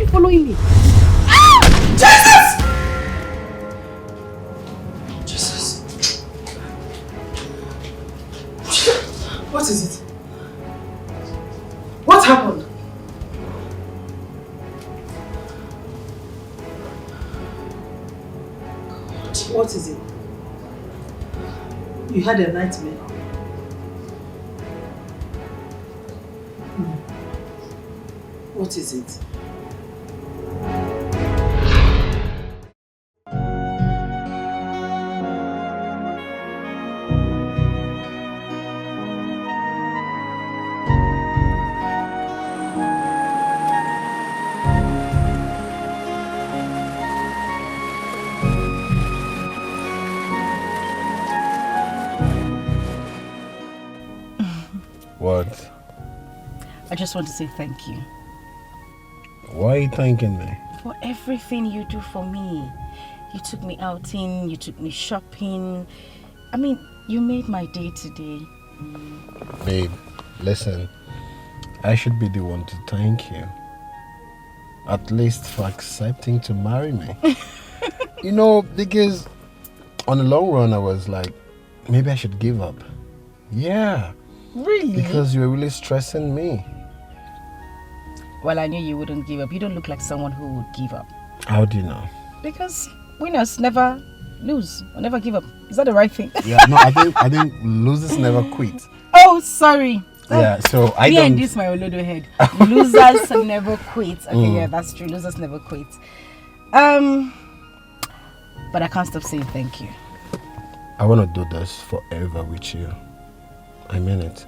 you following me? Jesus! Jesus. What is it? What happened? God, what is it? You had a nightmare. What is it? What? I just want to say thank you. Why are you thanking me? For everything you do for me. You took me outing, you took me shopping. I mean, you made my day today. Babe, listen. I should be the one to thank you. At least for accepting to marry me. You know, because on the long run I was like, maybe I should give up. Yeah. Really? Because you were really stressing me. Well, I knew you wouldn't give up. You don't look like someone who would give up. How do you know? Because winners never lose or never give up. Is that the right thing? Yeah, no, I think losers never quit. Oh, sorry. Yeah, so I me don't... and this my Olodo head. Losers never quit. Okay, yeah, that's true. Losers never quit. But I can't stop saying thank you. I want to do this forever with you. I mean it.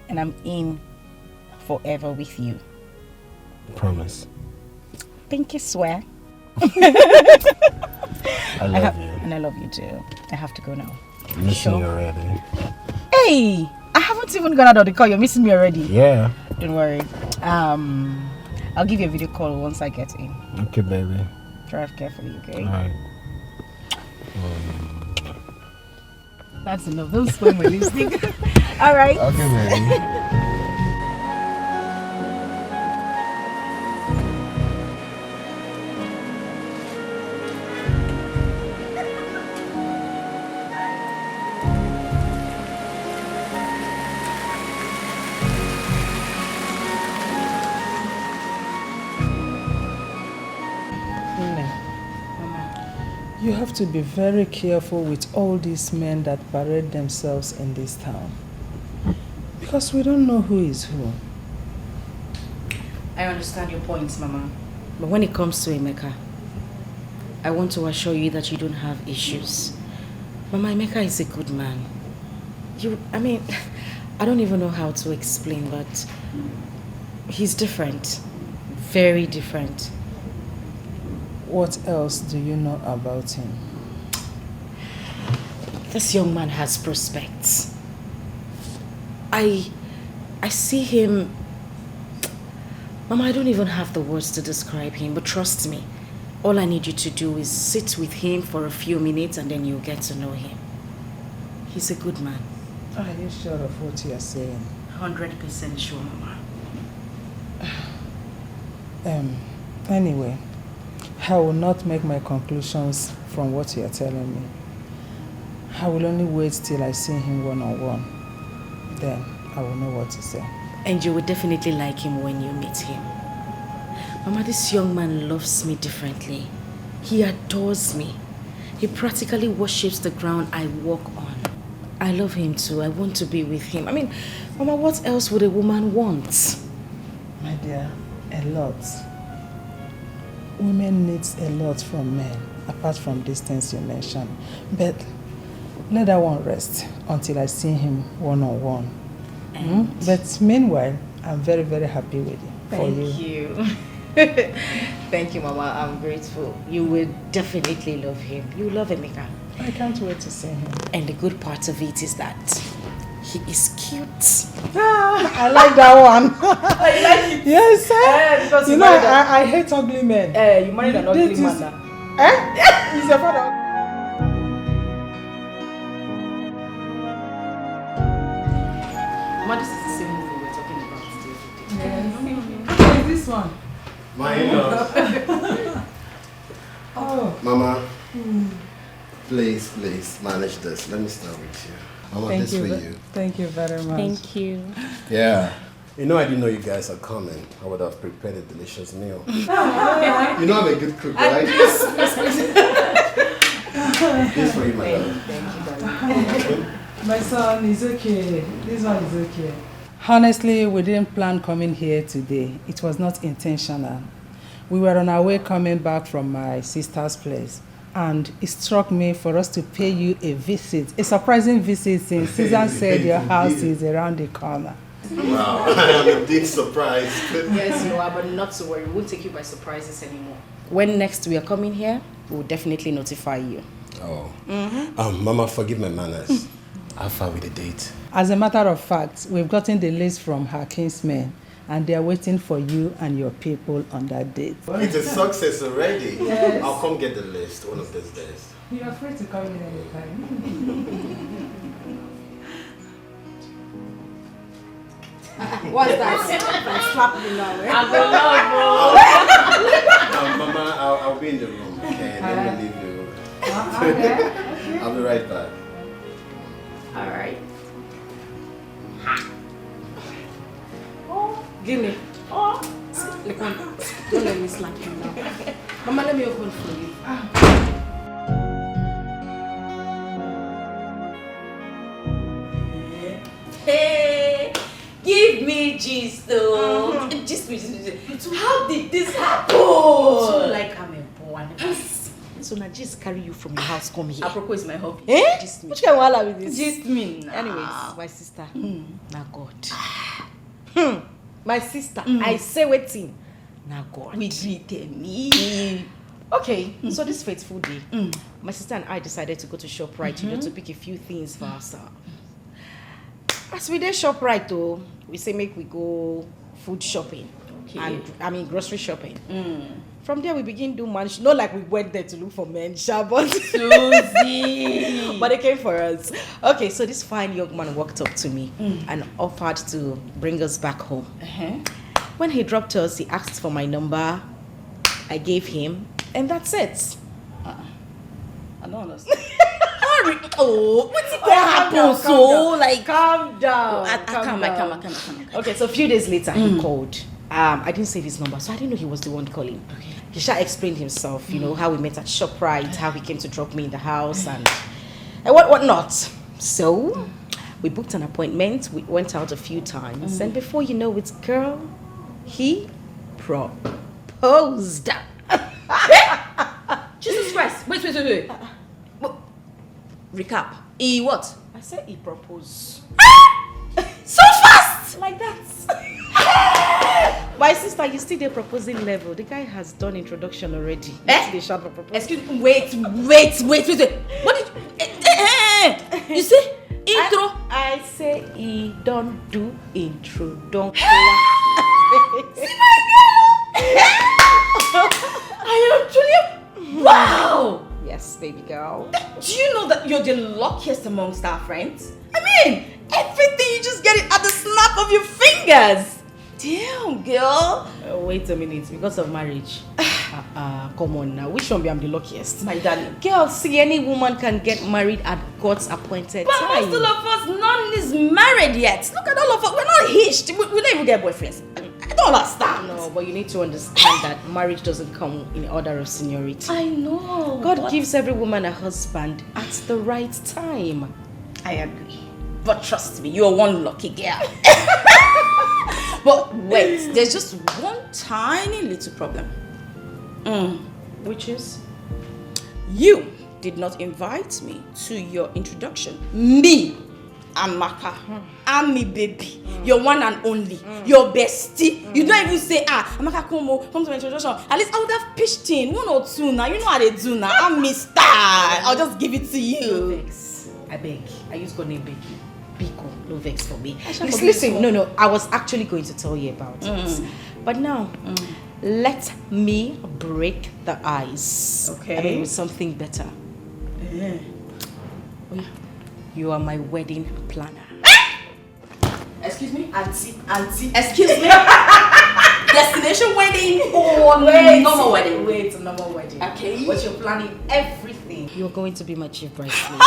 And I'm in forever with you. Promise. Pinky swear. I love you. And I love you too. I have to go now. Missing you already. Hey! I haven't even gone out of the car. You're missing me already. Yeah. Don't worry. I'll give you a video call once I get in. Okay, baby. Drive carefully, okay? Alright. That's enough. Don't spoil my lipstick. Alright. Okay, baby. You have to be very careful with all these men that parade themselves in this town. Because we don't know who is who. I understand your points, Mama. But when it comes to Emeka, I want to assure you that you don't have issues. Mama, Emeka is a good man. I don't even know how to explain, but he's different. Very different. What else do you know about him? This young man has prospects. I see him... Mama, I don't even have the words to describe him, but trust me, all I need you to do is sit with him for a few minutes and then you'll get to know him. He's a good man. Are you sure of what you are saying? 100% sure, Mama. Anyway, I will not make my conclusions from what you are telling me. I will only wait till I see him one-on-one. Then I will know what to say. And you will definitely like him when you meet him. Mama, this young man loves me differently. He adores me. He practically worships the ground I walk on. I love him too. I want to be with him. Mama, what else would a woman want? My dear, a lot. Women need a lot from men, apart from these things you mentioned. But let that one rest until I see him one-on-one. But meanwhile, I'm very, very happy with you. Thank you. Thank you, Mama. I'm grateful. You will definitely love him. You love Emeka. I can't wait to see him. And the good part of it is that he is cute. I like that one. I like it. Yes, sir. Because you know, I hate ugly men. You married an ugly man now. He's your father. Mama, this is the same movie we're talking about today. Yes. This one. My in-laws. Oh. Mama, please manage this. Let me start with you. Mama, Thank this you. for you. Thank you very much. Thank you. Yeah. You know, I didn't know you guys are coming. I would have prepared a delicious meal. You know I'm a good cook, right? This for you, my love. Thank you very much. My son is okay. This one is okay. Honestly, we didn't plan coming here today. It was not intentional. We were on our way coming back from my sister's place. And it struck me for us to pay you a visit, a surprising visit, since Susan said your house is around the corner. Wow, I am indeed surprised. Yes, you are, but not to worry. We won't take you by surprises anymore. When next we are coming here, we will definitely notify you. Oh. Mama, forgive my manners. How far with the date? As a matter of fact, we've gotten the list from her kinsmen, and they are waiting for you and your people on that date. It's a success already. Yes. I'll come get the list one of these days. You are free to come in anytime. What's that? Slap me now, eh? Mama, I'll be in the room, okay? Let me leave you. Okay. I'll be right back. All right. Give me. Oh. Look on. Don't let me slap you now. Mama, let me open for you. Hey, give me gist though. Gist me. How did this happen? So like I'm a boy. So now just carry you from your house, come here. Apropos is my hobby. Eh? Just me. Which kind of wahala with this? Gist me now. Anyways, my sister. Now God. My sister. I say waiting. Now God. We greeted me. Okay, so this fateful day, my sister and I decided to go to ShopRite, to pick a few things for ourselves. As we did ShopRite though, we say make we go food shopping. Okay. And grocery shopping. From there we begin do manage. Not like we went there to look for men, but Susie. but they came for us. Okay, so this fine young man walked up to me and offered to bring us back home. When he dropped us, he asked for my number. I gave him, and that's it. I don't understand. Oh, what's it gonna happen? Calm down. I can't. Okay, so a few days later, he called. I didn't save his number, so I didn't know he was the one calling. Okay. He shall explain himself, how we met at ShopRite, how he came to drop me in the house, and what not. So, we booked an appointment. We went out a few times, and before you know it, girl, he proposed. Jesus Christ. Wait. Recap. He what? I said he proposed. So fast! Like that. My sister, you still the proposing level. The guy has done introduction already. The shop of proposal. Excuse me. Wait. What did you... You say intro? I say he don't do introduction. See my girl! I am truly... Wow! Yes, baby girl. Do you know that you're the luckiest amongst our friends? I mean, everything, you just get it at the snap of your fingers. Damn, girl. Wait a minute, because of marriage. Come on now. Which one be I'm the luckiest? My darling. Girl, see, any woman can get married at God's appointed But time. most of us, none is married yet. Look at all of us. We're not hitched. We don't even get boyfriends. I don't understand. No, but you need to understand that marriage doesn't come in order of seniority. I know. God gives every woman a husband at the right time. I agree. But trust me, you're one lucky girl. But wait, there's just one tiny little problem. Which is? You did not invite me to your introduction. Me, Amaka, I'm me baby. Your one and only. Your bestie. You don't even say, Amaka, come to my introduction. At least I would have pitched in 1 or 2 now. You know how they do now. I'm Mr. I'll just give it to No you. vex. I beg. I use God name beg you. Biko, no vex for me. shall Listen, no. I was actually going to tell you about it. But now, let me break the ice. Okay. I mean, with something better. You are my wedding planner. Excuse me? Auntie. Excuse me? Destination wedding. Oh, No more wedding. Wait, no more wedding. Okay. But you're planning everything. You're going to be my chief bridesmaid.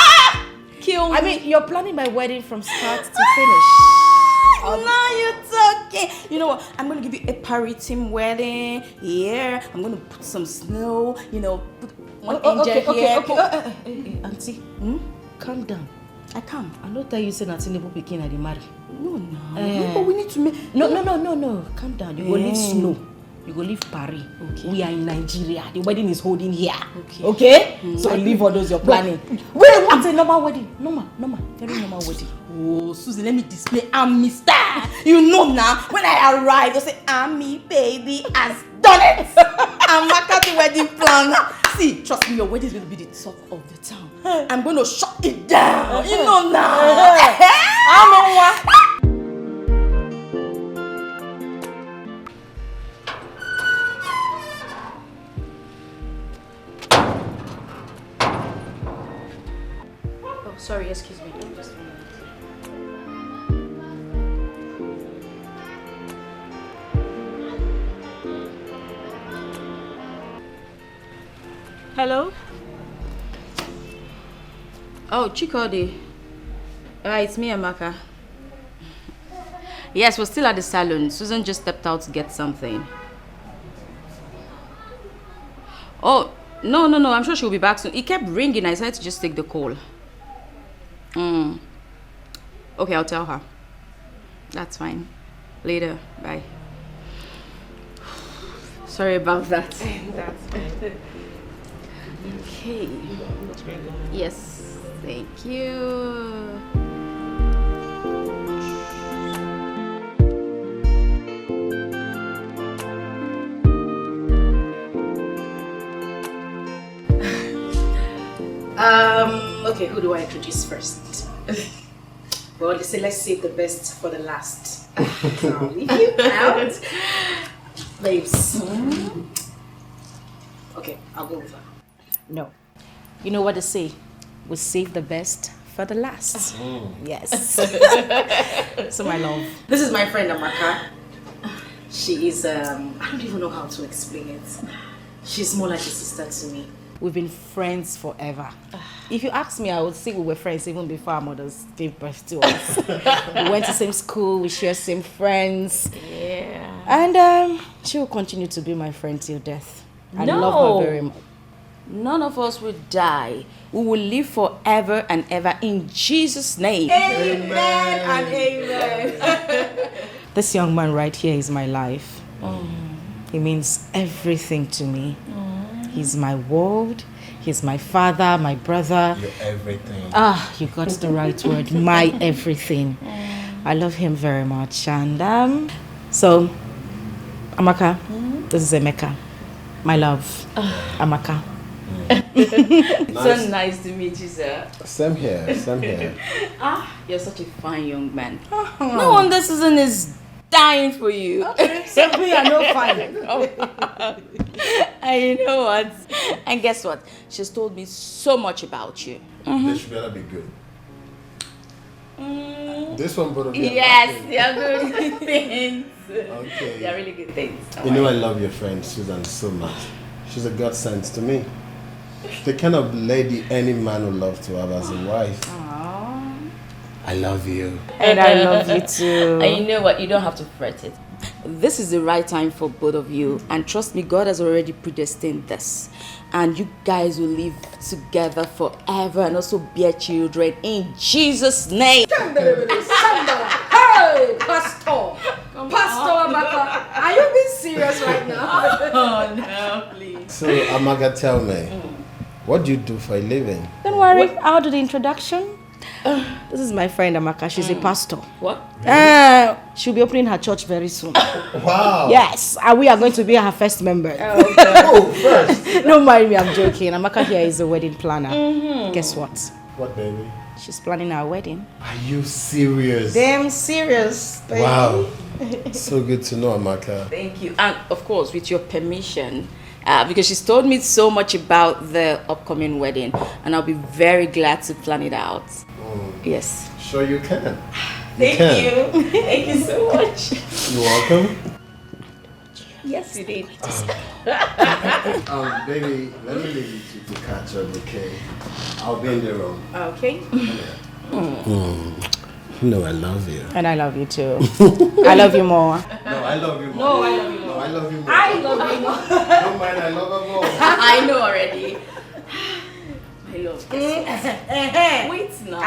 Kill me. I mean, you're planning my wedding from start to finish. Now you're talking. You know what? I'm gonna give you a party team wedding. Yeah. I'm gonna put some snow. Put one angel here. Hey, auntie, calm down. I can't. I know that you said that Tinubu Pikin I dey marry. No. But we need to make. No. Calm down. You go leave snow. You go leave Paris. Okay. We are in Nigeria. The wedding is holding here. Okay. So leave all those you're planning. Wait, what's a normal wedding? Normal. Very normal wedding. Oh, Susie, let me display Army star. You know now, when I arrive, they'll say, Army baby has done it. I'm Maka the wedding planner. See, trust me, your wedding is going to be the talk of the town. I'm going to shut it down. You know now. I'm on one. Sorry, excuse me. Just a minute. Hello? Oh, Chikodi. It's me, Amaka. Yes, we're still at the salon. Susan just stepped out to get something. Oh, no. I'm sure she'll be back soon. It kept ringing. I decided to just take the call. Okay, I'll tell her. That's fine. Later. Bye. Sorry about that. That's fine. Okay. Yes. Thank you. Okay, who do I introduce first? Well, let's save the best for the last. I'll leave you out. Babes. Okay, I'll go with her. No. You know what they say? We save the best for the last. Yes. So my love, this is my friend Amaka. She is, I don't even know how to explain it. She's more like a sister to me. We've been friends forever. If you ask me, I would say we were friends even before our mothers gave birth to us. We went to the same school, we share same friends. Yeah. And she will continue to be my friend till death. I love her very much. None of us will die. We will live forever and ever in Jesus' name. Amen and amen. This young man right here is my life. He means everything to me. He's my world. He's my father, my brother. You're everything. You got the right word. My everything. I love him very much. And so, Amaka, this is Emeka. My love, Amaka. Nice. So nice to meet you, sir. Same here. You're such a fine young man. No wonder Susan is dying for you. So we are no fine. And you know what? And guess what? She's told me so much about you. This should better be good. This one better be Yes, they are good things. Okay. They are really good things. You know I love your friend Susan so much. She's a godsend to me. The kind of lady any man would love to have as a wife. Aww. I love you. And I love you too. And you know what? You don't have to fret it. This is the right time for both of you. And trust me, God has already predestined this. And you guys will live together forever and also bear children in Jesus' name. Hey, Pastor! Pastor Amaka, are you being serious right now? Oh, no, please. So, Amaga, tell me, what do you do for a living? Don't worry, I'll do the introduction. This is my friend Amaka. She's a pastor. What? She'll be opening her church very soon. Wow. Yes, and we are going to be her first member. Oh, first. Don't mind me, I'm joking. Amaka here is a wedding planner. Guess what? What, baby? She's planning our wedding. Are you serious? Damn serious. Baby. Wow. So good to know, Amaka. Thank you. And of course, with your permission, because she's told me so much about the upcoming wedding, and I'll be very glad to plan it out. Yes. Sure you can. Thank you. Thank you so much. You're welcome. Yes, you did. Baby, let me leave you to catch up, okay? I'll be in the room. Okay. You know I love you. And I love you too. I love you more. No, I love you more. No, I love you more. No, I love you more. I love you more. Don't mind, I love her more. I know already. My love. Wait now.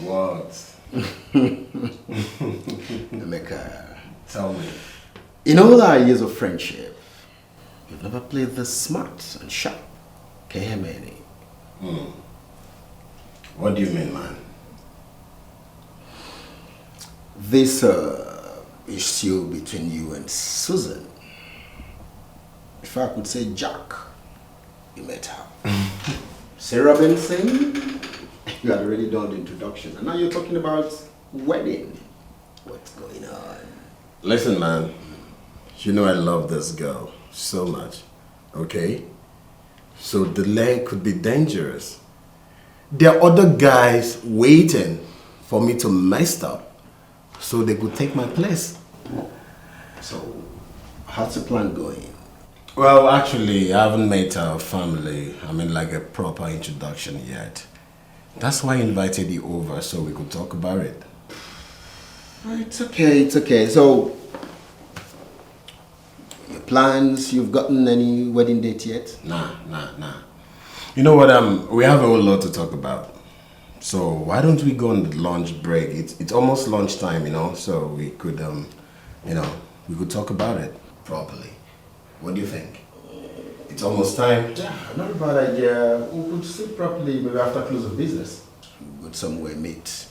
What? Emeka, tell me. In all our years of friendship, you've never played this smart and sharp. Can you hear me? What do you mean, man? This issue between you and Susan. If I could say Jack, you met her. Sarah Benson, you had already done the introduction, and now you're talking about wedding. What's going on? Listen, man. You know I love this girl so much, okay? So delay could be dangerous. There are other guys waiting for me to mess up so they could take my place. So, how's the plan going? Well, actually, I haven't met her family. I mean, like a proper introduction yet. That's why I invited you over so we could talk about it. It's okay, it's okay. So, your plans, you've gotten any wedding date yet? Nah. You know what, we have a whole lot to talk about. So, why don't we go on the lunch break? It's almost lunchtime, you know, so we could, we could talk about it properly. What do you think? It's almost time. Yeah, not a bad idea. We could sit properly maybe after close of business. We'll go somewhere, meet,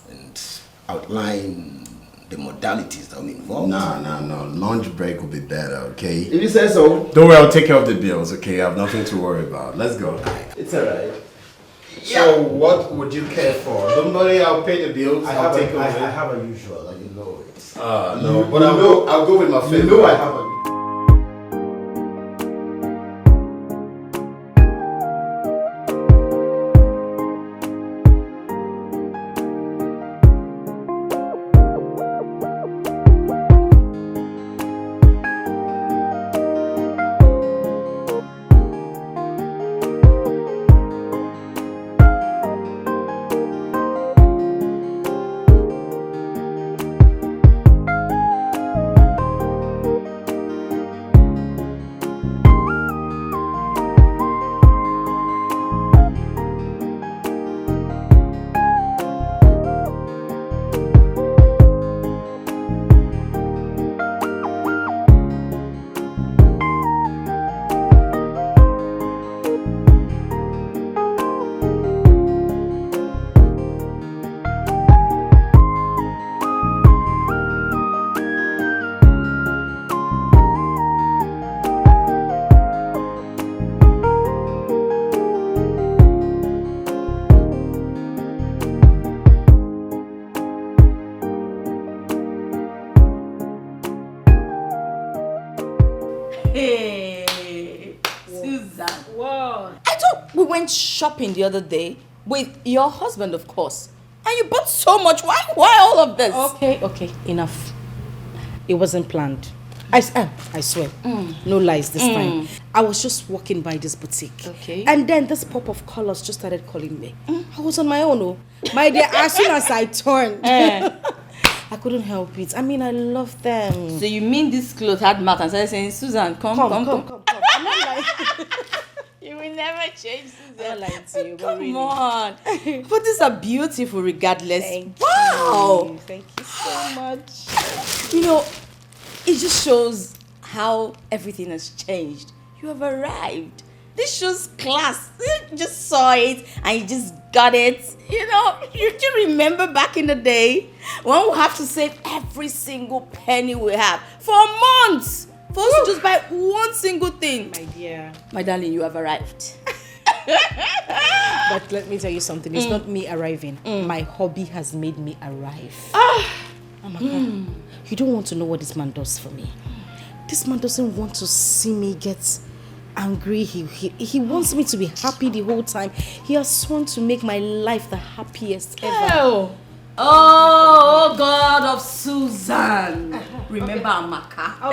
and outline the modalities that will be involved. No. Lunch break will be better, okay? If you say so. Don't worry, I'll take care of the bills, okay? I have nothing to worry about. Let's go. It's alright. Yeah. So, what would you care for? Don't worry, I'll pay the bills. I have a usual, like you know it. No, but I'll go with my favorite. You know I have a... Shopping the other day with your husband, of course, and you bought so much. Why all of this? Okay, enough. It wasn't planned. I swear, no lies this time. I was just walking by this boutique, and then this pop of colors just started calling me. I was on my own, my dear. As soon as I turned, I couldn't help it. I mean, I love them. So you mean this clothes had mouth and started saying, Susan, come. I'm not like... You will never change, Susan. Like to you, come really. on. But these are beautiful regardless. Thank you. Thank you so much. You know, it just shows how everything has changed. You have arrived. This shows class. You just saw it and you just got it. You know, you remember back in the day when we have to save every single penny we have for months for us to just buy one single thing. My dear. My darling, you have arrived. But let me tell you something. It's not me arriving. My hobby has made me arrive. Amaka, you don't want to know what this man does for me. This man doesn't want to see me get angry. He wants me to be happy the whole time. He has sworn to make my life the happiest ever. Oh, God of Susan. Remember Amaka. I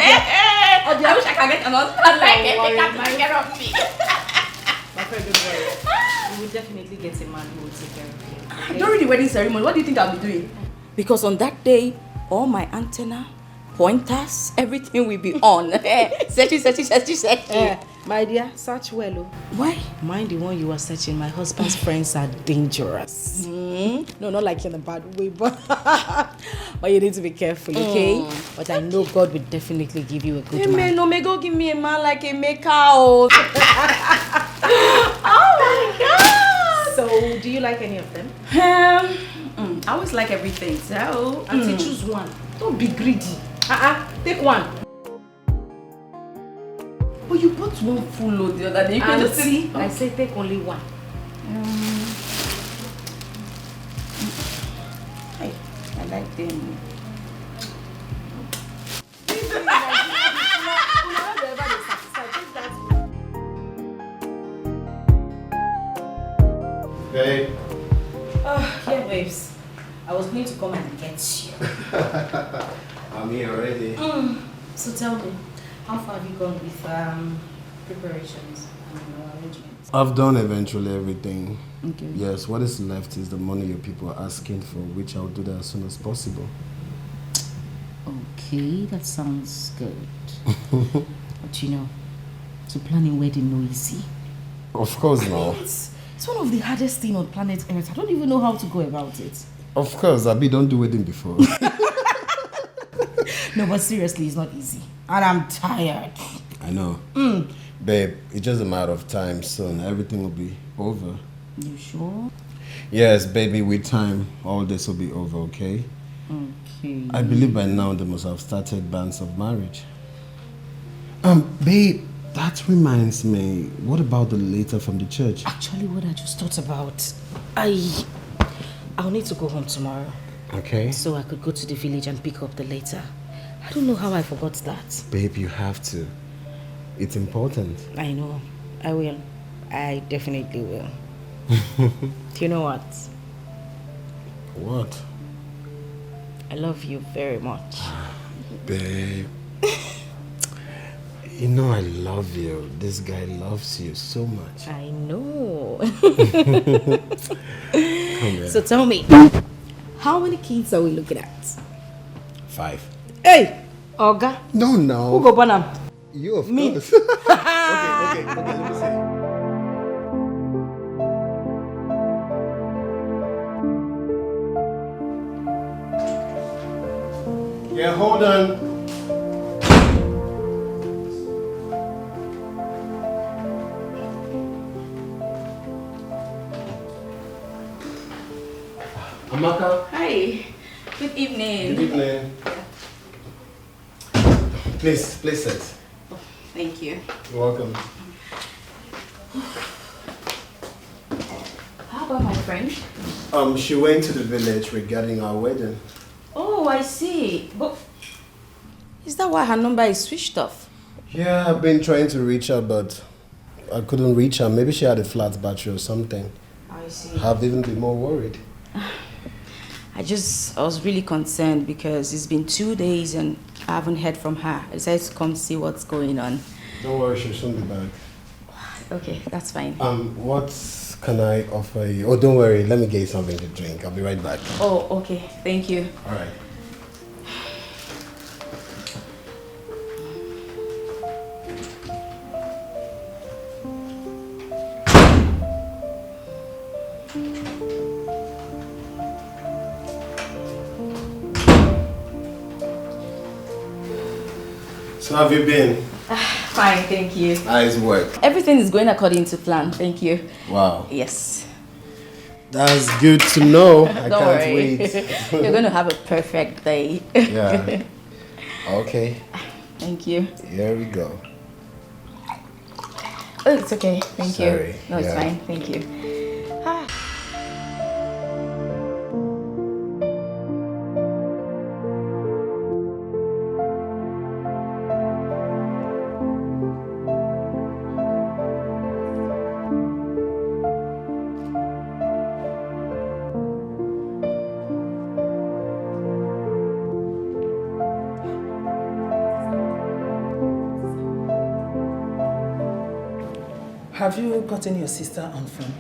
wish I could get another husband like it. They can take care of me. My friend, don't worry. You will definitely get a man who will take care of you. Okay? During the wedding ceremony, what do you think I'll be doing? Because on that day, all my antenna, pointers, everything will be on. Searching. My dear, search well. Oh. Why? Mind the one you are searching. My husband's friends are dangerous. No, not like in a bad way, but you need to be careful, okay? But I know God will definitely give you a good man. No, may God give me a man like a maker. Oh my God! So, do you like any of them? I always like everything, so... Auntie, choose one. Don't be greedy. Take one. Oh, you bought one full load the other day. You can just see. I say take only one. I like them. Babe. Yeah, babes. I was going to come and get you. I'm here already. So tell me, how far have you gone with preparations and arrangements? I've done eventually everything. Okay. Yes, what is left is the money your people are asking for, which I'll do that as soon as possible. Okay, that sounds good. But you know, to plan a wedding no easy. Of course not. It's one of the hardest things on planet Earth. I don't even know how to go about it. Of course, Abi don't do wedding before. No, but seriously, it's not easy. And I'm tired. I know. Babe, it's just a matter of time soon. Everything will be over. You sure? Yes, baby, with time, all this will be over, okay? Okay. I believe by now they must have started banns of marriage. Babe, that reminds me, what about the letter from the church? Actually, what I just thought about, I'll need to go home tomorrow. Okay. So I could go to the village and pick up the letter. I don't know how I forgot that. Babe, you have to. It's important. I know. I will. I definitely will. Do you know what? What? I love you very much. Babe. You know I love you. This guy loves you so much. I know. Come here. So tell me, how many kids are we looking at? 5. Hey, Oga. No, Who no. go born am? You, of Me. course. Okay, let me see. Yeah, hold on. Amaka. Hi. Good evening. Good evening. Please sit. Thank you. You're welcome. How about my friend? She went to the village regarding our wedding. Oh, I see. But is that why her number is switched off? Yeah, I've been trying to reach her, but I couldn't reach her. Maybe she had a flat battery or something. I see. I've even been more worried. I was really concerned because it's been 2 days and I haven't heard from her. I decided to come see what's going on. Don't worry, she'll soon be back. Okay, that's fine. What can I offer you? Oh, don't worry. Let me get you something to drink. I'll be right back. Oh, okay. Thank you. All right. So how have you been? Fine, thank you. How's work? Everything is going according to plan. Thank you. Wow. Yes. That's good to know. I Don't can't worry. wait. You're going to have a perfect day. Yeah. Okay. Thank you. Here we go. Oh, it's okay. Thank Sorry. you. No, it's Yeah. fine. Thank you. Have you gotten your sister on phone?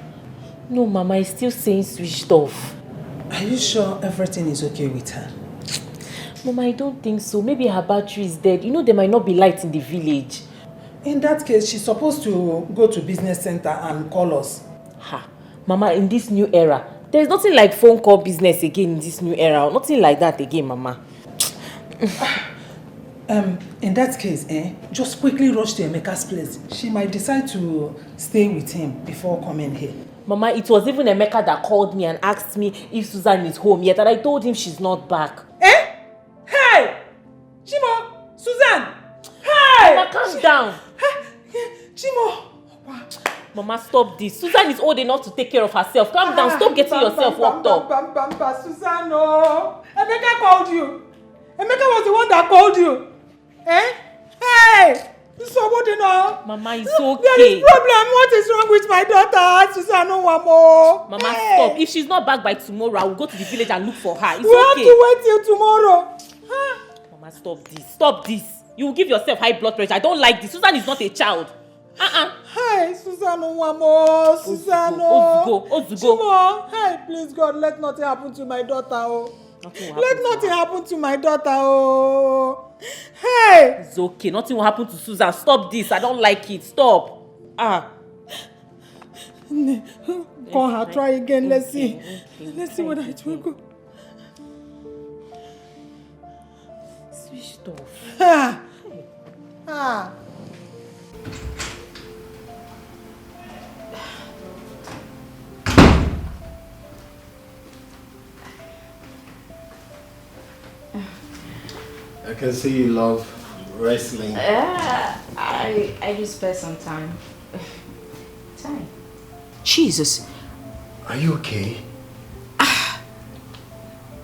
No, Mama, it's still saying switched off. Are you sure everything is okay with her? Mama, I don't think so. Maybe her battery is dead. You know there might not be light in the village. In that case, she's supposed to go to business center and call us. Ha. Mama, in this new era, there's nothing like phone call business again in this new era. Nothing like that again, Mama. In that case, just quickly rush to Emeka's place. She might decide to stay with him before coming here. Mama, it was even Emeka that called me and asked me if Susan is home yet, and I told him she's not back. Hey! Chimo! Susan! Hey! Mama, calm down. Chimo! Mama, stop this. Susan is old enough to take care of herself. Calm down. Stop getting yourself worked up. Susan, no! Emeka called you. Emeka was the one that called you. Hey! Somebody know. Mama, it's okay. There is problem. What is wrong with my daughter? Susan, no one more. Mama, stop. If she's not back by tomorrow, I will go to the village and look for her. It's we have okay. to wait till tomorrow. Mama, stop this. Stop this. You will give yourself high blood pressure. I don't like this. Susan is not a child. Hey, Susan, no one more. Susan, no. Ozugo. Hey, please, God, let nothing happen to my daughter. Oh. Let nothing happen to my daughter. Oh. Hey! It's okay. Nothing will happen to Susan. Stop this. I don't like it. Stop. Call her. Try again. Let's see. Let's see whether it will go. Switched off. I can see you love wrestling. I just spare some time. Jesus. Are you okay?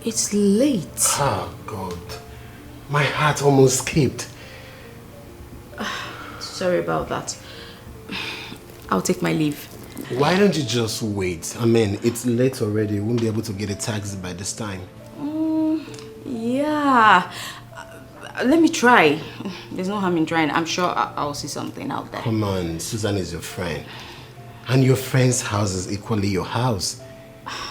It's late. Oh, God. My heart almost skipped. Sorry about that. I'll take my leave. Why don't you just wait? I mean, it's late already. You won't be able to get a taxi by this time. Yeah. Let me try. There's no harm in trying. I'm sure I'll see something out there. Come on, Susan is your friend. And your friend's house is equally your house.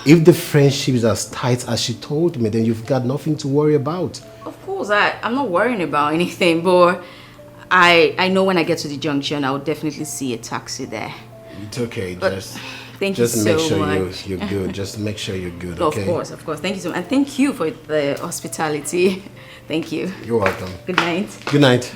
If the friendship is as tight as she told me, then you've got nothing to worry about. Of course, I'm not worrying about anything, but I know when I get to the junction, I'll definitely see a taxi there. It's okay, but thank you so much. Just make sure you're good. Just make sure you're good, okay? Of course. Thank you so much. And thank you for the hospitality. Thank you. You're welcome. Good night. Good night.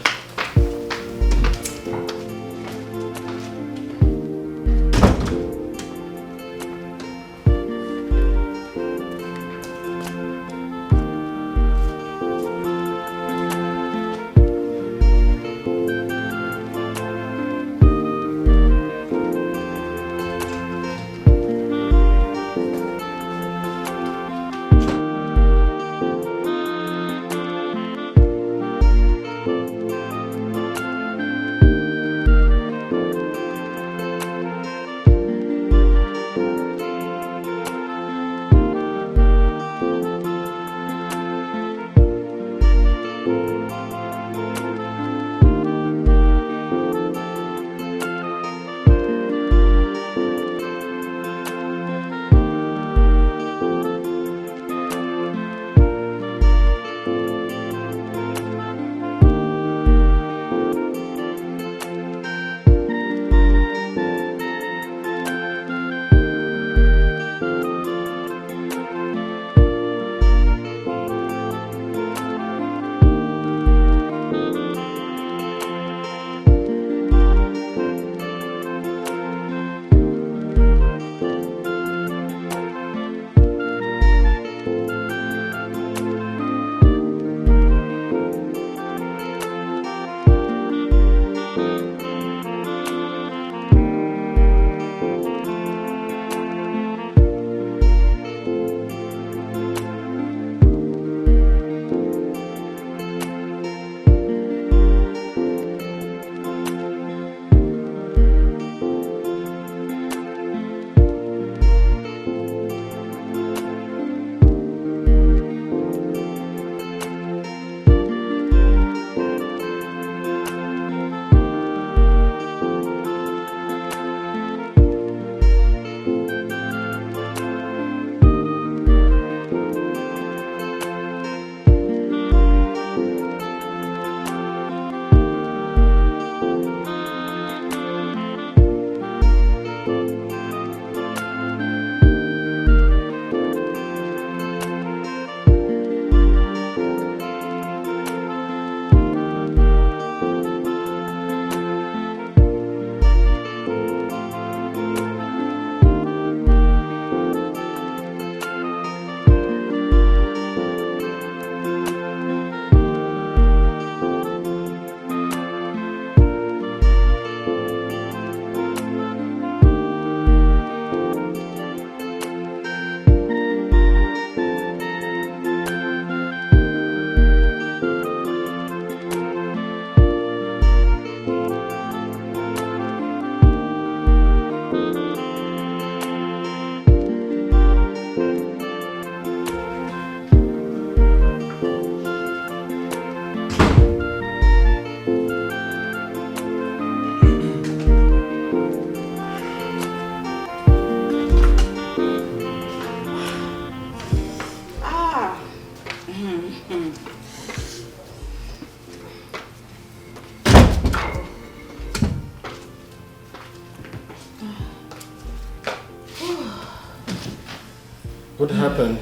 What happened?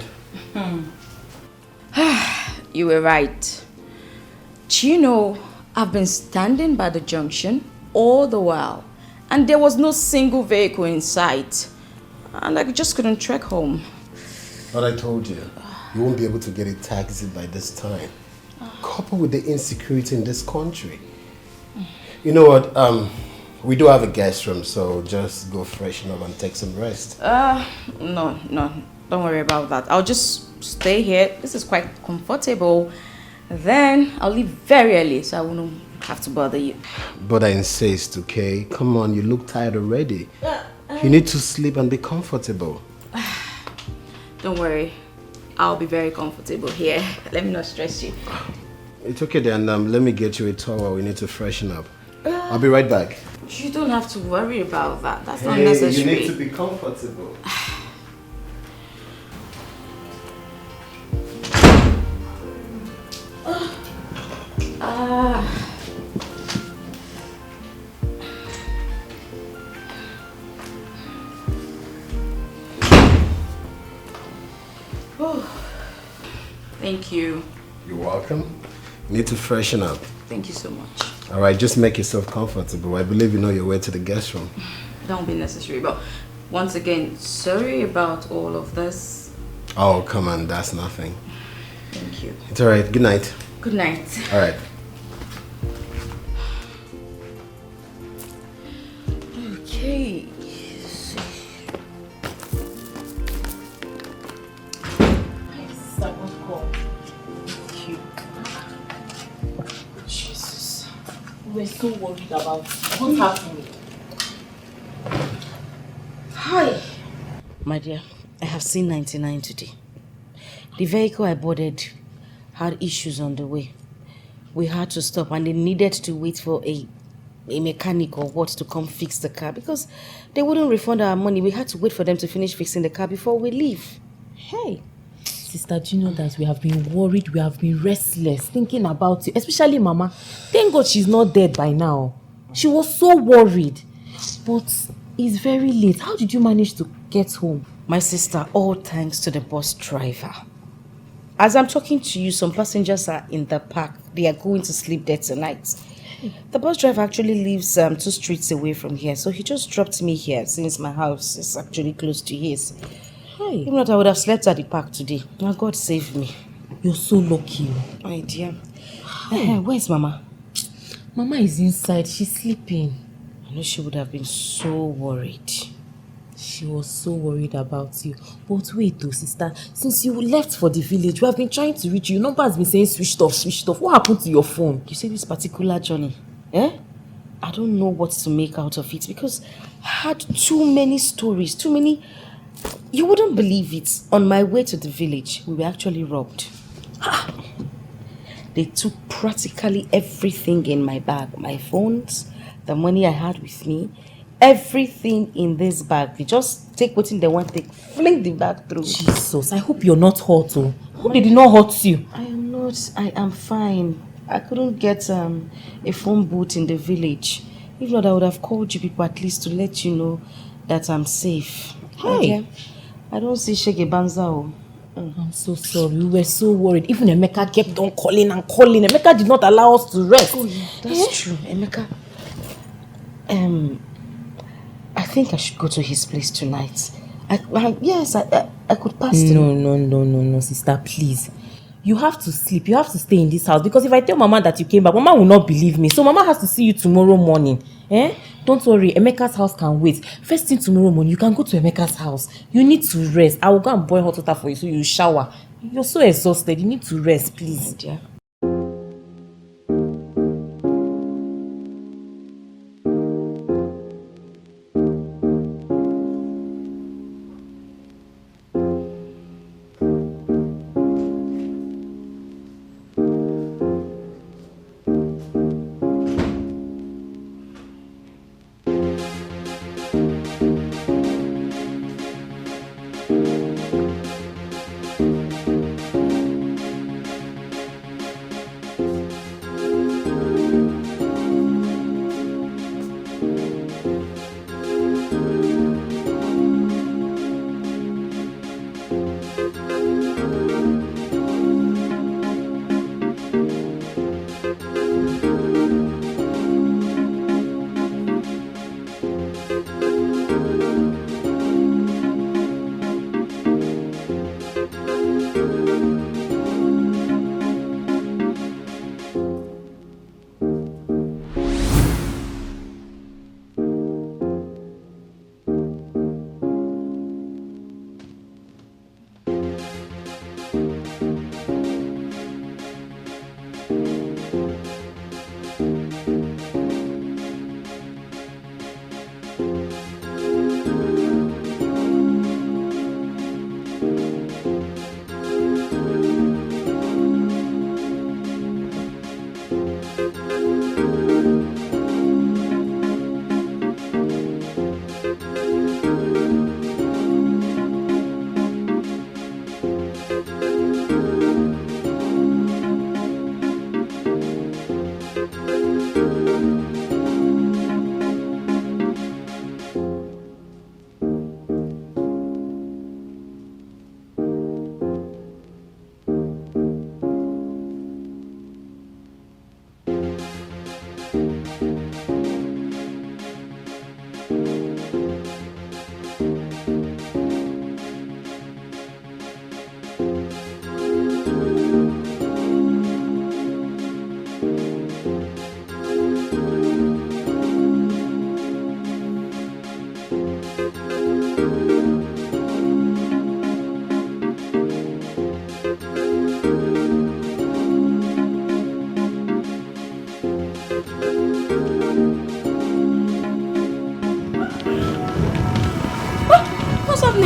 You were right. Do you know, I've been standing by the junction all the while, and there was no single vehicle in sight. And I just couldn't trek home. But I told you, you won't be able to get a taxi by this time. Coupled with the insecurity in this country. You know what? We do have a guest room, so just go freshen up and take some rest. No, don't worry about that. I'll just stay here. This is quite comfortable. Then I'll leave very early, so I won't have to bother you. But I insist, okay? Come on, you look tired already. You need to sleep and be comfortable. Don't worry. I'll be very comfortable here. Let me not stress you. It's okay then, let me get you a towel. We need to freshen up. I'll be right back. You don't have to worry about that. That's not necessary. You need to be comfortable. Thank you. You're welcome. You need to freshen up. Thank you so much. Alright, just make yourself comfortable. I believe you know your way to the guest room. Don't be necessary, but once again, sorry about all of this. Oh, come on, that's nothing. Thank you. It's alright, good night. Good night. Alright. Okay. Jesus. We're so worried about what's happening. Hi. My dear, I have seen 99 today. The vehicle I boarded had issues on the way. We had to stop and they needed to wait for a mechanic or what to come fix the car because they wouldn't refund our money. We had to wait for them to finish fixing the car before we leave. Hey, sister, do you know that we have been worried, we have been restless, thinking about you, especially Mama. Thank God she's not dead by now. She was so worried. But it's very late. How did you manage to get home? My sister, all thanks to the bus driver. As I'm talking to you, some passengers are in the park. They are going to sleep there tonight. The bus driver actually lives 2 streets away from here, so he just dropped me here since my house is actually close to his. Hey. If not, I would have slept at the park today. Now God save me. You're so lucky. My dear. Where's Mama? Mama is inside. She's sleeping. I know she would have been so worried. She was so worried about you. But wait though, sister. Since you left for the village, we have been trying to reach you. Your number has been saying switched off, switched off. What happened to your phone? You see this particular journey? I don't know what to make out of it because I had too many stories, too many. You wouldn't believe it. On my way to the village, we were actually robbed. They took practically everything in my bag. My phones, the money I had with me, everything in this bag. They just take what they want, they fling the bag through. Jesus, I hope you're not hurt. Oh. Hope they did not hurt you. I am not. I am fine. I couldn't get a phone booth in the village. If not, I would have called you people at least to let you know that I'm safe. Hey. Okay? I don't see Shege Banza. I'm so sorry. We were so worried. Even Emeka kept on calling and calling. Emeka did not allow us to rest. Oh, yeah, that's true. Emeka. I think I should go to his place tonight. Yes, I could pass No, sister, please. You have to sleep. You have to stay in this house. Because if I tell Mama that you came back, Mama will not believe me. So Mama has to see you tomorrow morning. Don't worry. Emeka's house can wait. First thing tomorrow morning, you can go to Emeka's house. You need to rest. I will go and boil hot water for you so you shower. You're so exhausted. You need to rest, please. My dear.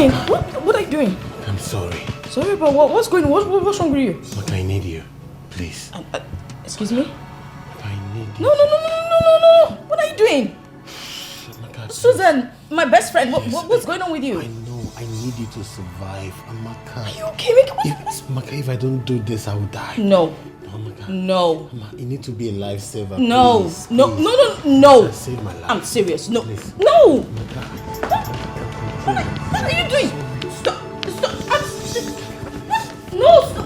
happening? What are you doing? I'm sorry. Sorry, but what's going on? What's wrong with you? Look, I need you. Please. Excuse me? I need you. No. What are you doing? Amaka, Susan, my best friend, what's going on with you? I know. I need you to survive. Amaka. Are you okay? Amaka, if I don't do this, I will die. No. Amaka. No. Amaka, you need to be a lifesaver. No. Please, No. please. No. Save my life. I'm serious. No. Please. No. Amaka. What are you doing? Stop. No. Stop.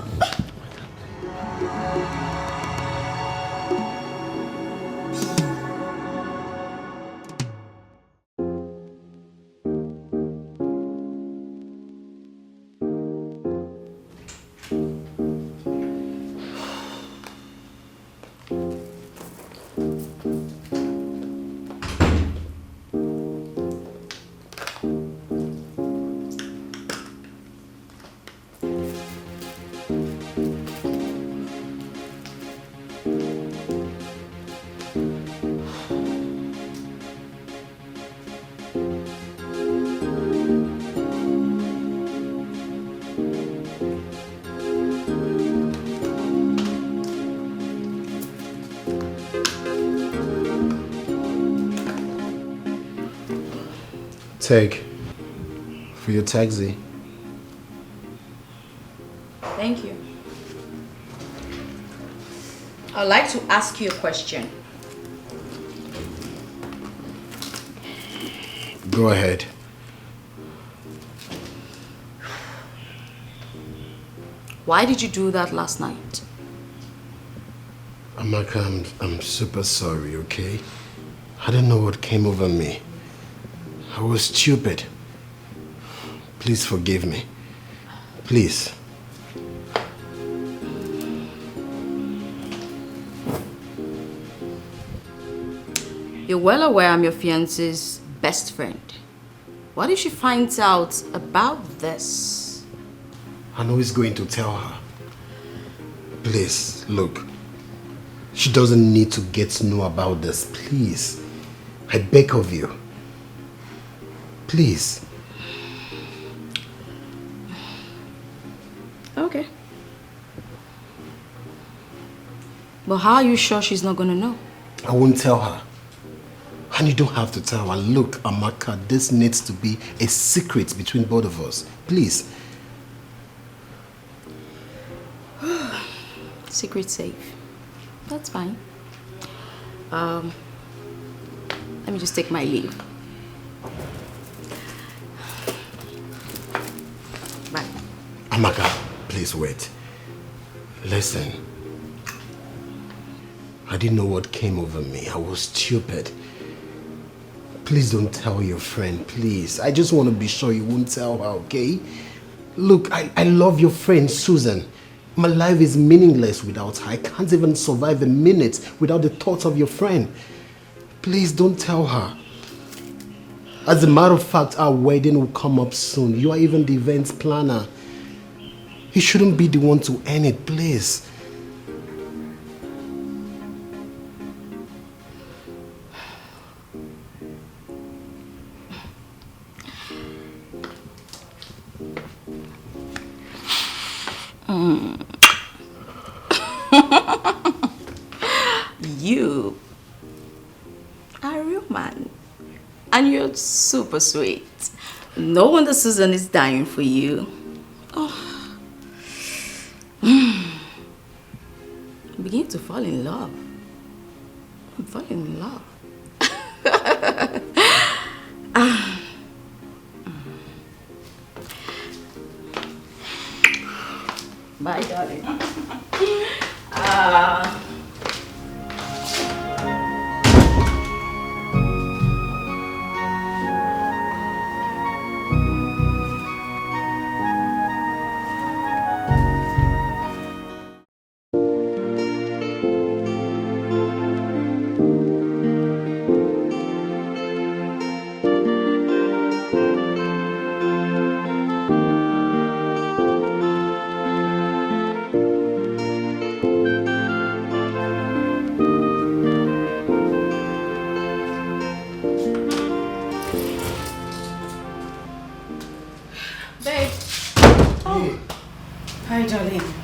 Take for your taxi. Thank you. I'd like to ask you a question. Go ahead. Why did you do that last night? Amaka, I'm super sorry, okay? I don't know what came over me. I was stupid. Please forgive me. Please. You're well aware I'm your fiance's best friend. What if she finds out about this? I know he's going to tell her. Please, look. She doesn't need to get to know about this. Please. I beg of you. Please. Okay. But how are you sure she's not gonna know? I won't tell her. And you don't have to tell her. Look, Amaka, this needs to be a secret between both of us. Please. Secret safe. That's fine. Let me just take my leave. Bye. Amaka, please wait. Listen. I didn't know what came over me. I was stupid. Please don't tell your friend, please. I just want to be sure you won't tell her, okay? Look, I love your friend, Susan. My life is meaningless without her. I can't even survive a minute without the thoughts of your friend. Please don't tell her. As a matter of fact, our wedding will come up soon. You are even the event planner. You shouldn't be the one to end it, please. You are a real man. And you're super sweet. No wonder Susan is dying for you. Oh. I'm beginning to fall in love. I'm falling in love. Bye, darling.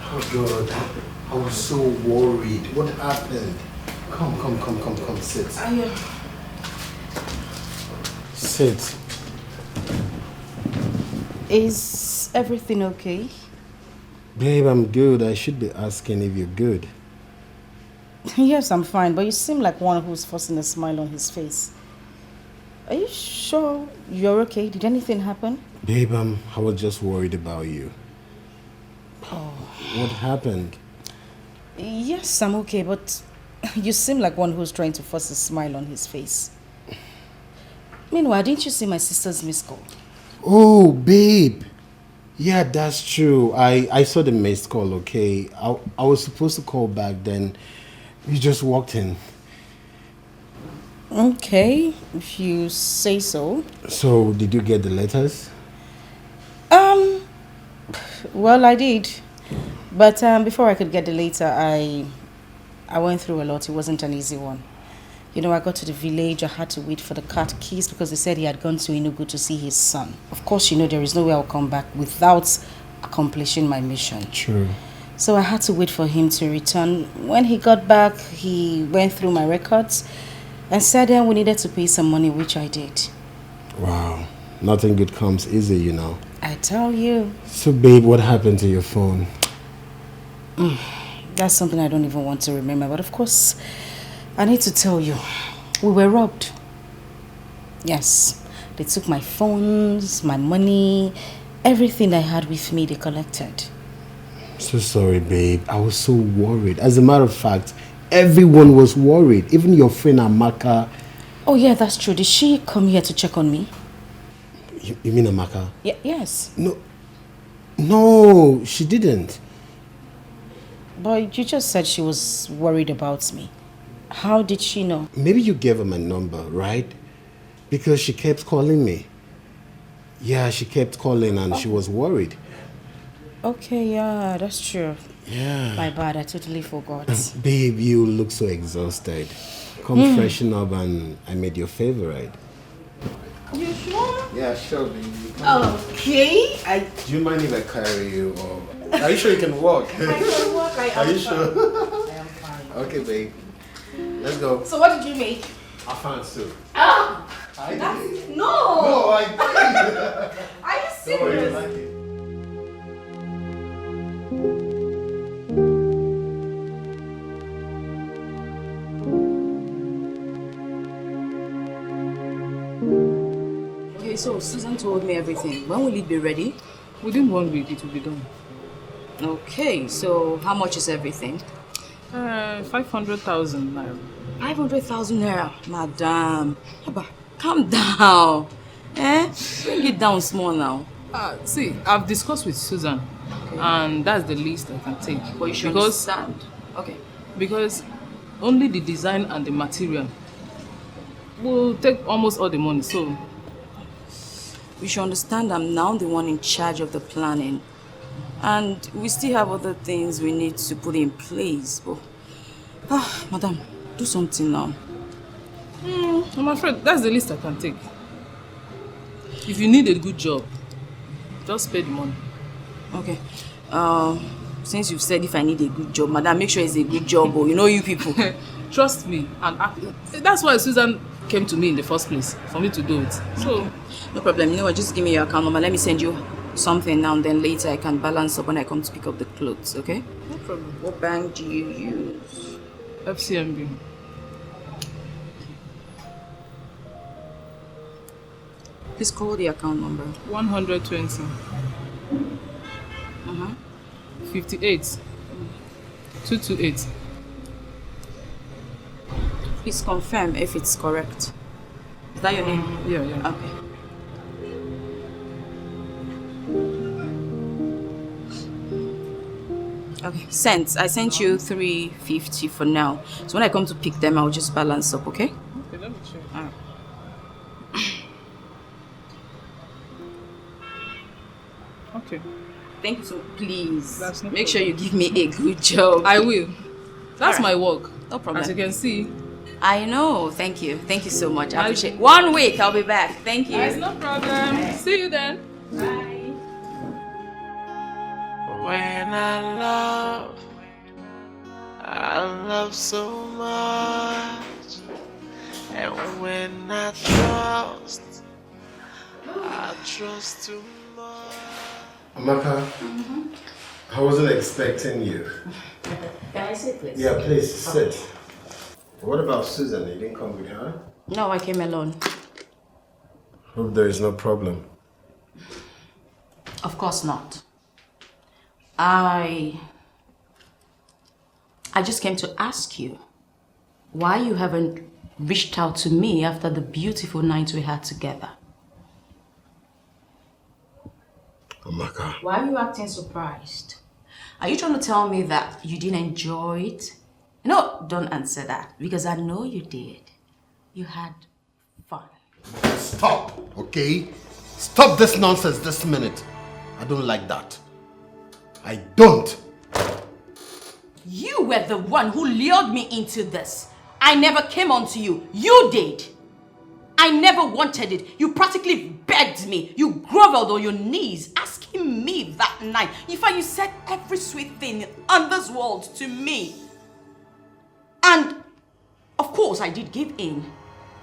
Oh God, I was so worried. What happened? Come, sit. Sit. Is everything okay? Babe, I'm good. I should be asking if you're good. Yes, I'm fine, but you seem like one who's forcing a smile on his face. Are you sure you're okay? Did anything happen? Babe, I was just worried about you. Oh. What happened? Yes, I'm okay, but you seem like one who's trying to force a smile on his face. Meanwhile, didn't you see my sister's missed call? Oh, babe. Yeah, that's true. I saw the missed call, okay? I was supposed to call back then. You just walked in. Okay, if you say so. So, did you get the letters? Well, I did. But before I could get the letter, I went through a lot. It wasn't an easy one. You know, I got to the village. I had to wait for the cat keys because they said he had gone to Enugu to see his son. Of course, you know, there is no way I'll come back without accomplishing my mission. True. So I had to wait for him to return. When he got back, he went through my records and said we needed to pay some money, which I did. Wow. Nothing good comes easy, you know. I tell you. So, babe, what happened to your phone? That's something I don't even want to remember. But of course, I need to tell you, we were robbed. Yes, they took my phones, my money, everything I had with me, they collected. So sorry, babe. I was so worried. As a matter of fact, everyone was worried. Even your friend Amaka. Oh yeah, that's true. Did she come here to check on me? You mean Amaka? Yes. No, she didn't. But you just said she was worried about me. How did she know? Maybe you gave her my number, right? Because she kept calling me. Yeah, she kept calling and she was worried. Okay, yeah, that's true. Yeah. My bad, I totally forgot. Babe, you look so exhausted. Come freshen up and I made your favorite. You sure? Yeah, sure, baby. Okay. Do you mind if I carry you? Or... Are you sure you can walk? I can walk, Are you sure? I am fine. Okay, babe. Let's go. So what did you make? I found soup. Ah! I did. No! No, I did. Are you Don't worry, you serious? like it. Okay, so Susan told me everything. When will it be ready? Within 1 week, it will be done. Okay, so how much is everything? 500,000 naira. 500,000 naira. Madam, Abba, calm down. Bring it down small now. See, I've discussed with Susan, and that's the least I can take. But you should because, understand. Okay. Because only the design and the material will take almost all the money, so... You should understand I'm now the one in charge of the planning. And we still have other things we need to put in place. But, madam, do something now. I'm afraid that's the least I can take. If you need a good job, just pay the money. Okay. Since you've said if I need a good job, madam, make sure it's a good job. Or you know you people. Trust me, and that's why Susan came to me in the first place, for me to do it. So, No problem. You know what? Just give me your account number. Let me send you something now and then later I can balance up when I come to pick up the clothes, okay? no problem. What bank do you use? FCMB. Please call the account number. 120. 58. 228. Please confirm if it's correct. Is that your name? Yeah. Okay. Okay, sent. I sent you 350 for now. So when I come to pick them, I'll just balance up, okay? Okay, let me check. Alright. Okay. Thank you so please. That's no make sure you give me a good job. I will. That's Alright. my work. No problem. As you can see. I know. Thank you. Thank you so much. I appreciate it. 1 week, I'll be back. Thank you. There's no problem. See you then. Bye. When I love so much. And when I trust too much. Amaka, I wasn't expecting you. Can I sit, please? Yeah, please sit. What about Susan? You didn't come with her? No, I came alone. Hope there is no problem. Of course not. I just came to ask you why you haven't reached out to me after the beautiful night we had together. Amaka. Why are you acting surprised? Are you trying to tell me that you didn't enjoy it? No, don't answer that, because I know you did. You had fun. Stop, okay? Stop this nonsense this minute. I don't like that. I don't. You were the one who lured me into this. I never came on to you. You did. I never wanted it. You practically begged me. You groveled on your knees, asking me that night. In fact, you said every sweet thing on this world to me. And, of course, I did give in.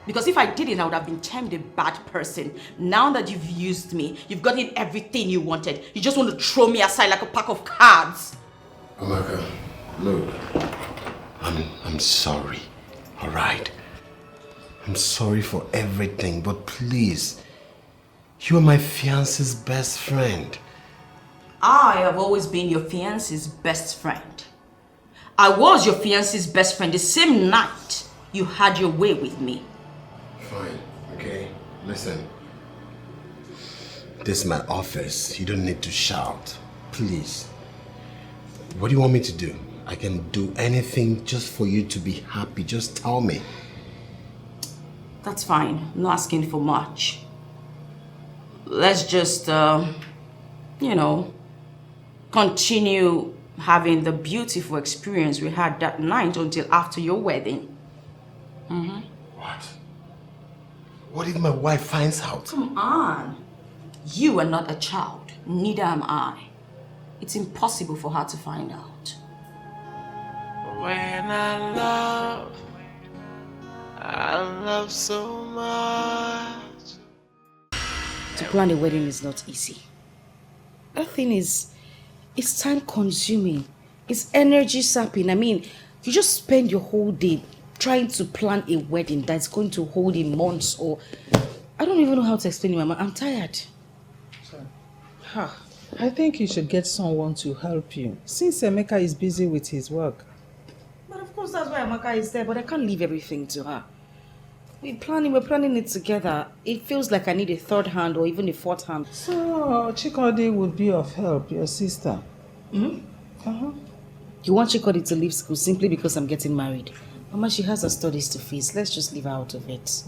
Because if I didn't, I would have been termed a bad person. Now that you've used me, you've gotten everything you wanted. You just want to throw me aside like a pack of cards. Amaka, look. I'm sorry. All right? I'm sorry for everything, but please, you are my fiance's best friend. I have always been your fiance's best friend. I was your fiance's best friend the same night you had your way with me. Fine, okay? Listen. This is my office. You don't need to shout. Please. What do you want me to do? I can do anything just for you to be happy. Just tell me. That's fine. I'm not asking for much. Let's just, continue having the beautiful experience we had that night until after your wedding. What? What if my wife finds out? Come on. You are not a child. Neither am I. It's impossible for her to find out. When I love so much. To plan a wedding is not easy. That thing is, it's time consuming. It's energy sapping. I mean, you just spend your whole day trying to plan a wedding that's going to hold in months or... I don't even know how to explain it, Mama. I'm tired. I think you should get someone to help you, since Emeka is busy with his work. But of course, that's why Amaka is there, but I can't leave everything to her. We're planning it together. It feels like I need a third hand or even a fourth hand. So, Chikodi would be of help, your sister. You want Chikodi to leave school simply because I'm getting married? Mama, she has her studies to face. Let's just leave her out of it.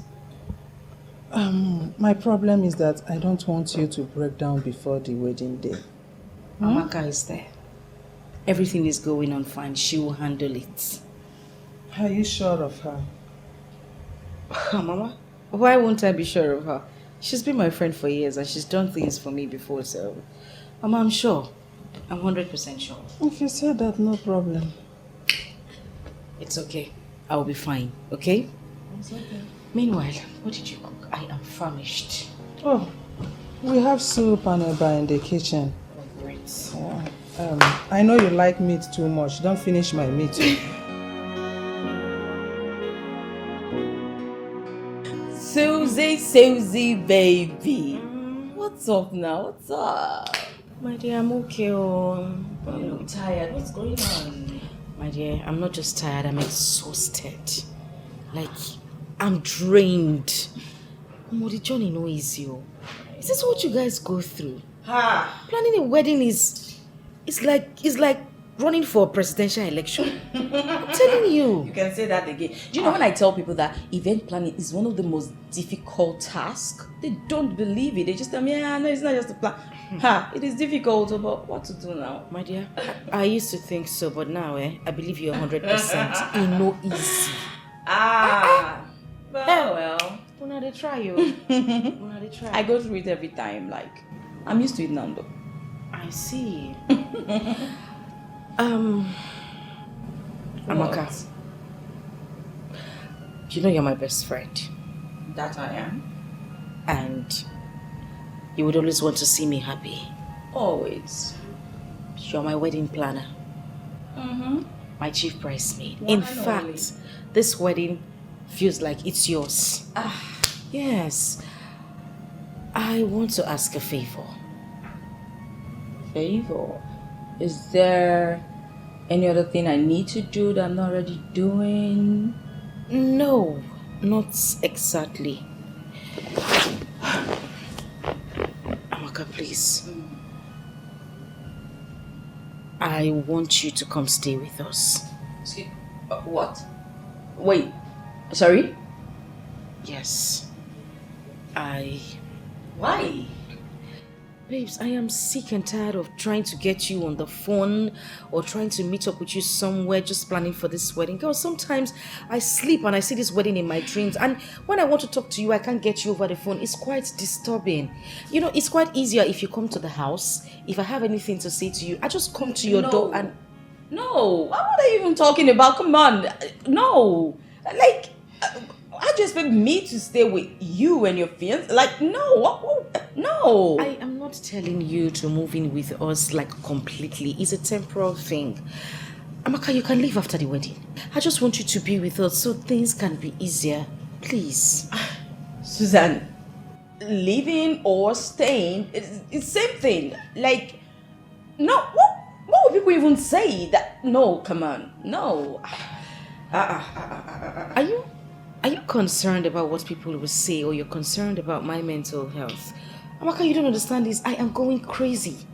My problem is that I don't want you to break down before the wedding day. Amaka is there. Everything is going on fine. She will handle it. Are you sure of her? Mama, why won't I be sure of her? She's been my friend for years and she's done things for me before, so... Mama, I'm sure. I'm 100% sure. If you say that, no problem. It's okay. I'll be fine, okay? It's okay. Meanwhile, what did you cook? I am famished. Oh, we have soup and eba in the kitchen. Oh, great. Yeah. I know you like meat too much. Don't finish my meat. Susie, baby. What's up now? What's up? My dear, I'm okay. You look tired. What's going on? My dear, I'm not just tired, I'm exhausted. Like, I'm drained. The journey no easy. Is this what you guys go through? Planning a wedding is like running for a presidential election. I'm telling you. You can say that again. Do you know when I tell people that event planning is one of the most difficult tasks? They don't believe it. They just tell me, no, it's not just a plan. It is difficult, but what to do now? My dear, I used to think so, but now, I believe you're 100%. It's no easy. Well. Una they try you. Una they try. I go through it every time. Like, I'm used to it now, though. I see. Amaka, you know you're my best friend. That I am. And you would always want to see me happy. Always. You're my wedding planner. Mm-hmm. My chief bridesmaid. In fact, this wedding feels like it's yours. Yes. I want to ask a favor. Favor? Is there any other thing I need to do that I'm not already doing? No, not exactly. Amaka, please. I want you to come stay with us. Excuse, what? Wait, sorry? Yes. Why? Babes, I am sick and tired of trying to get you on the phone or trying to meet up with you somewhere just planning for this wedding. Girl, sometimes I sleep and I see this wedding in my dreams, and when I want to talk to you, I can't get you over the phone. It's quite disturbing. You know, it's quite easier if you come to the house. If I have anything to say to you, I just come to your door and... No, what are you even talking about? Come on. No. Like, how do you expect me to stay with you and your fiance? Like, no. No. I am not telling you to move in with us like completely. It's a temporal thing. Amaka, you can leave after the wedding. I just want you to be with us so things can be easier. Please. Suzanne, leaving or staying, it's the same thing. Like, no, what would people even say? That, no, come on, no. Are you concerned about what people will say, or you're concerned about my mental health? Amaka, you don't understand this. I am going crazy.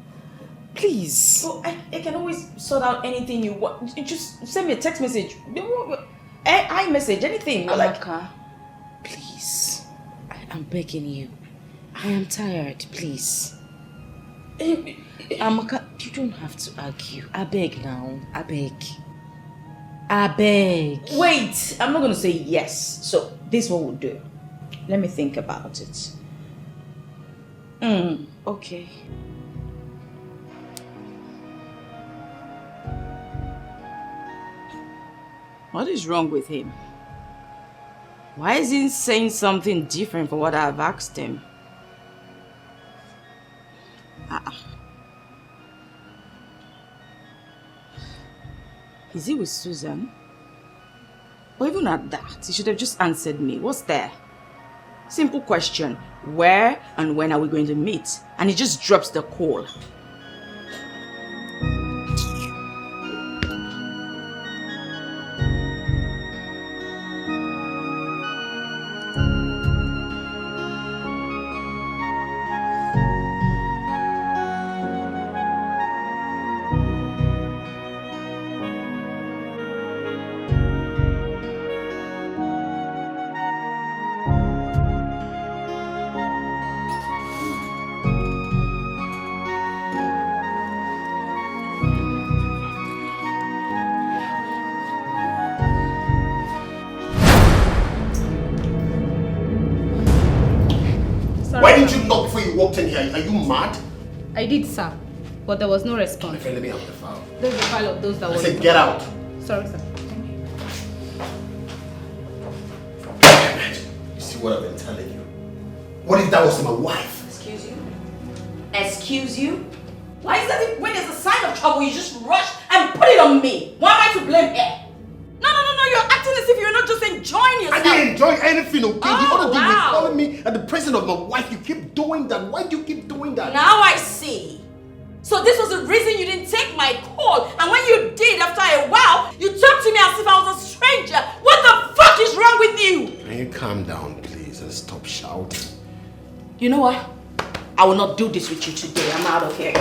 Please. Well, I can always sort out anything you want. You just send me a text message. iMessage, anything. Amaka, please. I am begging you. I am tired, please. Amaka, you don't have to argue. I beg now. I beg. Wait, I'm not going to say yes. So, this is what we'll do. Let me think about it. Okay. What is wrong with him? Why is he saying something different from what I've asked him? Is he with Susan? Or even at that, he should have just answered me. What's there? Simple question. Where and when are we going to meet? And he just drops the call. Why didn't you knock before you walked in here? Are you mad? I did, sir, but there was no response. My friend, let me have the file. There's the file of those that I were... said get out. Sorry, sir. Damn it. You see what I've been telling you? What if that was my wife? Excuse you? Excuse you? Why is that when there's a sign of trouble, you just rush and put it on me? Why am I to blame here? No, you're acting as if you're not just enjoying yourself. I didn't enjoy anything, okay? Oh, the other day wow. you're calling me at the presence of my wife. You keep doing that. Why do you keep doing that? Now I see. So this was the reason you didn't take my call. And when you did, after a while, you talked to me as if I was a stranger. What the fuck is wrong with you? Can you calm down, please, and stop shouting? You know what? I will not do this with you today. I'm out of here.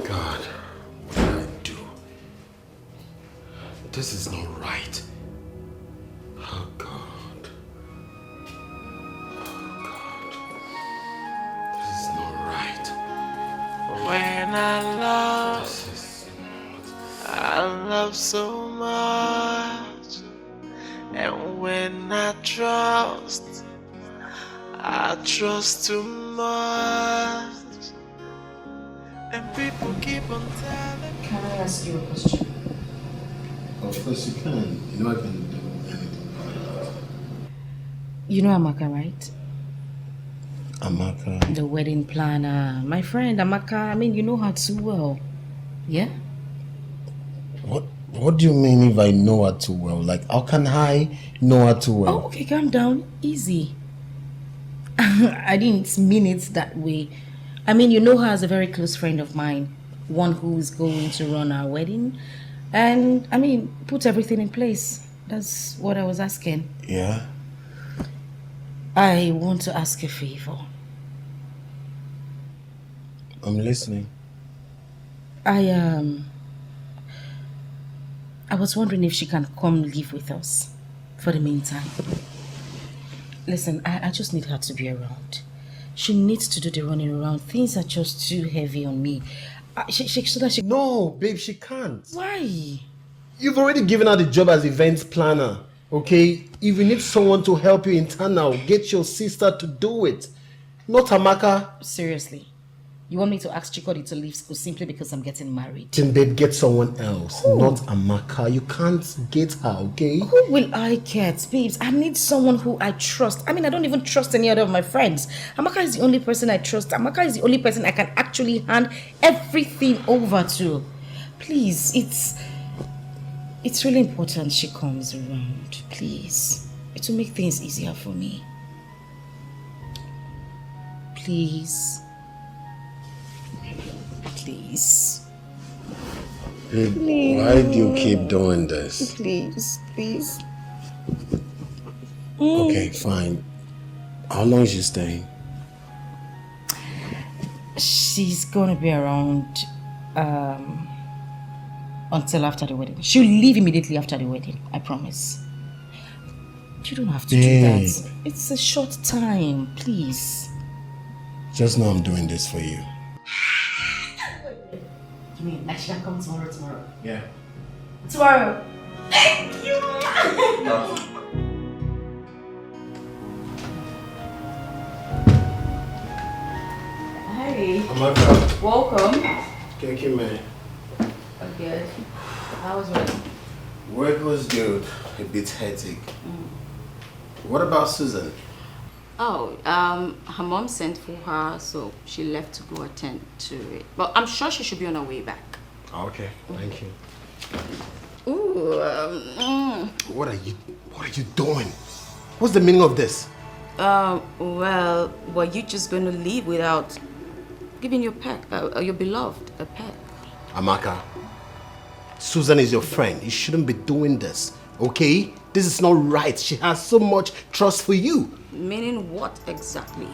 God, what did I do? This is not right. Oh, God. Oh, God. This is not right. When I love so much. And when I trust, I trust too much. And people keep on telling me. Can I ask you a question? Of course you can. You know I can do anything for you. You know Amaka, right? Amaka. The wedding planner. My friend Amaka, I mean, you know her too well. Yeah? What do you mean if I know her too well? Like, how can I know her too well? Oh, okay, calm down. Easy. I didn't mean it that way. I mean, you know her as a very close friend of mine. One who's going to run our wedding. And, I mean, put everything in place. That's what I was asking. Yeah? I want to ask a favor. I'm listening. I was wondering if she can come live with us for the meantime. Listen, I just need her to be around. She needs to do the running around. Things are just too heavy on me. So that she... No, babe, she can't. Why? You've already given her the job as events planner, okay? If you need someone to help you internal, get your sister to do it. Not Amaka. Seriously. You want me to ask Chikodi to leave school simply because I'm getting married? Then babe, get someone else. Who? Not Amaka. You can't get her, okay? Who will I get, babes? I need someone who I trust. I mean, I don't even trust any other of my friends. Amaka is the only person I trust. Amaka is the only person I can actually hand everything over to. Please, it's really important she comes around. Please. It will make things easier for me. Please. Please. Babe, why do you keep doing this? Please. Okay, fine. How long is she staying? She's gonna be around until after the wedding. She'll leave immediately after the wedding, I promise. You don't have to do that. It's a short time, please. Just know I'm doing this for you. You mean I should come tomorrow? Yeah. Tomorrow. Thank you. Hey. Amaka. Welcome. Thank you, man. I'm good. How was work? Work was good. A bit hectic. What about Susan? Oh, her mom sent for her, so she left to go attend to it. But I'm sure she should be on her way back. Okay, thank you. Ooh, What are you doing? What's the meaning of this? well, were you just going to leave without giving your pet, your beloved, a pet? Amaka, Susan is your friend. You shouldn't be doing this, okay? This is not right. She has so much trust for you. Meaning what exactly?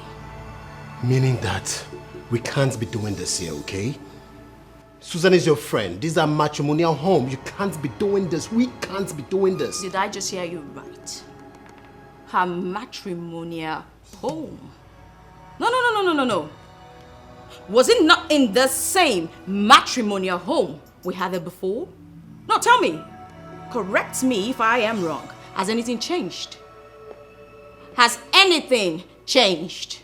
Meaning that we can't be doing this here, okay? Susan is your friend. These are matrimonial home. You can't be doing this. We can't be doing this. Did I just hear you right? Her matrimonial home. No. Was it not in the same matrimonial home we had it before? No, tell me. Correct me if I am wrong. Has anything changed? Has anything changed?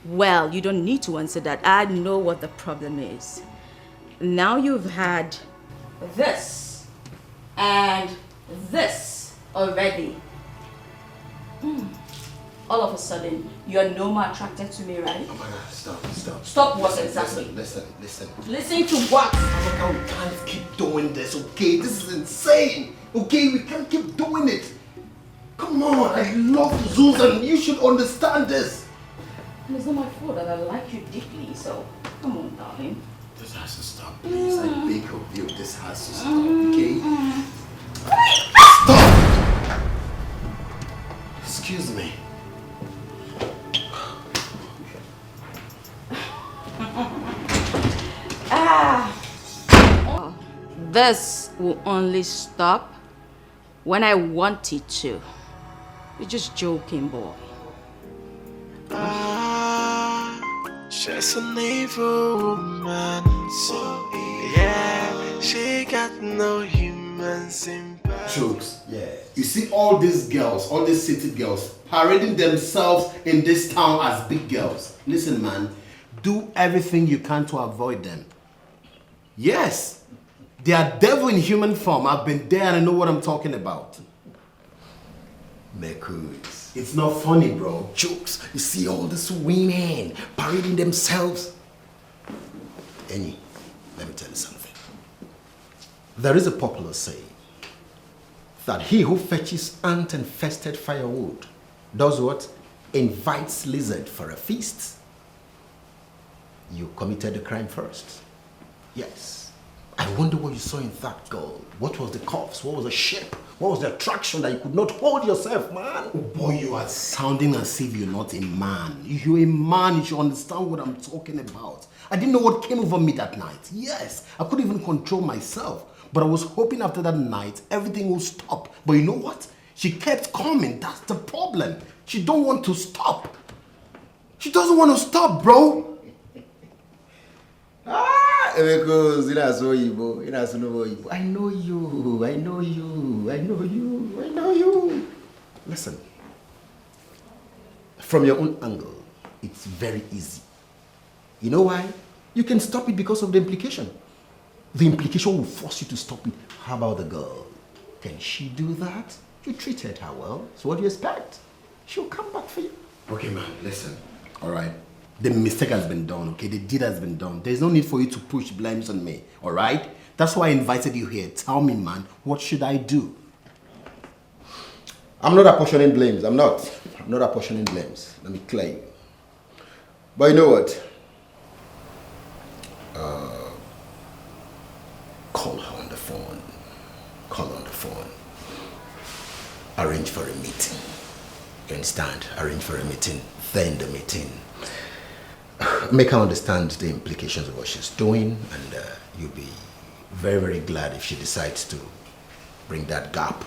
Well, you don't need to answer that. I know what the problem is. Now you've had this and this already. All of a sudden, you're no more attracted to me, right? Oh my God, stop. Stop what exactly? Listen. Listen to what? Amaka, we can't keep doing this, okay? This is insane, okay? We can't keep doing it. Come on, I love Susan. You should understand this. And it's not my fault that I like you deeply, so come on, darling. This has to stop, please. I beg of you, this has to stop, okay? Stop! Excuse me. This will only stop when I want it to. You're just joking, boy. She's an evil woman, so yeah, she got no humanity. human sympathy. Jokes. Yeah. You see all these girls, all these city girls, parading themselves in this town as big girls. Listen, man, do everything you can to avoid them. Yes, they are devil in human form. I've been there and I know what I'm talking about. Mekus. It's not funny, bro. Jokes. You see all these women parading themselves. Annie, let me tell you something. There is a popular saying that he who fetches ant-infested firewood does what? Invites lizard for a feast. You committed the crime first. Yes. I wonder what you saw in that girl. What was the curves? What was the shape? What was the attraction that you could not hold yourself, man? Oh boy, you are sounding as if you're not a man. If you're a man, you should understand what I'm talking about. I didn't know what came over me that night. Yes, I couldn't even control myself. But I was hoping after that night, everything will stop. But you know what? She kept coming. That's the problem. She don't want to stop. She doesn't want to stop, bro. Because I know you. I know you. Listen, from your own angle, it's very easy. You know why? You can stop it because of the implication. The implication will force you to stop it. How about the girl? Can she do that? You treated her well, so what do you expect? She'll come back for you. Okay, man, listen. All right. The mistake has been done, okay? The deed has been done. There's no need for you to push blames on me, all right? That's why I invited you here. Tell me, man, what should I do? I'm not apportioning blames. I'm not apportioning blames. Let me clear you. But you know what? Call her on the phone. Call her on the phone. Arrange for a meeting. You understand? Arrange for a meeting. Then the meeting. Make her understand the implications of what she's doing, and you'll be very, very glad if she decides to bring that gap.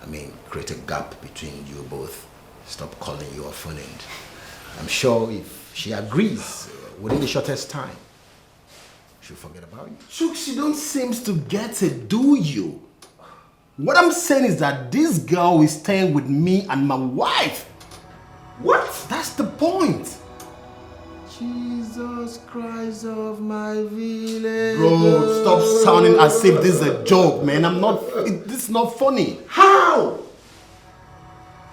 I mean, create a gap between you both. Stop calling you a phone end. I'm sure if she agrees within the shortest time, she'll forget about you. Chooks, you don't seem to get it, do you? What I'm saying is that this girl is staying with me and my wife. What? That's the point. Jesus Christ of my village. Bro, stop sounding as if this is a joke, man. This is not funny. How?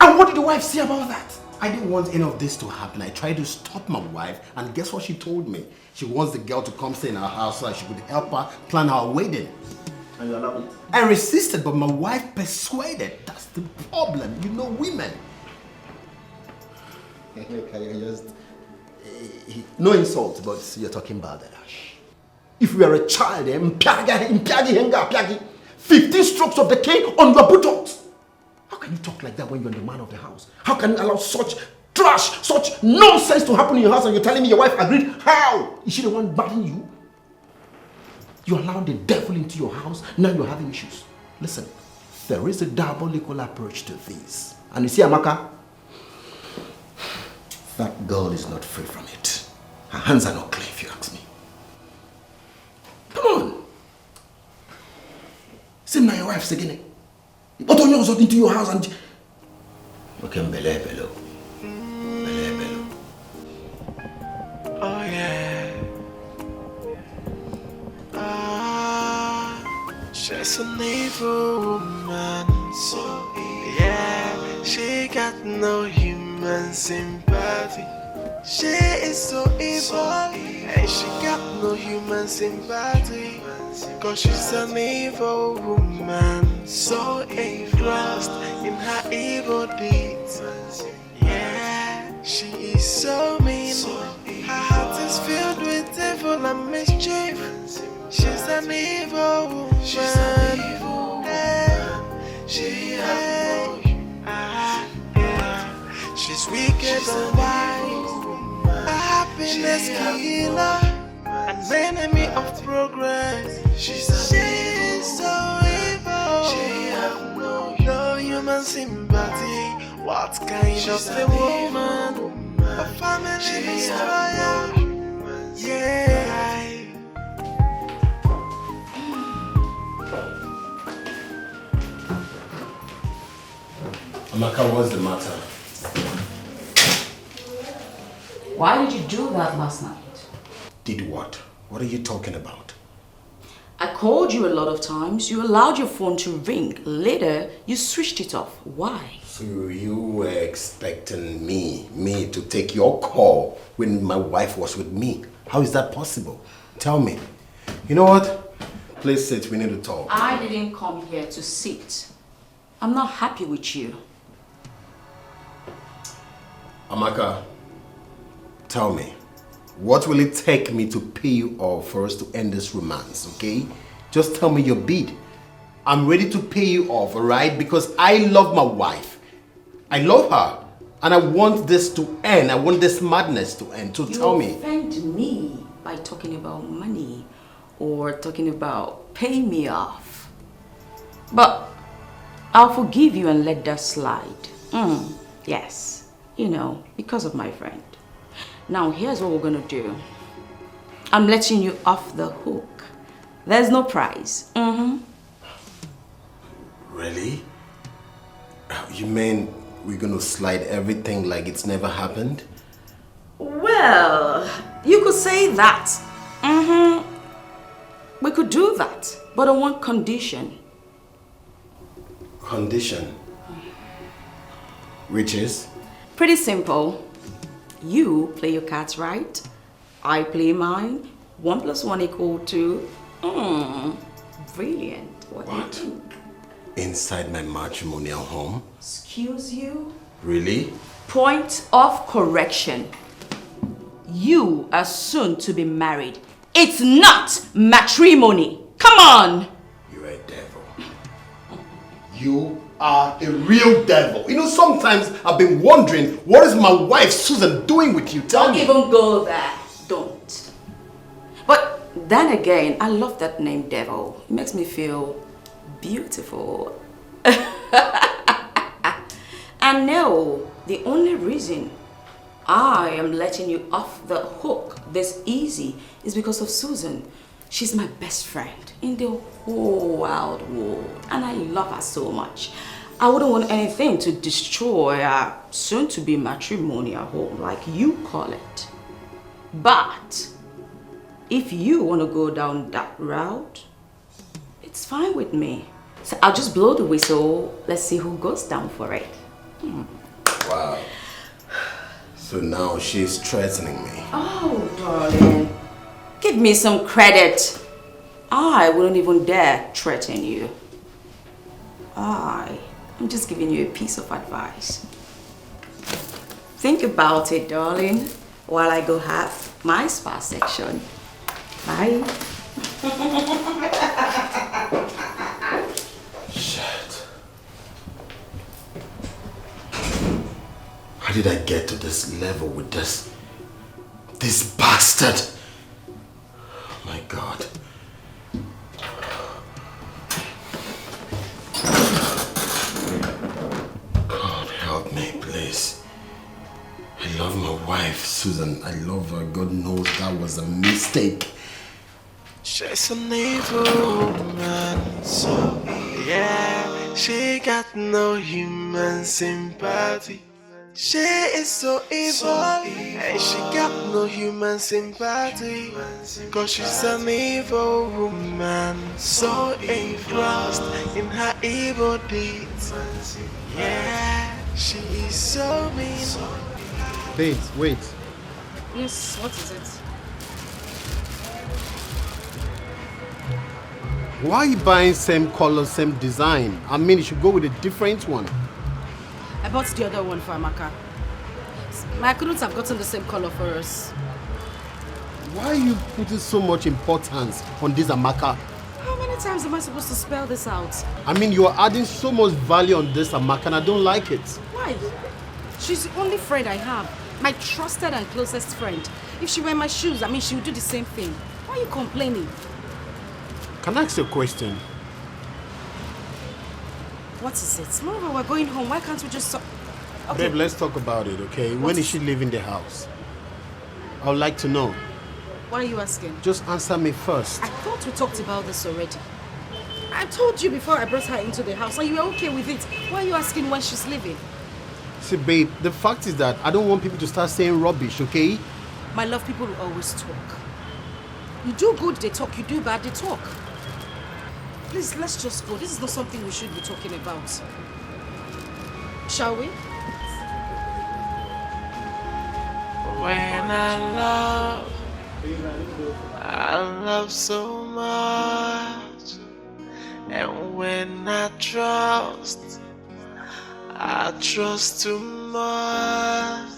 And what did the wife say about that? I didn't want any of this to happen. I tried to stop my wife, and guess what she told me? She wants the girl to come stay in our house so that she could help her plan our wedding. And you allowed it? I resisted, but my wife persuaded. That's the problem. You know women. No insult, but you're talking about that. If we are a child, 15 strokes of the cane on your buttocks. How can you talk like that when you're the man of the house? How can you allow such trash, such nonsense to happen in your house and you're telling me your wife agreed? How? Is she the one battling you? You allowed the devil into your house, now you're having issues. Listen, there is a diabolical approach to this. And you see, Amaka, that girl is not free from it. Her hands are not clean, if you ask me. Come on. Same now your wife's again. What on yours into your house and... Okay, Mbele. Oh yeah. She's an evil woman. So yeah, she got no human sympathy. She is so evil, and she got no human sympathy. Cause she's an evil woman, so engrossed in her evil deeds. Yeah, she is so mean. Her heart is filled with evil and mischief. She's an evil woman. She's an evil woman. She has no she's wicked and wise. A happiness killer, an enemy of progress. She's so evil. She have no human sympathy. What kind of a woman? A family destroyer. Yeah. Amaka, what's the matter? Why did you do that last night? Did what? What are you talking about? I called you a lot of times. You allowed your phone to ring. Later, you switched it off. Why? So you were expecting me to take your call when my wife was with me. How is that possible? Tell me. You know what? Please sit, we need to talk. I didn't come here to sit. I'm not happy with you. Amaka, tell me, what will it take me to pay you off for us to end this romance, okay? Just tell me your bid. I'm ready to pay you off, alright? Because I love my wife. I love her. And I want this to end. I want this madness to end. So tell me. You offend me by talking about money or talking about paying me off. But I'll forgive you and let that slide. Yes, you know, because of my friend. Now, here's what we're gonna do. I'm letting you off the hook. There's no prize. Really? You mean we're gonna slide everything like it's never happened? Well, you could say that. We could do that, but on one condition. Condition? Which is? Pretty simple. You play your cards right, I play mine. 1 + 1 = 2. Brilliant. What do you think? Inside my matrimonial home? Excuse you? Really? Point of correction. You are soon to be married. It's not matrimony. Come on! You're a devil. You are a real devil. You know, sometimes I've been wondering, what is my wife Susan doing with you? Tell me. Don't even go there. Don't. But then again, I love that name, devil. It makes me feel beautiful. And no, the only reason I am letting you off the hook this easy is because of Susan. She's my best friend in the whole wide world, and I love her so much. I wouldn't want anything to destroy our soon-to-be matrimonial home, like you call it. But if you want to go down that route, it's fine with me. So I'll just blow the whistle. Let's see who goes down for it. Wow. So now she's threatening me. Oh, darling. Give me some credit. I wouldn't even dare threaten you. I'm just giving you a piece of advice. Think about it, darling, while I go have my spa section. Bye. Shit. How did I get to this level with this bastard? Oh my God. God help me, please. I love my wife, Susan. I love her. God knows that was a mistake. She's an evil woman, so yeah, she got no human sympathy. She is so evil, and she got no human sympathy. Cause she's an evil woman, so engrossed in her evil deeds. Yeah, she is so mean. Babes, wait. Yes, what is it? Why are you buying same color, same design? I mean, you should go with a different one. I bought the other one for Amaka. I couldn't have gotten the same color for us. Why are you putting so much importance on this Amaka? How many times am I supposed to spell this out? I mean, you are adding so much value on this Amaka and I don't like it. Why? She's the only friend I have. My trusted and closest friend. If she were in my shoes, I mean, she would do the same thing. Why are you complaining? Can I ask you a question? What is it? Moreover, we're going home. Why can't we just... Okay. Babe, let's talk about it, okay? When is she leaving the house? I would like to know. Why are you asking? Just answer me first. I thought we talked about this already. I told you before I brought her into the house and you were okay with it. Why are you asking when she's leaving? See, babe, the fact is that I don't want people to start saying rubbish, okay? My love, people will always talk. You do good, they talk. You do bad, they talk. Please, let's just go. This is not something we should be talking about. Shall we? When I love so much. And when I trust too much.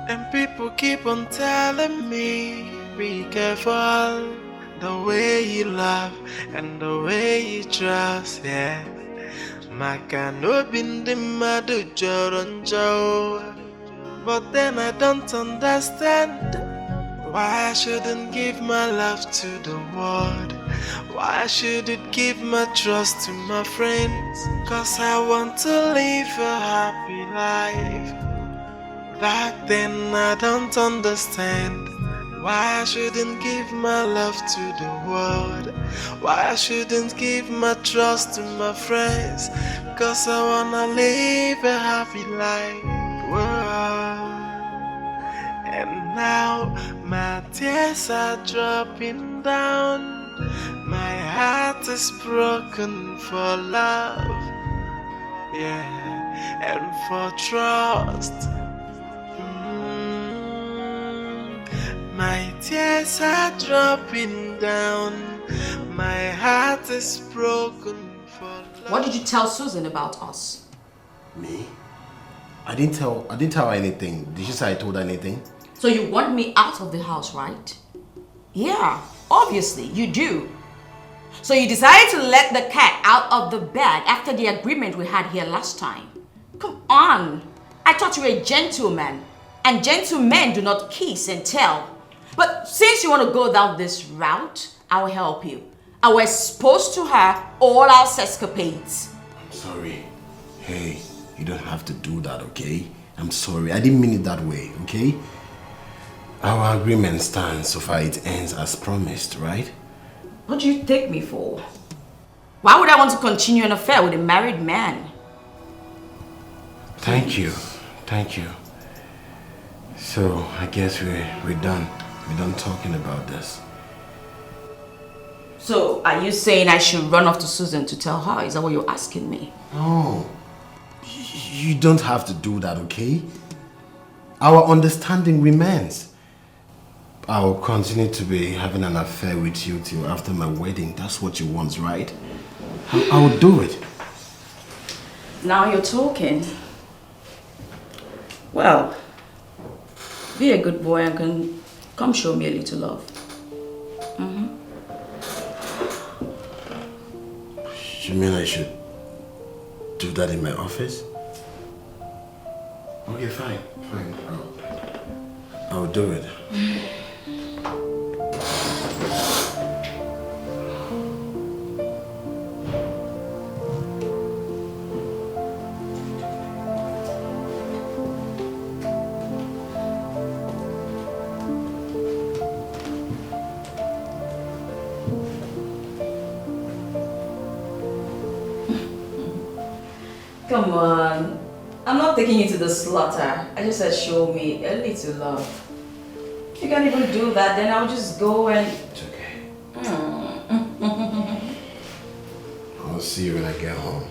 And people keep on telling me, be careful the way you love and the way you trust, yeah. Maka no bindi madu joronjo. But then I don't understand why I shouldn't give my love to the world. Why I shouldn't give my trust to my friends. Cause I want to live a happy life. Back then I don't understand why I shouldn't give my love to the world. Why I shouldn't give my trust to my friends. Cause I wanna live a happy life. Whoa. And now my tears are dropping down. My heart is broken for love, yeah, and for trust. My tears are dropping down. My heart is broken for love. What did you tell Susan about us? Me? I didn't tell her anything. Did she say I told her anything? So you want me out of the house, right? Yeah, obviously you do. So you decided to let the cat out of the bag after the agreement we had here last time. Come on. I thought you were a gentleman. And gentlemen do not kiss and tell. But since you want to go down this route, I will help you. I will expose to her all our escapades. I'm sorry. Hey, you don't have to do that, okay? I'm sorry. I didn't mean it that way, okay? Our agreement stands so far it ends as promised, right? What do you take me for? Why would I want to continue an affair with a married man? Thank you. Thank you. So, I guess we're done. We're done talking about this. So, are you saying I should run off to Susan to tell her? Is that what you're asking me? No. You don't have to do that, okay? Our understanding remains. I'll continue to be having an affair with you till after my wedding. That's what you want, right? I will do it. Now you're talking. Well, be a good boy and come show me a little love. You mean I should do that in my office? Okay, fine. I'll do it. Come on. I'm not taking you to the slaughter. I just said show me a little love. If you can't even do that, then I'll just go and... It's okay. I'll see you when I get home.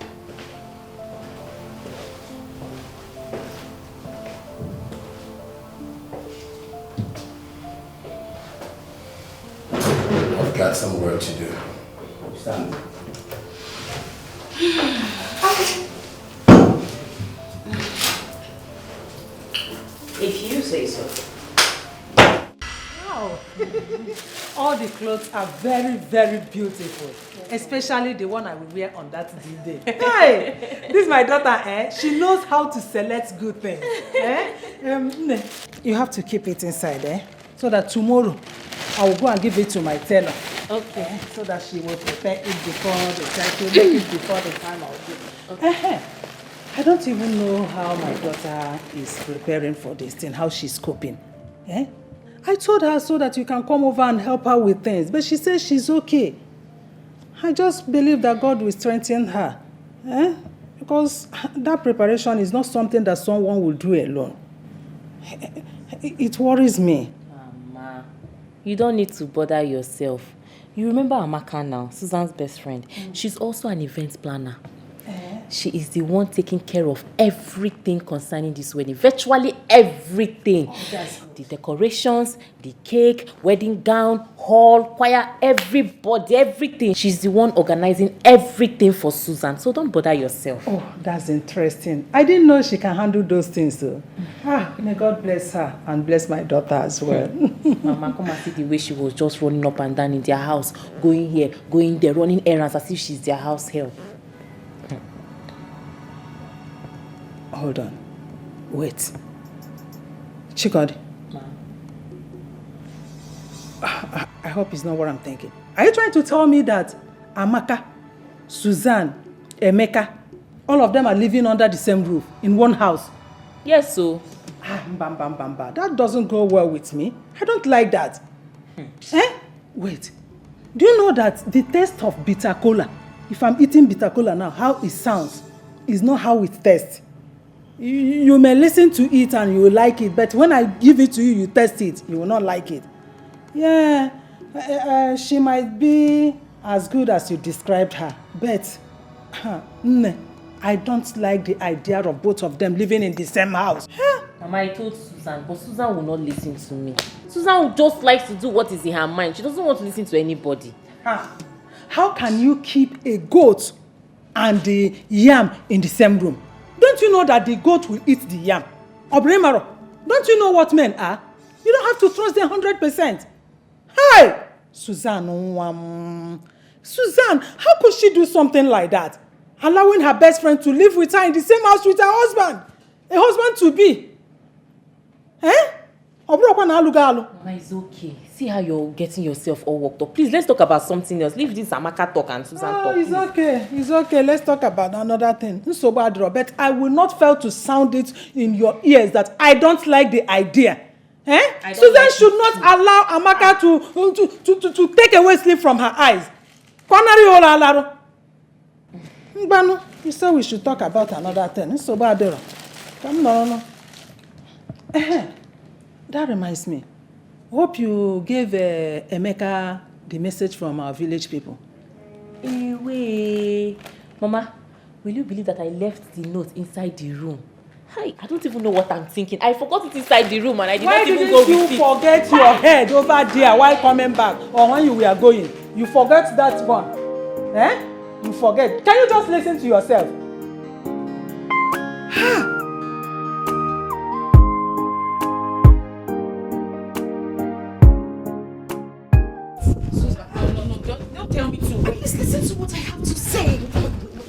I've got some work to do. Stand. If you say so. Wow. All the clothes are very, very beautiful. Especially the one I will wear on that day. Hey, this is my daughter, she knows how to select good things. You have to keep it inside, so that tomorrow I will go and give it to my tailor. Okay. So that she will prepare it before the time, to make it before the time I'll give. Okay. I don't even know how my daughter is preparing for this thing, how she's coping. I told her so that you can come over and help her with things, but she says she's okay. I just believe that God will strengthen her. Because that preparation is not something that someone will do alone. It worries me. Mama, you don't need to bother yourself. You remember Amaka now, Susan's best friend. She's also an event planner. She is the one taking care of everything concerning this wedding. Virtually everything. The decorations, the cake, wedding gown, hall, choir, everybody, everything. She's the one organizing everything for Susan. So don't bother yourself. Oh, that's interesting. I didn't know she can handle those things though. May God bless her and bless my daughter as well. Mama, come and see the way she was just running up and down in their house, going here, going there, running errands as if she's their house help. Hold on. Wait. Chikodi. I hope it's not what I'm thinking. Are you trying to tell me that Amaka, Suzanne, Emeka, all of them are living under the same roof in one house? Yes, so. That doesn't go well with me. I don't like that. Wait. Do you know that the taste of bitter cola, if I'm eating bitter cola now, how it sounds is not how it tastes. You may listen to it and you will like it, but when I give it to you, you taste it, you will not like it. Yeah, she might be as good as you described her, but I don't like the idea of both of them living in the same house. Mama, I told Susan, but Susan will not listen to me. Susan just likes to do what is in her mind. She doesn't want to listen to anybody. How can you keep a goat and the yam in the same room? Don't you know that the goat will eat the yam? Obremaro, don't you know what men are? You don't have to trust them 100%. Hey! Suzanne, how could she do something like that? Allowing her best friend to live with her in the same house with her husband. A husband to be. Mama, it's okay. See how you're getting yourself all worked up. Please, let's talk about something else. Leave this Amaka talk and Susan talk. It's okay. It's okay. Let's talk about another thing. So bad, Robert. I will not fail to sound it in your ears that I don't like the idea. Susan should not allow Amaka to take away sleep from her eyes. You said we should talk about another thing. So bad, come on. That reminds me. Hope you gave Emeka the message from our village people. Wait. Mama, will you believe that I left the note inside the room? Hi, I don't even know what I'm thinking. I forgot it inside the room and I did not even go with it. Why didn't you forget your head over there while coming back or when you were going? You forget that one. You forget. Can you just listen to yourself? Tell me to wait. Please listen to what I have to say.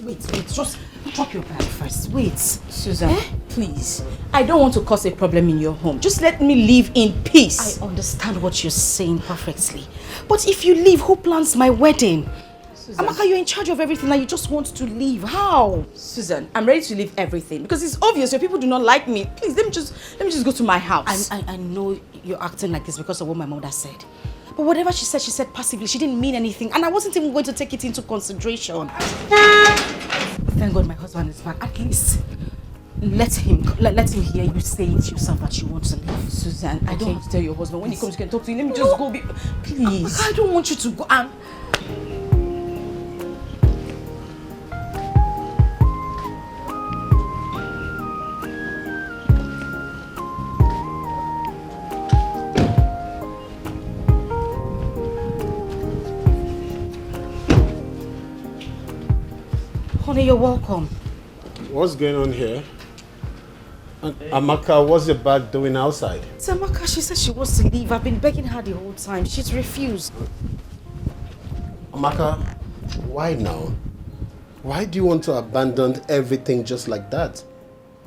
Wait. Just drop your bag first. Wait. Susan, please. I don't want to cause a problem in your home. Just let me live in peace. I understand what you're saying perfectly. But if you leave, who plans my wedding? Susan. Amaka, you're in charge of everything and you just want to leave. How? Susan, I'm ready to leave everything because it's obvious your people do not like me. Please, let me just go to my house. I know you're acting like this because of what my mother said. But whatever she said passively. She didn't mean anything. And I wasn't even going to take it into consideration. Thank God my husband is back. At least let him hear you say it yourself that you want to leave. Susan, I don't have to tell your husband. When he comes, you can talk to him. Let me just go. Please. I don't want you to go. Honey, you're welcome. What's going on here? And Amaka, what's your bag doing outside? It's Amaka, she said she wants to leave. I've been begging her the whole time. She's refused. Amaka, why now? Why do you want to abandon everything just like that?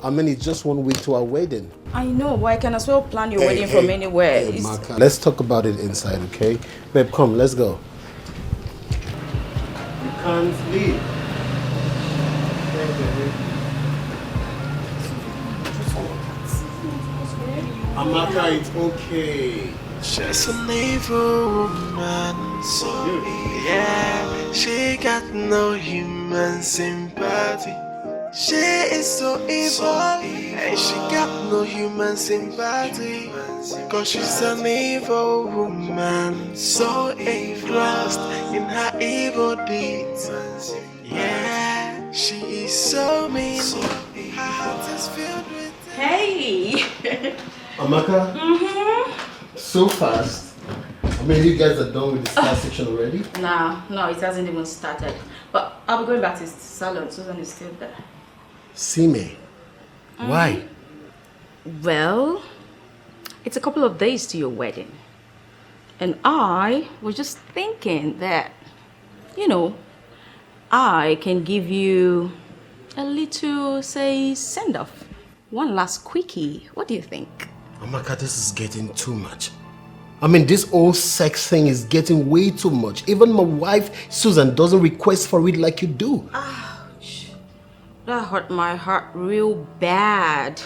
I mean, it's just 1 week to our wedding. I know, but I can as well plan your wedding from anywhere. Hey, Amaka, let's talk about it inside, okay? Babe, come, let's go. You can't leave. Amaka, it's okay. Just an evil woman, so yeah, She got no human sympathy. She is so evil, and she got no human sympathy. Cause she's an evil woman, so engrossed in her evil deeds. Yeah, she is so mean. Her heart is filled with. Hey! Amaka? So fast. I mean, you guys are done with the star section already? Nah, no, it hasn't even started. But I'll be going back to the salon. Susan is still there. See me. Why? Well, it's a couple of days to your wedding. And I was just thinking that, I can give you a little, say, send-off. One last quickie. What do you think? Amaka, this is getting too much. I mean, this whole sex thing is getting way too much. Even my wife, Susan, doesn't request for it like you do. Ouch. That hurt my heart real bad.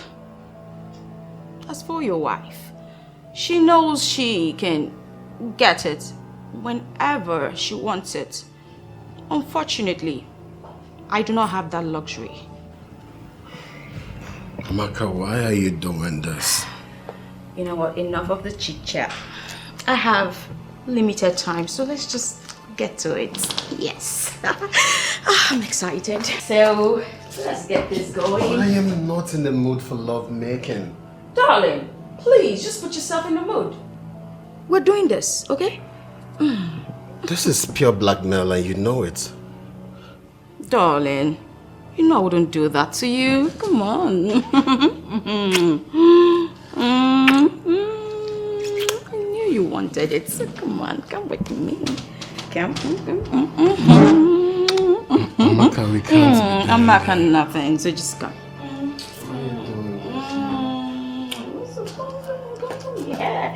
As for your wife, she knows she can get it whenever she wants it. Unfortunately, I do not have that luxury. Amaka, why are you doing this? You know what? Enough of the chit chat. I have limited time, so let's just get to it. Yes. I'm excited. So, let's get this going. I am not in the mood for love making. Darling, please just put yourself in the mood. We're doing this, okay? This is pure blackmail and you know it. Darling, you know I wouldn't do that to you. Come on. I knew you wanted it, so come on, come with me. Come. Amaka, we can't. I'm back on nothing, so just come. Yeah.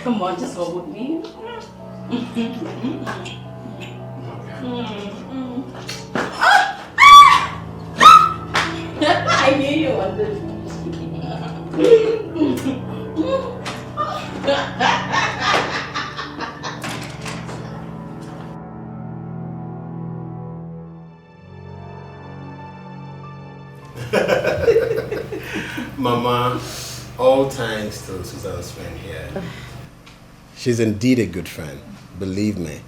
Come on, just hold with me. I knew you wanted. Mama, all thanks to Susan's friend here. She's indeed a good friend, believe me.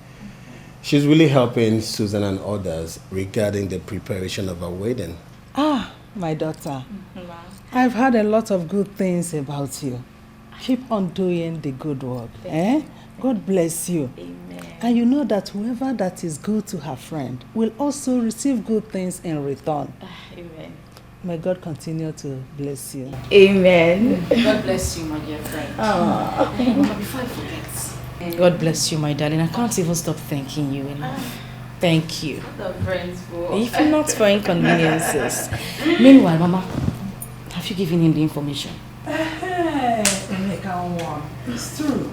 She's really helping Susan and others regarding the preparation of our wedding. Ah, my daughter. I've heard a lot of good things about you. Keep on doing the good work. God bless you. Amen. And you know that whoever that is good to her friend will also receive good things in return. Amen. May God continue to bless you. Amen. God bless you, my dear friend. Mama, before I forget, God bless you, my darling. I can't even stop thanking you enough. Thank you. The friends for. If not for inconveniences. Meanwhile, Mama, have you given him the information? It's true.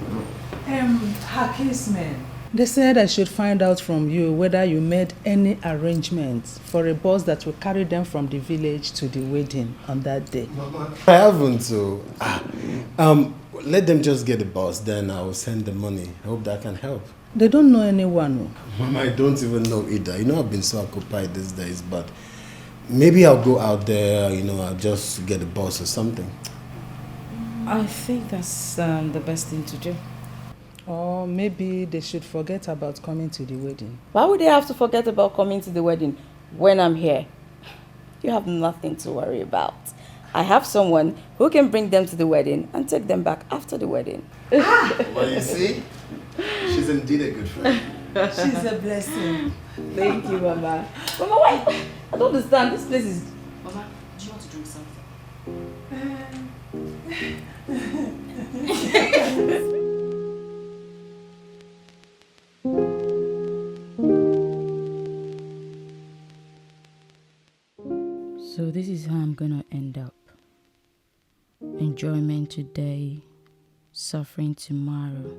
Her casemen. They said I should find out from you whether you made any arrangements for a bus that will carry them from the village to the wedding on that day. Mama, I haven't, so... let them just get the bus, then I'll send the money. I hope that can help. They don't know anyone. Mama, I don't even know either. You know, I've been so occupied these days, but maybe I'll go out there, I'll just get a bus or something. I think that's the best thing to do. Or maybe they should forget about coming to the wedding. Why would they have to forget about coming to the wedding when I'm here? You have nothing to worry about. I have someone who can bring them to the wedding and take them back after the wedding. Well, you see, she's indeed a good friend. She's a blessing. Thank you, Mama. Mama, why? I don't understand. This place is... Mama, do you want to drink something? So this is how I'm gonna end up. Enjoyment today, suffering tomorrow.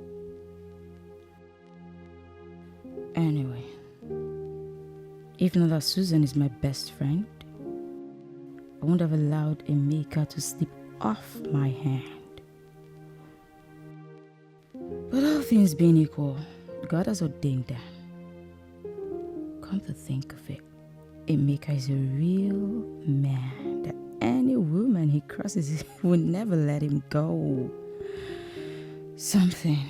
Anyway, even though Susan is my best friend, I wouldn't have allowed Emeka to slip off my hand. But all things being equal, God has ordained that. Come to think of it, Emeka is a real man that any woman he crosses will never let him go. Something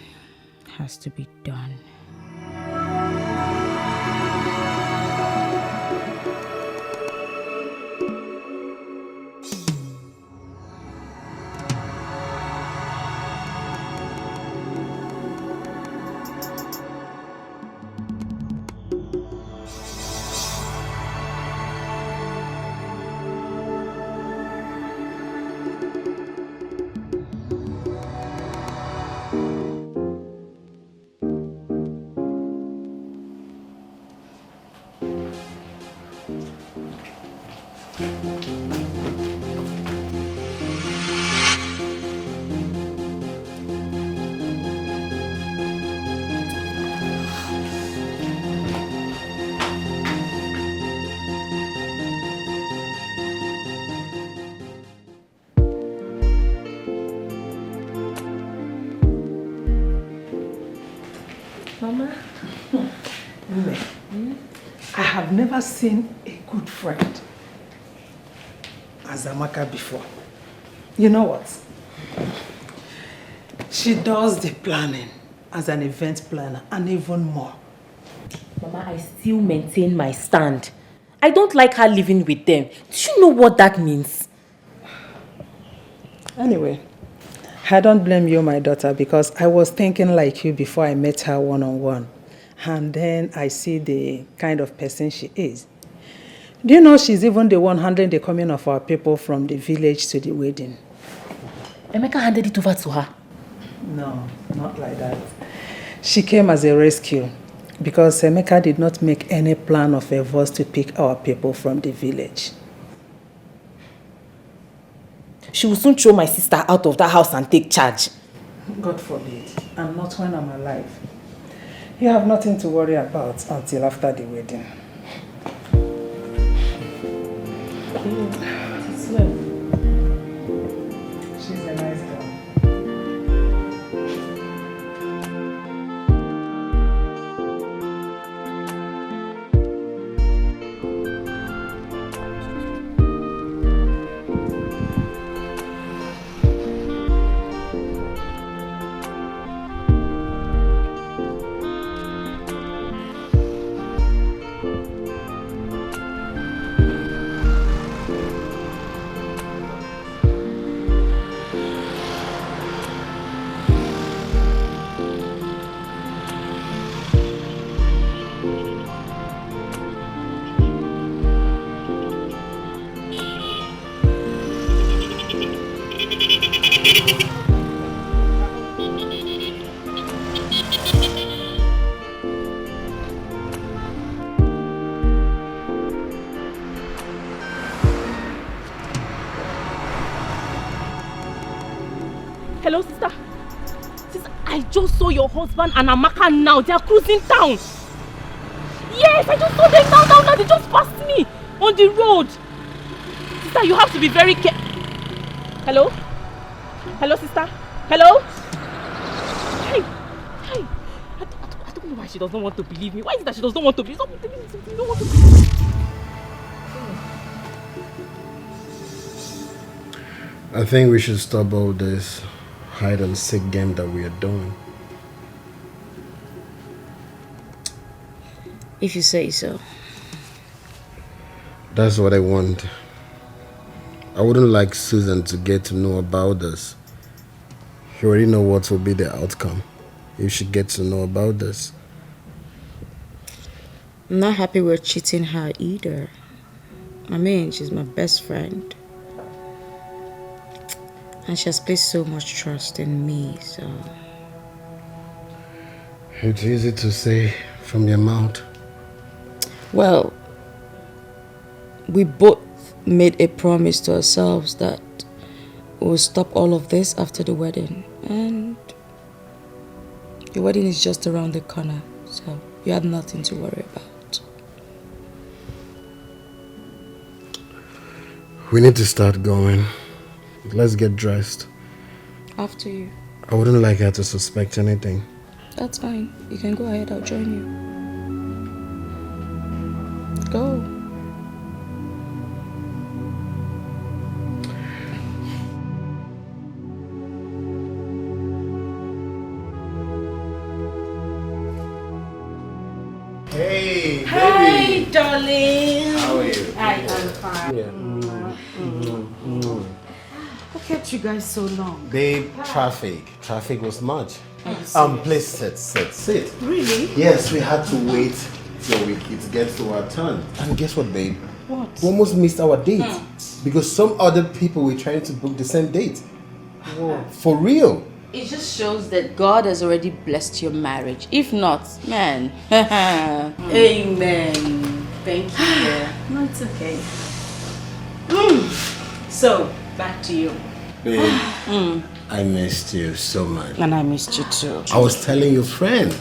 has to be done. Mama, I have never seen a good friend as Amaka before. You know what? She does the planning as an event planner and even more. Mama, I still maintain my stand. I don't like her living with them. Do you know what that means? Anyway, I don't blame you, my daughter, because I was thinking like you before I met her one-on-one. And then I see the kind of person she is. Do you know she's even the one handling the coming of our people from the village to the wedding? Emeka handed it over to her. No, not like that. She came as a rescue because Emeka did not make any plan of us to pick our people from the village. She will soon throw my sister out of that house and take charge. God forbid, and not when I'm alive. You have nothing to worry about until after the wedding. She's a nice girl. Hello, sister. Sister, I just saw your husband and Amaka now. They are cruising town. Yes, I just saw them now. They just passed me on the road. Sister, you have to be very careful. Hello? Hello, sister? Hello? Hey. I don't know why she doesn't want to believe me. Why is it that she doesn't want to believe me? Stop telling me something you don't want to believe me. I think we should stop all this hide and seek game that we are doing. If you say so. That's what I want. I wouldn't like Susan to get to know about this. She already know what will be the outcome if she gets to know about this. I'm not happy we're cheating her either. I mean, she's my best friend. And she has placed so much trust in me, so... It's easy to say from your mouth. Well, we both made a promise to ourselves that we'll stop all of this after the wedding. And the wedding is just around the corner, so you have nothing to worry about. We need to start going. Let's get dressed. After you. I wouldn't like her to suspect anything. That's fine. You can go ahead. I'll join you. Go. Hey, Hi, baby. darling. How are you? I am fine. Yeah. What kept you guys so long? Babe, traffic. Traffic was much. Please sit. Really? Yes, we had to wait till it gets to our turn. And guess what, babe? What? We almost missed our date because some other people were trying to book the same date. Whoa. For real. It just shows that God has already blessed your marriage. If not, man. Amen. Thank you. No, it's okay. So, back to you. Babe, I missed you so much. And I missed you too. I was telling your friend.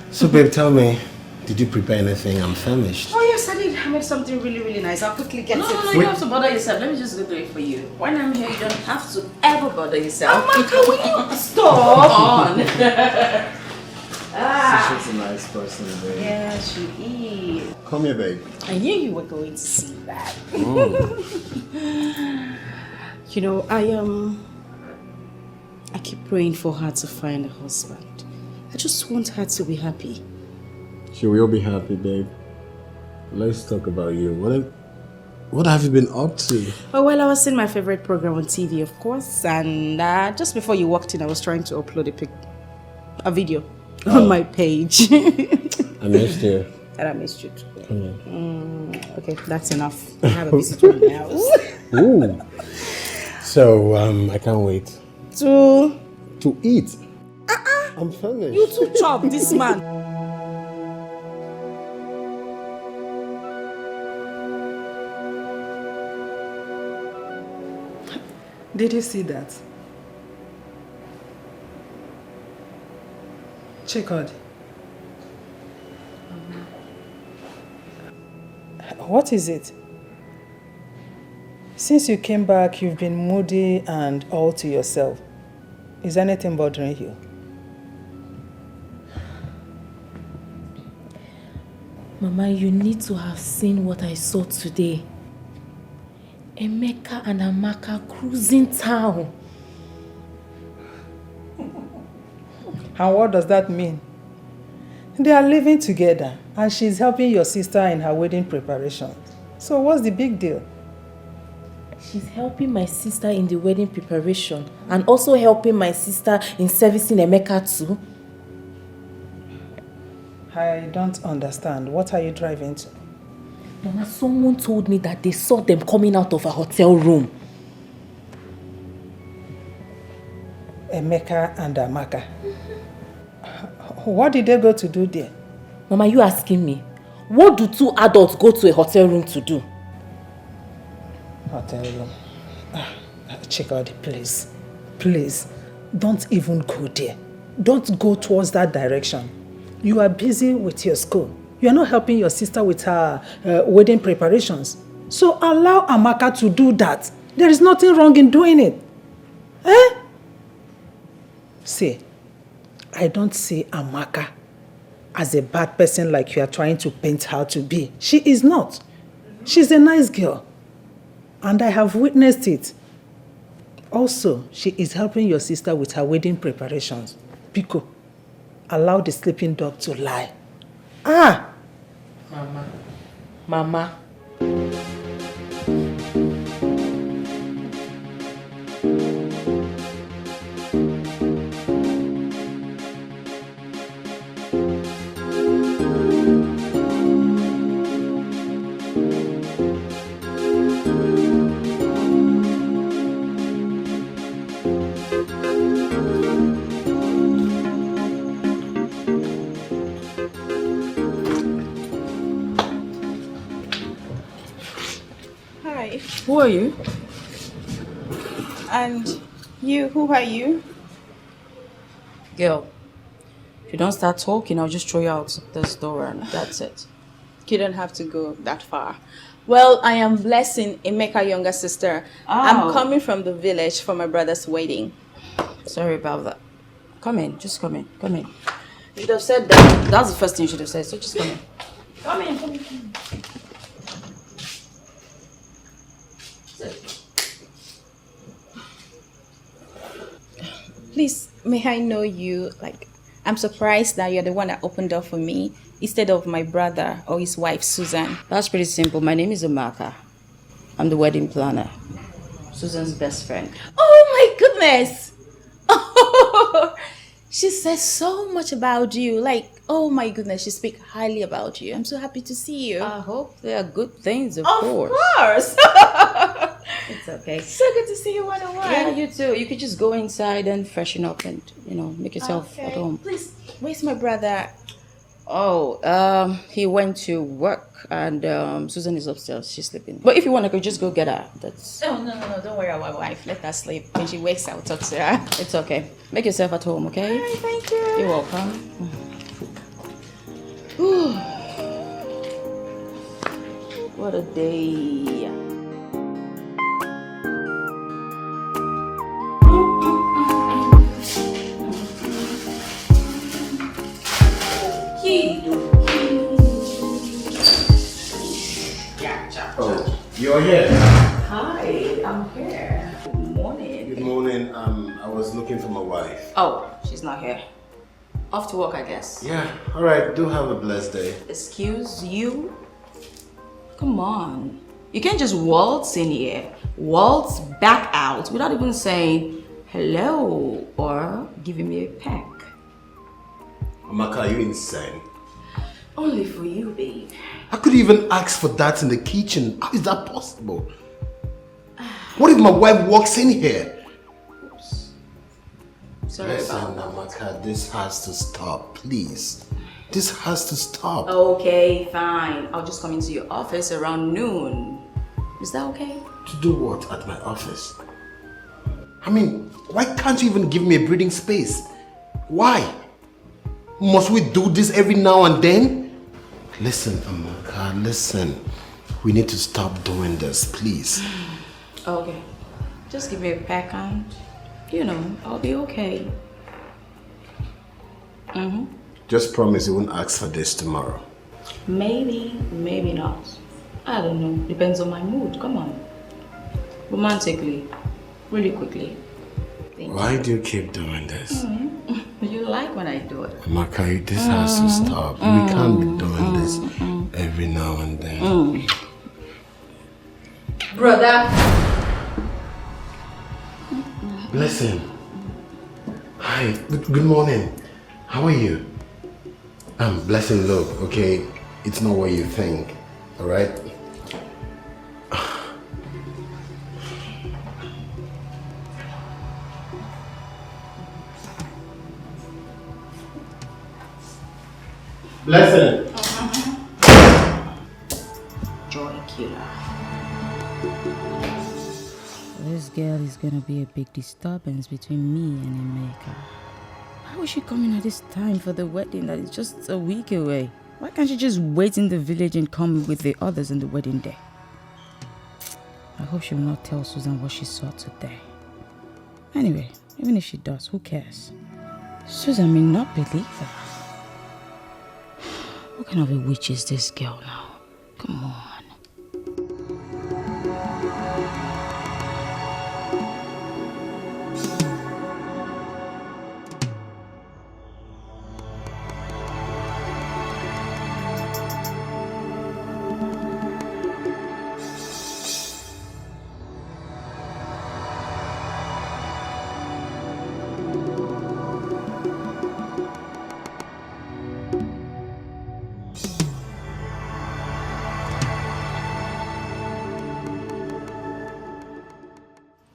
So, babe, tell me, did you prepare anything? I'm famished. Oh yes, I did. I made something really, really nice. I'll quickly get No, it. you don't have to bother yourself. Let me just go do it for you. When I'm here, you don't have to ever bother yourself. Amaka, will you stop? on. She's a nice person, babe. Yeah, she is. Come here, babe. I knew you were going to see that. You know, I keep praying for her to find a husband. I just want her to be happy. She will be happy, babe. Let's talk about you. What have you been up to? Oh, well, I was in my favorite program on TV, of course, and just before you walked in, I was trying to upload a video on my page. I missed you. And I missed you too. Okay, that's enough. I have a visitor in the house. Ooh. So, I can't wait. To eat. I'm finished. you to chop this man. Did you see that? Chikod. What is it? Since you came back, you've been moody and all to yourself. Is anything bothering you? Mama, you need to have seen what I saw today. Emeka and Amaka cruising town. And what does that mean? They are living together and she's helping your sister in her wedding preparation. So what's the big deal? She's helping my sister in the wedding preparation and also helping my sister in servicing Emeka too. I don't understand. What are you driving to? Mama, someone told me that they saw them coming out of a hotel room. Emeka and Amaka. What did they go to do there? Mama, you asking me? What do two adults go to a hotel room to do? Hotel room. Check out the place. Please, don't even go there. Don't go towards that direction. You are busy with your school. You are not helping your sister with her wedding preparations. So allow Amaka to do that. There is nothing wrong in doing it. Eh? See, I don't see Amaka as a bad person like you are trying to paint her to be. She is not. She's a nice girl. And I have witnessed it. Also, she is helping your sister with her wedding preparations. Pico, allow the sleeping dog to lie. Mama. Who are you? And you, who are you? Girl, if you don't start talking, I'll just throw you out this door and that's it. You don't have to go that far. Well, I am Blessing, Emeka's younger sister. I'm coming from the village for my brother's wedding. Sorry about that. Come in. Just come in. Come in. You should have said that. That's the first thing you should have said. So just come in. Come in. Come in. Come in. Please, may I know you? Like, I'm surprised that you're the one that opened door for me instead of my brother or his wife, Susan. That's pretty simple. My name is Amaka. I'm the wedding planner. Susan's best friend. Oh my goodness! Oh, she says so much about you. Like, oh my goodness, she speaks highly about you. I'm so happy to see you. I hope they are good things, of Of course. It's okay. So good to see you one-on-one. Yeah, you too. You could just go inside and freshen up and, make yourself at home. Please, where's my brother? Oh, he went to work and Susan is upstairs. She's sleeping. But if you want, I could just go get her. That's... Oh, no. Don't worry about my wife. Let her sleep. When she wakes, I'll talk to her. It's okay. Make yourself at home, okay? All right, thank you. You're welcome. What a day. Oh, you're here. Hi, I'm here. Good morning. Good morning. I was looking for my wife. Oh, she's not here. Off to work, I guess. Yeah. All right. Do have a blessed day. Excuse you? Come on. You can't just waltz in here, waltz back out without even saying hello or giving me a peck. Amaka, are you insane? Only for you, babe. I could even ask for that in the kitchen. How is that possible? What if my wife walks in here? Oops. Sorry Listen, about that. Amaka, this has to stop, please. This has to stop. Okay, fine. I'll just come into your office around noon. Is that okay? To do what at my office? I mean, why can't you even give me a breathing space? Why? Must we do this every now and then? Listen, Amaka, listen. We need to stop doing this, please. Okay. Just give me a peck and, I'll be okay. Just promise you won't ask for this tomorrow. Maybe, maybe not. I don't know. Depends on my mood. Come on. Romantically. Really quickly. Why do you keep doing this? You like when I do it. Amaka, this has to stop. We can't be doing this every now and then. Brother. Listen. Hi, good morning. How are you? Blessing, look, okay? It's not what you think, alright? Blessing! Joy killer. This girl is gonna be a big disturbance between me and Emeka. How is she coming at this time for the wedding that is just a week away? Why can't she just wait in the village and come with the others on the wedding day? I hope she will not tell Susan what she saw today. Anyway, even if she does, who cares? Susan may not believe her. What kind of a witch is this girl now? Come on.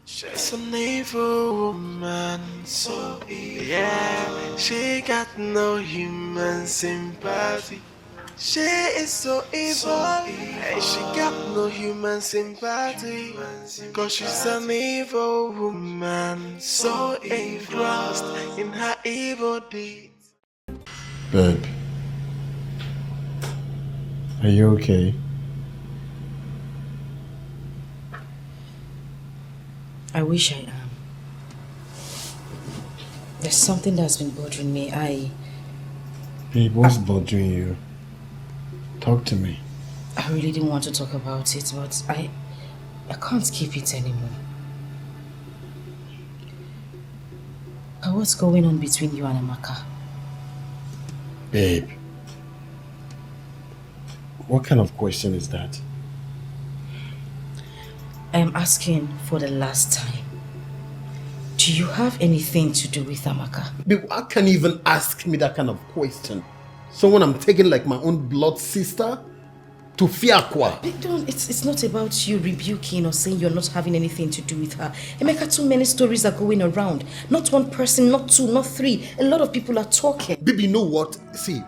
She's an evil woman, so evil. Yeah, she got no human sympathy. She is so evil, and she got no human sympathy. Cause she's an evil woman, so engrossed in her evil deeds. Babe, are you okay? I wish I am. There's something that's been bothering me. Babe, what's bothering you? Talk to me. I really didn't want to talk about it, but I can't keep it anymore. What's going on between you and Amaka? Babe, what kind of question is that? I am asking for the last time. Do you have anything to do with Amaka? Babe, how can you even ask me that kind of question? Someone I'm taking like my own blood sister? To Fiakwa? It's not about you rebuking or saying you're not having anything to do with her. Emeka, too many stories are going around. Not one person, not two, not three. A lot of people are talking. Baby, you know what? See,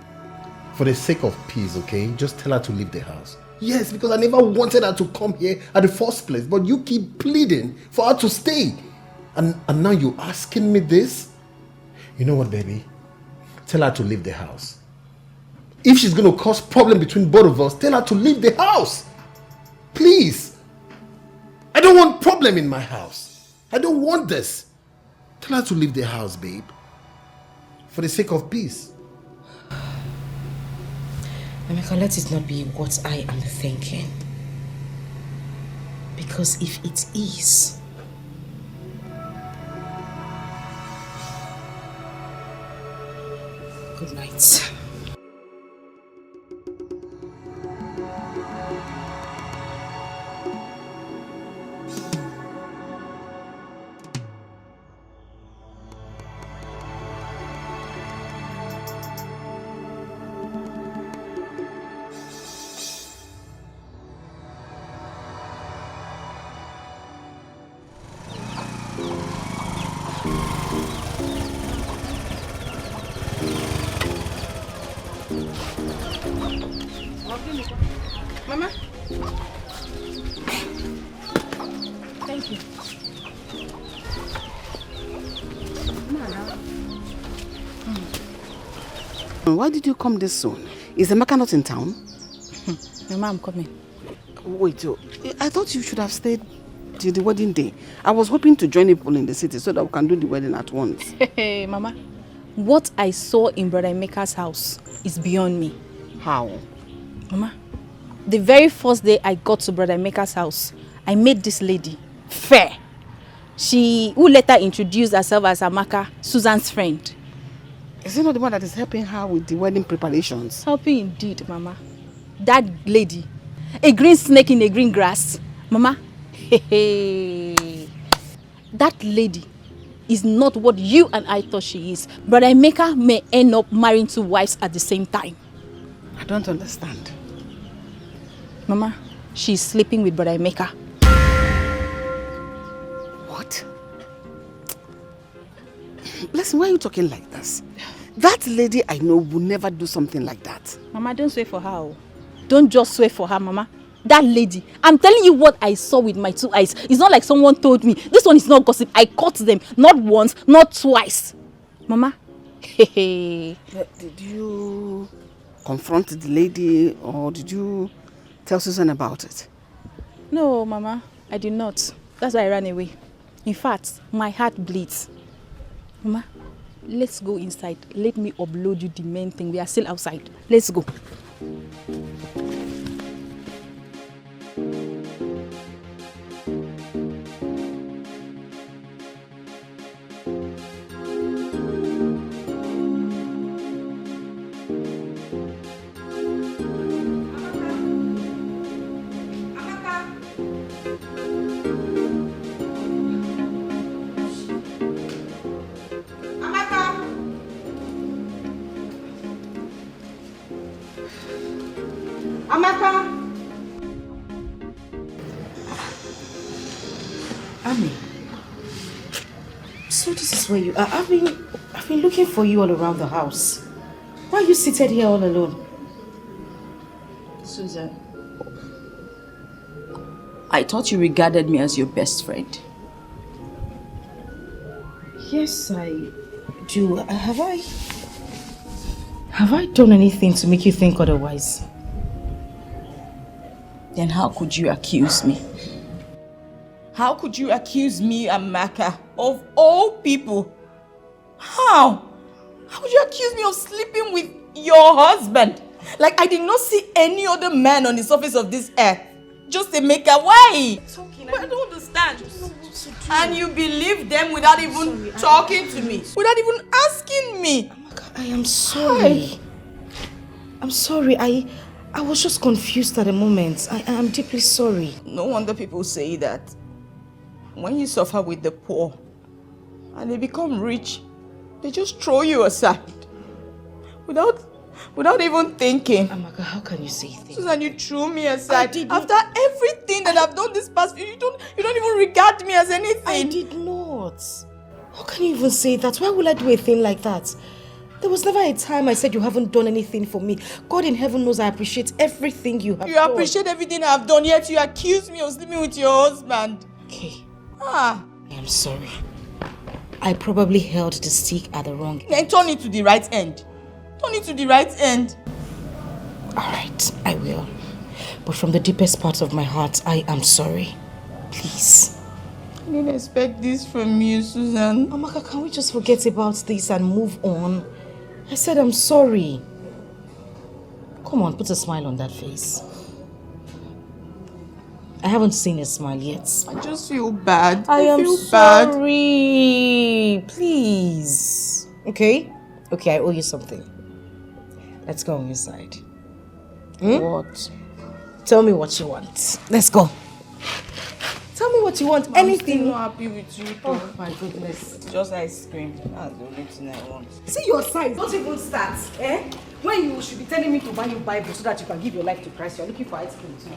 for the sake of peace, okay? Just tell her to leave the house. Yes, because I never wanted her to come here at the first place. But you keep pleading for her to stay. And now you're asking me this? You know what, baby? Tell her to leave the house. If she's going to cause problem between both of us, tell her to leave the house. Please. I don't want problem in my house. I don't want this. Tell her to leave the house, babe. For the sake of peace. Emeka, let it not be what I am thinking. Because if it is, good night. Mama? Thank you. Why did you come this soon? Is Amaka not in town? Mama, I'm coming. Wait, I thought you should have stayed till the wedding day. I was hoping to join people in the city so that we can do the wedding at once. Hey, Mama. What I saw in Brother Emeka's house is beyond me. How? Mama, the very first day I got to Brother Emeka's house, I met this lady, Fair. She, who later introduced herself as Amaka, Susan's friend. Is it not the one that is helping her with the wedding preparations? Helping indeed, Mama. That lady, a green snake in a green grass. Mama, that lady is not what you and I thought she is. Brother Emeka may end up marrying two wives at the same time. I don't understand. Mama, she's sleeping with Brother Emeka. What? Listen, why are you talking like this? That lady I know will never do something like that. Mama, don't swear for her. Don't just swear for her, Mama. That lady, I'm telling you what I saw with my two eyes. It's not like someone told me. This one is not gossip. I caught them. Not once, not twice. Mama, Did you confront the lady or did you tell Susan about it? No, Mama, I did not. That's why I ran away. In fact, my heart bleeds. Mama, let's go inside. Let me upload you the main thing. We are still outside. Let's go. Amaka! Ami, so this is where you are. I've been looking for you all around the house. Why are you seated here all alone? Susan, I thought you regarded me as your best friend. Yes, I do. Have I done anything to make you think otherwise? Then how could you accuse me? How could you accuse me, Amaka, of all people, How? How would you accuse me of sleeping with your husband? Like I did not see any other man on the surface of this earth. Just Emeka. Why? It's okay. I don't understand. And And you believe them without even talking to me, without even asking me. I am sorry. I'm sorry. I was just confused at the moment. I am deeply sorry. No wonder people say that when you suffer with the poor and they become rich, they just throw you aside without even thinking. Amaka, how can you say things? Susan, you threw me aside. After everything that I've done this past, you don't even regard me as anything. I did not. How can you even say that? Why would I do a thing like that? There was never a time I said you haven't done anything for me. God in heaven knows I appreciate everything you have You done. appreciate everything I've done, yet you accuse me of sleeping with your husband. Okay. I am sorry. I probably held the stick at the wrong end. Then turn it to the right end. Turn it to the right end. Alright, I will. But from the deepest part of my heart, I am sorry. Please. I didn't expect this from you, Susan. Amaka, can we just forget about this and move on? I said I'm sorry. Come on, put a smile on that face. I haven't seen a smile yet. I just feel bad. I am feel sorry. Please. Okay? Okay, I owe you something. Let's go on your side. What? Tell me what you want. Let's go. Tell me what you want. Anything. I'm still not happy with you, though. Oh my goodness. Just ice cream. That's the only thing I want. see your signs. Don't even start. Eh? When you should be telling me to buy you Bible so that you can give your life to Christ, you're looking for ice cream too.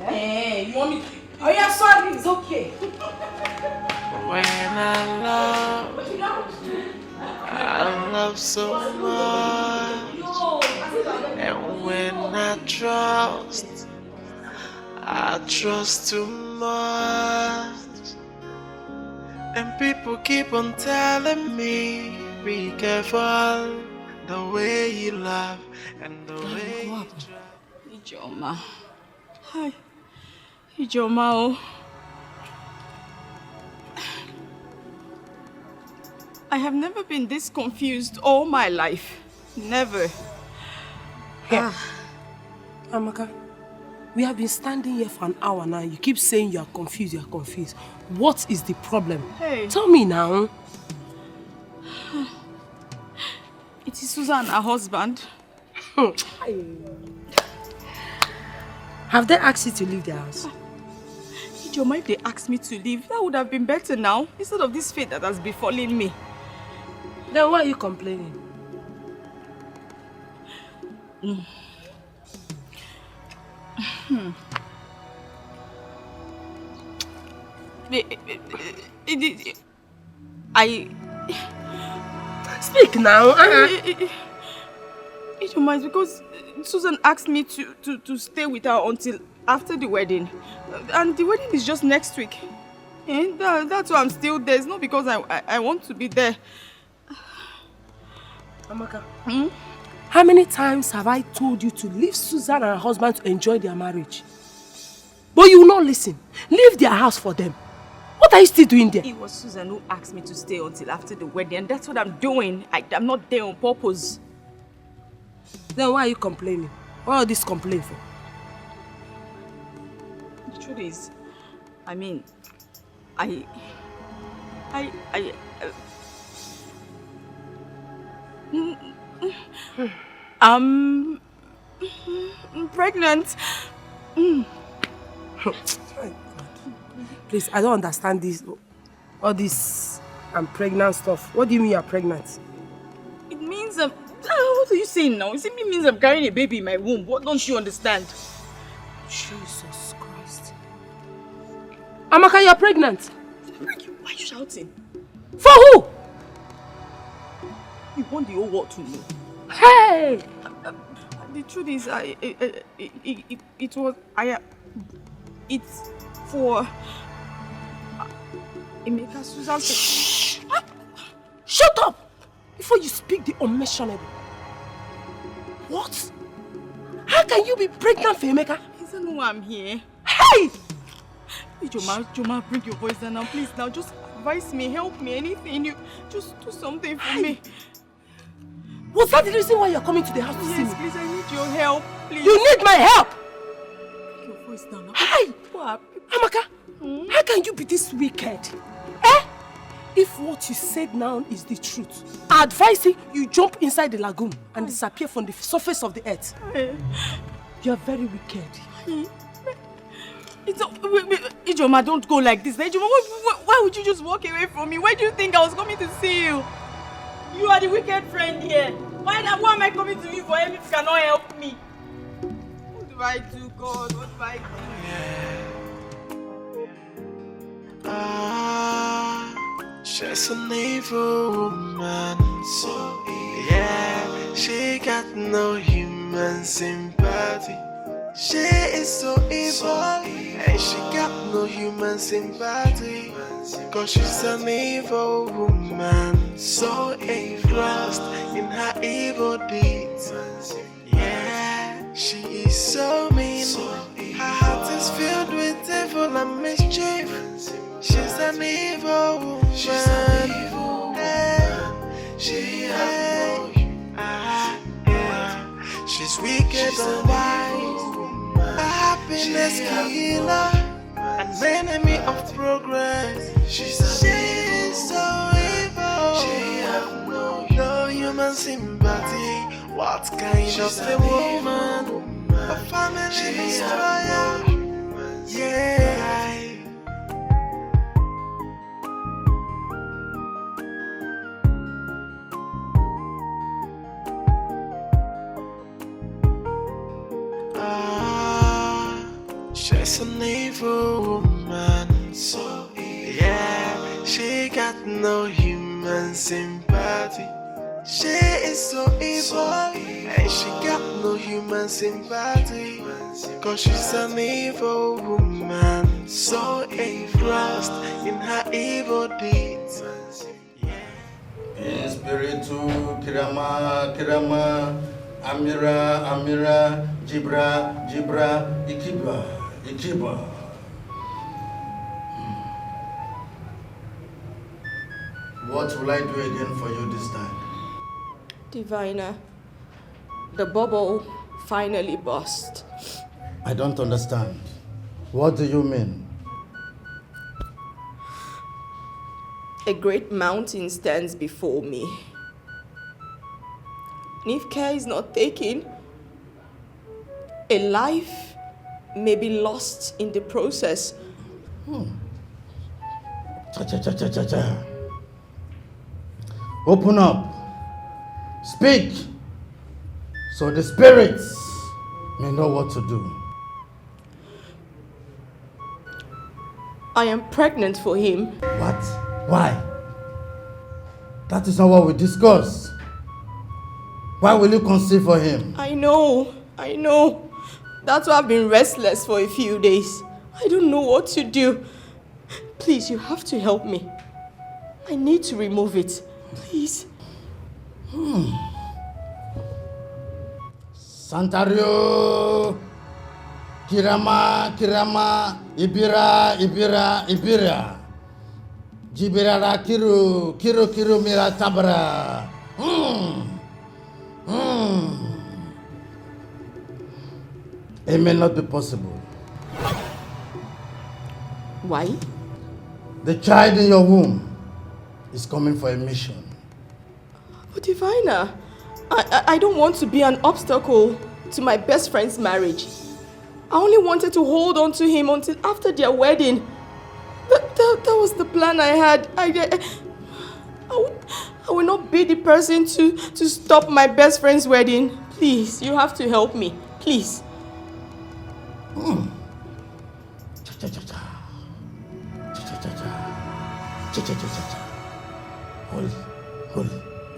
Eh, you want me to... Oh yeah, sorry, it's okay. When I love so much. And when I trust too much. And people keep on telling me, be careful the way you love and the way you try. Ijoma. Hi. Ijoma, oh. I have never been this confused all my life. Never. Amaka, we have been standing here for an hour now. You keep saying you are confused, What is the problem? Hey. Tell me now. It is Susan, her husband. Have they asked you to leave the house? Ijoma, if they asked me to leave, that would have been better now, instead of this fate that has befallen me. Then why are you complaining? Speak now. Ijoma, it's because Susan asked me to stay with her until after the wedding. And the wedding is just next week. And that's why I'm still there. It's not because I want to be there. Amaka, how many times have I told you to leave Susan and her husband to enjoy their marriage? But you will not listen. Leave their house for them. What are you still doing there? It was Susan who asked me to stay until after the wedding, and that's what I'm doing. I'm not there on purpose. Then why are you complaining? What are this complaint for? The truth is, I mean, I'm pregnant. Please, I don't understand this. All this I'm pregnant stuff. What do you mean you're pregnant? It means what are you saying now? It simply means I'm carrying a baby in my womb. What don't you understand? Jesus Christ. Amaka, you're pregnant. Why are you shouting? For who? You want the whole world to know. Hey! The truth is, it's for Emeka Susan. Shh! Shut up! Before you speak the unmentionable. What? How can you be pregnant for Emeka? He doesn't know I'm here. Hey! Joma, bring your voice down now, please. Now, just advise me, help me, anything. You just do something for me. Was that the reason why you're coming to the house to see me? Yes, please, I need your help, please. You need my help! Take your voice down. Hi! Amaka, how can you be this wicked? Eh? If what you said now is the truth, I advise you jump inside the lagoon and disappear from the surface of the earth. You are very wicked. Ijoma, don't go like this. Ijoma, why would you just walk away from me? Why do you think I was coming to see you? You are the wicked friend here. Why am I coming to you for help if you cannot help me? What do I do, God? What do I do? She's an evil woman, so yeah, she got no human sympathy. She is so evil, and she got no human sympathy. Cause she's an evil woman, so engrossed in her evil deeds. Yeah, she is so mean. Her heart is filled with evil and mischief. She's an evil woman. She's an evil woman. She has no she's wicked and wise. A happiness killer, an enemy of progress. She's so evil. She has no human sympathy. What kind of a woman? A family destroyer. Yeah. She's an evil woman, so yeah, she got no human sympathy. She is so evil, and she got no human sympathy. Cause she's an evil woman, so engrossed in her evil deeds. Espiritu Kirama, Kirama, Amira, Amira, Jibra, Jibra, Ikiba, Ikiba. What will I do again for you this time? Diviner, the bubble finally burst. I don't understand. What do you mean? A great mountain stands before me. And if care is not taken, a life may be lost in the process. Cha. Open up. Speak. So the spirits may know what to do. I am pregnant for him. What? Why? That is not what we discussed. Why will you conceive for him? I know. That's why I've been restless for a few days. I don't know what to do. Please, you have to help me. I need to remove it. Please. Santario, Kirama, Ibira. Jibirara Kiru Mira Tabra. It may not be possible. Why? The child in your womb is coming for a mission. But Divina, I don't want to be an obstacle to my best friend's marriage. I only wanted to hold on to him until after their wedding. That was the plan I had. I will not be the person to stop my best friend's wedding. Please, you have to help me. Please.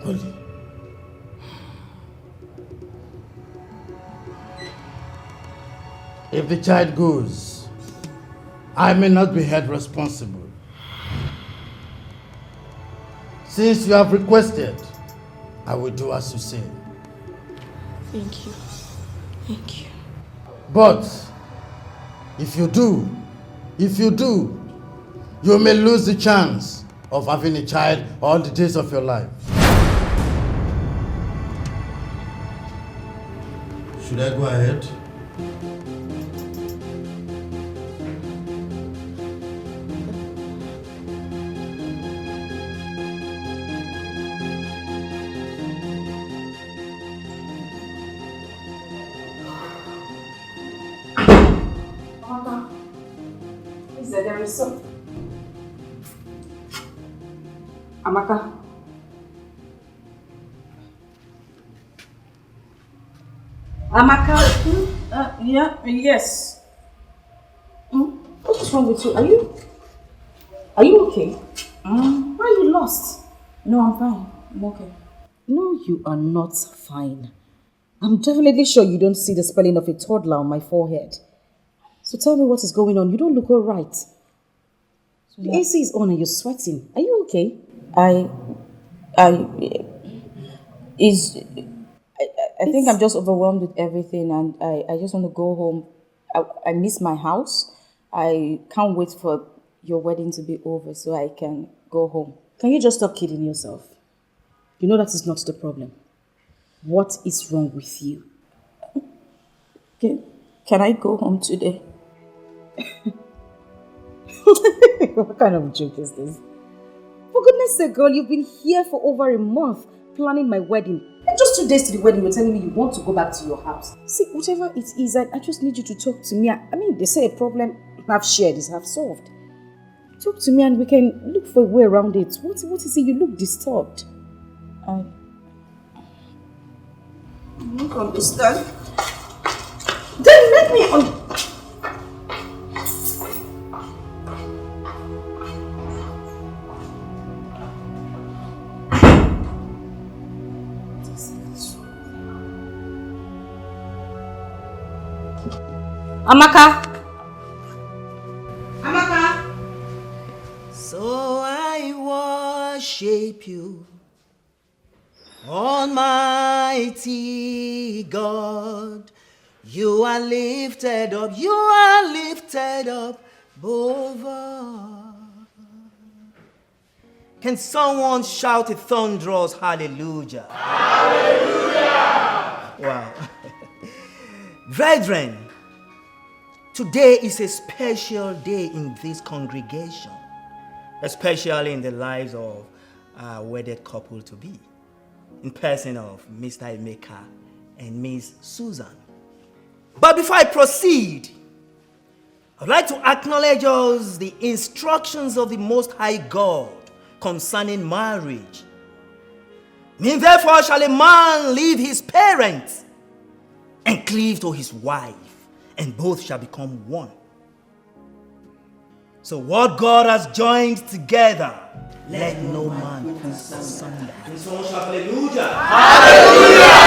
Holy. If the child goes, I may not be held responsible. Since you have requested, I will do as you say. Thank you. But if you do, you may lose the chance of having a child all the days of your life. Should I go ahead? Amaka. Amaka. Yes. What's wrong with you? Are you okay? Why are you lost? No, I'm fine. I'm okay. No, you are not fine. I'm definitely sure you don't see the spelling of a toddler on my forehead. So tell me what is going on. You don't look all right. The AC is on and you're sweating. Are you okay? I think I'm just overwhelmed with everything, and I just want to go home. I miss my house. I can't wait for your wedding to be over so I can go home. Can you just stop kidding yourself? You know that is not the problem. What is wrong with you? Can I go home today? What kind of joke is this? For goodness sake, girl, you've been here for over a month planning my wedding. And just 2 days to the wedding, you're telling me you want to go back to your house. See, whatever it is, I just need you to talk to me. I mean, they say a problem half shared is half solved. Talk to me and we can look for a way around it. What is it? You look disturbed. I don't understand. Then let me Amaka! So I worship you, Almighty God. You are lifted up, above all. Can someone shout a thunderous hallelujah? Hallelujah! Wow. Brethren, today is a special day in this congregation, especially in the lives of our wedded couple to be, in person of Mr. Emeka and Miss Susan. But before I proceed, I'd like to acknowledge us the instructions of the Most High God concerning marriage. Therefore shall a man leave his parents and cleave to his wife, and both shall become one. So what God has joined together, let no man put asunder. Hallelujah! Hallelujah!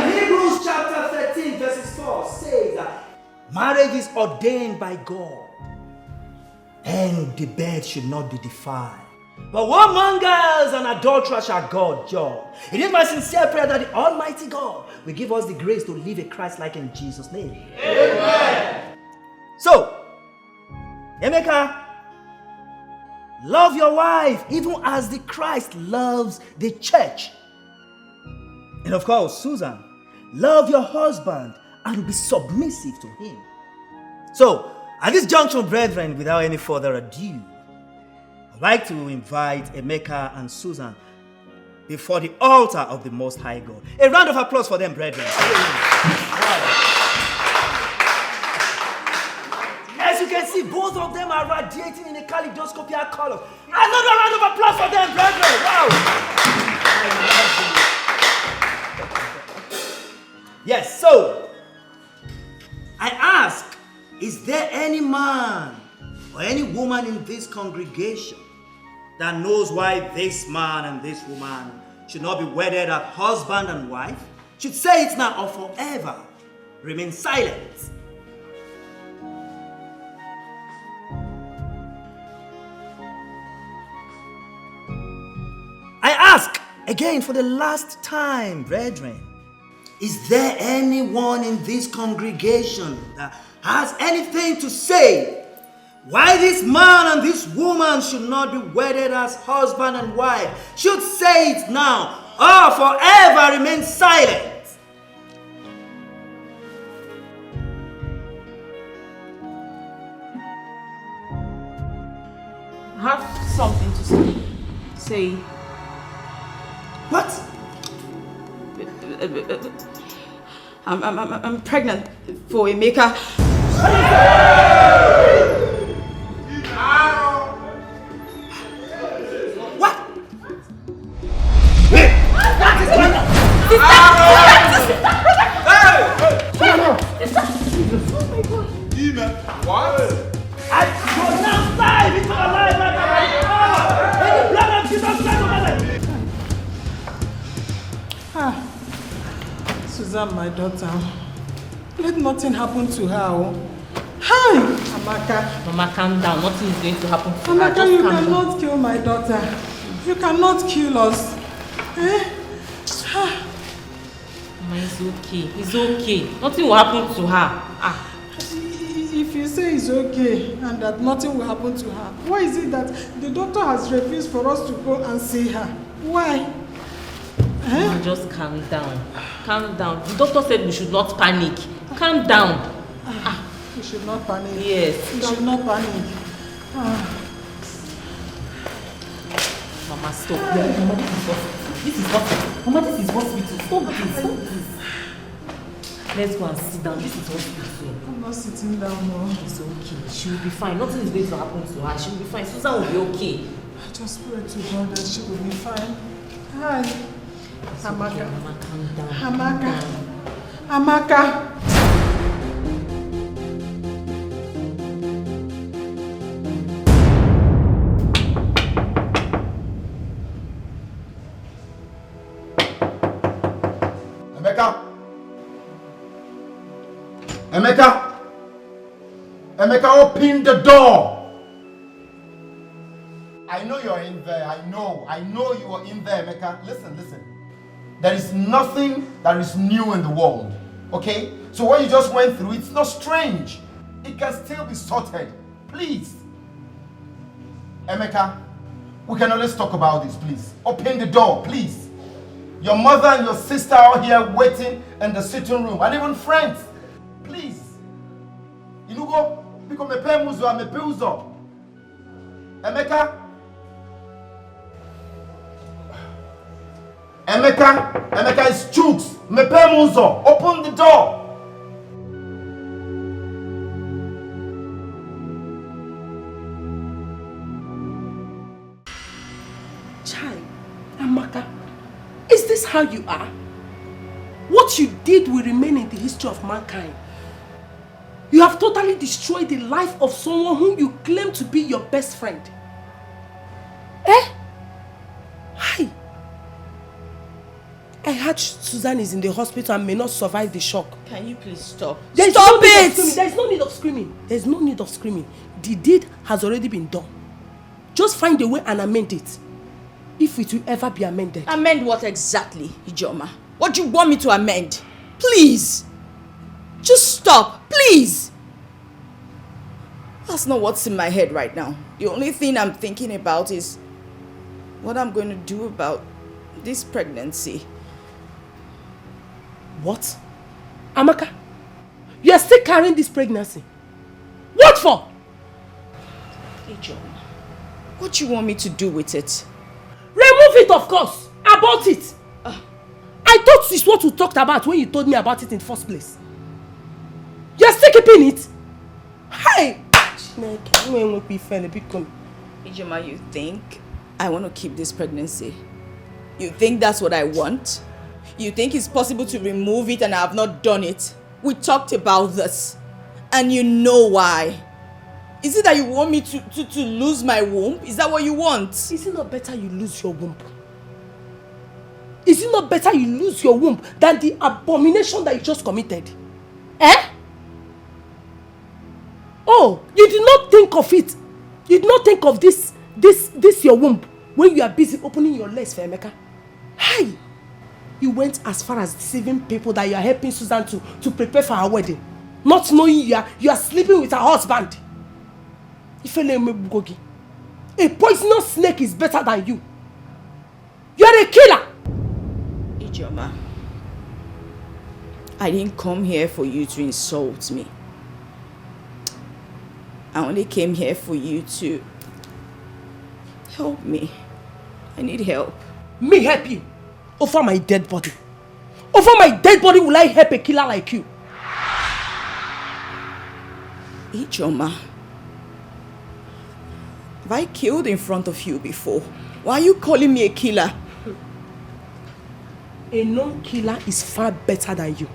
In Hebrews chapter 13 verses 4 says that marriage is ordained by God, and the bed should not be defiled. But whoremongers and adulterers shall God judge. It is my sincere prayer that the Almighty God will give us the grace to live a Christ-like in Jesus' name. Amen. So, Emeka, love your wife even as the Christ loves the church. And of course, Susan, love your husband and be submissive to him. So, at this junction, brethren, without any further ado, I'd like to invite Emeka and Susan before the altar of the Most High God. A round of applause for them, brethren. As you can see, both of them are radiating in a kaleidoscopic color. Another round of applause for them, brethren. Wow. Yes, so I ask, is there any man or any woman in this congregation that knows why this man and this woman should not be wedded as husband and wife? Should say it now or forever remain silent. I ask again for the last time, brethren, is there anyone in this congregation that has anything to say Why this man and this woman should not be wedded as husband and wife should say it now or forever remain silent. I have something to say. Say. What? I'm pregnant for Emeka. What? What is going on? What? I pronounce life into a life like that. In the blood of Jesus Christ over Ah, Susan, my daughter, let nothing happen to her. Oh. Hi, Amaka. Mama, calm down. Nothing is going to happen to her. Amaka, you cannot kill my daughter. You cannot kill us. Eh? Ah. Mama, it's okay. It's okay. Nothing will happen to her. Ah. If you say it's okay and that nothing will happen to her, why is it that the doctor has refused for us to go and see her? Why? Mama, just calm down. Calm down. The doctor said we should not panic. Calm down. We should not panic. Yes. We should not panic. Mama, stop. Mama, this is hospital. Mama, this is hospital. Stop this. Stop this. Let's go and sit down. This is hospital. I'm not sitting down, no. It's okay. She will be fine. Nothing is going to happen to her. She will be fine. Susan will be okay. I just pray to God that she will be fine. Hi. Amaka. Okay, Mama, calm down. Amaka. Amaka. Emeka! Emeka, open the door! I know you're in there. I know you are in there, Emeka. Listen. There is nothing that is new in the world. Okay? So what you just went through, it's not strange. It can still be sorted. Please. Emeka, we can always talk about this, please. Open the door, please. Your mother and your sister are here waiting in the sitting room, and even friends. Please. Inugo, because me pay muzo, me pay uzo. Emeka is chooks. Me pay muzo. Open the door. Chai, Amaka, is this how you are? What you did will remain in the history of mankind. You have totally destroyed the life of someone whom you claim to be your best friend. Eh? Hi. I heard Susan is in the hospital and may not survive the shock. Can you please stop? Stop it! There is no need of screaming. There is no need of screaming. The deed has already been done. Just find a way and amend it. If it will ever be amended. Amend what exactly, Ijoma? What do you want me to amend? Please! Just stop, please! That's not what's in my head right now. The only thing I'm thinking about is what I'm going to do about this pregnancy. What? Amaka, you are still carrying this pregnancy. What for? Ijoma, what do you want me to do with it? Remove it, of course. Abort it. I thought this is what we talked about when you told me about it in the first place. You're still keeping it? Hey! Ijoma, you think I want to keep this pregnancy? You think that's what I want? You think it's possible to remove it and I have not done it? We talked about this. And you know why. Is it that you want me to lose my womb? Is that what you want? Is it not better you lose your womb? Is it not better you lose your womb than the abomination that you just committed? Eh? Oh, you did not think of it. You did not think of this your womb when you are busy opening your legs for Emeka. Hi! You went as far as deceiving people that you are helping Susan to prepare for her wedding. Not knowing you are sleeping with her husband. A poisonous snake is better than you. You are a killer. Ijoma, I didn't come here for you to insult me. I only came here for you to help me. I need help. Me help you? Over my dead body? Over my dead body will I help a killer like you? Ijoma, have I killed in front of you before? Why are you calling me a killer? A non-killer is far better than you.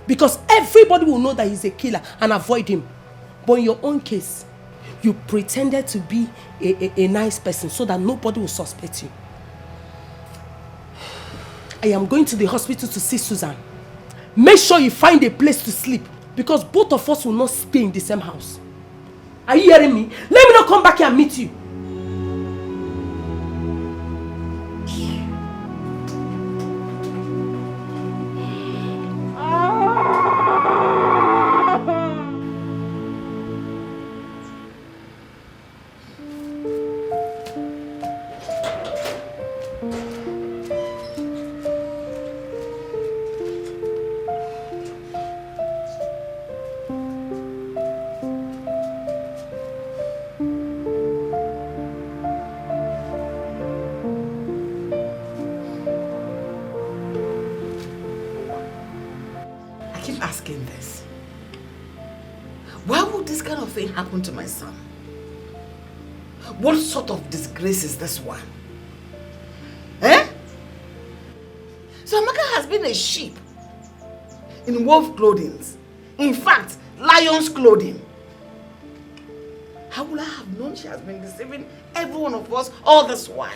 Because everybody will know that he's a killer and avoid him. But in your own case, you pretended to be a nice person so that nobody will suspect you. I am going to the hospital to see Susan. Make sure you find a place to sleep because both of us will not stay in the same house. Are you hearing me? Let me not come back here and meet you. Happen to my son? What sort of disgrace is this one? Eh? So Amaka has been a sheep in wolf clothing. In fact, lion's clothing. How would I have known she has been deceiving every one of us all this while?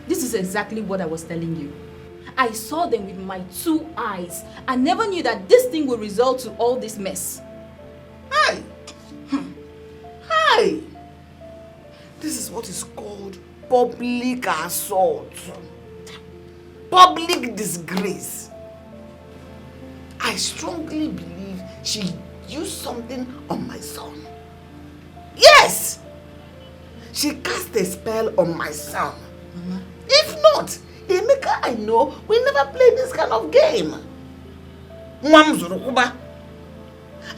This is exactly what I was telling you. I saw them with my 2 eyes. I never knew that this thing would result to all this mess. Hey! Hey! This is what is called public assault. Public disgrace. I strongly believe she used something on my son. Yes! She cast a spell on my son. Mama. If not, Emeka I know will never play this kind of game.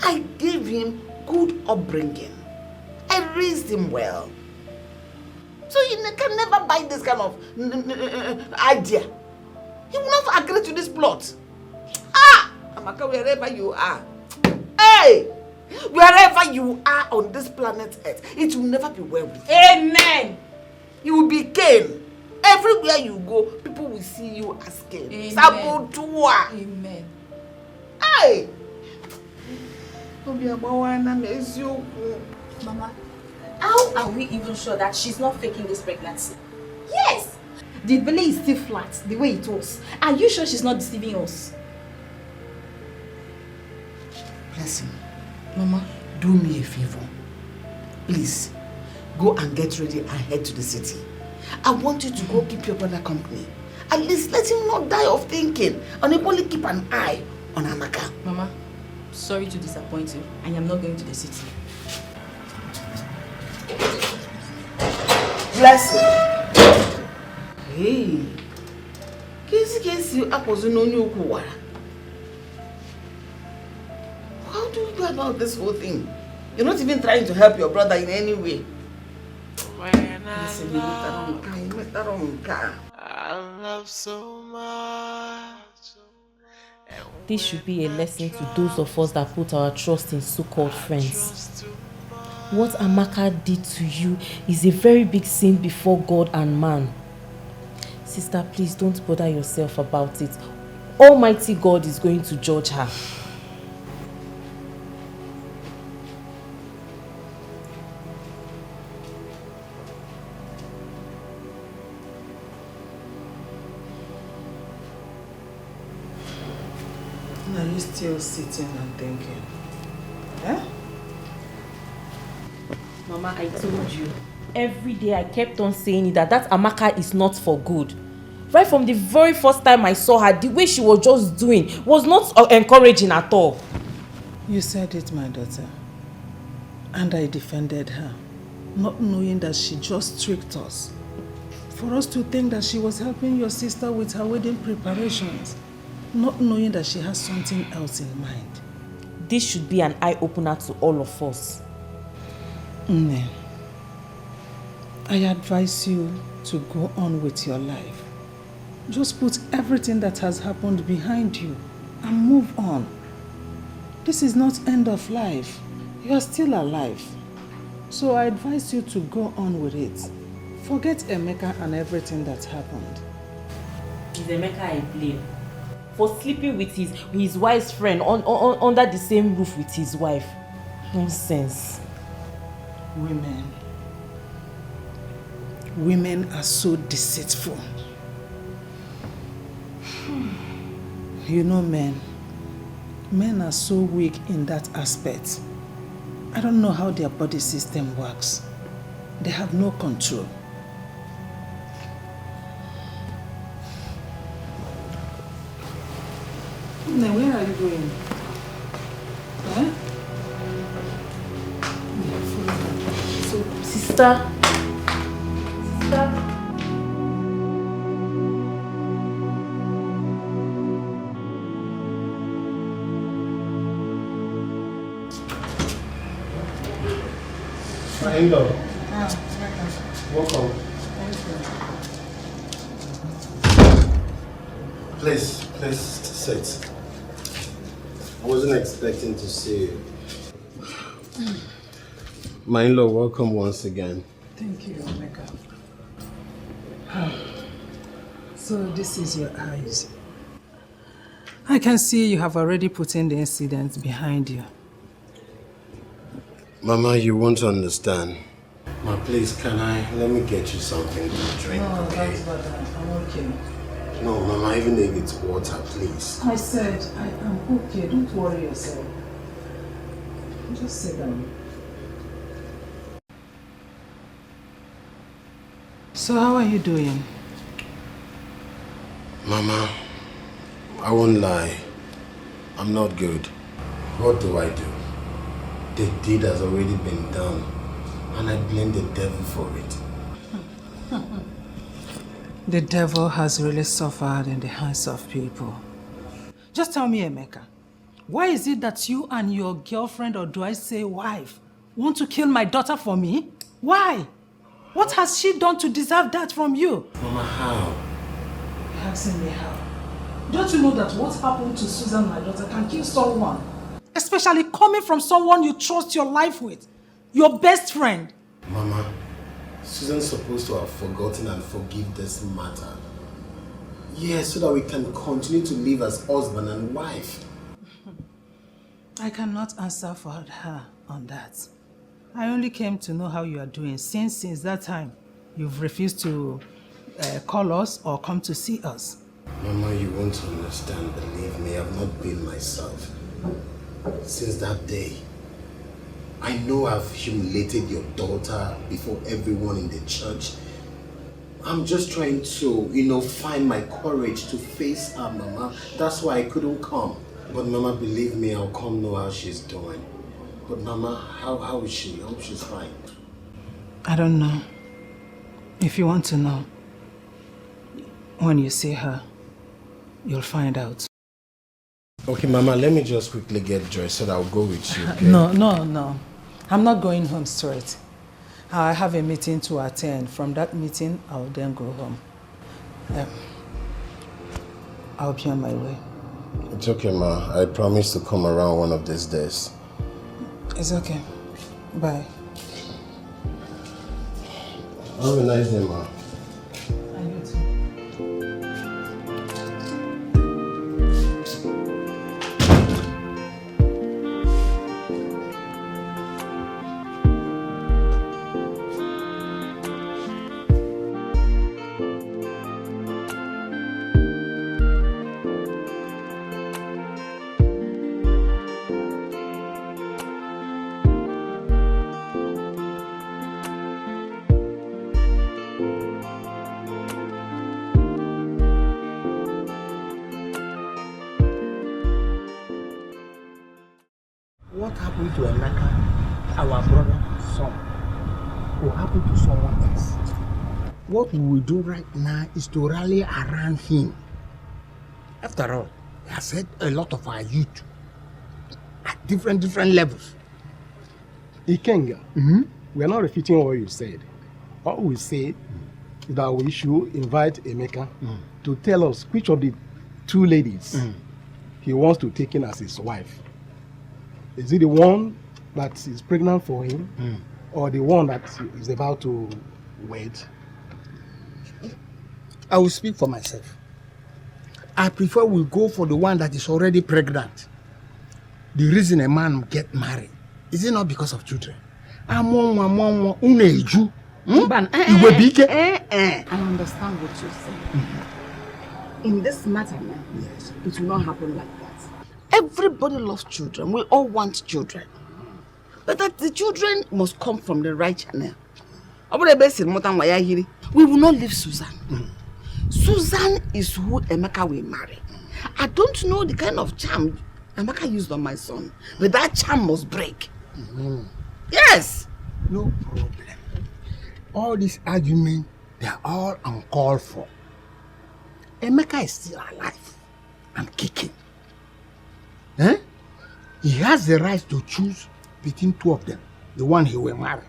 I gave him good upbringing. I raised him well. So you can never buy this kind of idea. He will not agree to this plot. Ah! Amaka, wherever you are. Hey! Wherever you are on this planet Earth, it will never be well with you. Amen! You will be Cain. Everywhere you go, people will see you as Cain. Amen. Hey! Mama, how are we even sure that she's not faking this pregnancy? Yes! The belly is still flat, the way it was. Are you sure she's not deceiving us? Blessing, Mama, do me a favor. Please, go and get ready and head to the city. I want you to go keep your brother company. At least let him not die of thinking and only keep an eye on Amaka. Mama, sorry to disappoint you. I am not going to the city. Blessing. Hey. Kesi apozuno nyukuwara. How do you go about this whole thing? You're not even trying to help your brother in any way. Listen, I love so much. This should be a lesson to those of us that put our trust in so-called friends. What Amaka did to you is a very big sin before God and man. Sister, please don't bother yourself about it. Almighty God is going to judge her. Are you still sitting and thinking? Eh? Mama, I told you. Every day I kept on saying it that Amaka is not for good. Right from the very first time I saw her, the way she was just doing was not encouraging at all. You said it, my daughter. And I defended her. not knowing that she just tricked us. For us to think that she was helping your sister with her wedding preparations, not knowing that she has something else in mind. This should be an eye-opener to all of us. Nne, I advise you to go on with your life. Just put everything that has happened behind you and move on. This is not end of life. You are still alive. So I advise you to go on with it. Forget Emeka and everything that happened. It's Emeka I blame. For sleeping with his wife's friend under the same roof with his wife. Nonsense. Women are so deceitful. You know men are so weak in that aspect. I don't know how their body system works. They have no control. Now, where are you going? Huh? So, sister. Hello. Welcome. Please sit. I wasn't expecting to see you. My in-law, welcome once again. Thank you, Emeka. So this is your eyes. I can see you have already put in the incident behind you. Mama, you won't understand. Ma, please, let me get you something to drink, No, okay? that's better. I'm okay. No, Mama, even if it's water, please. I said, I am okay. Don't worry yourself. Just sit down. So how are you doing? Mama, I won't lie. I'm not good. What do? The deed has already been done, and I blame the devil for it. The devil has really suffered in the hands of people. Just tell me, Emeka, why is it that you and your girlfriend, or do I say wife, want to kill my daughter for me? Why? What has she done to deserve that from you? Mama, how? You're asking me how? Don't you know that what happened to Susan, my daughter, can kill someone? Especially coming from someone you trust your life with. Your best friend. Mama, Susan's supposed to have forgotten and forgive this matter. Yes, so that we can continue to live as husband and wife. I cannot answer for her on that. I only came to know how you are doing since that time you've refused to call us or come to see us. Mama, you won't understand. Believe me, I've not been myself. Since that day, I know I've humiliated your daughter before everyone in the church. I'm just trying to, find my courage to face her, Mama. That's why I couldn't come. But Mama, believe me, I'll come know how she's doing. But Mama, how is she? I hope she's fine. I don't know. If you want to know, when you see her, you'll find out. Okay, Mama, let me just quickly get dressed so that I'll go with you, okay? No. I'm not going home straight. I have a meeting to attend. From that meeting, I'll then go home. I'll be on my way. It's okay, Ma. I promise to come around one of these days. It's okay. Bye. Have a nice day, Ma. What happened to Emeka, our brother, son? will happen to someone else. What we will do right now is to rally around him. After all, he has had a lot of our youth at different levels. Ikenga, we are not repeating what you said. All we say is that we should invite Emeka to tell us which of the two ladies he wants to take in as his wife. Is it the one that is pregnant for him or the one that is about to wed? I will speak for myself. I prefer we go for the one that is already pregnant. The reason a man get married is it not because of children? I understand what you're saying. In this matter now, yes, it will not happen like that. Everybody loves children. We all want children. But that the children must come from the right channel. We will not leave Susan. Susan is who Emeka will marry. I don't know the kind of charm Emeka used on my son, but that charm must break. Yes! No problem. All these arguments, they are all uncalled for. Emeka is still alive and kicking. He has the right to choose between two of them, the one he will marry.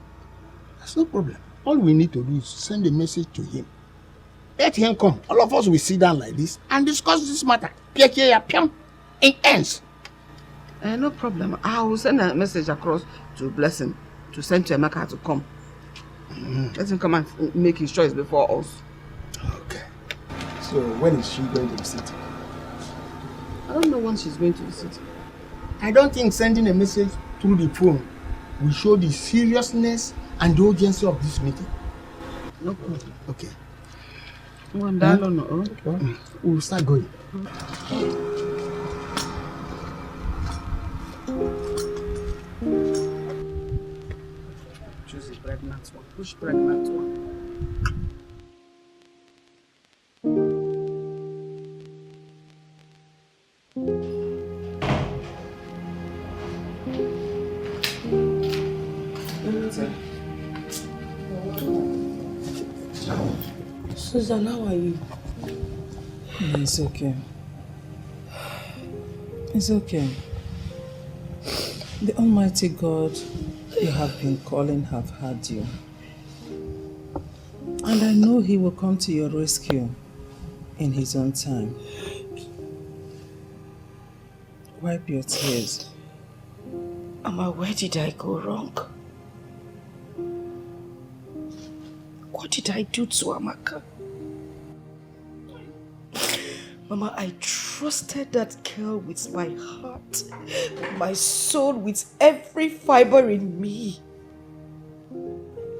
That's no problem. All we need to do is send a message to him. Let him come. All of us will sit down like this and discuss this matter. It ends. No problem. I will send a message across to Blessing to send to Emeka to come. Let him come and make his choice before us. Okay. So when is she going to the city? I don't know when she's going to the city. I don't think sending a message through the phone will show the seriousness and the urgency of this meeting. No problem. Okay. We'll start going. Choose the pregnant one. Push pregnant one. Susan, how are you? It's okay. It's okay. The Almighty God you have been calling have heard you. And I know He will come to your rescue in His own time. Wipe your tears. Mama, where did I go wrong? What did I do to Amaka? Mama, I trusted that girl with my heart, my soul, with every fiber in me.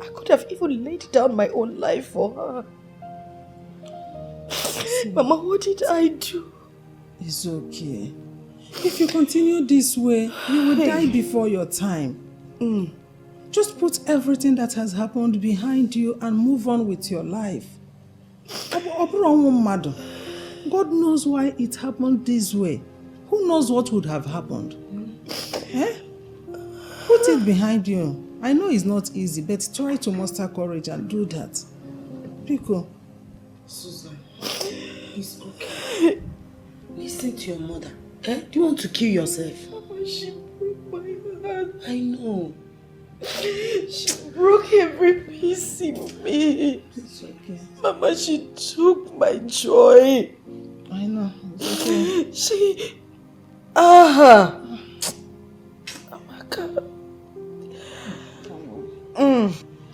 I could have even laid down my own life for her. Mama, what did I do? It's okay. If you continue this way, you will die before your time. Just put everything that has happened behind you and move on with your life. God knows why it happened this way. Who knows what would have happened? Put it behind you. I know it's not easy, but try to muster courage and do that. Pico. Susan, it's okay. Listen to your mother. Do you want to kill yourself? Mama, she broke my heart. I know. She broke every piece in me. It's okay. Mama, she took my joy. I know. It's okay. She... Oh my God.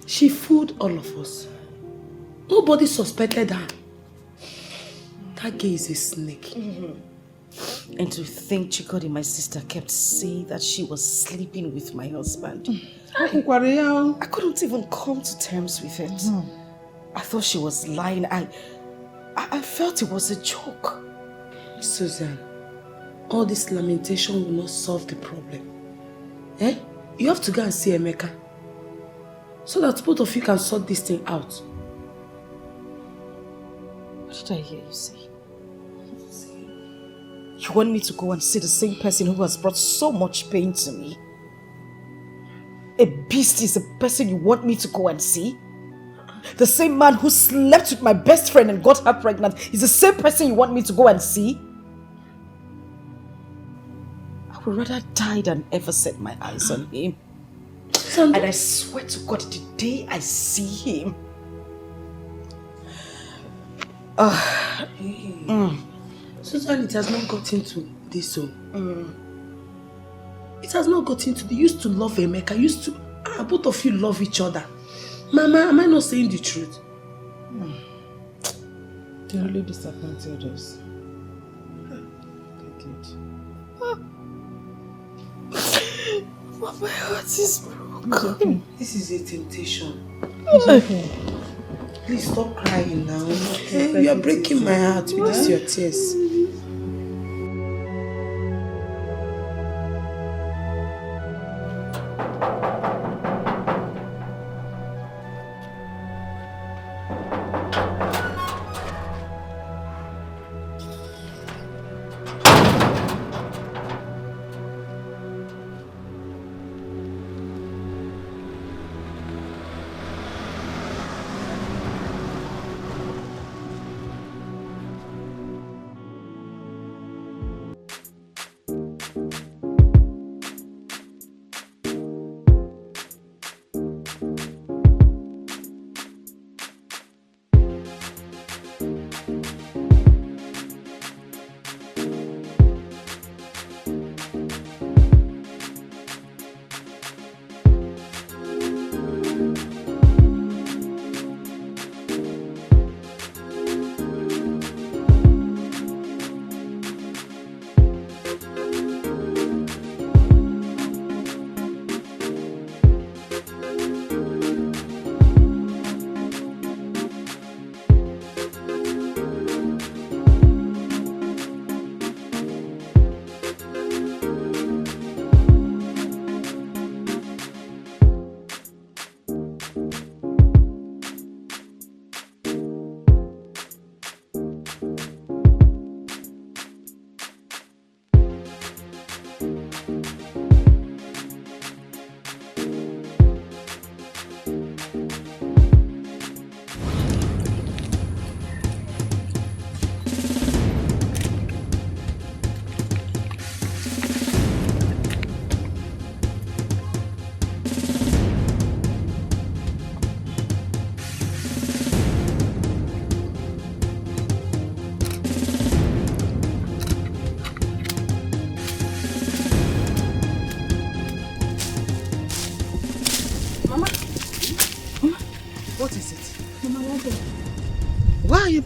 She fooled all of us. Nobody suspected her. That girl is a snake. And to think Chikodi, my sister, kept saying that she was sleeping with my husband. I couldn't even come to terms with it. I thought she was lying. I felt it was a joke. Susan, all this lamentation will not solve the problem. You have to go and see Emeka, so that both of you can sort this thing out. What did I hear you say? You want me to go and see the same person who has brought so much pain to me? a beast is the person you want me to go and see? The same man who slept with my best friend and got her pregnant is the same person you want me to go and see? I would rather die than ever set my eyes on him. And I swear to God, the day I see him... Susan, it has not gotten to this so. It has not gotten to... They used to love Emeka. Both of you love each other. Mama, am I not saying the truth? They really disappointed us. But my heart is broken. It's okay. This is a temptation. It's okay. Please stop crying now. You are breaking my heart with this your tears.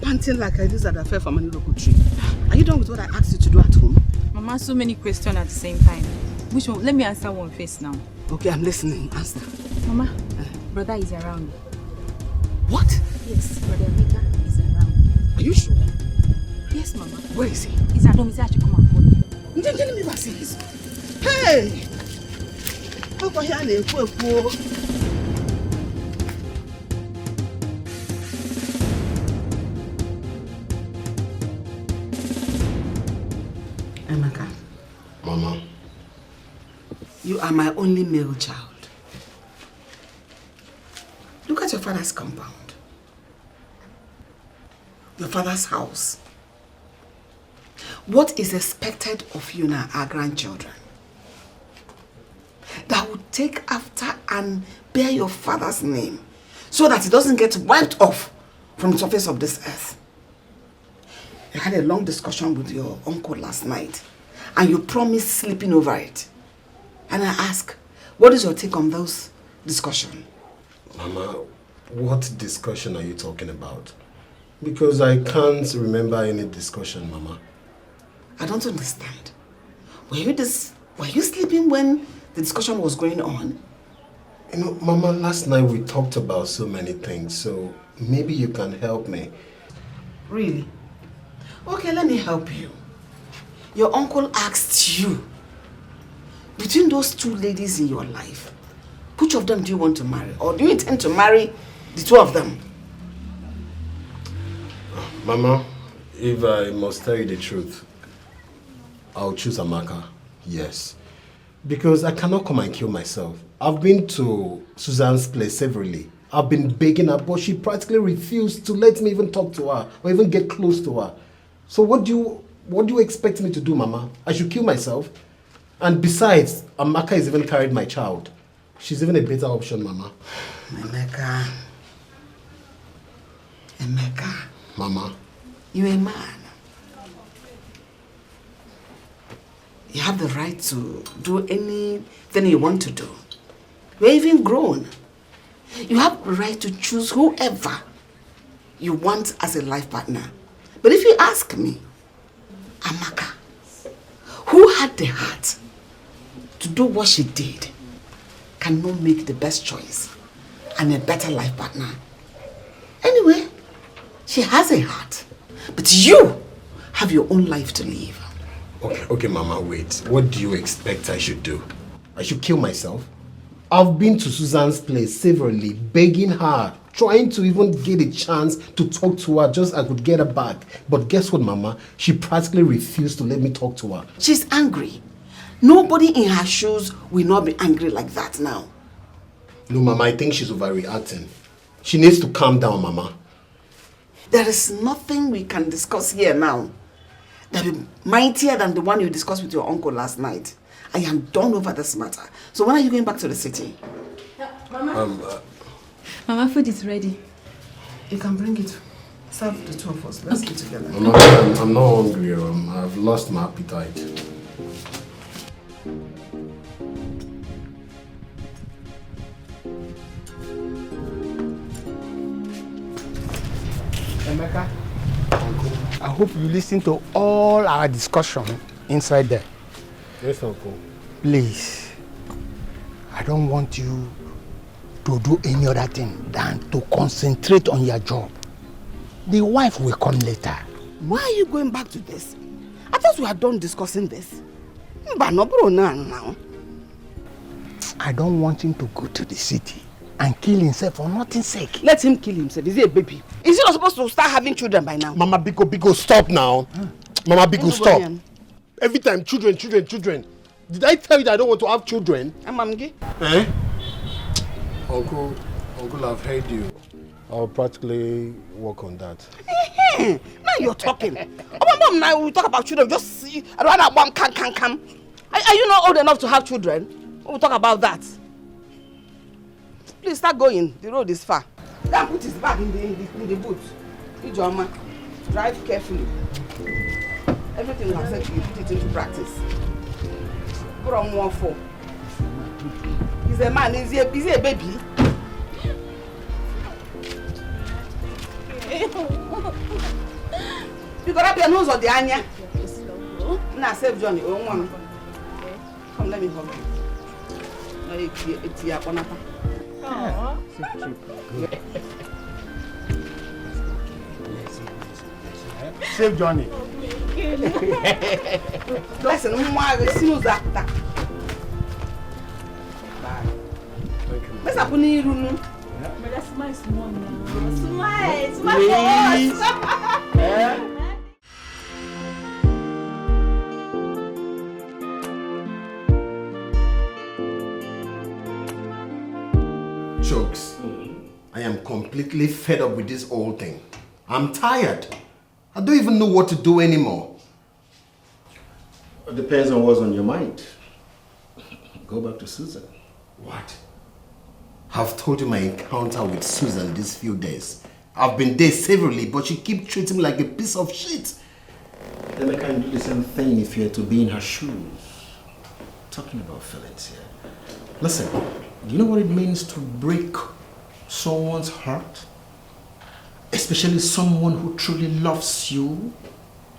Panting like I did that fell from an iroko tree. Are you done with what I asked you to do at home? Mama, so many questions at the same time. Which one? Let me answer one first now. Okay, I'm listening. Answer. Mama, brother is around. What? Yes, brother Mika is around. Are you sure? Yes, Mama. Where is he? He's at home. He said I should come and phone him. Hey! Emeka. Mama. You are my only male child. Look at your father's compound. Your father's house. What is expected of you now, our grandchildren? That would take after and bear your father's name so that it doesn't get wiped off from the surface of this earth. I had a long discussion with your uncle last night and you promised sleeping over it. And I ask, what is your take on those discussions? Mama, what discussion are you talking about? Because I can't remember any discussion, Mama. I don't understand. Were you sleeping when the discussion was going on? You know, Mama, last night we talked about so many things, so maybe you can help me. Really? Okay, let me help you. Your uncle asked you, between those two ladies in your life, which of them do you want to marry? Or do you intend to marry the two of them? Mama, if I must tell you the truth, I'll choose Amaka, yes. Because I cannot come and kill myself. I've been to Suzanne's place severally. I've been begging her, but she practically refused to let me even talk to her or even get close to her. So what do you expect me to do, Mama? I should kill myself? And besides, Amaka has even carried my child. She's even a better option, Mama. Emeka. Mama. You're a man. You have the right to do anything you want to do. You're even grown. You have the right to choose whoever you want as a life partner. But if you ask me, Amaka, who had the heart to do what she did, cannot make the best choice and a better life partner. Anyway, she has a heart, but you have your own life to live. Okay, Mama, wait. What do you expect I should do? I should kill myself? I've been to Suzanne's place severally, begging her, trying to even get a chance to talk to her, just I could get her back. But guess what, Mama? She practically refused to let me talk to her. She's angry. Nobody in her shoes will not be angry like that now. No, Mama, I think she's overreacting. She needs to calm down, Mama. There is nothing we can discuss here now that will be mightier than the one you discussed with your uncle last night. I am done over this matter. So when are you going back to the city? Mama. Mama, food is ready. You can bring it. Serve the two of us. Let's eat together. I'm not hungry. I've lost my appetite. Emeka, I hope you listen to all our discussion inside there. Yes, Uncle. Please, I don't want you to do any other thing than to concentrate on your job. The wife will come later. Why are you going back to this? I thought we had done discussing this. But no, bro, now. I don't want him to go to the city and kill himself for nothing's sake. Let him kill himself. Is he a baby? Is he not supposed to start having children by now? Mama Biko, stop now. Mama Biko, stop. Every time, children. Did I tell you that I don't want to have children? Eh? Uncle, I've heard you. I'll practically work on that. Now you're talking. Oh, Mom, now we talk about children. Just see, I don't want one can. Are you not old enough to have children? We'll talk about that. Please start going. The road is far. Then put his bag in the boot. Ijoma, drive carefully. Everything we have said to you, put it into practice. Put on 1-4. He's a man. Is he a baby? You got up your nose on the anya. Now save Johnny. Come, let me hug you. It's your Bonapa. Save Johnny. Listen, let's happen in your room. Smile for us. Chokes, I am completely fed up with this whole thing. I'm tired. I don't even know what to do anymore. It depends on what's on your mind. Go back to Susan. What? I've told you my encounter with Susan these few days. I've been there severally, but she keeps treating me like a piece of shit. Then I can do the same thing if you had to be in her shoes. Talking about feelings here. Listen, do you know what it means to break someone's heart? Especially someone who truly loves you.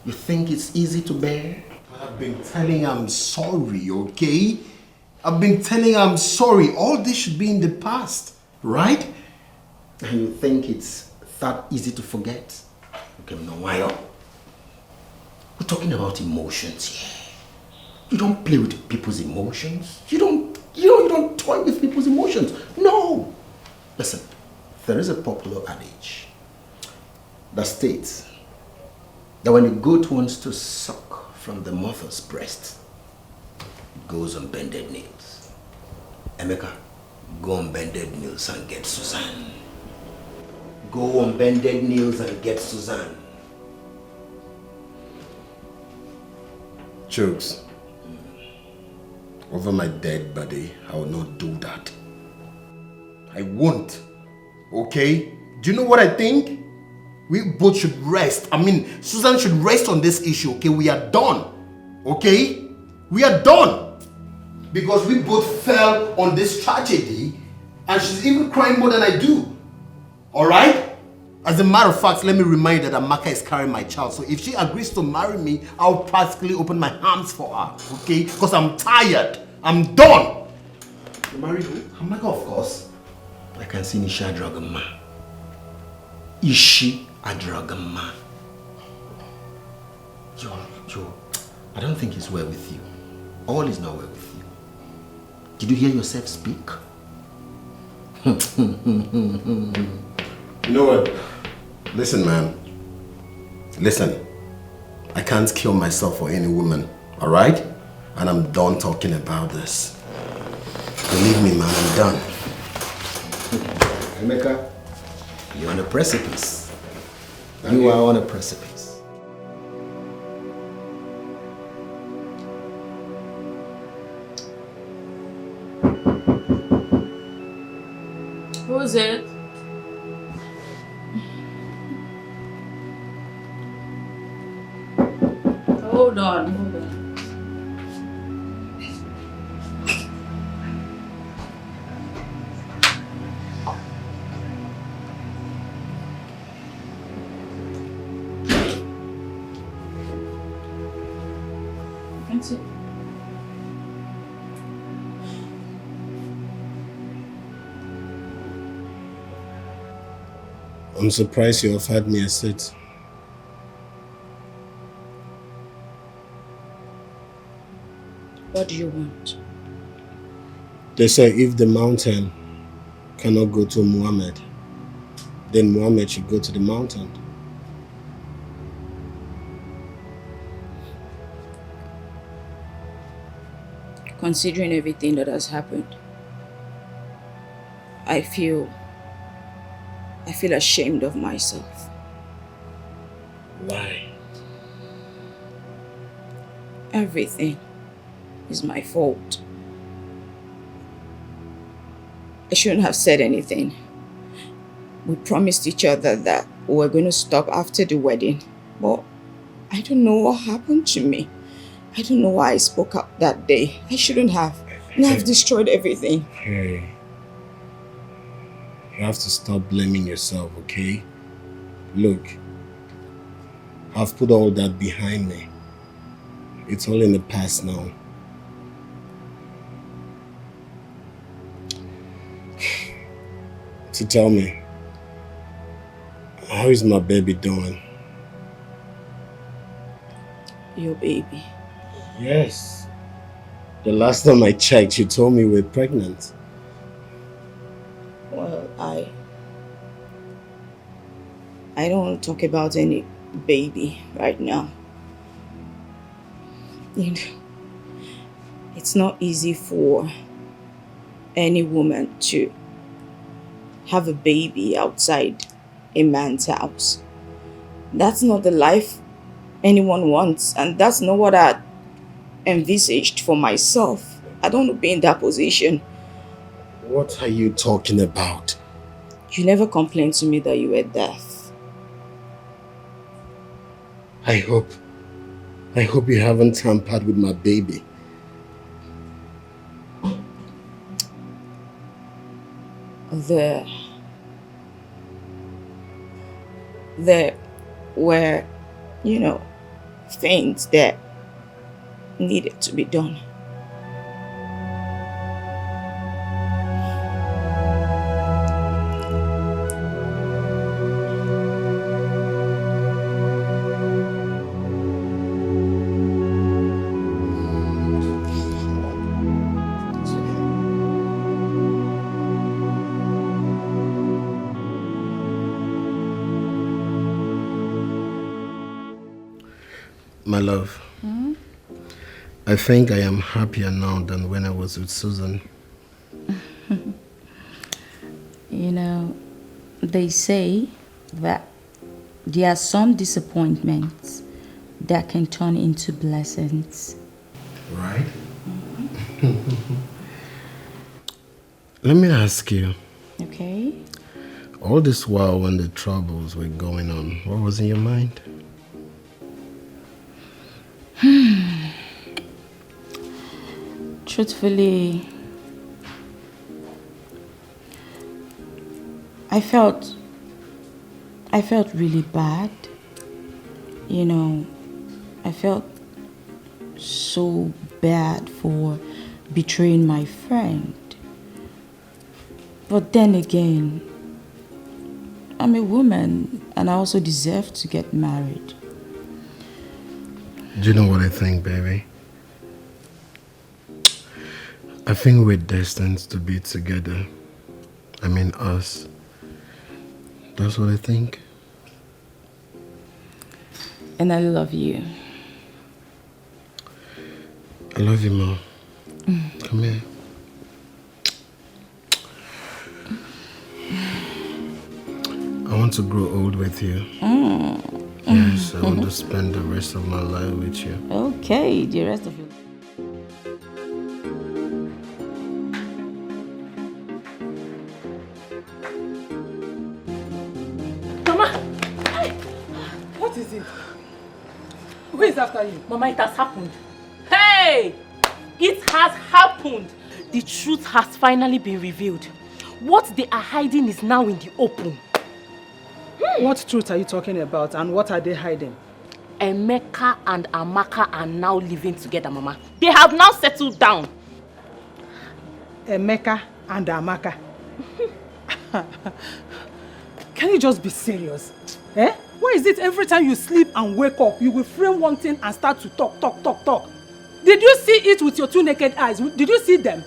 You think it's easy to bear? I've been telling her I'm sorry, okay? I've been telling her I'm sorry. All this should be in the past, right? And you think it's that easy to forget? Okay, no, why not? We're talking about emotions here. You don't play with people's emotions. You don't toy with people's emotions. No. Listen, there is a popular adage that states that when a goat wants to suck from the mother's breast, goes on bended knees. Emeka, go on bended knees and get Suzanne. Go on bended knees and get Suzanne. Chooks, over my dead body, I will not do that. I won't. Okay? Do you know what I think? We both should rest. I mean, Susan should rest on this issue, okay? We are done. Okay? We are done. Because we both fell on this tragedy and she's even crying more than I do. Alright? As a matter of fact, let me remind you that Amaka is carrying my child. So if she agrees to marry me, I'll practically open my arms for her. Okay? Because I'm tired. I'm done. You marry who? Amaka, of course. I can see Nisha Dragama. Is she a Dragama? Joe, I don't think it's well with you. All is not well with you. Did you hear yourself speak? You know what? Listen, man. Listen. I can't kill myself for any woman, alright? And I'm done talking about this. Believe me, man, I'm done. Emeka, you're on a precipice. You are on a precipice. Who is it? Hold on, hold on. That's it. I'm surprised you offered me a seat. What do you want? They say if the mountain cannot go to Muhammad, then Muhammad should go to the mountain. Considering everything that has happened, I feel ashamed of myself. Why? Everything is my fault. I shouldn't have said anything. We promised each other that we were going to stop after the wedding, but I don't know what happened to me. I don't know why I spoke up that day. I shouldn't have. And I've destroyed everything. Hey, you have to stop blaming yourself, okay? Look, I've put all that behind me. It's all in the past now. So tell me, how is my baby doing? Your baby? Yes. The last time I checked, you told me we're pregnant. Well, I don't want to talk about any baby right now. You know, it's not easy for any woman to have a baby outside a man's house. That's not the life anyone wants, and that's not what I envisaged for myself. I don't want to be in that position. What are you talking about? You never complained to me that you were deaf. I hope you haven't tampered with my baby. There were, things that needed to be done. My love, I think I am happier now than when I was with Susan. You know, they say that there are some disappointments that can turn into blessings. Right? Let me ask you. Okay? All this while when the troubles were going on, what was in your mind? Truthfully, I felt really bad. You know, I felt so bad for betraying my friend. But then again, I'm a woman and I also deserve to get married. Do you know what I think, baby? I think we're destined to be together. I mean us. That's what I think. And I love you. I love you, Mom. Come here. I want to grow old with you. Yes, I want to spend the rest of my life with you. Okay, the rest of your Mama! Hey! What is it? Who is after you? Mama, it has happened. Hey! It has happened. The truth has finally been revealed. What they are hiding is now in the open. What truth are you talking about and what are they hiding? Emeka and Amaka are now living together, Mama. They have now settled down. Emeka and Amaka. Can you just be serious? Eh? Why is it every time you sleep and wake up, you will frame one thing and start to talk? Did you see it with your 2 naked eyes? Did you see them?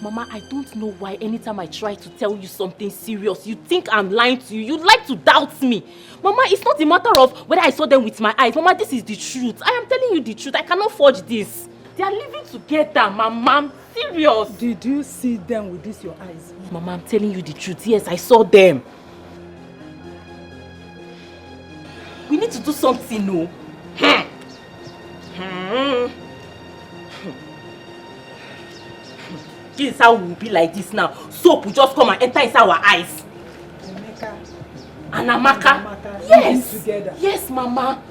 Mama, I don't know why anytime I try to tell you something serious, you think I'm lying to you. You like to doubt me. Mama, it's not a matter of whether I saw them with my eyes. Mama, this is the truth. I am telling you the truth. I cannot forge this. They are living together, Mama. I'm serious. Did you see them with this your eyes? Mama, I'm telling you the truth. Yes, I saw them. We need to do something, no? This is how we will be like this now. Soap will just come and enter inside our eyes. Emeka and Amaka. Yes. Together. Yes, Mama.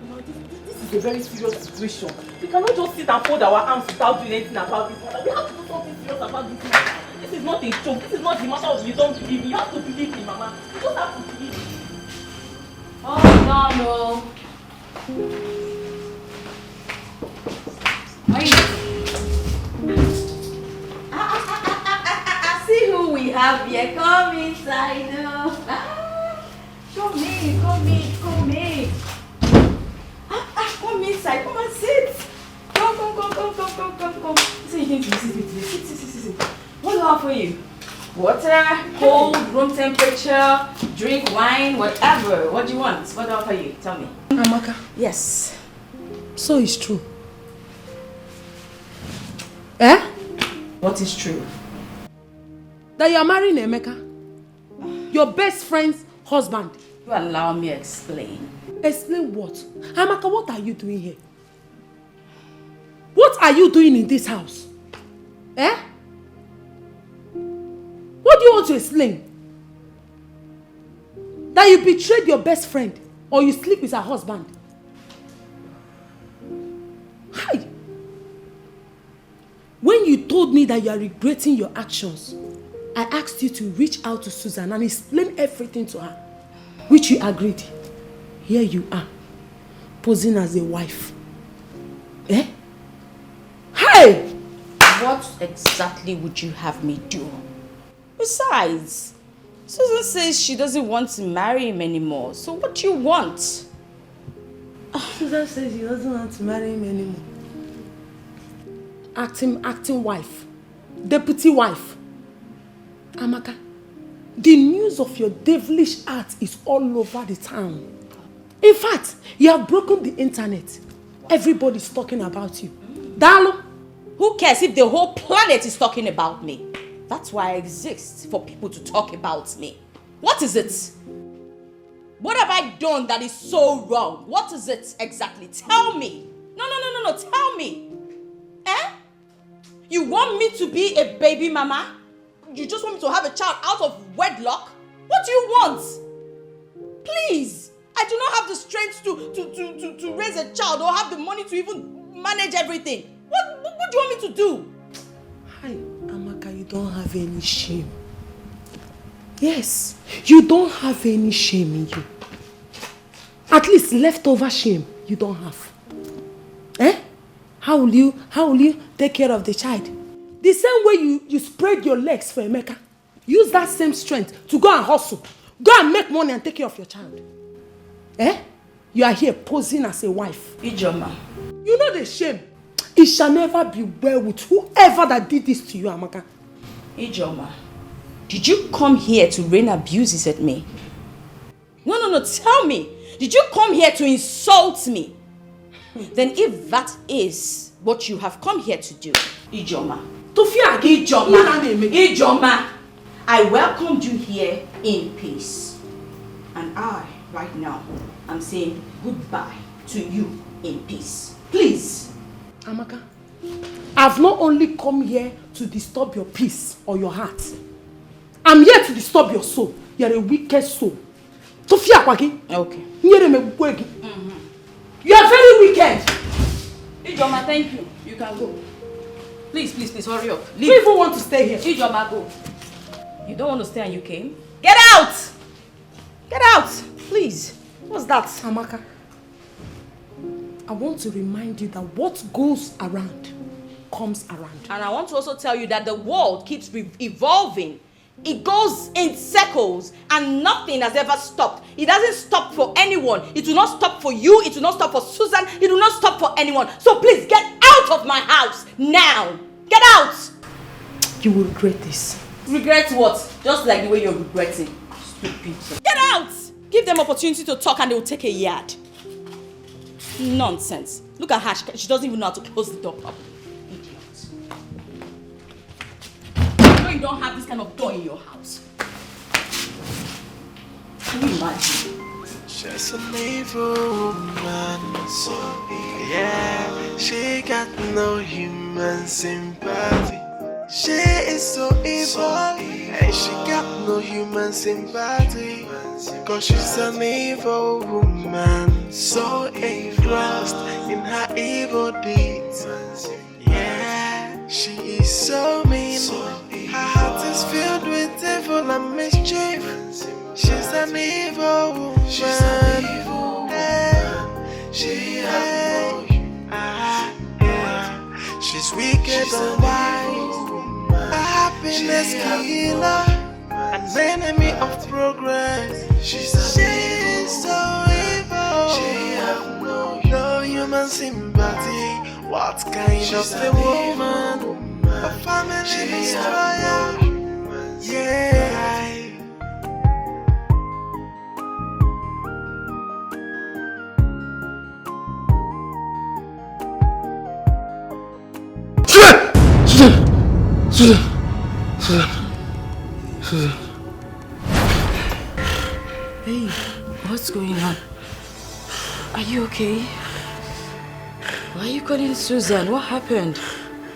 Mama, this is a very serious situation. We cannot just sit and fold our arms without doing anything about this matter. We have to do something serious about this matter. This is not a joke. This is not the matter of you don't believe me. You have to believe me, Mama. You just have to believe me. Oh, no. See who we have here. Come inside now. Come in. Come inside. Come and sit. Come. So you need to sit with me. Sit. What do I have for you? Water, cold, room temperature, drink, wine, whatever. What do you want? What do I have for you? Tell me. Amaka. Yes. So it's true. Eh? What is true? That you are marrying Emeka? Your best friend's husband? You allow me to explain. Explain what? Amaka, what are you doing here? What are you doing in this house? Eh? What do you want to explain? That you betrayed your best friend or you sleep with her husband? Hi! When you told me that you are regretting your actions, I asked you to reach out to Susan and explain everything to her, which you agreed. Here you are, posing as a wife. Eh? Hey! What exactly would you have me do? Besides, Susan says she doesn't want to marry him anymore. So what do you want? Susan says she doesn't want to marry him anymore. Acting wife. Deputy wife. Amaka, the news of your devilish act is all over the town. In fact, you have broken the internet. Everybody's talking about you. Dalo. Who cares if the whole planet is talking about me? That's why I exist, for people to talk about me. What is it? What have I done that is so wrong? What is it exactly? Tell me. No, tell me. Eh? You want me to be a baby mama? You just want me to have a child out of wedlock? What do you want? Please. I do not have the strength to raise a child or have the money to even manage everything. What do you want me to do? Hi, Amaka, you don't have any shame. Yes, you don't have any shame in you. At least leftover shame you don't have. Eh? How will you take care of the child? The same way you spread your legs for Emeka. Use that same strength to go and hustle. Go and make money and take care of your child. Eh? You are here posing as a wife. Ijoma. You know the shame. It shall never be well with whoever that did this to you, Amaka. Ijoma, did you come here to rain abuses at me? No, tell me. Did you come here to insult me? Then if that is what you have come here to do, Ijoma, I welcomed you here in peace. And I, right now, am saying goodbye to you in peace. Please. Amaka, I've not only come here to disturb your peace or your heart. I'm here to disturb your soul. You're a wicked soul. Okay. You are very wicked. Ijoma, thank you. You can go. Please, hurry up. Leave. You even want to stay here? Ijoma, go. You don't want to stay and you came? Get out! Get out! Please. What's that? Amaka, I want to remind you that what goes around comes around. And I want to also tell you that the world keeps evolving. It goes in circles and nothing has ever stopped. It doesn't stop for anyone. It will not stop for you. It will not stop for Susan. It will not stop for anyone. So please get out of my house now. Get out. You will regret this. Regret what? Just like the way you're regretting. Stupid. Get out. Give them opportunity to talk and they will take a yard. Nonsense. Look at her. She doesn't even know how to close the door properly. You don't have this kind of door in your house. Can you imagine? She's an evil woman, so yeah, she got no human sympathy. She is so evil, and she got no human sympathy. Cause she's an evil woman, so engrossed in her evil deeds. Yeah, she is so mean. Her heart is filled with evil and mischief. She's an evil woman. She's an evil woman. She has no human. She's wicked and wise. A happiness killer. An enemy of progress. She's so evil. She has no human sympathy. What kind of a woman? A family destroyer. Yeah. Hey, what's going on? Are you okay? Why are you calling Susan? What happened?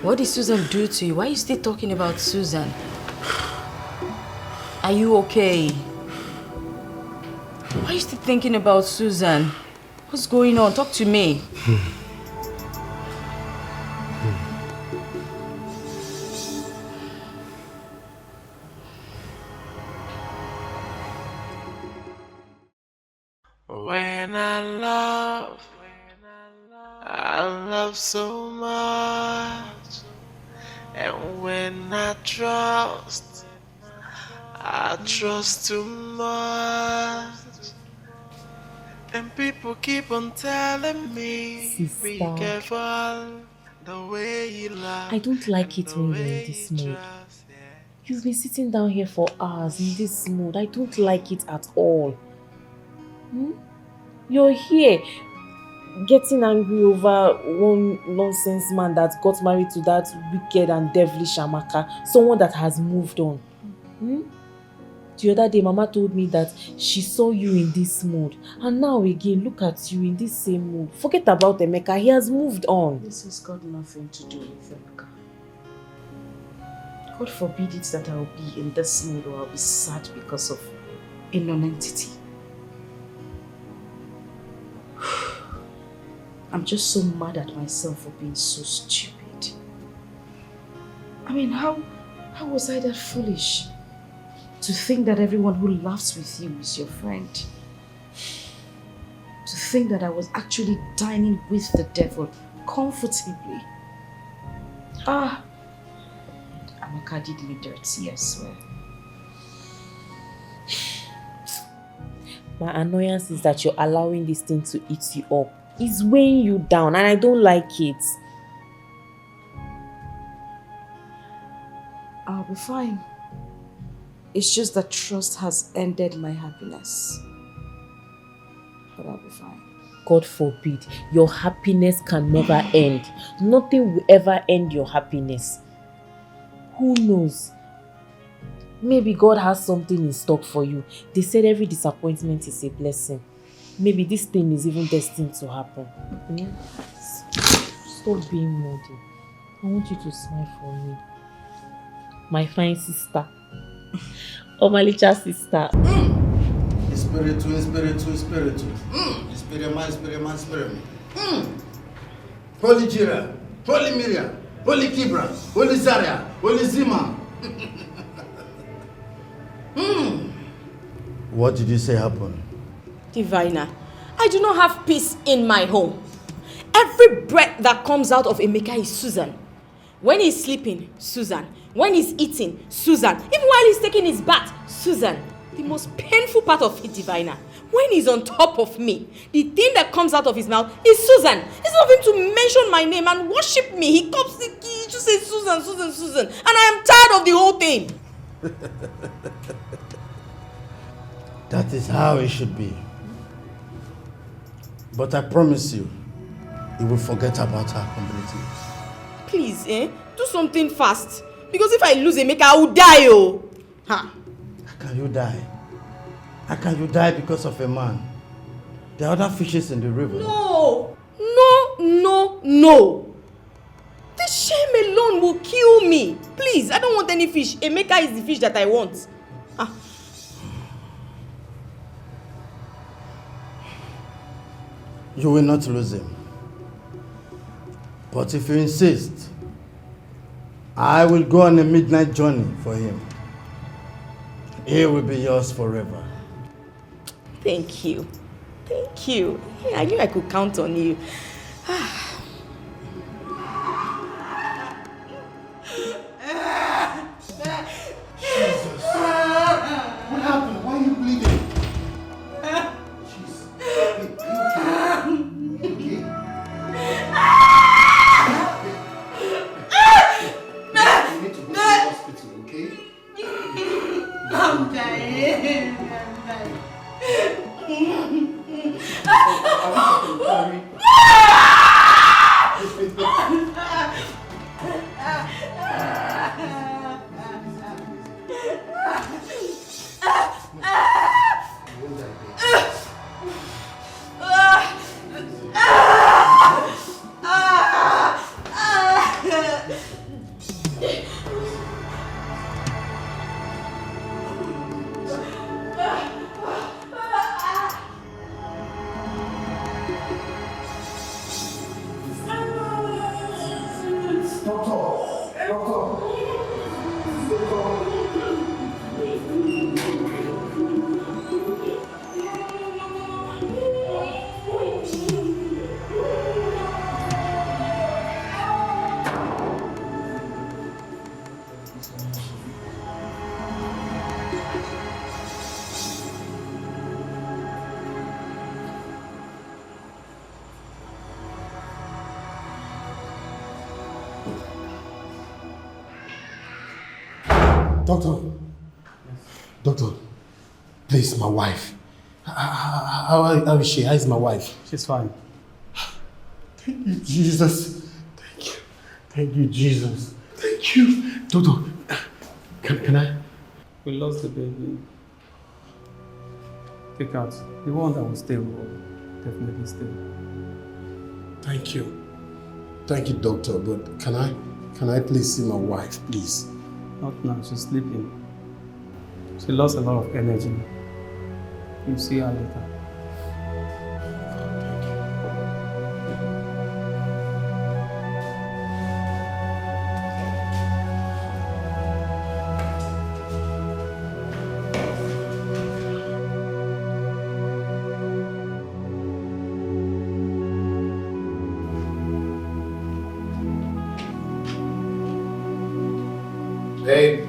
What did Susan do to you? Why are you still talking about Susan? Are you okay? Why are you still thinking about Susan? What's going on? Talk to me. When I love so much. And when I trust too much. And people keep on telling me, be careful the way you love. I don't like it when you're in this mood. You've been sitting down here for hours in this mood. I don't like it at all. You're here getting angry over one nonsense man that got married to that wicked and devilish Amaka, someone that has moved on. The other day, Mama told me that she saw you in this mood, and now again, look at you in this same mood. Forget about Emeka, he has moved on. This has got nothing to do with Emeka. God forbid it that I'll be in this mood or I'll be sad because of a non-entity. I'm just so mad at myself for being so stupid. I mean, how was I that foolish to think that everyone who laughs with you is your friend? To think that I was actually dining with the devil comfortably. Amaka did me dirty, I swear. My annoyance is that you're allowing this thing to eat you up. It's weighing you down and I don't like it. I'll be fine. It's just that trust has ended my happiness. But I'll be fine. God forbid, your happiness can never end. Nothing will ever end your happiness. Who knows? Maybe God has something in stock for you. They said every disappointment is a blessing. Maybe this thing is even destined to happen. Stop being moody. I want you to smile for me. My fine sister. Oh, my little sister. Espiritu. Espiritu. Holy Jira, Holy Miriam, Holy Kibra, Holy Zaria, Holy Zima. What did you say happened? Diviner, I do not have peace in my home. Every breath that comes out of Emeka is Susan. When he's sleeping, Susan. When he's eating, Susan. Even while he's taking his bath, Susan. The most painful part of it, Diviner, when he's on top of me, the thing that comes out of his mouth is Susan. He's not going to mention my name and worship me. He just says Susan. And I am tired of the whole thing. That is how it should be. But I promise you, he will forget about her completely. Please, do something fast. Because if I lose Emeka, I will die, oh. How can you die? How can you die because of a man? There are other fishes in the river. No. The shame alone will kill me. Please, I don't want any fish. Emeka is the fish that I want. You will not lose him. But if you insist, I will go on a midnight journey for him. He will be yours forever. Thank you. Yeah, I knew I could count on you. Jesus. What happened? Why are you bleeding? Jesus. You okay? You need to go to the hospital, okay? I'm dying. Doctor, please, my wife. How is she? How is my wife? She's fine. Thank you, Jesus. Thank you. Thank you, Jesus. Thank you. Dodo, can I? We lost the baby. Take out. The one that will stay will definitely stay. Thank you. Thank you, doctor, but can I please see my wife, please? Not now, she's sleeping. She lost a lot of energy. You'll see her later. Babe,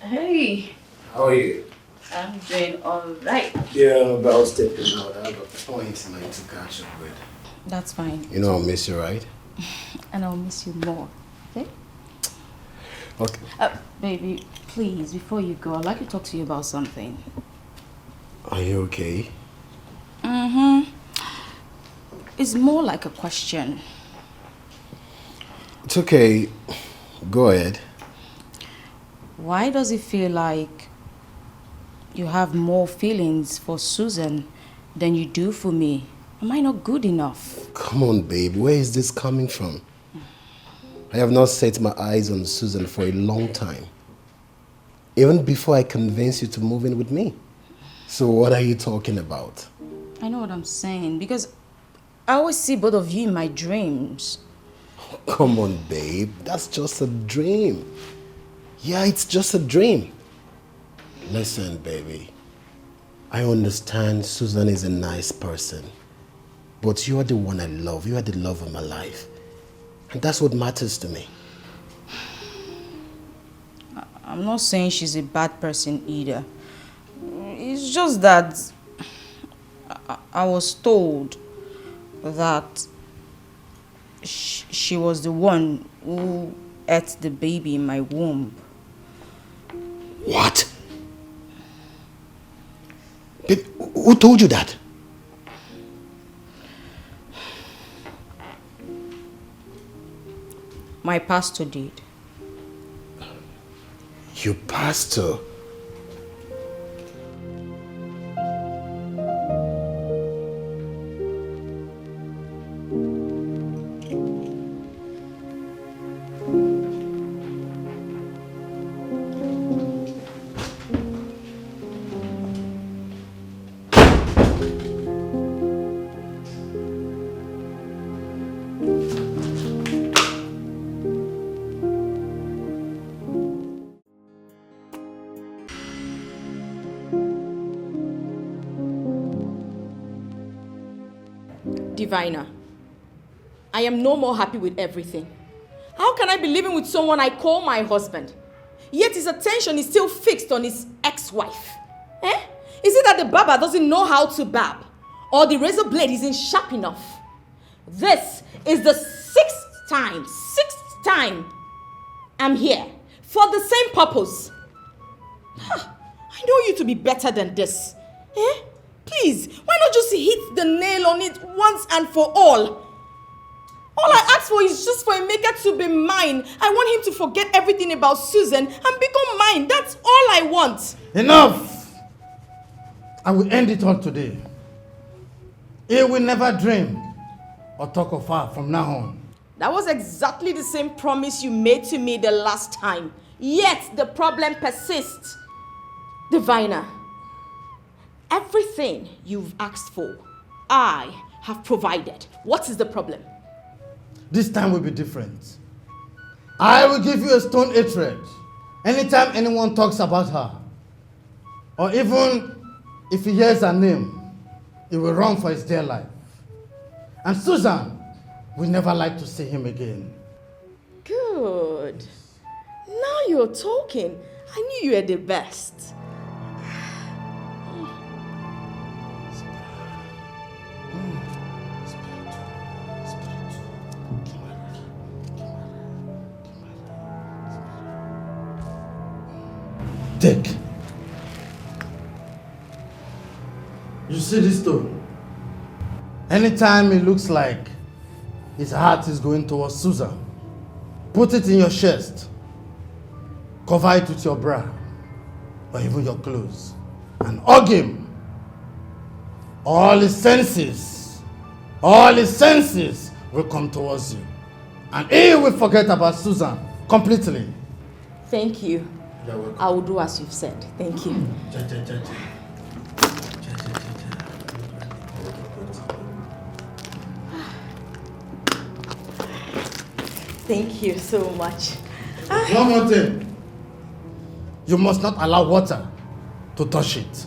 Hey, how are you? I'm doing alright. Yeah, I'm about stepping out. I have a point tonight to catch up with. That's fine. You know I'll miss you, right? And I'll miss you more, okay? Okay. Baby, please, before you go, I'd like to talk to you about something. Are you okay? Mm-hmm. It's more like a question. It's okay. Go ahead. Why does it feel like you have more feelings for Susan than you do for me? Am I not good enough? Come on, babe. Where is this coming from? I have not set my eyes on Susan for a long time. Even before I convinced you to move in with me. So what are you talking about? I know what I'm saying, because I always see both of you in my dreams. Come on, babe. That's just a dream. Yeah, it's just a dream. Listen, baby. I understand Susan is a nice person. But you are the one I love. You are the love of my life. And that's what matters to me. I'm not saying she's a bad person either. It's just that I was told that she was the one who ate the baby in my womb. What? Babe, who told you that? My pastor did. Your pastor? Diviner, I am no more happy with everything. How can I be living with someone I call my husband, yet his attention is still fixed on his ex-wife? Eh? Is it that the barber doesn't know how to barb, or the razor blade isn't sharp enough? This is the sixth time I'm here for the same purpose. I know you to be better than this. Eh? Please, why not just hit the nail on it once and for all? All I ask for is just for Emeka to be mine. I want him to forget everything about Susan and become mine. That's all I want. Enough! I will end it all today. He will never dream or talk of her from now on. That was exactly the same promise you made to me the last time. Yet the problem persists. Diviner, everything you've asked for, I have provided. What is the problem? This time will be different. I will give you a stone hatred anytime anyone talks about her. Or even if he hears her name, he will run for his dear life. And Susan will never like to see him again. Good. Now you're talking. I knew you were the best. Take. see this stone? Anytime it looks like his heart is going towards Susan, put it in your chest. Cover it with your bra or even your clothes and hug him. All his senses will come towards you. And he will forget about Susan completely. Thank you. You're welcome. I will do as you've said. Thank you. Thank you so much. One more thing. You must not allow water to touch it.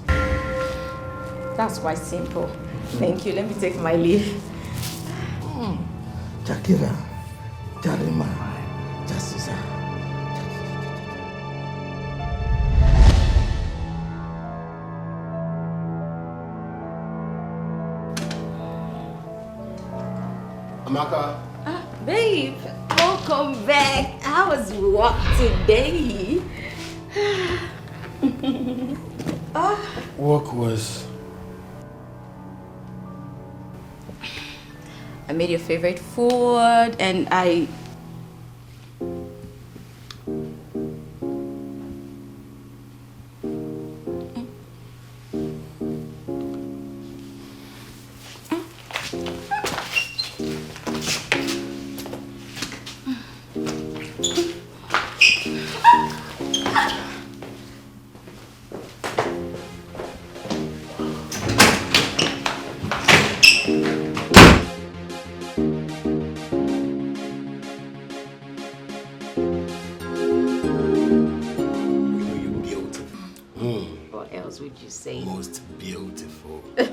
That's quite simple. Thank you. Let me take my leave. Jakira, Jarima, Jasisa. Amaka. Babe, welcome back. How was work today? Work was... I made your favorite food and I... What else would you say? Most beautiful. No,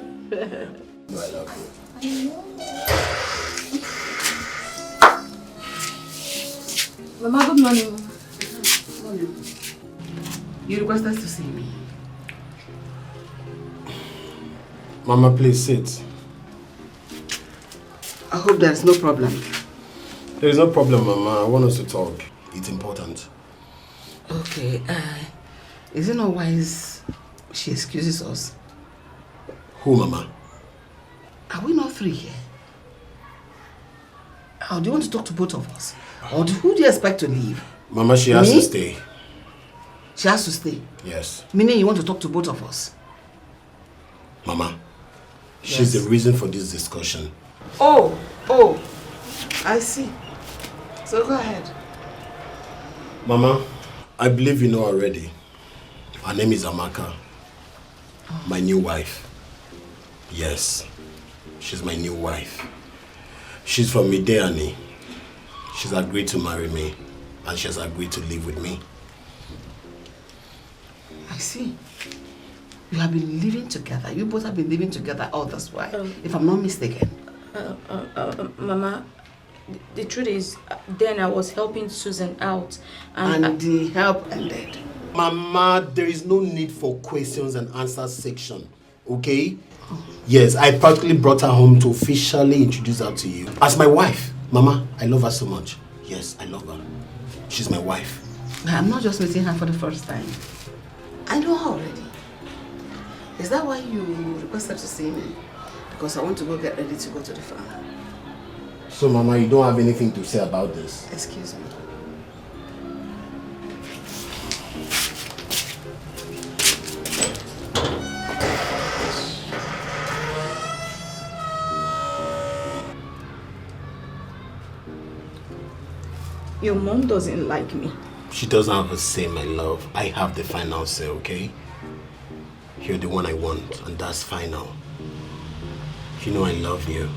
I love you. Mama, good morning. You requested to see me. Mama, please sit. I hope there's no problem. There is no problem, Mama. I want us to talk. It's important. Okay, is it not wise she excuses us? Who, Mama? Are we not three here? How do you want to talk to both of us? Or who do you expect to leave? Mama, she has to stay. She has to stay? Yes. Meaning you want to talk to both of us? Mama, she's the reason for this discussion. Oh, I see. So go ahead. Mama, I believe you know already. Her name is Amaka. My new wife. Yes, she's my new wife. She's from Mideani. She's agreed to marry me and she has agreed to live with me. I see. You have been living together. You both have been living together all this while, if I'm not mistaken. Mama, the truth is, then I was helping Susan out and the help ended. Mama, there is no need for questions and answers section, okay? Yes, I practically brought her home to officially introduce her to you as my wife. Mama, I love her so much. Yes, I love her. She's my wife. I'm not just meeting her for the first time. I know her already. Is that why you requested to see me? Because I want to go get ready to go to the farm. So, Mama, you don't have anything to say about this? Excuse me. Your mom doesn't like me. She doesn't have a say, my love. I have the final say, okay? You're the one I want, and that's final. You know I love you.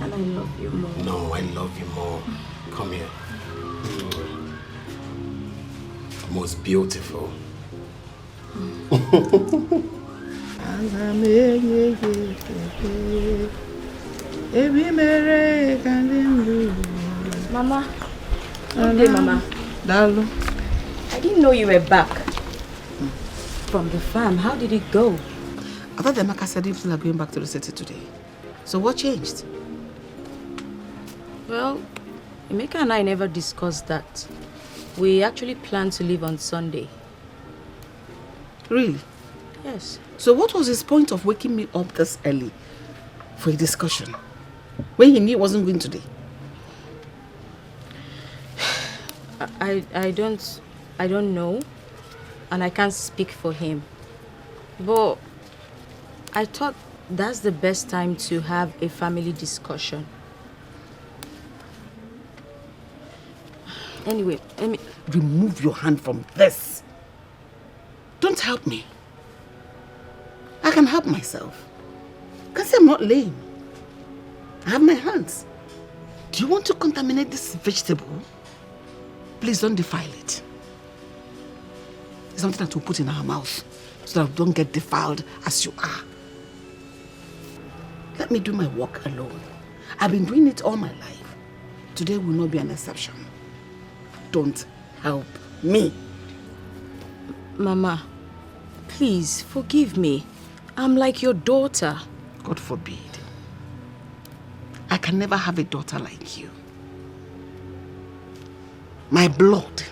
And I love you more. No, I love you more. Come here. Most beautiful. Mama. Good day, Mama. Dalu. I didn't know you were back from the farm. How did it go? I thought the Amaka said you are going back to the city today. So what changed? Well, Emeka and I never discussed that. We actually planned to leave on Sunday. Really? Yes. So what was his point of waking me up this early for a discussion when he knew he wasn't going today? I don't know, and I can't speak for him. But I thought that's the best time to have a family discussion. Anyway, let me... Remove your hand from this. Don't help me. I can help myself. You can say I'm not lame. I have my hands. Do you want to contaminate this vegetable? Please don't defile it. It's something that we'll put in our mouth so that we don't get defiled as you are. Let me do my work alone. I've been doing it all my life. Today will not be an exception. Don't help me. Mama, please forgive me. I'm like your daughter. God forbid. I can never have a daughter like you. My blood.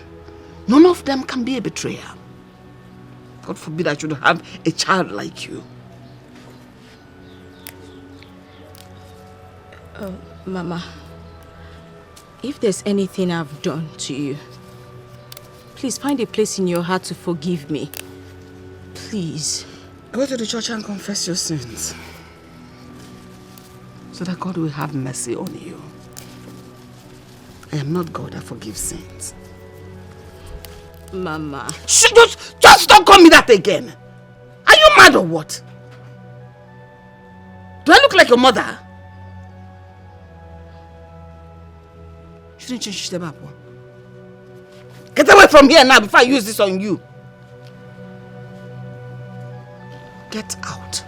None of them can be a betrayer. God forbid I should have a child like you. Mama, if there's anything I've done to you, please find a place in your heart to forgive me. Please. Go to the church and confess your sins, so that God will have mercy on you. I am not God that forgives sins. Mama. Just don't call me that again. Are you mad or what? Do I look like your mother? Shouldn't change them up. Get away from here now before I use this on you. Get out.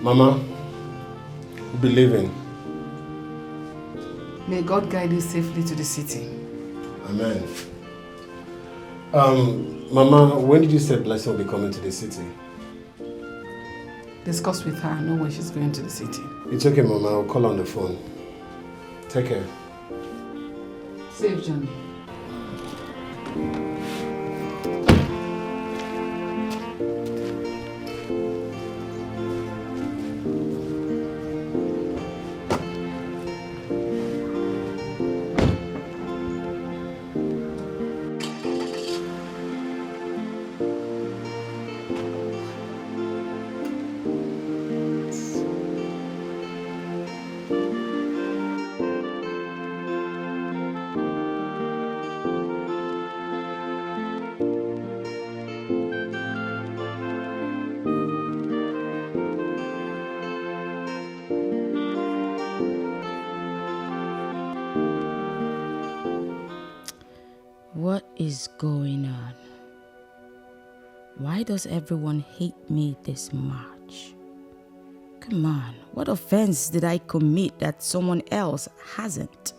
Mama, we'll be leaving. May God guide you safely to the city. Amen. Mama, when did you say Blessing will be coming to the city? Discuss with her. I know when she's going to the city. It's okay, Mama. I'll call on the phone. Take care. Safe journey. What is going on? Why does everyone hate me this much? Come on, what offense did I commit that someone else hasn't?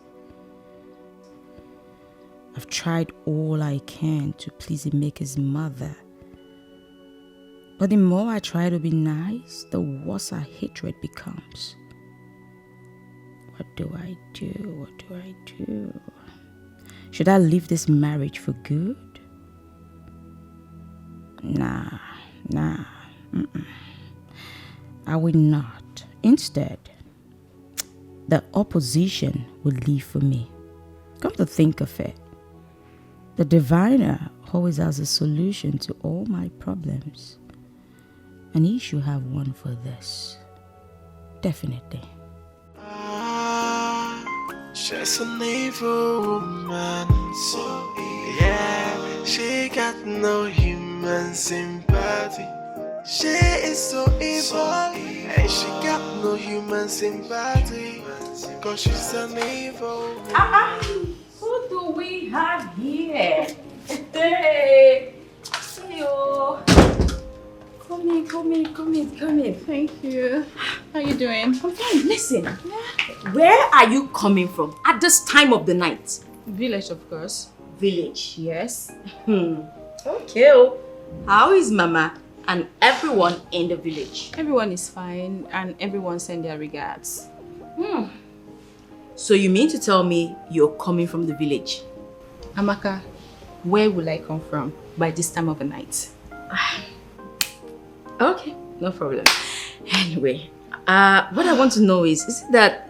I've tried all I can to please Emeka's mother. But the more I try to be nice, the worse our hatred becomes. What do I do? What do I do? Should I leave this marriage for good? Nah. I will not. Instead, the opposition will leave for me. Come to think of it, the diviner always has a solution to all my problems. And he should have one for this. Definitely. She's an evil woman, so yeah, she got no human sympathy. She is so evil, and she got no human sympathy, cause she's an evil woman. Who do we have here? Hey! Hello! Come in. Thank you. How you doing? I'm fine. Listen, where are you coming from at this time of the night? Village, of course. Village, yes. Okay. How is Mama and everyone in the village? Everyone is fine and everyone send their regards. So you mean to tell me you're coming from the village? Amaka, where will I come from by this time of the night? Okay, no problem. Anyway, what I want to know is it that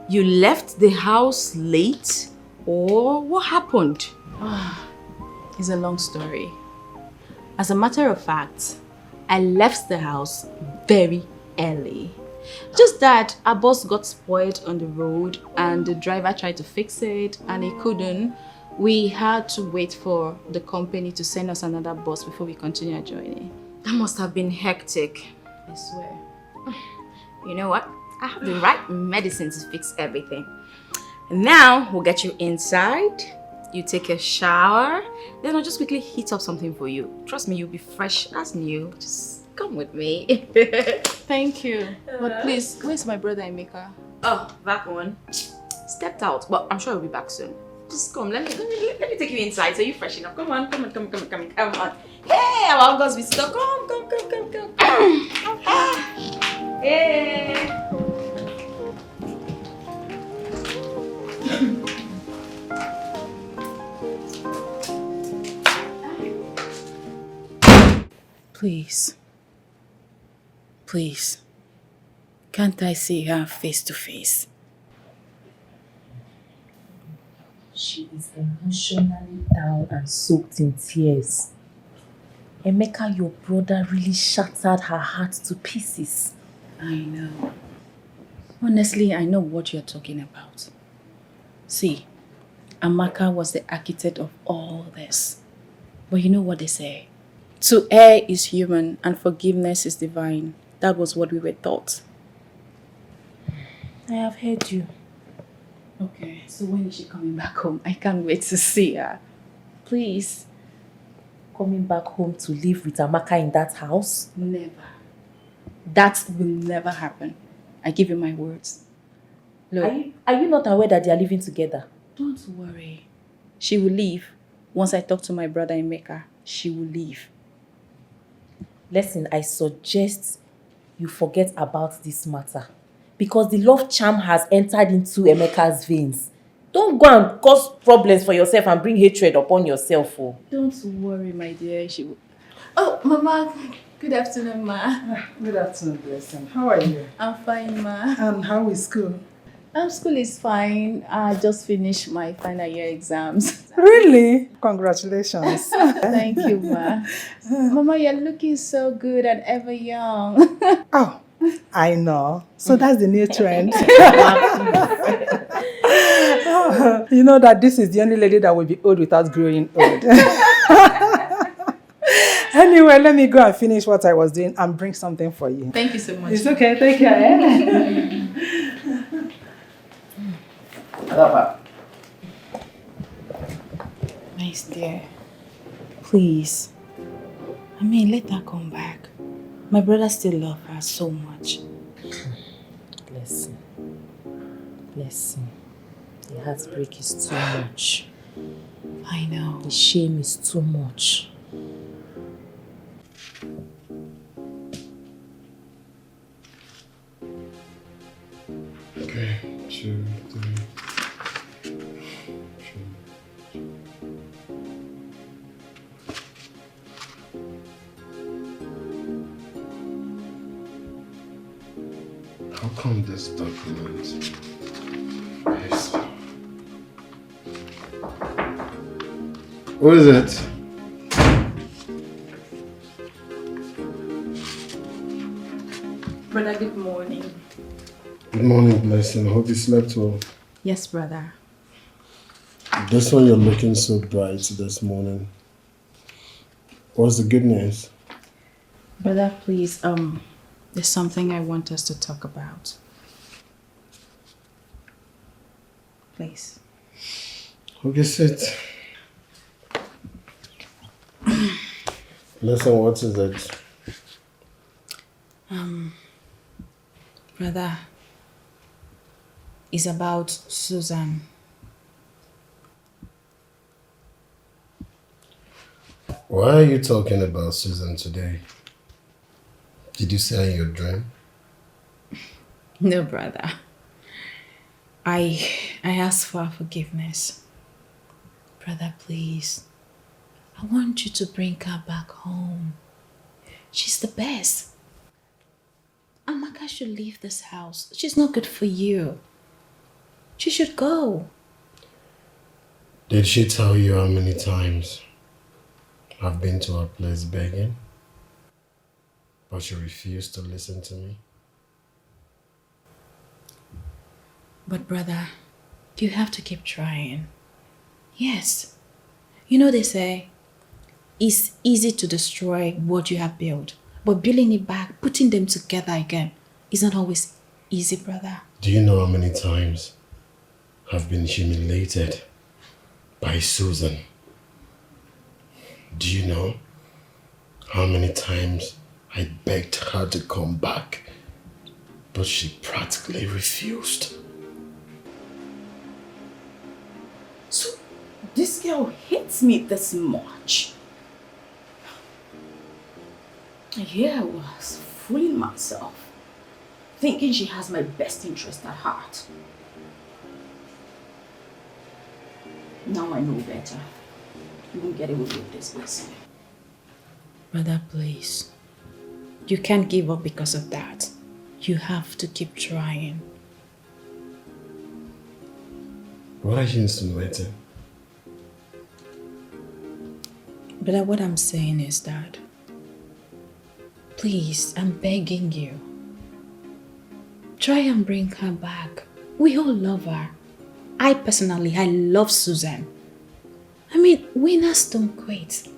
you left the house late or what happened? It's a long story. As a matter of fact, I left the house very early. Just that our bus got spoiled on the road and the driver tried to fix it and he couldn't. We had to wait for the company to send us another bus before we continue our journey. That must have been hectic. I swear. You know what? I have the right medicine to fix everything. Now we'll get you inside. You take a shower. Then I'll just quickly heat up something for you. Trust me, you'll be fresh as new. Just come with me. Thank you. But please, where's my brother Emeka? Oh, that one. Stepped out, but I'm sure he'll be back soon. Just come, let me take you inside so you freshen up. Come on. Hey, our uncle's visitor. Come. Hey. Please. Can't I see her face to face? She is emotionally down and soaked in tears. Emeka, your brother really shattered her heart to pieces. I know. Honestly, I know what you're talking about. See, Amaka was the architect of all this. But you know what they say? To err is human and forgiveness is divine. That was what we were taught. I have heard you. Okay, so when is she coming back home? I can't wait to see her. Please. Coming back home to live with Amaka in that house? Never. That will never happen. I give you my words. Look, are you not aware that they are living together? Don't worry. She will leave. Once I talk to my brother Emeka, she will leave. Listen, I suggest you forget about this matter. Because the love charm has entered into Emeka's veins. Don't go and cause problems for yourself and bring hatred upon yourself. Oh. Don't worry, my dear. She will... Oh, Mama. Good afternoon, Ma. Good afternoon, Blessing. How are you? I'm fine, Ma. And how is school? School is fine. I just finished my final year exams. Really? Congratulations. Thank you, Ma. Mama, you're looking so good and ever young. Oh, I know. So that's the new trend. You know that this is the only lady that will be old without growing old. Anyway, let me go and finish what I was doing and bring something for you. Thank you so much. It's okay. Take care. Nice dear. Please. Let her come back. My brother still loves her so much. Blessing. The heartbreak is too much. I know. The shame is too much. Okay, 2, 3. How come this document? Yes. What is it? Brother, good morning. Good morning, Blessing. I hope you slept well. Yes, brother. This one you're looking so bright this morning. What's the good news? Brother, please, there's something I want us to talk about. Please. Okay, sit. Listen, what is it? Brother, it's about Susan. Why are you talking about Susan today? Did you say in your dream? No, brother. I ask for forgiveness. Brother, please. I want you to bring her back home. She's the best. Amaka should leave this house. She's not good for you. She should go. Did she tell you how many times I've been to her place begging? But she refused to listen to me? But brother, you have to keep trying. Yes. You know they say, it's easy to destroy what you have built. But building it back, putting them together again, is not always easy, brother. Do you know how many times I've been humiliated by Susan? Do you know how many times I begged her to come back, but she practically refused? So, this girl hates me this much. Here I was, fooling myself, thinking she has my best interest at heart. Now I know better. You won't get away with this, Blessing. Brother, please. You can't give up because of that. You have to keep trying. What are you insinuating? Brother, what I'm saying is that, please, I'm begging you. Try and bring her back. We all love her. I personally love Susan. I mean, winners don't quit.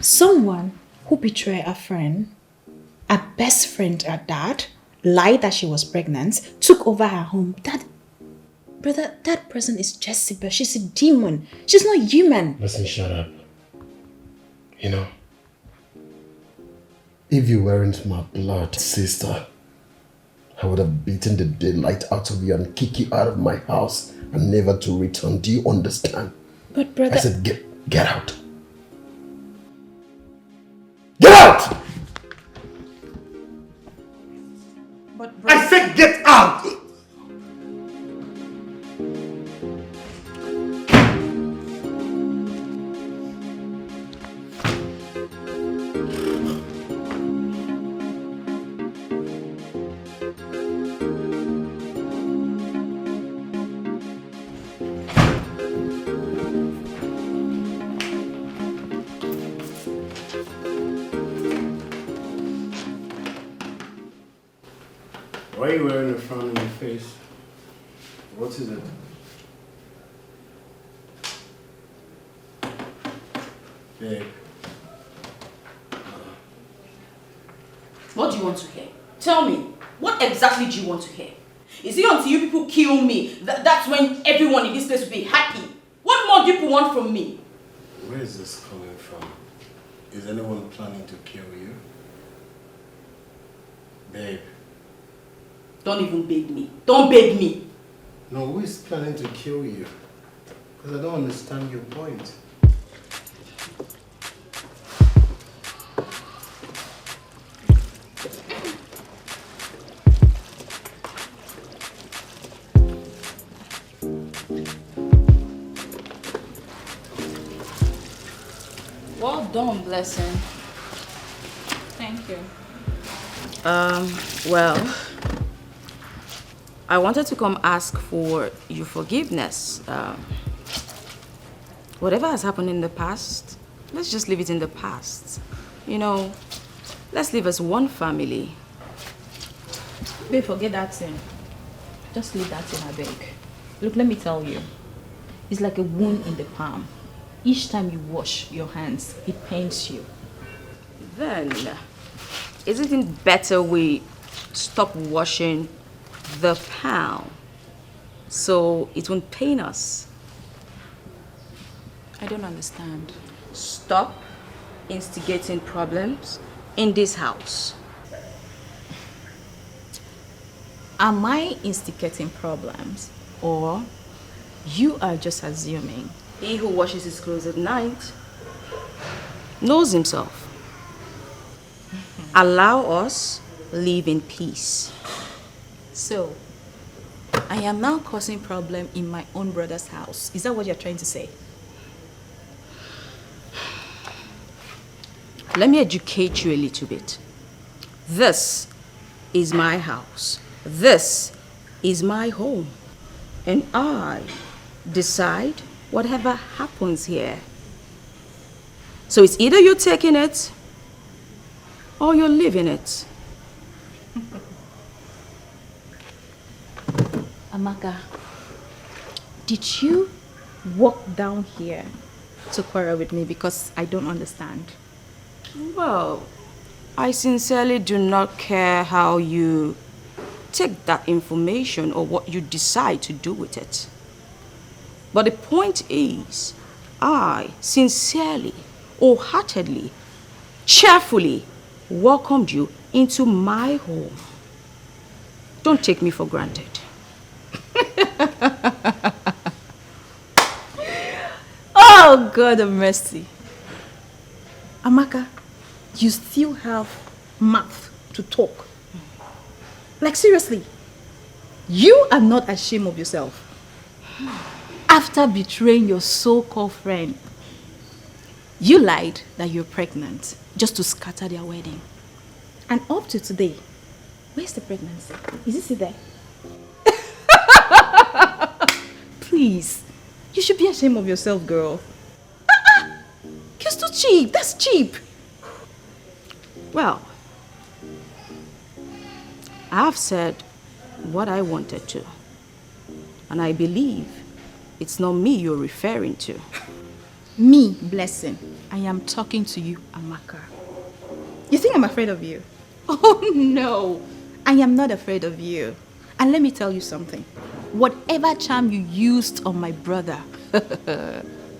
Someone who betrayed a friend, a best friend at that, lied that she was pregnant, took over her home. Brother, that person is Jezebel. She's a demon. She's not human. Listen, shut up. You know, if you weren't my blood sister, I would have beaten the daylight out of you and kick you out of my house and never to return. Do you understand? But brother... I said get out. Get out! But I said get out! Why are you wearing a frown on your face? What is it? Babe. What do you want to hear? Tell me, what exactly do you want to hear? Is it until you people kill me that's when everyone in this place will be happy? What more do you people want from me? Where is this coming from? Is anyone planning to kill you? Babe. Don't even beg me. Don't beg me. No, who is planning to kill you? Because I don't understand your point. Well done, Blessing. Thank you. Well, I wanted to come ask for your forgiveness. Whatever has happened in the past, let's just leave it in the past. You know, let's live as one family. Babe, forget that thing. Just leave that thing, I beg. Look, let me tell you. It's like a wound in the palm. Each time you wash your hands, it pains you. Then, isn't it better we stop washing the palm so it won't pain us? I don't understand. Stop instigating problems in this house. Am I instigating problems, or you are just assuming? He who washes his clothes at night knows himself. Allow us live in peace. So, I am now causing problem in my own brother's house. Is that what you're trying to say? Let me educate you a little bit. This is my house. This is my home. And I decide whatever happens here. So it's either you're taking it or you're leaving it. Amaka, did you walk down here to quarrel with me because I don't understand? Well, I sincerely do not care how you take that information or what you decide to do with it. But the point is, I sincerely, wholeheartedly, cheerfully welcomed you into my home. Don't take me for granted. Oh, God of mercy. Amaka, you still have mouth to talk. Like, seriously, you are not ashamed of yourself. After betraying your so-called friend, you lied that you're pregnant just to scatter their wedding. And up to today, where's the pregnancy? Is it still there? Please, you should be ashamed of yourself, girl. You're too cheap. That's cheap. Well, I've said what I wanted to. And I believe it's not me you're referring to. Me, Blessing. I am talking to you, Amaka. You think I'm afraid of you? Oh, no. I am not afraid of you. And let me tell you something. Whatever charm you used on my brother,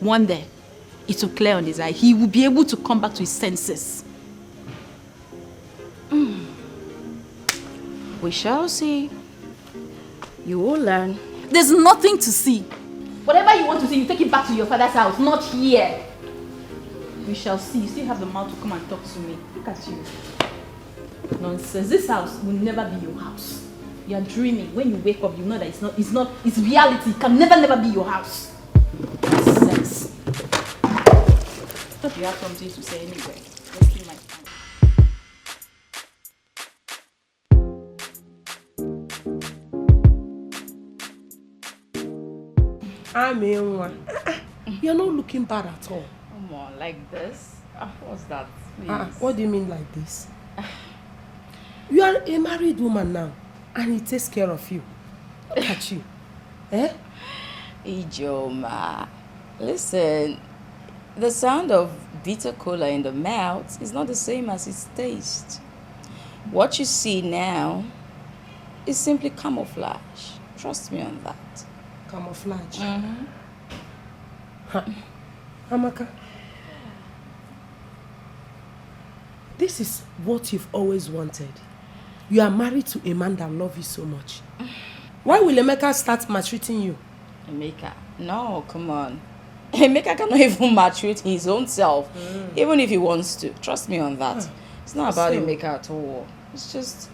one day, it will clear on his eye. He will be able to come back to his senses. We shall see. You will learn. There's nothing to see. Whatever you want to see, you take it back to your father's house, not here. We shall see. You still have the mouth to come and talk to me. Look at you. Nonsense. This house will never be your house. You are dreaming. When you wake up, you know that it's reality. It can never be your house. Nonsense. I thought you had something to say anyway. Wasting my time. You're not looking bad at all. Come on, like this? What's that? Please. What do you mean like this? You are a married woman now, and he takes care of you. Look at you. Eh? Ijoma, listen, the sound of bitter cola in the mouth is not the same as its taste. What you see now is simply camouflage. Trust me on that. Camouflage? Mm-hmm. Amaka, this is what you've always wanted. You are married to a man that loves you so much. Why will Emeka start maltreating you? Emeka, No, come on. Emeka cannot even maltreat his own self, even if he wants to. Trust me on that. It's not about Emeka at all. It's just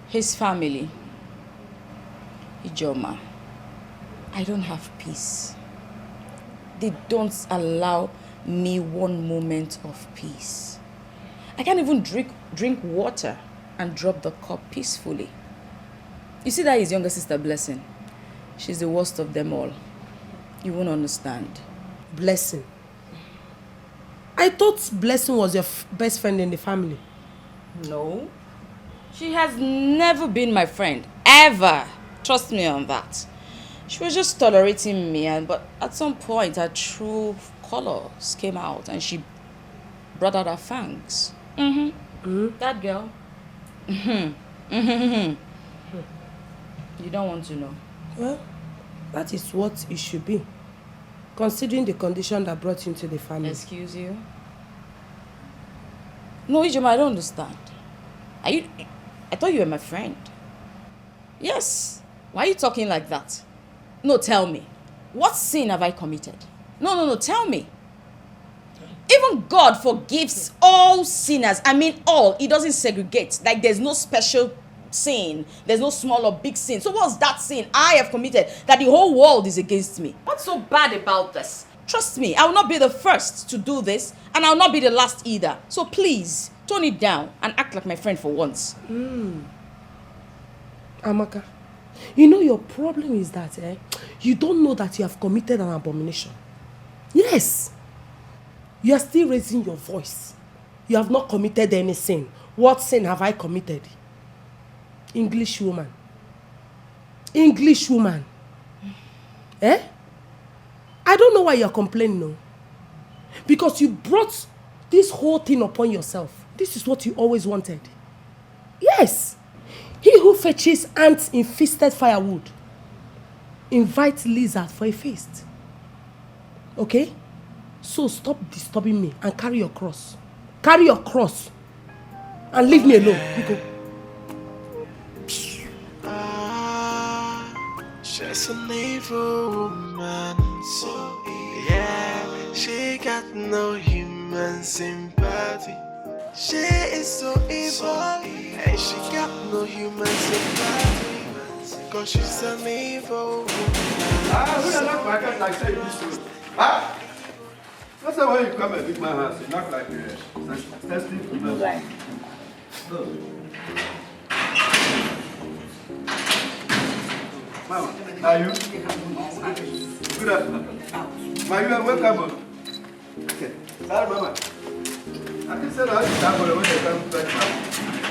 his family. Ijoma, I don't have peace. They don't allow me one moment of peace. I can't even drink water and drop the cup peacefully. You see that his younger sister, Blessing? She's the worst of them all. You won't understand. Blessing. I thought Blessing was your best friend in the family. No. She has never been my friend. Ever. Trust me on that. She was just tolerating me, but at some point her true colors came out and she brought out her fangs. That girl. You don't want to know. Well, that is what it should be, considering the condition that brought you into the family. Excuse you? No, Ijoma, I don't understand. I thought you were my friend. Yes. Why are you talking like that? No, tell me. What sin have I committed? No, tell me. Even God forgives all sinners. I mean all. He doesn't segregate. Like there's no special sin. There's no small or big sin. So what's that sin I have committed that the whole world is against me? What's so bad about this? Trust me, I will not be the first to do this, and I will not be the last either. So please, tone it down and act like my friend for once. Amaka, you know your problem is that you don't know that you have committed an abomination. Yes. You are still raising your voice. You have not committed any sin. What sin have I committed? English woman. English woman. I don't know why you're complaining, no. Because you brought this whole thing upon yourself. This is what you always wanted. Yes. He who fetches ant-infested firewood invites lizard for a feast. Okay? So stop disturbing me and carry your cross. Carry your cross. And leave me alone. You go. She's an evil woman, so yeah, she got no human sympathy. She is so evil, and she got no human sympathy, cause she's an evil woman. Who you knock my cat like say you used to? That's the way you come and beat my house. You knock like this. That's the right. Mama, are you? Good afternoon. Ma, you are welcome. Okay. Sorry, Mama. I can say that I'm going to come back.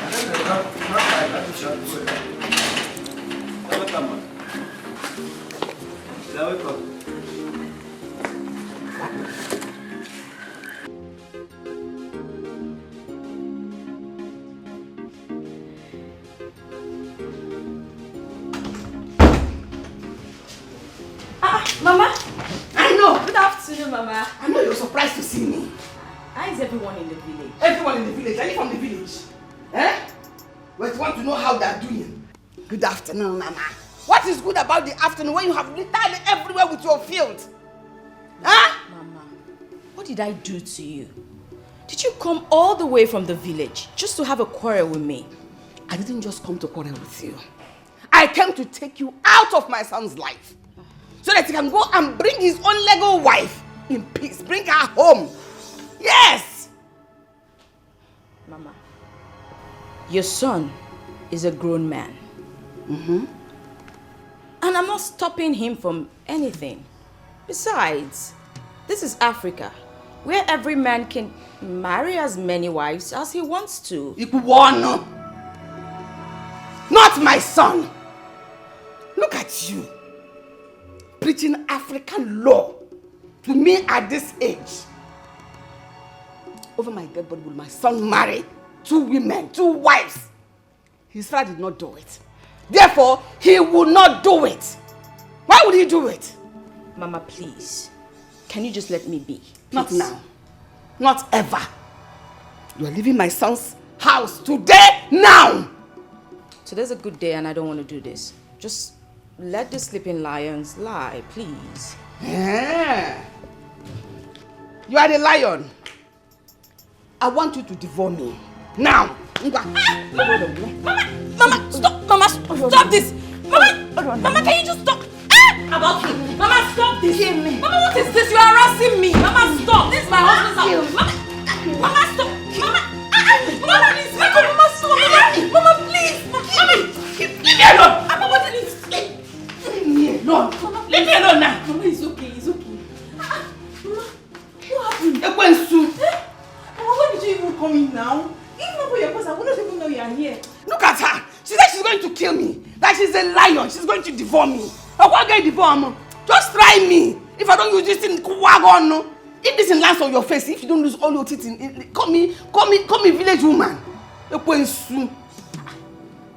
And then they have not like that to shut away. Welcome. Welcome. Mama? I know. Good afternoon, Mama. I know you're surprised to see me. How is everyone in the village? Everyone in the village. Are you from the village? We want to know how they're doing. Good afternoon, Mama. What is good about the afternoon when you have littered everywhere with your field? Mama, what did I do to you? Did you come all the way from the village just to have a quarrel with me? I didn't just come to quarrel with you. I came to take you out of my son's life. So that he can go and bring his own Lego wife in peace. Bring her home. Yes! Mama, your son is a grown man. And I'm not stopping him from anything. Besides, this is Africa, where every man can marry as many wives as he wants to. Ikuwano! Not my son! Look at you. Preaching African law to me at this age. Over my dead body will my son marry 2 women, 2 wives. His father did not do it. Therefore, he will not do it. Why would he do it? Mama, please. Can you just let me be? Not now. Not ever. You are leaving my son's house today, now. Today's a good day and I don't want to do this. Just let the sleeping lions lie, please. Yeah. You are the lion. I want you to devour me. Now. Mama, stop! Mama, stop this! Mama, can you just stop? About me. Mama, stop this! Mama, what is this? You are harassing me! Mama, stop! This is my husband's house! Mama, stop! Mama, please! Mama, stop! Mama, please! Mama, leave me alone! Mama, what is this? Leave me alone! Leave me alone now! Mama, it's okay, it's okay. Mama, what happened? Mama, when did you even come in now? Even for your person, I wouldn't even know you are here. Look at her! She said she's going to kill me. That she's a lion. She's going to devour me. I won't get devour. Just try me. If I don't use this thing, wagon. If this thing lands on your face, if you don't lose all your teeth, call me village woman.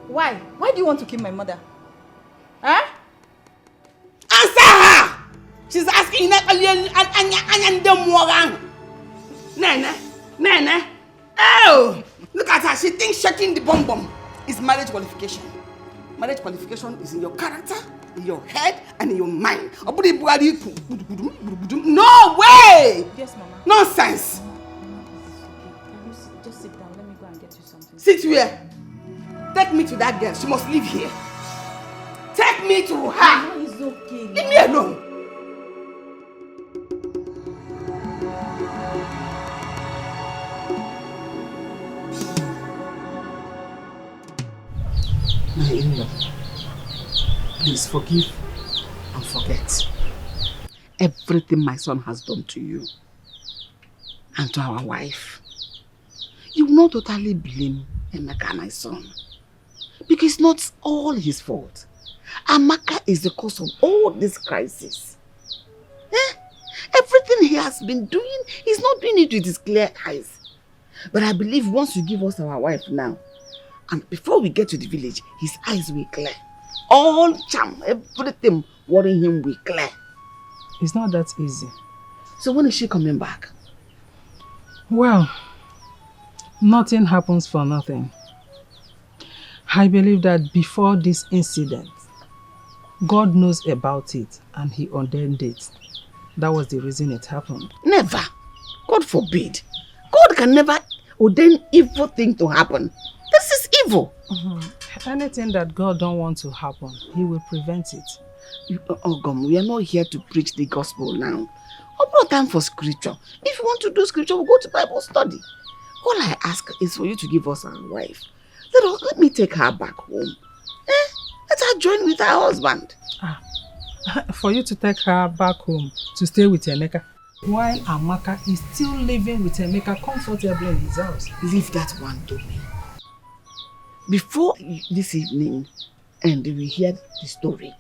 Why? Why do you want to kill my mother? Huh? Answer her! She's asking Nene. Oh! Look at her. She thinks shaking the bomb is marriage qualification. Marriage qualification is in your character, in your head, and in your mind. No way! Yes, Mama. Nonsense! Can you just sit down? Let me go and get you something. Sit where? Take me to that girl. She must live here. Take me to her. Mama, it's okay. Leave me alone. My in-law, please forgive and forget everything my son has done to you and to our wife. You will not totally blame Emeka, my son, because it's not all his fault. Amaka is the cause of all this crisis. Everything he has been doing, he's not doing it with his clear eyes. But I believe once you give us our wife now, and before we get to the village, his eyes will clear. All charm, everything worrying him will clear. It's not that easy. So when is she coming back? Well, nothing happens for nothing. I believe that before this incident, God knows about it and he ordained it. That was the reason it happened. Never. God forbid. God can never ordain evil thing to happen. This is evil. Anything that God don't want to happen, he will prevent it. Ogom, we are not here to preach the gospel now. No time for scripture. If you want to do scripture, we'll go to Bible study. All I ask is for you to give us our wife. Let me take her back home. Let her join with her husband. For you to take her back home to stay with Emeka, while Amaka is still living with Emeka comfortably in his house. Leave that one to me. Before this evening, and we hear the story.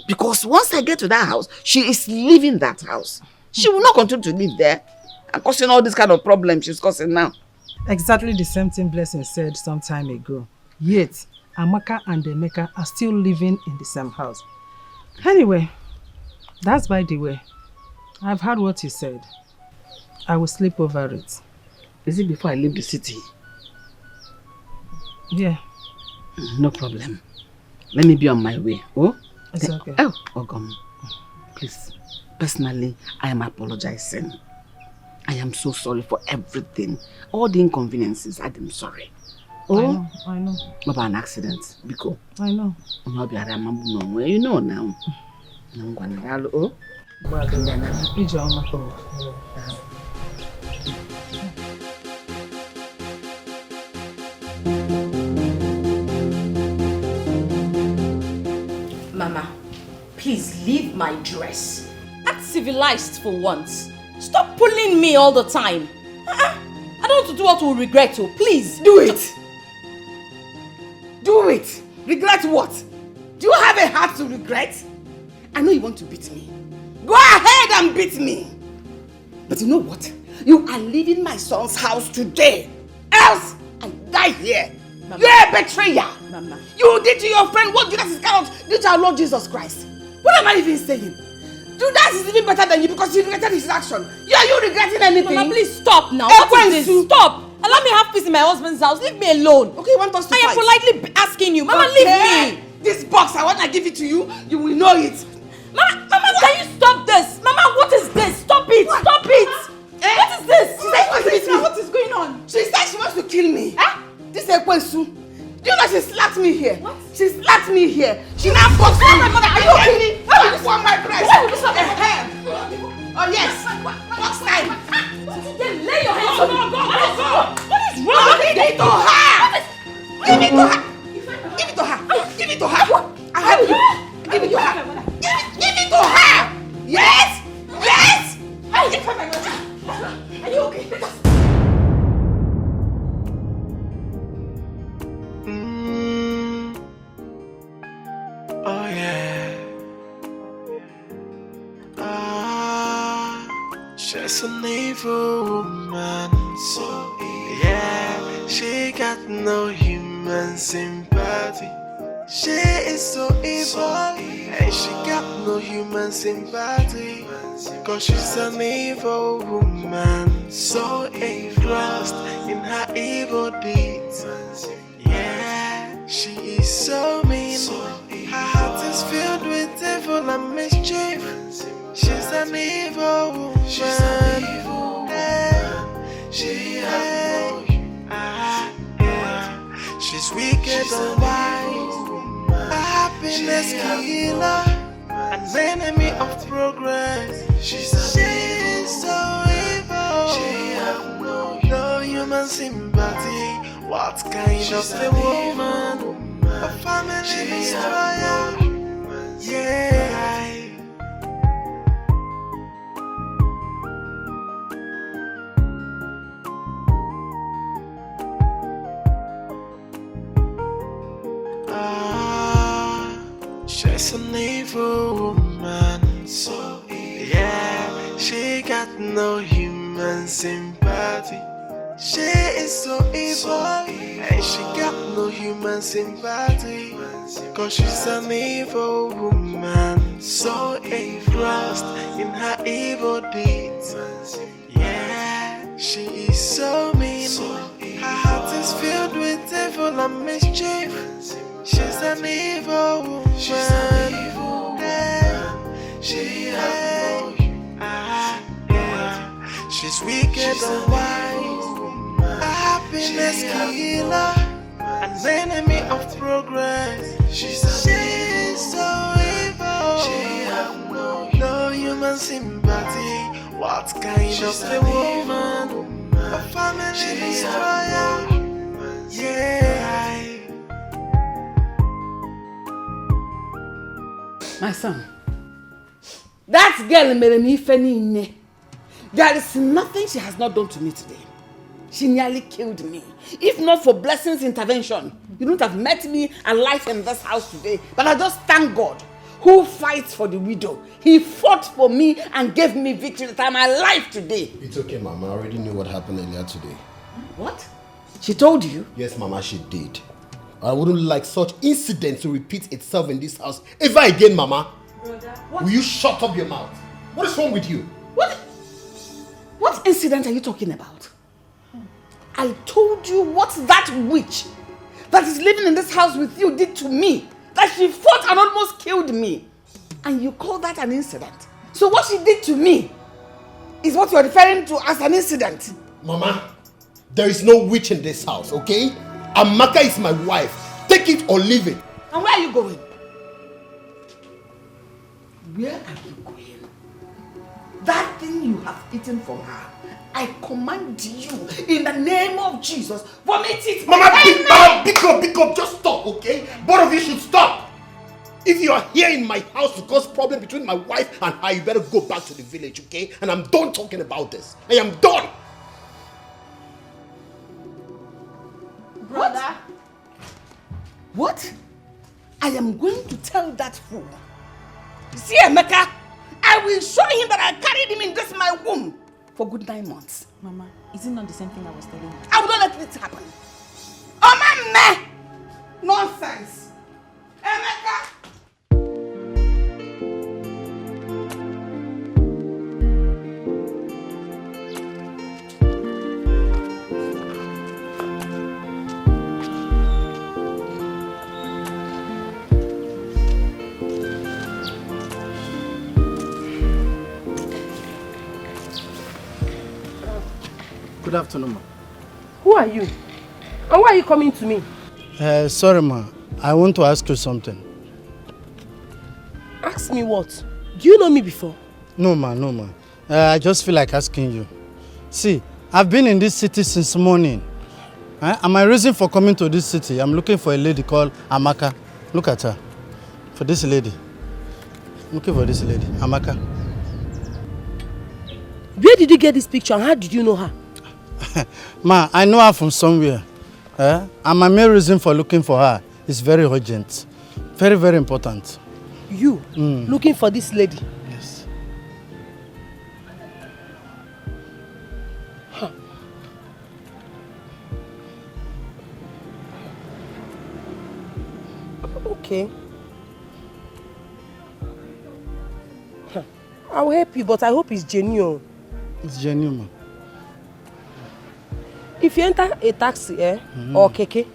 Because once I get to that house, she is leaving that house. She will not continue to live there and causing all this kind of problems she's causing now. Exactly the same thing Blessing said some time ago. Yet, Amaka and Emeka are still living in the same house. Anyway, that's by the way. I've heard what you said. I will sleep over it. Is it before I leave the city? Yeah. No problem. Let me be on my way. Oh? It's okay. Oh, Ogom. Please. Personally, I am apologizing. I am so sorry for everything. All the inconveniences, I am sorry. Oh? I know. What about an accident? Biko. I know. You know now. Oh? Mama, please leave my dress. Act civilized for once. Stop pulling me all the time. I don't want to do what we'll regret. Oh, please. Do it. Do it. Regret what? Do you have a heart to regret? I know you want to beat me. Go ahead and beat me. But you know what? You are leaving my son's house today. Else, I die here. Mama. You're a betrayer. Mama. You did to your friend what Judas Iscariot did to our Lord Jesus Christ. What am I even saying? Judas is even better than you because he regretted his action. Are you regretting anything? Mama, please stop now. What is this? Stop. Allow me have peace in my husband's house. Leave me alone. Okay, you want us to fight? I am politely asking you. Mama, leave me. This box, I want to give it to you. You will know it. Mama, can you stop this? Mama, what is this? Stop it! What? Stop it! What is this? She said what is going on? She said she wants to kill me. This is Ekwensu. Do you know she slapped me here? What? She slapped me here. She now boxed me. My mother, are you okay? Why would you slap my breast? Why would you slap my breast? Oh yes. Box time. Then lay your hands on me. Go. What is wrong with Give it to her. Give it to her. Give it to her. Give it to her. I help you. Give it to her. Give it to her. Yes. Yes. Are you okay? Oh yeah. She's an evil woman. So yeah, she got no human sympathy. She is so evil, and she got no human sympathy. Cause she's an evil woman, so engrossed in her evil deeds. Yeah, she is so mean. Her heart is filled with evil and mischief. She's an evil woman. She's an evil woman. She's wicked and wise. A happiness killer, an enemy of progress. She's so evil. She has no human sympathy. What kind of a woman? A family destroyer. Yeah. She's an evil woman. So yeah, she got no human sympathy. She is so evil, and she got no human sympathy. Cause she's an evil woman, so engrossed in her evil deeds. Yeah, she is so mean. Her heart is filled with evil and mischief. She's an evil woman. She's an evil woman. She's wicked and wise. A happiness killer, an enemy of progress. She's so evil. She has no human sympathy. What kind of a woman? A family destroyer. Yeah. My son, that girl made me feni. There is nothing she has not done to me today. She nearly killed me. If not for Blessing's intervention, you wouldn't have met me alive in this house today. But I just thank God, who fights for the widow. He fought for me and gave me victory that I'm alive today. It's okay, Mama. I already knew what happened earlier today. What? She told you? Yes, Mama, she did. I wouldn't like such incident to repeat itself in this house ever again, Mama. Brother, will you shut up your mouth? What is wrong with you? What incident are you talking about? I told you what that witch that is living in this house with you did to me. That she fought and almost killed me. And you call that an incident? So what she did to me is what you're referring to as an incident? Mama, there is no witch in this house, okay? Amaka is my wife. Take it or leave it. And where are you going? Where are you going? That thing you have eaten from her, I command you in the name of Jesus, vomit it. Mama, pick up, just stop, okay? Both of you should stop. If you are here in my house to cause problem between my wife and her, you better go back to the village, okay? And I'm done talking about this. I am done. Brother. What? I am going to tell that fool. See, Emeka, I will show him that I carried him in this my womb for good 9 months. Mama, is it not the same thing I was telling you? I will not let it happen. Oh, my man! Nonsense. Emeka! Good afternoon, ma. Who are you? And why are you coming to me? Sorry, ma. I want to ask you something. Ask me what? Do you know me before? No, ma, no, ma. I just feel like asking you. See, I've been in this city since morning. And my reason for coming to this city, I'm looking for a lady called Amaka. Look at her. For this lady. I'm looking for this lady, Amaka. Where did you get this picture and how did you know her? Ma, I know her from somewhere. And my main reason for looking for her is very urgent. Very, very important. You looking for this lady? Yes. Huh. Okay. Huh. I'll help you, but I hope it's genuine. It's genuine, ma. If you enter a taxi or keke,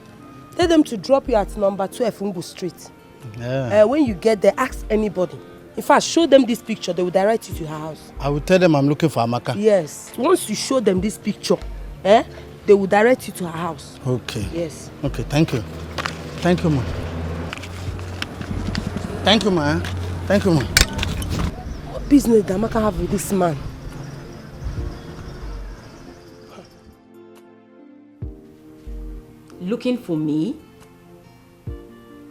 tell them to drop you at number 12 Umbu Street. Yeah. When you get there, ask anybody. In fact, show them this picture, they will direct you to her house. I will tell them I'm looking for Amaka. Yes. Once you show them this picture, they will direct you to her house. Okay. Yes. Okay, thank you. Thank you, ma. Thank you, ma. Thank you, ma. What business does Amaka have with this man? Looking for me?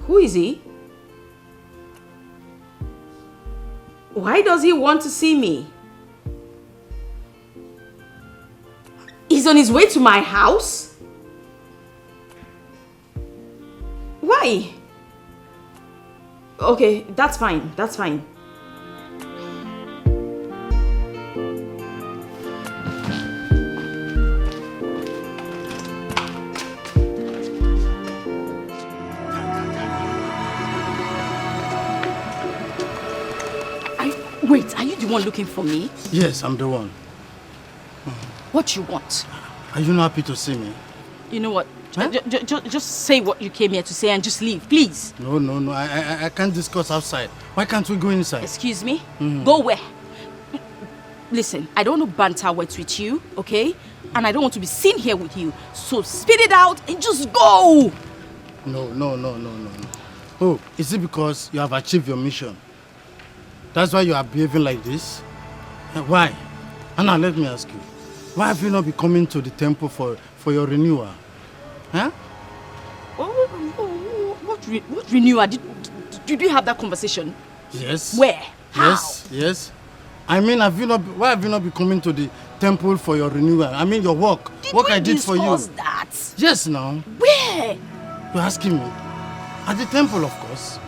Who is he? Why does he want to see me? He's on his way to my house? Why? Okay, that's fine. That's fine. Wait, are you the one looking for me? Yes, I'm the one. What you want? Are you not happy to see me? You know what? Huh? Just say what you came here to say and just leave, please. No. I can't discuss outside. Why can't we go inside? Excuse me? Go where? Listen, I don't want to banter words with you, okay? And I don't want to be seen here with you. So spit it out and just go! No. Oh, is it because you have achieved your mission? That's why you are behaving like this? Why? Anna, let me ask you. Why have you not been coming to the temple for your renewal? Huh? What renewal? Did we have that conversation? Yes. Where? How? Yes. I mean, why have you not been coming to the temple for your renewal? I mean, your work. Work I did for you. Did we discuss that? Yes, now. Where? You're asking me? At the temple, of course.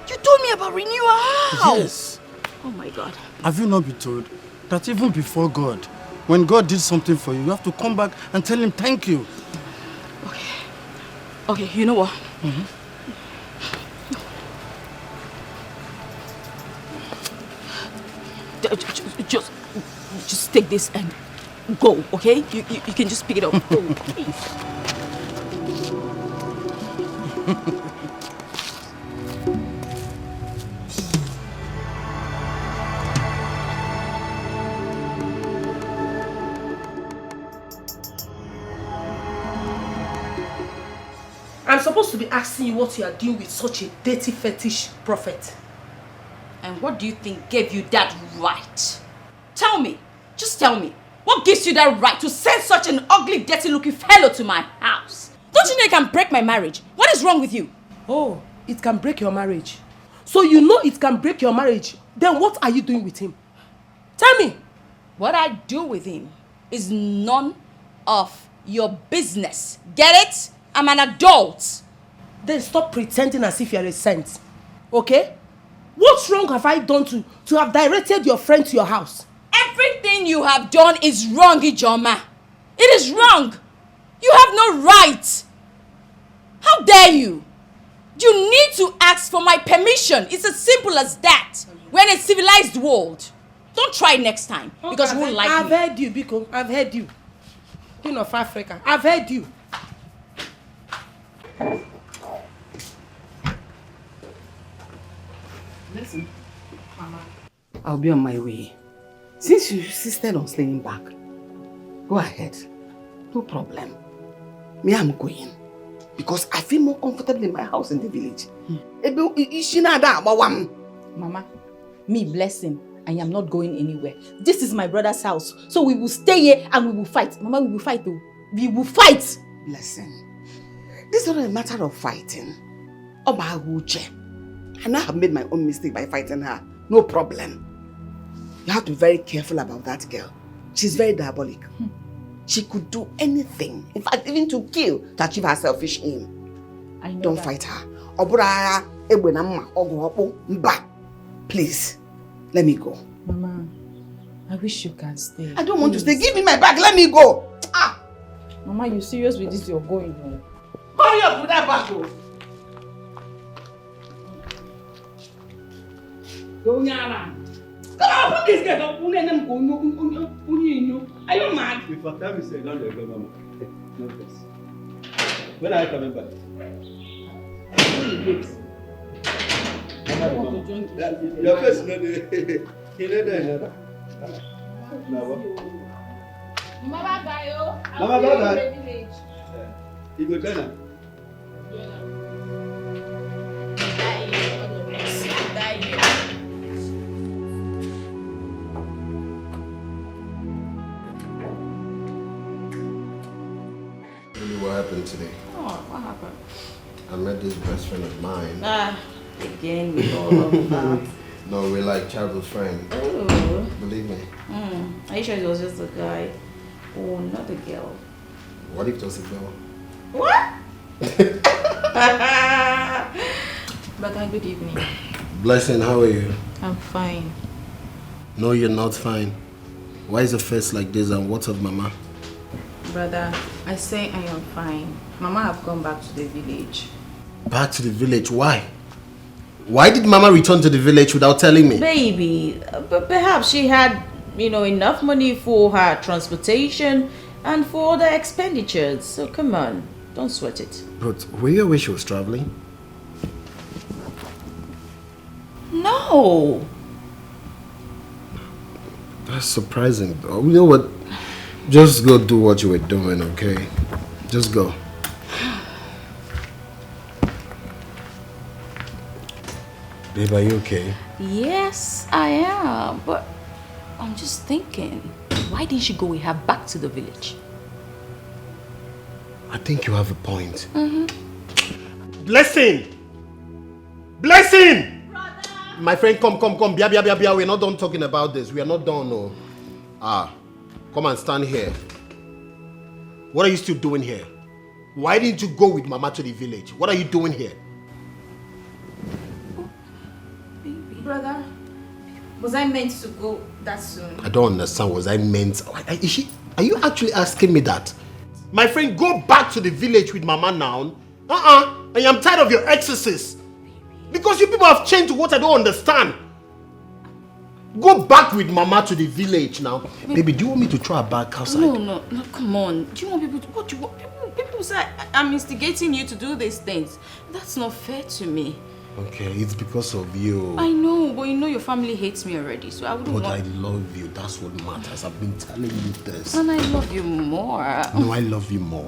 You told me about renewal. How? Yes. Oh my God. Have you not been told that even before God, when God did something for you, you have to come back and tell him thank you? Okay, you know what? Just take this and go, okay? You can just pick it up. Go, please. I'm supposed to be asking you what you are doing with such a dirty fetish prophet. And what do you think gave you that right? Tell me. Just tell me. What gives you that right to send such an ugly, dirty-looking fellow to my house? Don't you know it can break my marriage? What is wrong with you? Oh, it can break your marriage. So you know it can break your marriage. Then what are you doing with him? Tell me. What I do with him is none of your business. Get it? I'm an adult. Then stop pretending as if you're a saint. Okay? What wrong have I done to have directed your friend to your house? Everything you have done is wrong, Ijoma. It is wrong. You have no right. How dare you? You need to ask for my permission. It's as simple as that. We're in a civilized world. Don't try it next time because you won't like me. I've heard you, Biko. I've heard you. King of Africa. I've heard you. Listen, Mama, I'll be on my way. Since you insisted on staying back, go ahead. No problem. Me, I'm going. Because I feel more comfortable in my house in the village. Mama, me blessing. I am not going anywhere. This is my brother's house. So we will stay here and we will fight. Mama, we will fight though. We will fight. Blessing. This is not a matter of fighting. And I have made my own mistake by fighting her. No problem. You have to be very careful about that girl. She's very diabolic. She could do anything. In fact, even to kill to achieve her selfish aim. I know. Don't fight her. Please, let me go. Mama, I wish you can stay. I don't want to stay. Give me my bag. Let me go. Ah. Mama, you serious with this? You're going home. Hurry up with that bag. Come on, put this girl up. Are you mad? If I tell you, say, don't let go, Mama. No, please. When are you coming back? Your face, no, Mama, bye. Mama, bye. You go down. What happened today? Oh, what happened? I met this best friend of mine. Again with all of that. No, we're like childhood friends. Ooh. Believe me. Are you sure it was just a guy? Oh, not a girl. What if it was a girl? What? Brother, good evening. Blessing, how are you? I'm fine. No, you're not fine. Why is your face like this and what's up, Mama? Brother, I say I am fine. Mama have gone back to the village. Back to the village? Why? Why did Mama return to the village without telling me? Baby, but perhaps she had, enough money for her transportation and for other expenditures. So come on, don't sweat it. But were you aware she was traveling? No. That's surprising. You know what? Just go do what you were doing, okay? Just go. Babe, are you okay? Yes, I am. But I'm just thinking, why didn't she go with her back to the village? I think you have a point. Blessing! Blessing! My friend, come. Bia. We're not done talking about this. We are not done, no. Come and stand here. What are you still doing here? Why didn't you go with Mama to the village? What are you doing here? Brother, was I meant to go that soon? I don't understand. Was I meant? Are you actually asking me that? My friend, go back to the village with Mama now. I am tired of your excesses. Because you people have changed to what I don't understand. Go back with Mama to the village now. Baby, do you want me to throw her back outside? No, come on. Do you want people to... What do you want? People say I'm instigating you to do these things. That's not fair to me. Okay, it's because of you. I know, but your family hates me already, so I wouldn't But want... I love you. That's what matters. I've been telling you this. And I love you more. No, I love you more.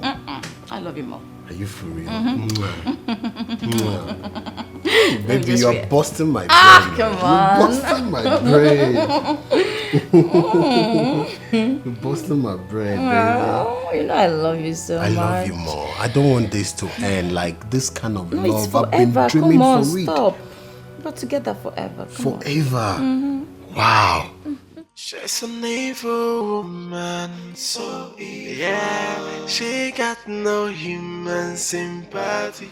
I love you more. Are you for real? Baby, you're busting my brain. Come on. You're busting my brain. You're busting my brain, baby. Oh, I love you so much. I love you more. I don't want this to end like this kind of No, love. it's forever. I've been dreaming Come on, for it. stop. We're together forever. Come Forever. On. Wow. She's an evil woman, so evil. Yeah, she got no human sympathy.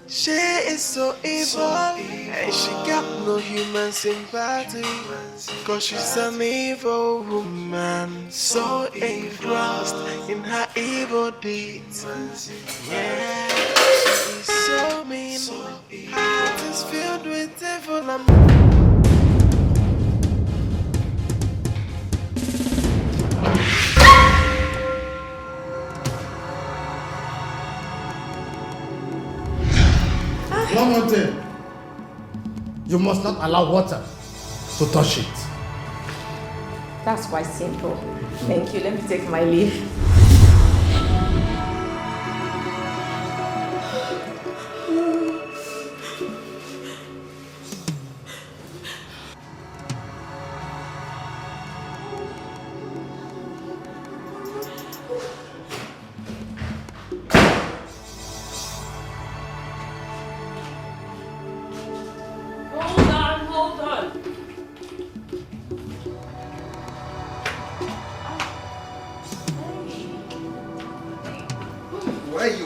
She is so evil, and she got no human sympathy. Cause she's an evil woman, so engrossed in her evil deeds. Yeah, she is so mean, her heart is filled with evil and One more thing. You must not allow water to touch it. That's quite simple. Thank you. Let me take my leave.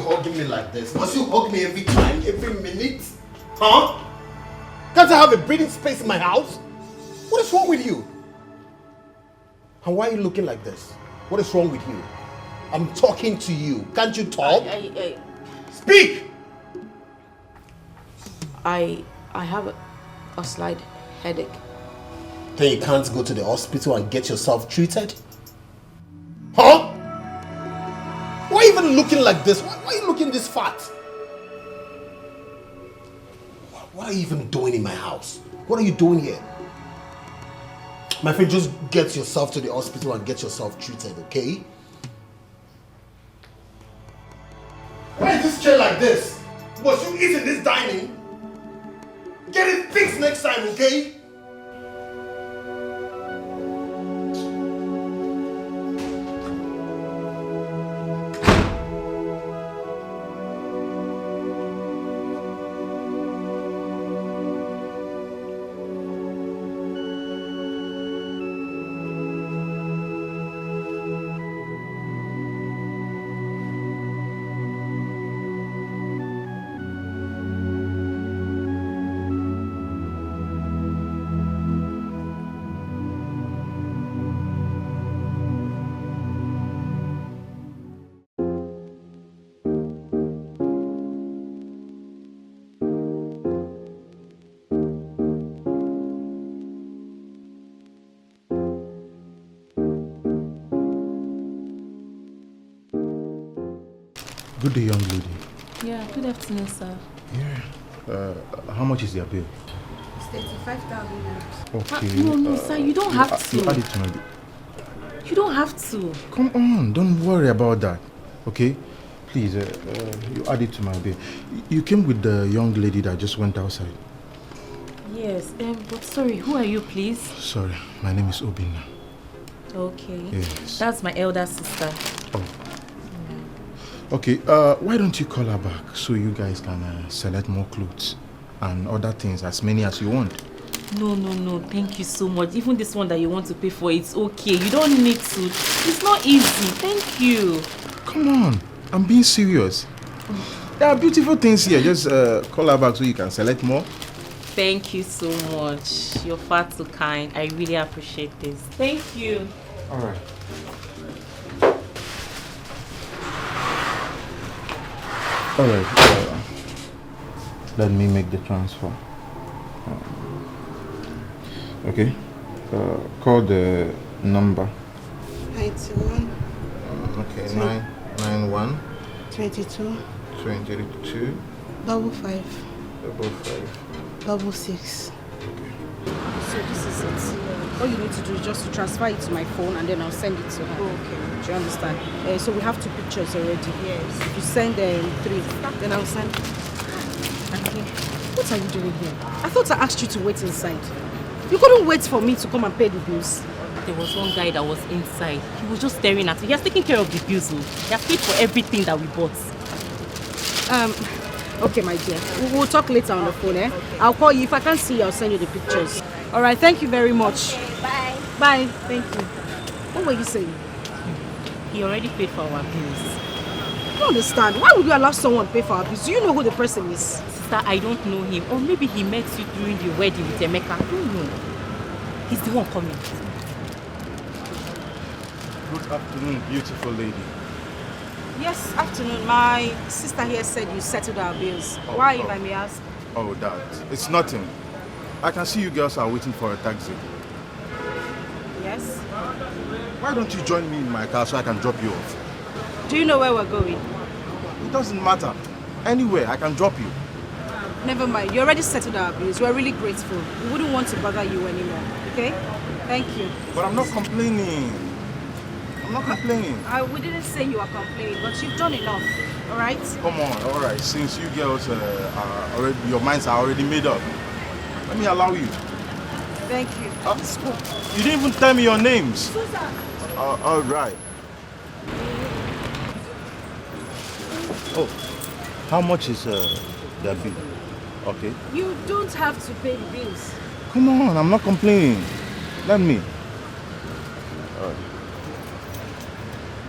hugging me like this? Must you hug me every time, every minute? Huh? Can't I have a breathing space in my house? What is wrong with you? And why are you looking like this? What is wrong with you? I'm talking to you. Can't you talk? Speak! I have a slight headache. Then you can't go to the hospital and get yourself treated? Huh? Why are you even looking like this? Why are you looking this fat? What are you even doing in my house? What are you doing here? My friend, just get yourself to the hospital and get yourself treated, okay? Why is this chair like this? Was you eat in this dining? Get it fixed next time, okay? Good day, young lady. Yeah, good afternoon, sir. Yeah. How much is your bill? It's 35,000. Okay. No, sir, you don't have to. You add it to my bill. You don't have to. Come on, don't worry about that. Okay? Please, you add it to my bill. You came with the young lady that just went outside. Yes, but sorry, who are you, please? Sorry, my name is Obina. Okay. Yes. That's my elder sister. Oh. Okay, why don't you call her back so you guys can select more clothes and other things, as many as you want? No, thank you so much. Even this one that you want to pay for, it's okay. You don't need to. It's not easy. Thank you. Come on, I'm being serious. There are beautiful things here. Just call her back so you can select more. Thank you so much. You're far too kind. I really appreciate this. Thank you. All right. All right. Let me make the transfer. Okay. Call the number. 91. Okay. 991. 22. 22. 55. 66. So this is it. All you need to do is just to transfer it to my phone and then I'll send it to her. Oh, okay. Do you understand? So we have 2 pictures already. Yes. If you send 3, then I'll send. Okay. What are you doing here? I thought I asked you to wait inside. You couldn't wait for me to come and pay the bills. There was one guy that was inside. He was just staring at me. He has taken care of the bills. He has paid for everything that we bought. Okay, my dear. We'll talk later on the phone, eh? I'll call you. If I can't see you, I'll send you the pictures. All right, thank you very much. Okay, bye. Bye. Thank you. What were you saying? He already paid for our bills. I don't understand. Why would you allow someone pay for our bills? Do you know who the person is? Sister, I don't know him. Or maybe he met you during the wedding with Emeka. I don't know. He's the one coming. Good afternoon, beautiful lady. Yes, afternoon. My sister here said you settled our bills. Why, if I may ask? Oh, that. It's nothing. I can see you girls are waiting for a taxi. Yes? Why don't you join me in my car so I can drop you off? Do you know where we're going? It doesn't matter. Anywhere, I can drop you. Never mind. You already settled our bills. We're really grateful. We wouldn't want to bother you anymore. Okay? Thank you. But I'm not complaining. I'm not complaining. We didn't say you are complaining, but you've done enough. All right? Come on, all right. Since you girls are already, your minds are already made up, let me allow you. Thank you. You didn't even tell me your names. Susan. All right. Oh, how much is the bill? Okay. You don't have to pay the bills. Come on, I'm not complaining. Let me.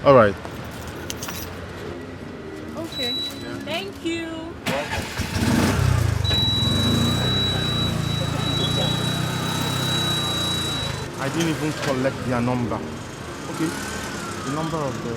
All right. Okay. you. I didn't even collect their number. Okay, the number of the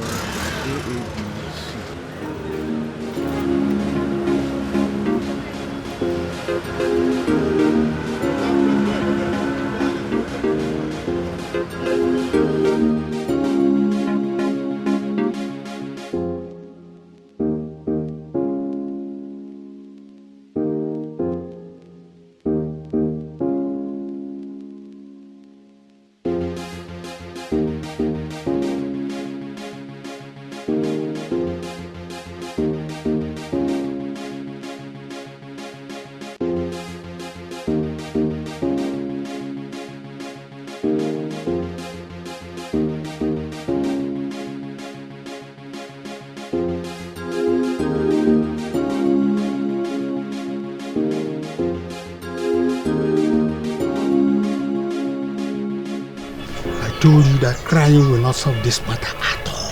I told you that crying will not solve this matter at all.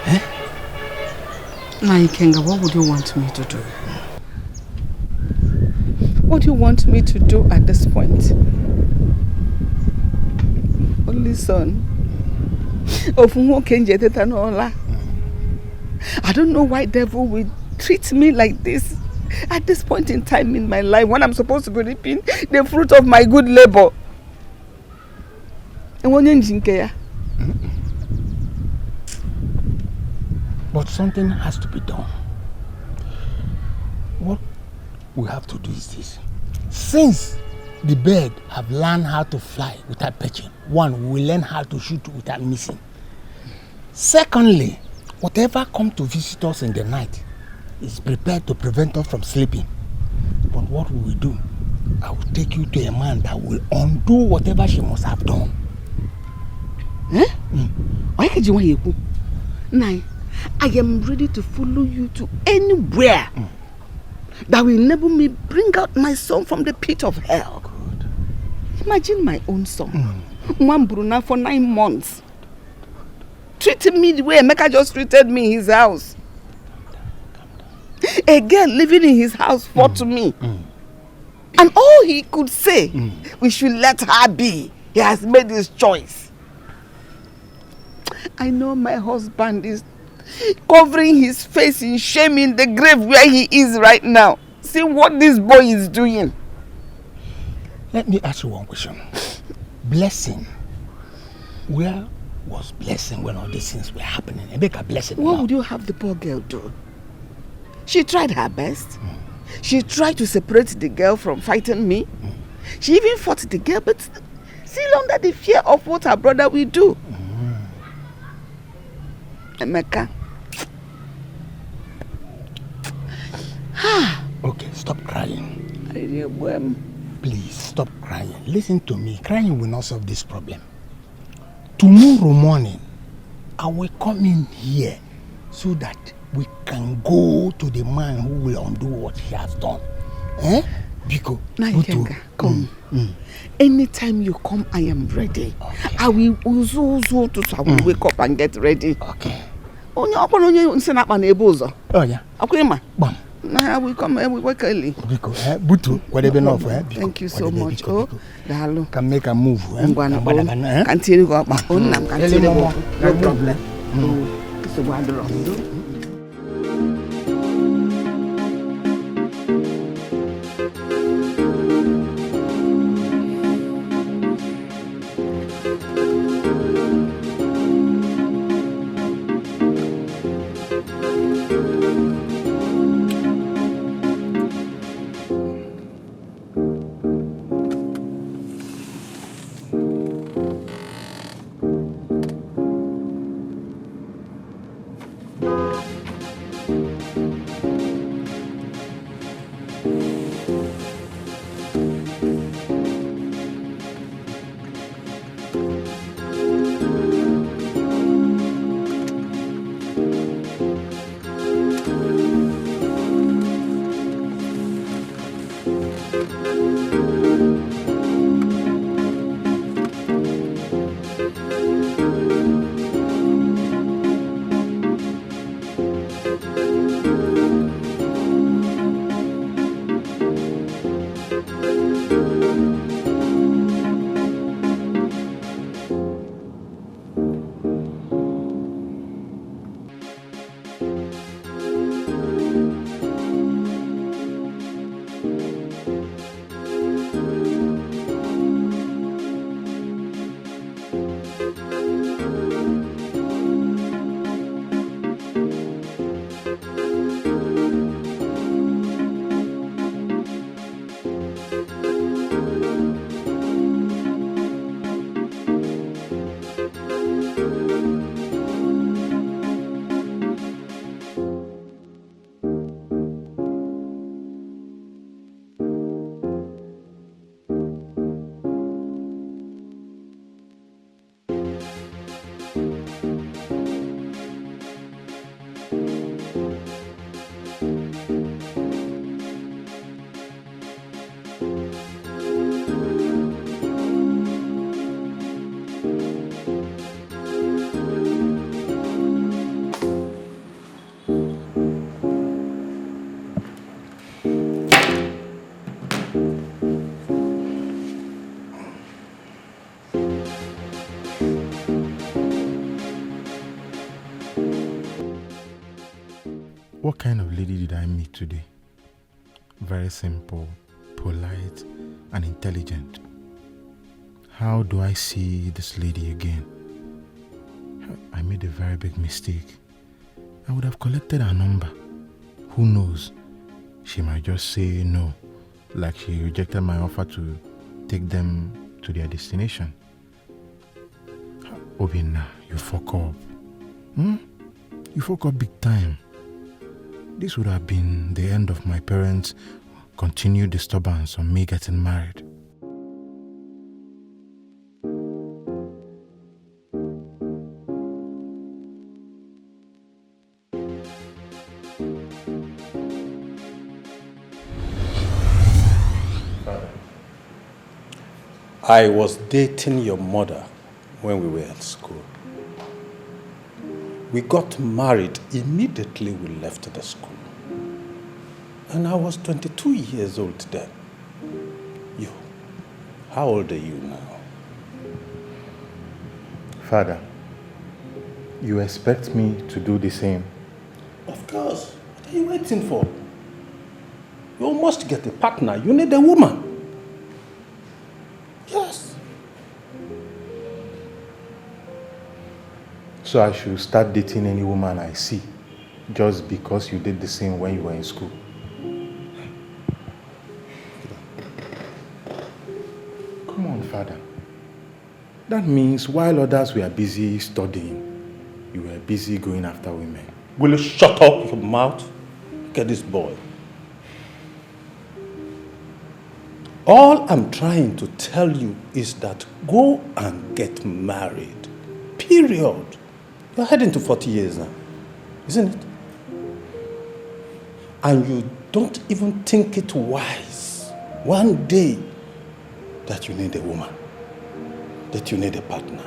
Eh? Now, Ikenga, what would you want me to do? What do you want me to do at this point? Only son of Nwokenje Tetanola. I don't know why devil will treat me like this at this point in time in my life when I'm supposed to be reaping the fruit of my good labor. But something has to be done. What we have to do is this. Since the bird have learned how to fly without perching, one, we learn how to shoot without missing. Secondly, whatever comes to visit us in the night is prepared to prevent us from sleeping. But what we will do, I will take you to a man that will undo whatever she must have done. Eh? Why can't you want to? Nai, I am ready to follow you to anywhere that will enable me bring out my son from the pit of hell. Good. Imagine my own son, one Bruna for 9 months, treating me the way Emeka just treated me in his house. A girl living in his house fought to me. And all he could say, we should let her be. He has made his choice. I know my husband is covering his face in shame in the grave where he is right now. See what this boy is doing. Let me ask you one question. Blessing. Where was Blessing when all these things were happening? And make a blessing. What would you have the poor girl do? She tried her best. She tried to separate the girl from fighting me. She even fought the girl, but still under the fear of what her brother will do. Emeka. Okay, stop crying. Please, stop crying. Listen to me. Crying will not solve this problem. Tomorrow morning, I will come in here so that we can go to the man who will undo what he has done. Eh? Because Naikenga, come. Anytime you come, I am ready. Okay. I will wake up and get ready. Okay. Oh yeah. Bam. I will come. I will work early. Thank you so much. Oh, can make a move. No problem. What kind of lady did I meet today? Very simple, polite, and intelligent. How do I see this lady again? I made a very big mistake. I would have collected her number. Who knows? She might just say no, like she rejected my offer to take them to their destination. Obinna, you fuck up. You fuck up big time. This would have been the end of my parents' continued disturbance on me getting married. I was dating your mother when we were at school. We got married immediately we left the school. And I was 22 years old then. You, how old are you now? Father, you expect me to do the same? Of course. What are you waiting for? You must get a partner. You need a woman. Yes. So I should start dating any woman I see just because you did the same when you were in school? Come on, Father. That means while others were busy studying, you were busy going after women. Will you shut up your mouth? Look at this boy. All I'm trying to tell you is that go and get married. Period. You're heading to 40 years now, isn't it? And you don't even think it wise one day that you need a woman, that you need a partner.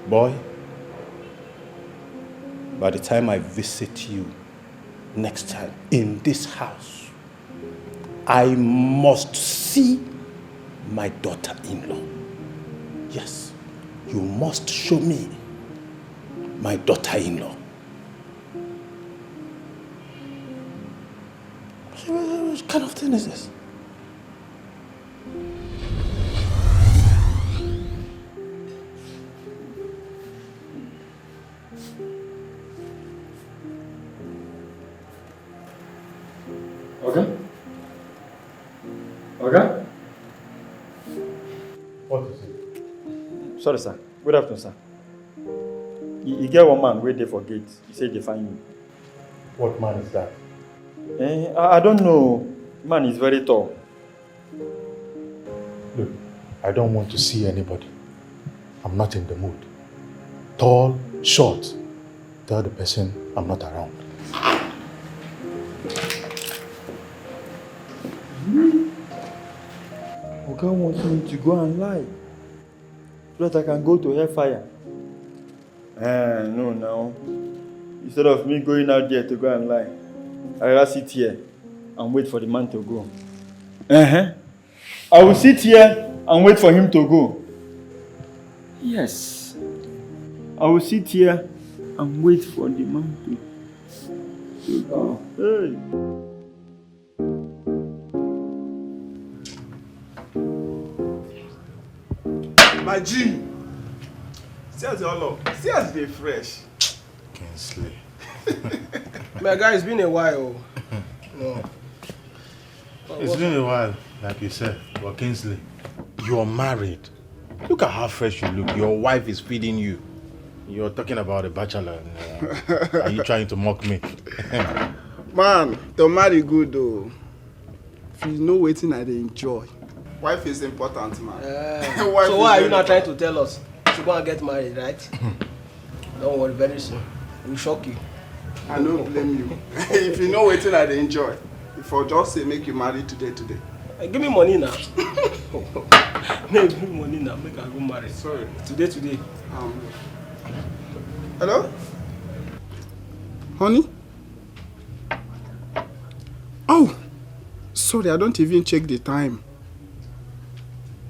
Boy, by the time I visit you next time in this house, I must see my daughter-in-law. Yes, you must show me my daughter-in-law. What kind of thing is this? Okay? Okay? What is it? Sorry, sir. Good afternoon, sir. You get one man wait there for gate. He said they find you. What man is that? I don't know. Man is very tall. Look, I don't want to see anybody. I'm not in the mood. Tall, short. Tell the person I'm not around. Oga wants me to go and lie so that I can go to hellfire. No, now. Instead of me going out there to go and lie, I rather sit here and wait for the man to go. I will sit here and wait for him to go. Yes. I will sit here and wait for the man to go. Hey. My G, see as all up. See as they fresh. Kingsley. My guy, it's been a while. No. It's been a while, like you said. But Kingsley, you're married. Look at how fresh you look. Your wife is feeding you. You're talking about a bachelor. Are you trying to mock me? Man, to marry good though. If you know waiting, I enjoy. Wife is important, man. So why are you not trying to tell us to go and get married, right? Don't worry, very soon. We'll shock you. I don't blame you. If you know waiting, I enjoy. If I just say make you marry today. Give me money now. Give me money now, make I go marry. Sorry. Today. Hello? Honey? Oh! Sorry, I don't even check the time.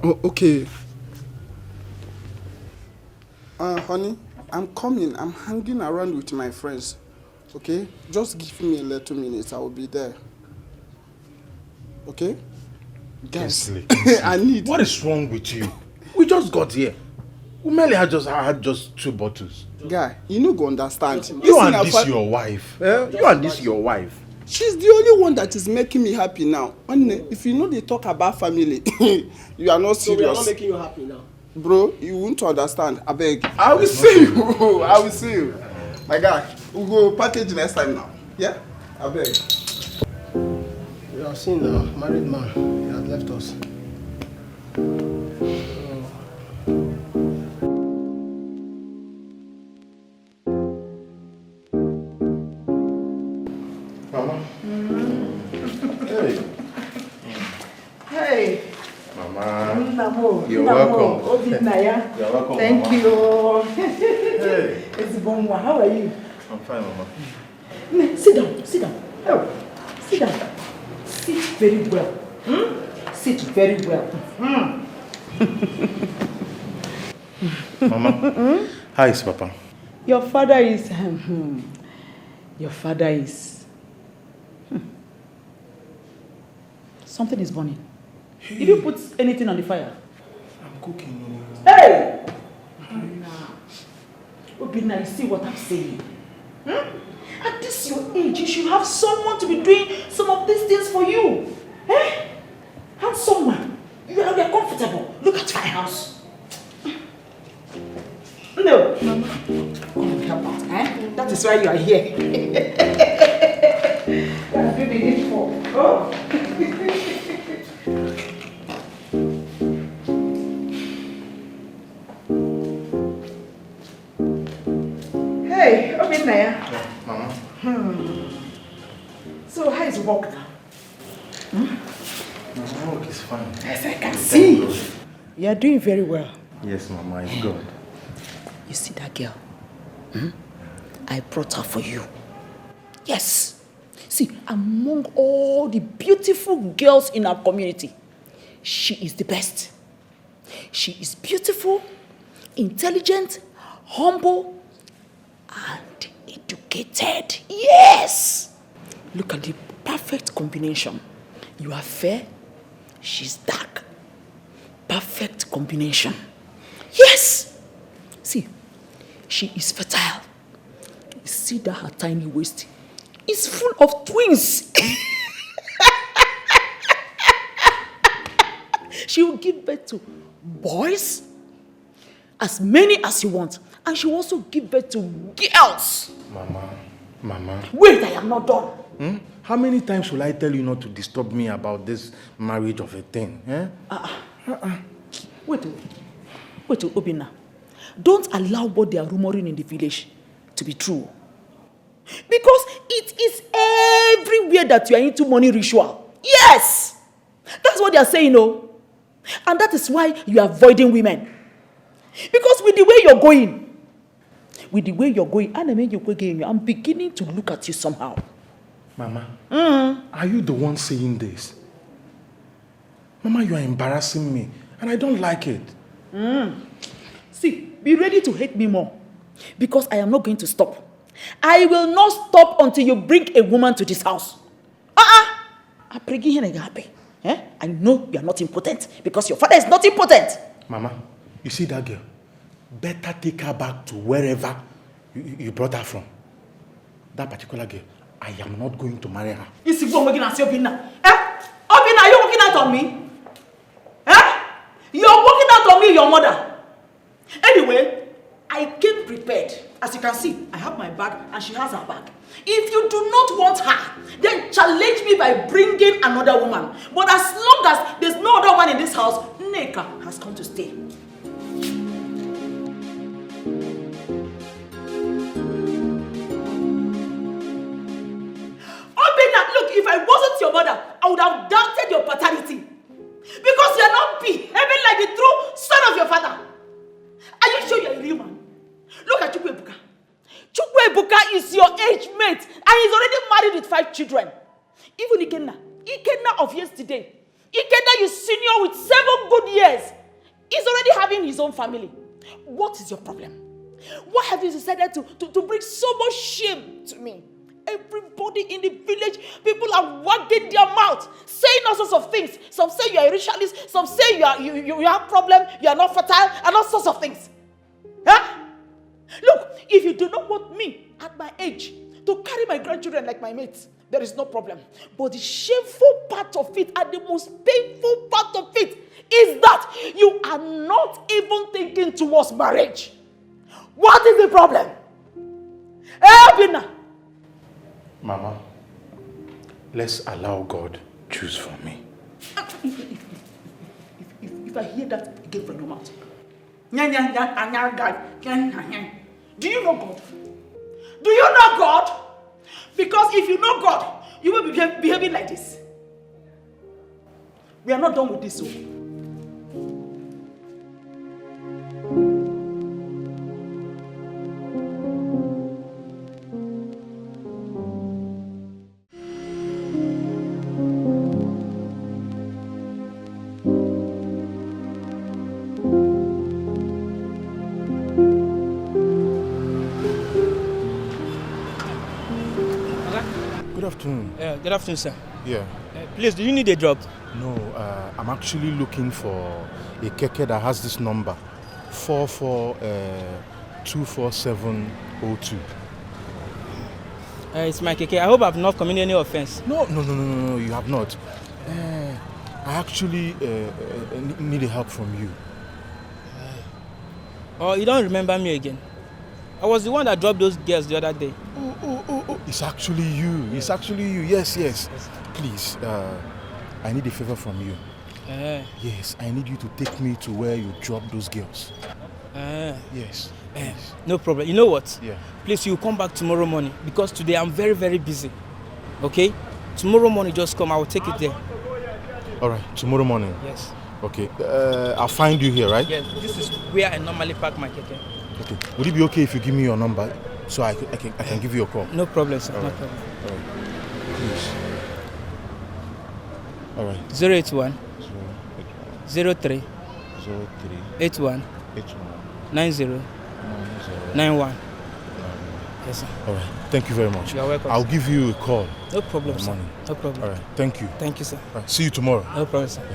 Oh, okay. Honey, I'm coming. I'm hanging around with my friends. Okay? Just give me a little minute. I will be there. Okay? Guys, I need... What is wrong with you? We just got here. We merely had just 2 bottles. Guy, you no go understand. You and this your wife. You and this your wife. She's the only one that is making me happy now. And if you know they talk about family, you are not serious. So we are not making you happy now. Bro, you won't understand. I beg. I will see you. I will see you. My guy, we'll go package next time now. Yeah? I beg. We have seen now, married man. He has left us. Mama. Hey. Mama. You're welcome. You're welcome. Thank Mama. you. Hey. It's Bonwa. How are you? I'm fine, Mama. Sit down. Sit down. Oh, sit down. Sit very well. Sit very well. Mama. How is Papa? Your father is... Your father is... Something is burning. Did you put anything on the fire? I'm cooking. Hey! Obina, you see what I'm saying? At this your age, you should have someone to be doing some of these things for you. Eh? Have someone. You are comfortable. Look at my house. No. Mama. Come and help out. Eh? That is why you are here. That's what they did for. Oh. Hey, Obinaya. Mama. So how is work now? Mama, work is fine. Yes, I can see. You are doing very well. Yes, Mama, it's good. You see that girl? I brought her for you. Yes. See, among all the beautiful girls in our community, she is the best. She is beautiful, intelligent, humble, and educated. Yes! Look at the perfect combination. You are fair, she's dark. Perfect combination. Yes! See, she is fertile. You see that her tiny waist is full of twins. She will give birth to boys, as many as you want, and she will also give birth to girls. Mama. Wait, I am not done. How many times will I tell you not to disturb me about this marriage of a thing? Wait, Obina. Don't allow what they are rumoring in the village to be true. Because it is everywhere that you are into money ritual. Yes! That's what they are saying, no? And that is why you are avoiding women. Because with the way you're going, I'm beginning to look at you somehow. Mama, are you the one saying this? Mama, you are embarrassing me, and I don't like it. See, be ready to hate me more, because I am not going to stop. I will not stop until you bring a woman to this house. I'm bringing her agape. I know you are not impotent, because your father is not impotent. Mama, you see that girl? Better take her back to wherever you brought her from. That particular girl, I am not going to marry her. You see what I'm working at Obina? Obina, are you working out on me? You're working out on me, your mother. Anyway, I came prepared. As you can see, I have my bag and she has her bag. If you do not want her, then challenge me by bringing another woman. But as long as there's no other one in this house, Nneka has come to stay. Look, if I wasn't your mother, I would have doubted your paternity. Because you are not behaving like the true son of your father. Are you sure you are a real man? Look at Chukwu Ebuka. Chukwu Ebuka is your age mate and he's already married with 5 children. Even Ikenna of yesterday. Ikenna is senior with 7 good years. He's already having his own family. What is your problem? Why have you decided to bring so much shame to me? Everybody in the village, people are wagging their mouth, saying all sorts of things. Some say you are a ritualist, some say you have problem, you are not fertile, and all sorts of things. Huh? Look, if you do not want me at my age to carry my grandchildren like my mates, there is no problem. But the shameful part of it and the most painful part of it is that you are not even thinking towards marriage. What is the problem? Bina. Mama, let's allow God choose for me. If I hear that again from your mouth, do you know God? Do you know God? Because if you know God, you will be behaving like this. We are not done with this, so. Good afternoon. Good afternoon, sir. Yeah. Please, do you need a drop? No, I'm actually looking for a keke that has this number, 24702. It's my keke. I hope I've not committed any offense. No, you have not. I actually need help from you. Oh, you don't remember me again? I was the one that dropped those girls the other day. Oh, it's actually you. It's actually you. Yes. Please, I need a favor from you. Yes, I need you to take me to where you dropped those girls. Yes. No problem. You know what? Yeah. Please, you come back tomorrow morning because today I'm very, very busy. Okay? Tomorrow morning, just come. I will take it there. All right, tomorrow morning? Yes. Okay, I'll find you here, right? Yes, this is where I normally park my keke. Okay, would it be okay if you give me your number so I can give you a call? No problem, sir. All No right. problem. All right. Please. All right. 081 03 81 90 91. Yes, sir. All right. Thank you very much. You are welcome. I'll give you a call. No problem, sir. Morning. No problem. All right. Thank you. Thank you, sir. All right. See you tomorrow. No problem, sir. Go.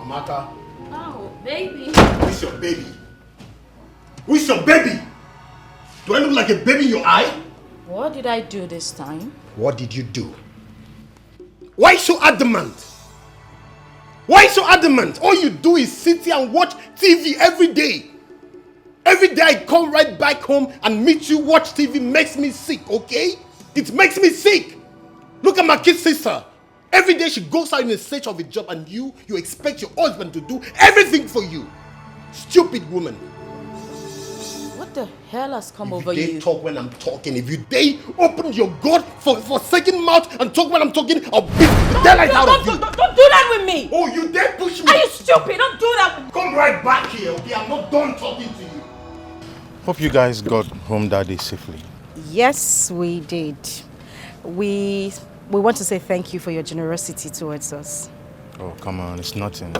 Amaka. Oh, baby. Who's your baby? Who's your baby? Do I look like a baby in your eye? What did I do this time? What did you do? Why so adamant? Why so adamant? All you do is sit here and watch TV every day. Every day I come right back home and meet you, watch TV makes me sick, okay? It makes me sick. Look at my kid sister. Every day she goes out in a search of a job and you expect your husband to do everything for you. Stupid woman. What the hell has come over If you you? dare talk when I'm talking, if you dare open your God for second mouth and talk when I'm talking, I'll beat the daylight out of you. Don't do that with me! Oh, you dare push me? Are you stupid? Don't do that with me! Come right back here, okay? I'm not done talking to you. Hope you guys got home that day safely. Yes, we did. We want to say thank you for your generosity towards us. Oh, come on, it's nothing.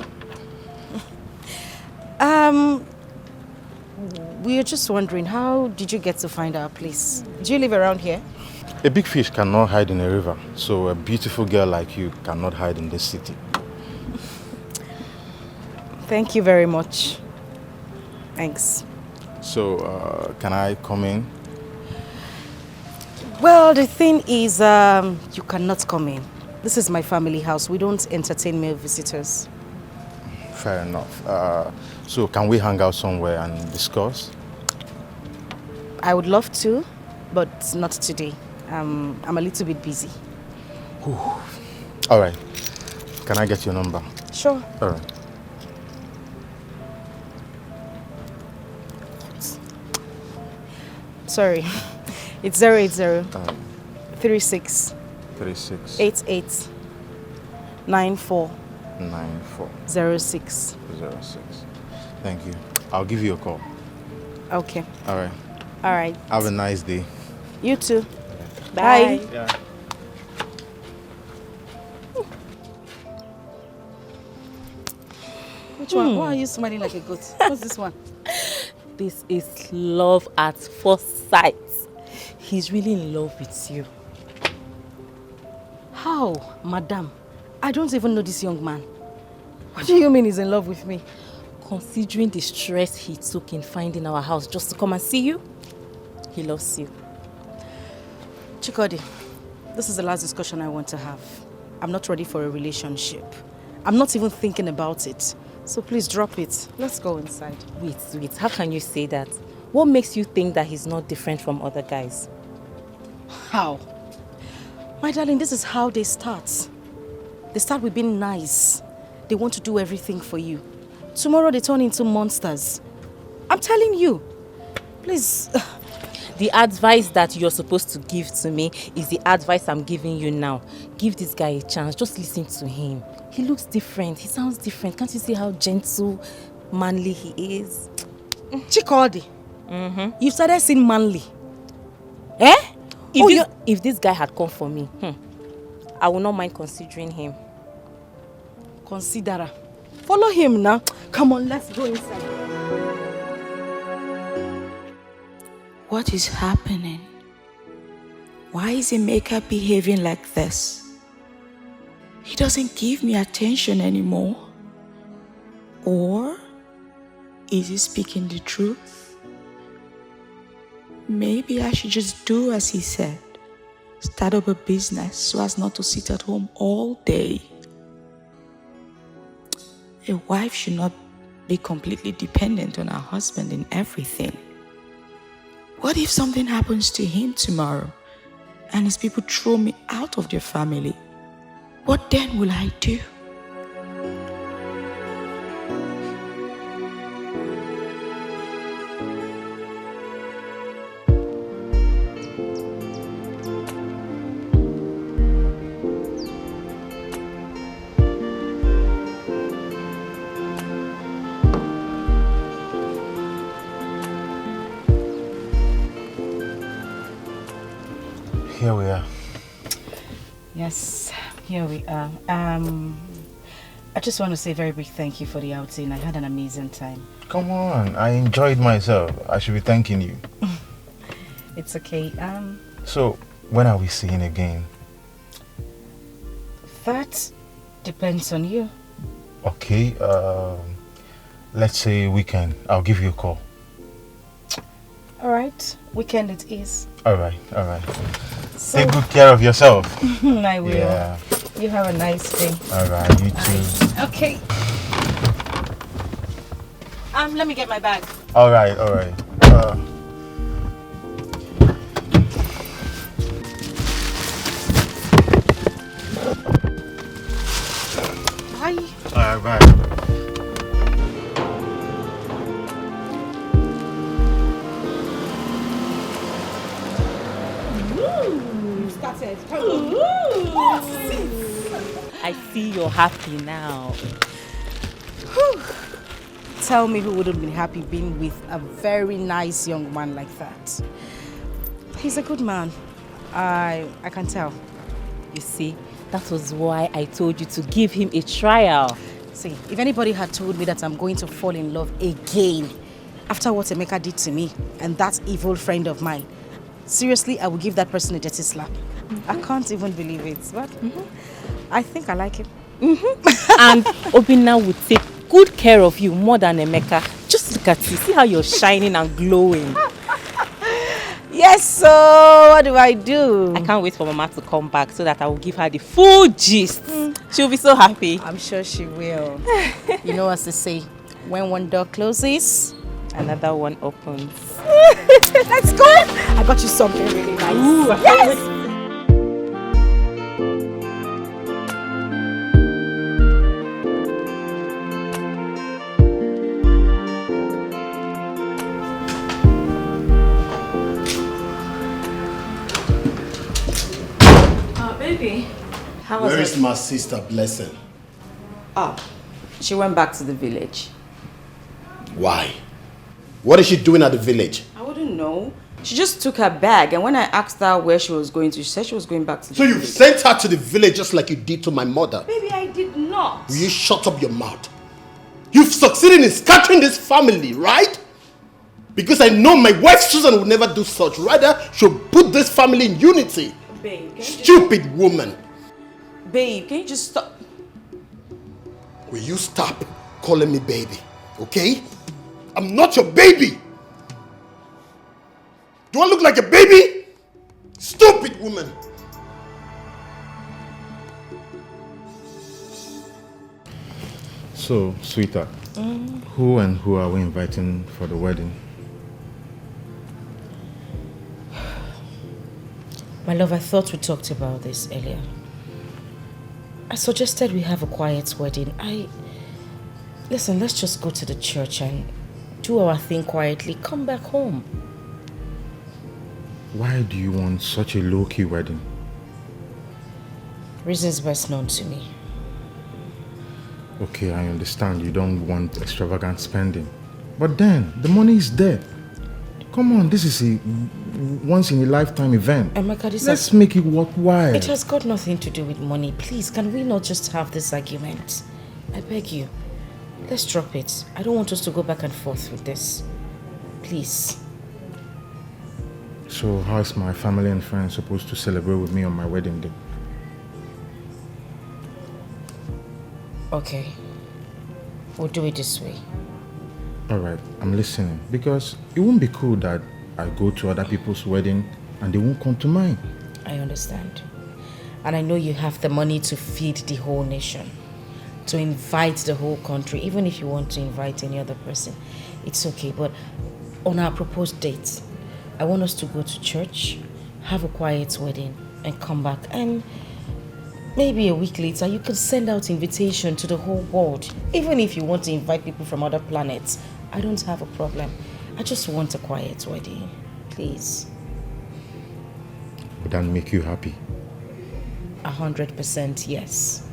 We are just wondering, how did you get to find our place? Do you live around here? A big fish cannot hide in a river, so a beautiful girl like you cannot hide in this city. Thank you very much. Thanks. So, can I come in? Well, the thing is, you cannot come in. This is my family house. We don't entertain male visitors. Fair enough. So, can we hang out somewhere and discuss? I would love to, but not today. I'm a little bit busy. All right. Can I get your number? Sure. All right. Sorry. It's 080 36 36 88 94 94 06. 06. Thank you. I'll give you a call. Okay. All right. All right. Have a nice day. You too. Bye. Yeah. Which one? Why are you smiling like a goat? What's this one? This is love at first sight. He's really in love with you. How, madam? I don't even know this young man. What do you mean he's in love with me? Considering the stress he took in finding our house just to come and see you, he loves you. Chikodi, this is the last discussion I want to have. I'm not ready for a relationship. I'm not even thinking about it. So please drop it. Let's go inside. Wait. How can you say that? What makes you think that he's not different from other guys? How? My darling, this is how they start. They start with being nice. They want to do everything for you. Tomorrow they turn into monsters. I'm telling you. Please. The advice that you're supposed to give to me is the advice I'm giving you now. Give this guy a chance. Just listen to him. He looks different. He sounds different. Can't you see how gentle, manly he is? Chikodi, you started saying manly. Eh? If this guy had come for me, I would not mind considering him. Consider. Follow him now. Come on, let's go inside. What is happening? Why is Emeka behaving like this? He doesn't give me attention anymore. Or is he speaking the truth? Maybe I should just do as he said. Start up a business so as not to sit at home all day. A wife should not be completely dependent on her husband in everything. What if something happens to him tomorrow and his people throw me out of their family? What then will I do? Here we are. Yes, here we are. I just want to say a very big thank you for the outing. I had an amazing time. Come on, I enjoyed myself. I should be thanking you. It's okay. So, when are we seeing again? That depends on you. Okay, let's say weekend. I'll give you a call. All right, weekend it is. All right. So, take good care of yourself. I will. Yeah. You have a nice day. All right, you too. Okay. Let me get my bag. All right. Bye. All right, bye. Started. I see you're happy now. Tell me who wouldn't be happy being with a very nice young man like that. He's a good man. I can tell. You see, that was why I told you to give him a trial. See, if anybody had told me that I'm going to fall in love again after what Emeka did to me and that evil friend of mine, seriously, I would give that person a dirty slap. I can't even believe it, but I think I like him. And Obinna would take good care of you more than Emeka. Just look at you. See how you're shining and glowing. Yes, so what do? I can't wait for Mama to come back so that I will give her the full gist. She'll be so happy. I'm sure she will. You know as they say, when one door closes, another one opens. Let's go! I got you something really nice. Ooh, yes! Baby, how was Where it? is my sister Blessing? She went back to the village. Why? What is she doing at the village? I wouldn't know. She just took her bag, and when I asked her where she was going to, she said she was going back to the So you village. sent her to the village just like you did to my mother. Baby, I did not. Will you shut up your mouth? You've succeeded in scattering this family, right? Because I know my wife Susan would never do such. Rather, she'll put this family in unity. Babe, can you Stupid woman. Babe, can you just stop? Will you stop calling me baby, okay? I'm not your baby. Do I look like a baby? Stupid woman. So, sweetheart, who and who are we inviting for the wedding? My love, I thought we talked about this earlier. I suggested we have a quiet wedding. Listen, let's just go to the church and do our thing quietly. Come back home. Why do you want such a low-key wedding? Reasons best known to me. Okay, I understand you don't want extravagant spending. But then, the money is there. Come on, this is a once-in-a-lifetime event. Emeka, Let's make it worthwhile. It has got nothing to do with money. Please, can we not just have this argument? I beg you. Let's drop it. I don't want us to go back and forth with this. Please. So how is my family and friends supposed to celebrate with me on my wedding day? Okay. We'll do it this way. Alright, I'm listening. Because it won't be cool that I go to other people's wedding and they won't come to mine. I understand. And I know you have the money to feed the whole nation. To invite the whole country. Even if you want to invite any other person. It's okay. But on our proposed date, I want us to go to church, have a quiet wedding, and come back. And maybe a week later, you could send out invitation to the whole world. Even if you want to invite people from other planets, I don't have a problem. I just want a quiet wedding. Please. Would that make you happy? 100% yes.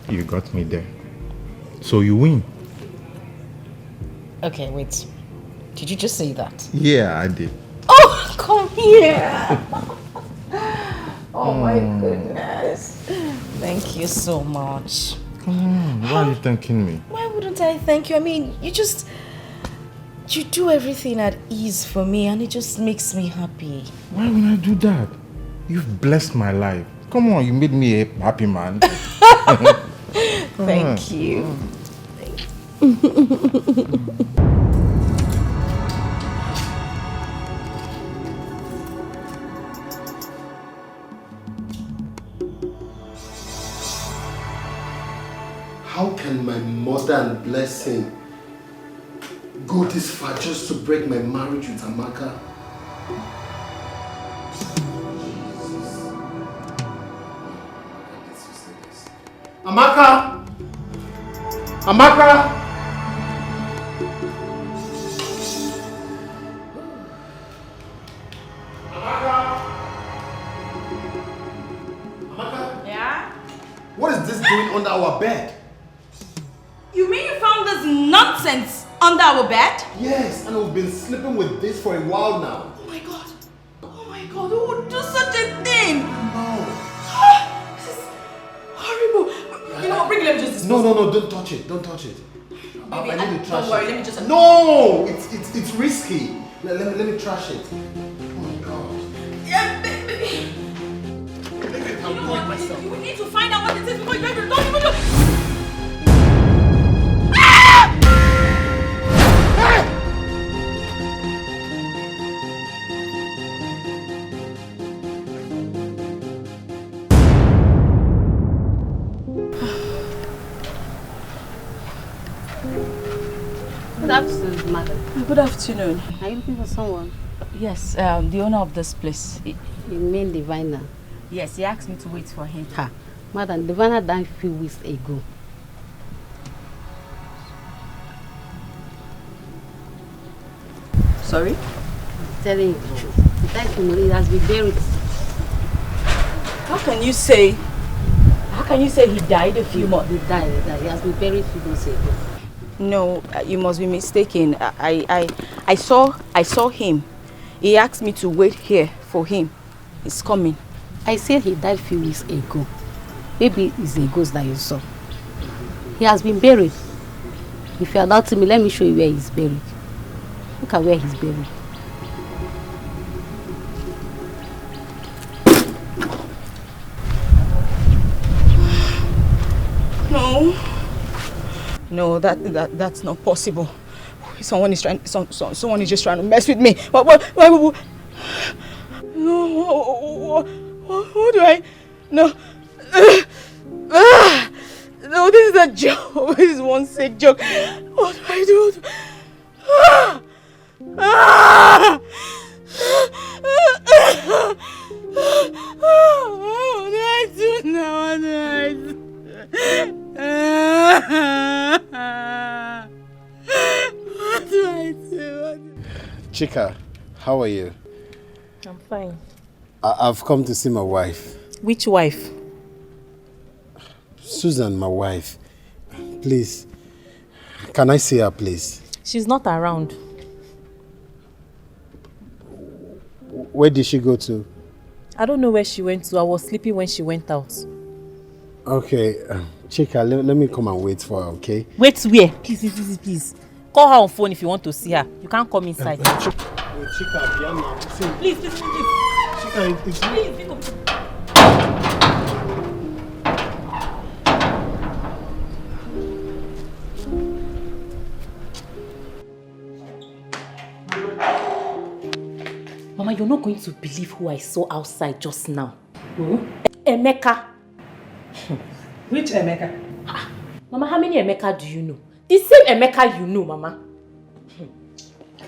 You got me there. So you win. Okay, wait. Did you just say that? Yeah, I did. Oh, come here. Oh my goodness. Thank you so much. Come on, why are you thanking me? Why wouldn't I thank you? I mean, you do everything at ease for me and it just makes me happy. Why would I do that? You've blessed my life. Come on, you made me a happy man. Thank you. How can my mother and blessing go this far just to break my marriage with Amaka? Amaka! Amaka! Yeah? What is this doing under our bed? You mean you found this nonsense under our bed? Yes, and we've been sleeping with this for a while now. Oh my god. Oh my god, who would do such a thing? No. This is horrible. You know what, bring let me just No, don't touch it. Don't touch it. I need to trash don't worry, it. let me just... No! It's risky. Let me trash it. Oh my god. Yeah, baby. I'll do it myself. You need to find out what it is before you ever don't even do... Good afternoon, madam. Good afternoon. Are you looking for someone? Yes, the owner of this place. You mean Diviner? Yes, he asked me to wait for him. Ha. Madam, Diviner died a few weeks ago. Sorry? I'm telling you, he died from it has been buried. How can you say he died a few months? He died. He has been buried a few months ago. No, you must be mistaken. I saw him. He asked me to wait here for him. He's coming. I said he died few weeks ago. Maybe it's a ghost that you saw. He has been buried. If you allow me, let me show you where he's buried. Look at where he's buried. No, that's not possible. Someone is just trying to mess with me. What do I? No. No, this is a joke. This is one sick joke. What do I do? What do I do now? What do I do? What do I do? Chika, how are you? I'm fine. I've come to see my wife. Which wife? Susan, my wife. Please, can I see her, please? She's not around. Where did she go to? I don't know where she went to. I was sleeping when she went out. Okay, Chika, let me come and wait for her, okay? Wait where? Please. Call her on phone if you want to see her. You can't come inside. Chika, Bianca, please. Chika, it's please, come. Mama, you're not going to believe who I saw outside just now. Who? Emeka. Which Emeka? Mama, how many Emeka do you know? The same Emeka you know, Mama.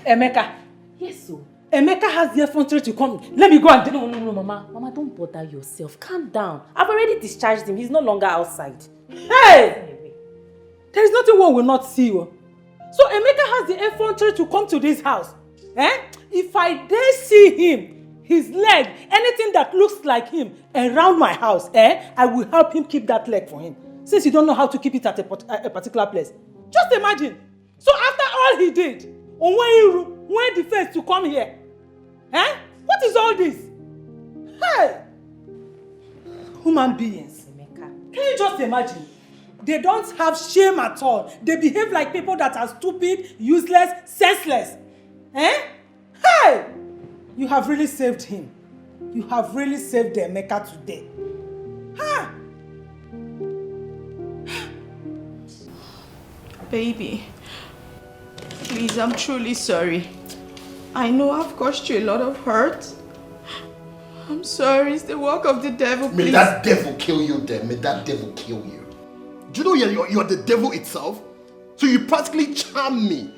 Emeka? Yes, so. Emeka has the effrontery to come. Let me go and... No, Mama. Mama, don't bother yourself. Calm down. I've already discharged him. He's no longer outside. Hey! There's nothing one will not see you. So Emeka has the effrontery to come to this house. If I dare see him, his leg, anything that looks like him around my house, I will help him keep that leg for him. Since you don't know how to keep it at a particular place. Just imagine. So after all he did, when the face to come here, what is all this? Hey! Human beings. Emeka. Can you just imagine? They don't have shame at all. They behave like people that are stupid, useless, senseless. Hey! You have really saved him. You have really saved the Emeka today. Ha! Baby, please, I'm truly sorry. I know I've caused you a lot of hurt. I'm sorry, it's the work of the devil, please. May that devil kill you then. May that devil kill you. Do you know you're the devil itself? So you practically charm me.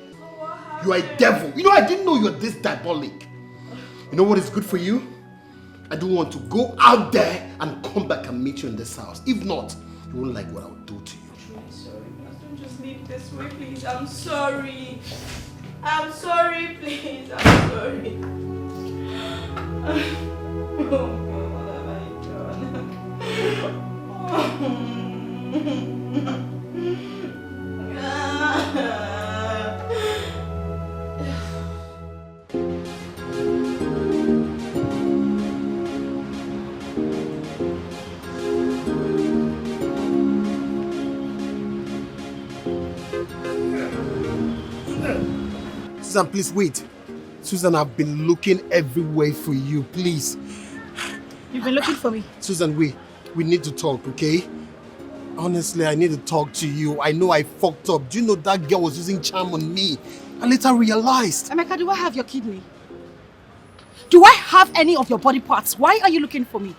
You are a devil. You know, I didn't know you're this diabolic. You know what is good for you? I don't want to go out there and come back and meet you in this house. If not, you won't like what I will do to you. I'm sorry. Don't just leave this way, please. I'm sorry. I'm sorry, please. I'm sorry. Oh, God, what have I done? Susan, please wait. Susan, I've been looking everywhere for you, please. You've been looking for me? Susan, wait. We need to talk, okay? Honestly, I need to talk to you. I know I fucked up. Do you know that girl was using charm on me? I later realized. Emeka, do I have your kidney? Do I have any of your body parts? Why are you looking for me?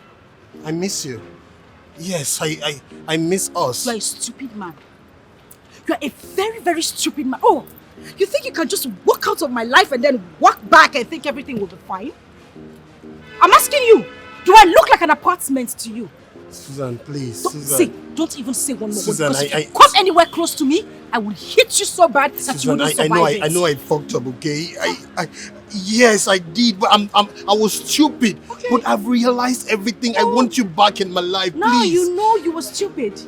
I miss you. Yes, I miss us. You're a stupid man. You're a very, very stupid man. Oh, you think you can just walk out of my life and then walk back and think everything will be fine? I'm asking you, do I look like an apartment to you? Susan, please. Don't even say one more Susan, word. Because if you come anywhere close to me, I will hit you so bad that you won't survive it. I know I fucked up, okay? Yes, I did, but I was stupid. Okay. But I've realized everything. I want you back in my life, please. Now you know you were stupid.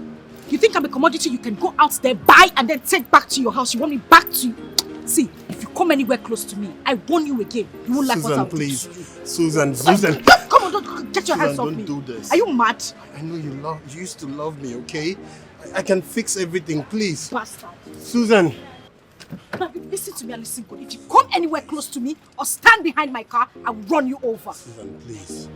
You think I'm a commodity you can go out there, buy, and then take back to your house? You want me back to you? See, if you come anywhere close to me, I warn you again. You won't like what I'll do to you. Susan. Come on, don't get your hands off me. Don't do this. Are you mad? I know you used to love me, okay? I can fix everything, please. Bastard. Susan. Now, listen to me and listen good. If you come anywhere close to me or stand behind my car, I will run you over. Susan, please.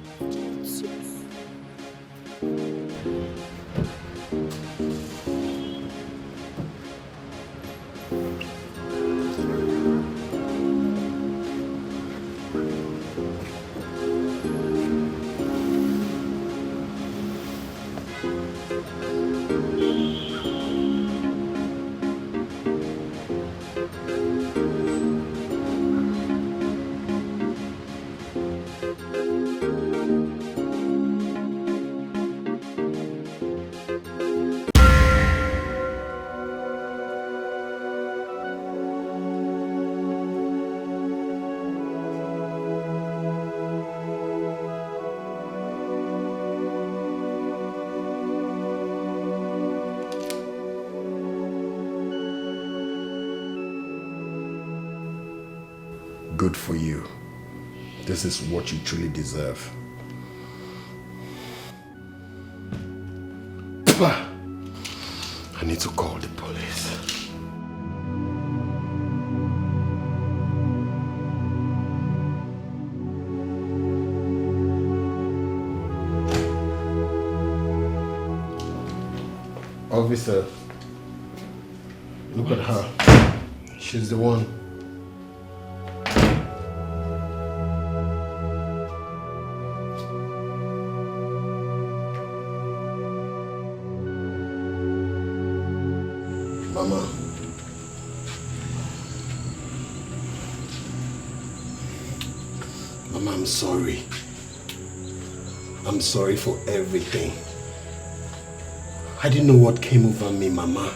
Good for you. This is what you truly deserve. I need to call the police. Officer, look at her. She's the one. Mama. Mama, I'm sorry. I'm sorry for everything. I didn't know what came over me, Mama.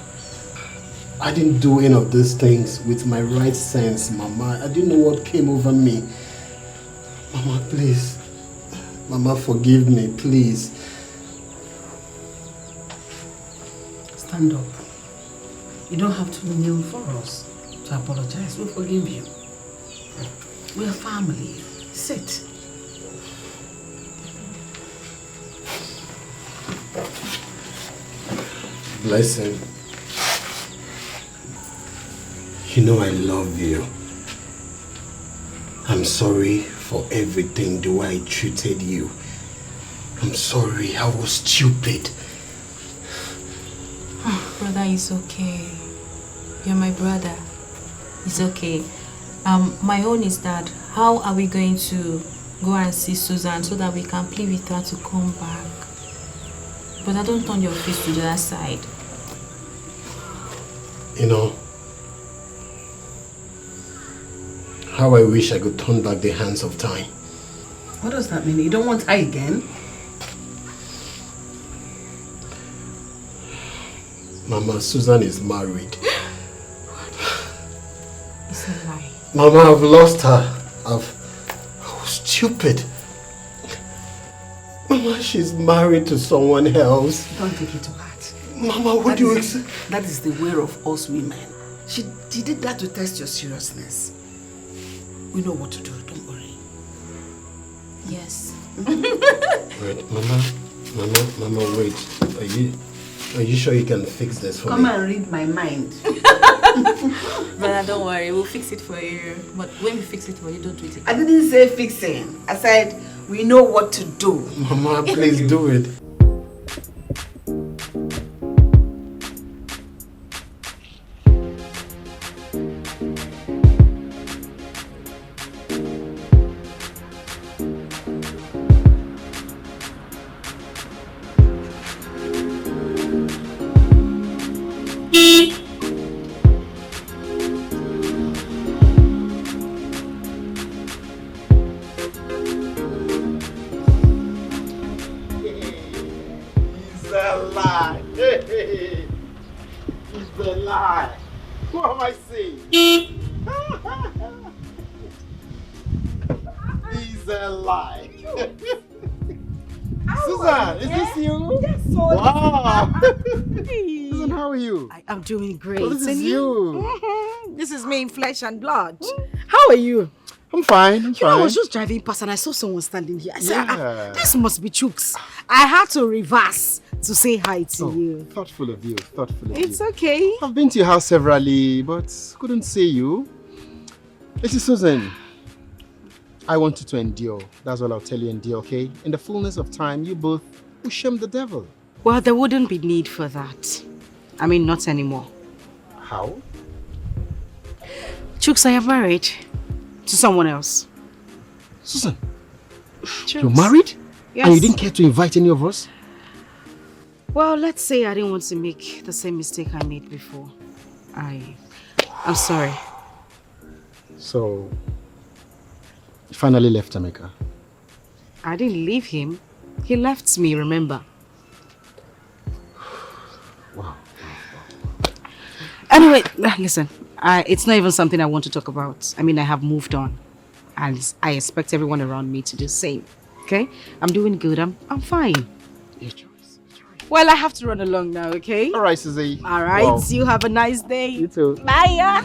I didn't do any of these things with my right sense, Mama. I didn't know what came over me. Mama, please. Mama, forgive me, please. Stand up. You don't have to kneel for us to apologize. We forgive you. We are family. Sit. Blessing. You know I love you. I'm sorry for everything, the way I treated you. I'm sorry, I was stupid. Oh, brother, it's okay. You're my brother. It's okay. My own is that how are we going to go and see Susan so that we can plead with her to come back? But I don't turn your face to the other side. You know, how I wish I could turn back the hands of time. What does that mean? You don't want her again? Mama, Susan is married. It's a lie. Mama, I've lost her. I was stupid. Mama, she's married to someone else. Don't take it to heart. Mama, what do you expect? That is the way of us women. She did that to test your seriousness. We know what to do, don't worry. Yes. Wait, Mama, wait. Are you sure you can fix this for me? Come and read my mind. Brother, don't worry. We'll fix it for you. But when we fix it for you, don't do it again. I didn't say fixing. I said we know what to do. Mama, please do it. Susan, is this you? Yes, so Wow. Hey. Susan, how are you? I am doing great. Oh, this is And you. This is me in flesh and blood. How are you? I'm fine. I'm You know, I fine. was just driving past and I saw someone standing here. I said, Yeah. this must be Chooks. I had to reverse to say hi to you. Thoughtful of you. Thoughtful of you. It's okay. I've been to your house severally, but couldn't see you. This is Susan. I want you to endure. That's all I'll tell you, endure, okay? In the fullness of time, you both will shame the devil. Well, there wouldn't be need for that. I mean, not anymore. How? Chooks, I am married to someone else. Susan, Chooks. you're married? Yes. And you didn't care to invite any of us? Well, let's say I didn't want to make the same mistake I made before. I'm sorry. So, you finally left Emeka? I didn't leave him. He left me, remember? Wow. Anyway, listen. It's not even something I want to talk about. I mean, I have moved on. And I expect everyone around me to do the same. Okay? I'm doing good. I'm fine. Your choice. Well, I have to run along now, okay? All right, Susie. All right. Wow. You have a nice day. You too. Bye.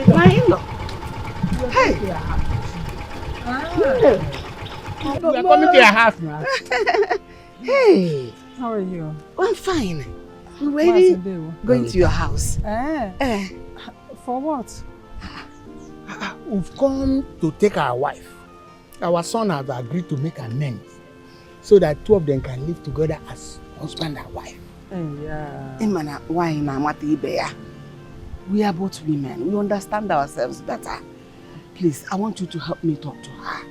My in-law. Hey. We are coming to your house now. Hey. How are you? I'm fine. We're ready going to your house. For what? We've come to take our wife. Our son has agreed to make amends so that two of them can live together as husband and wife. Yeah. Imana, why na mati beya? We are both women. We understand ourselves better. Please, I want you to help me talk to her.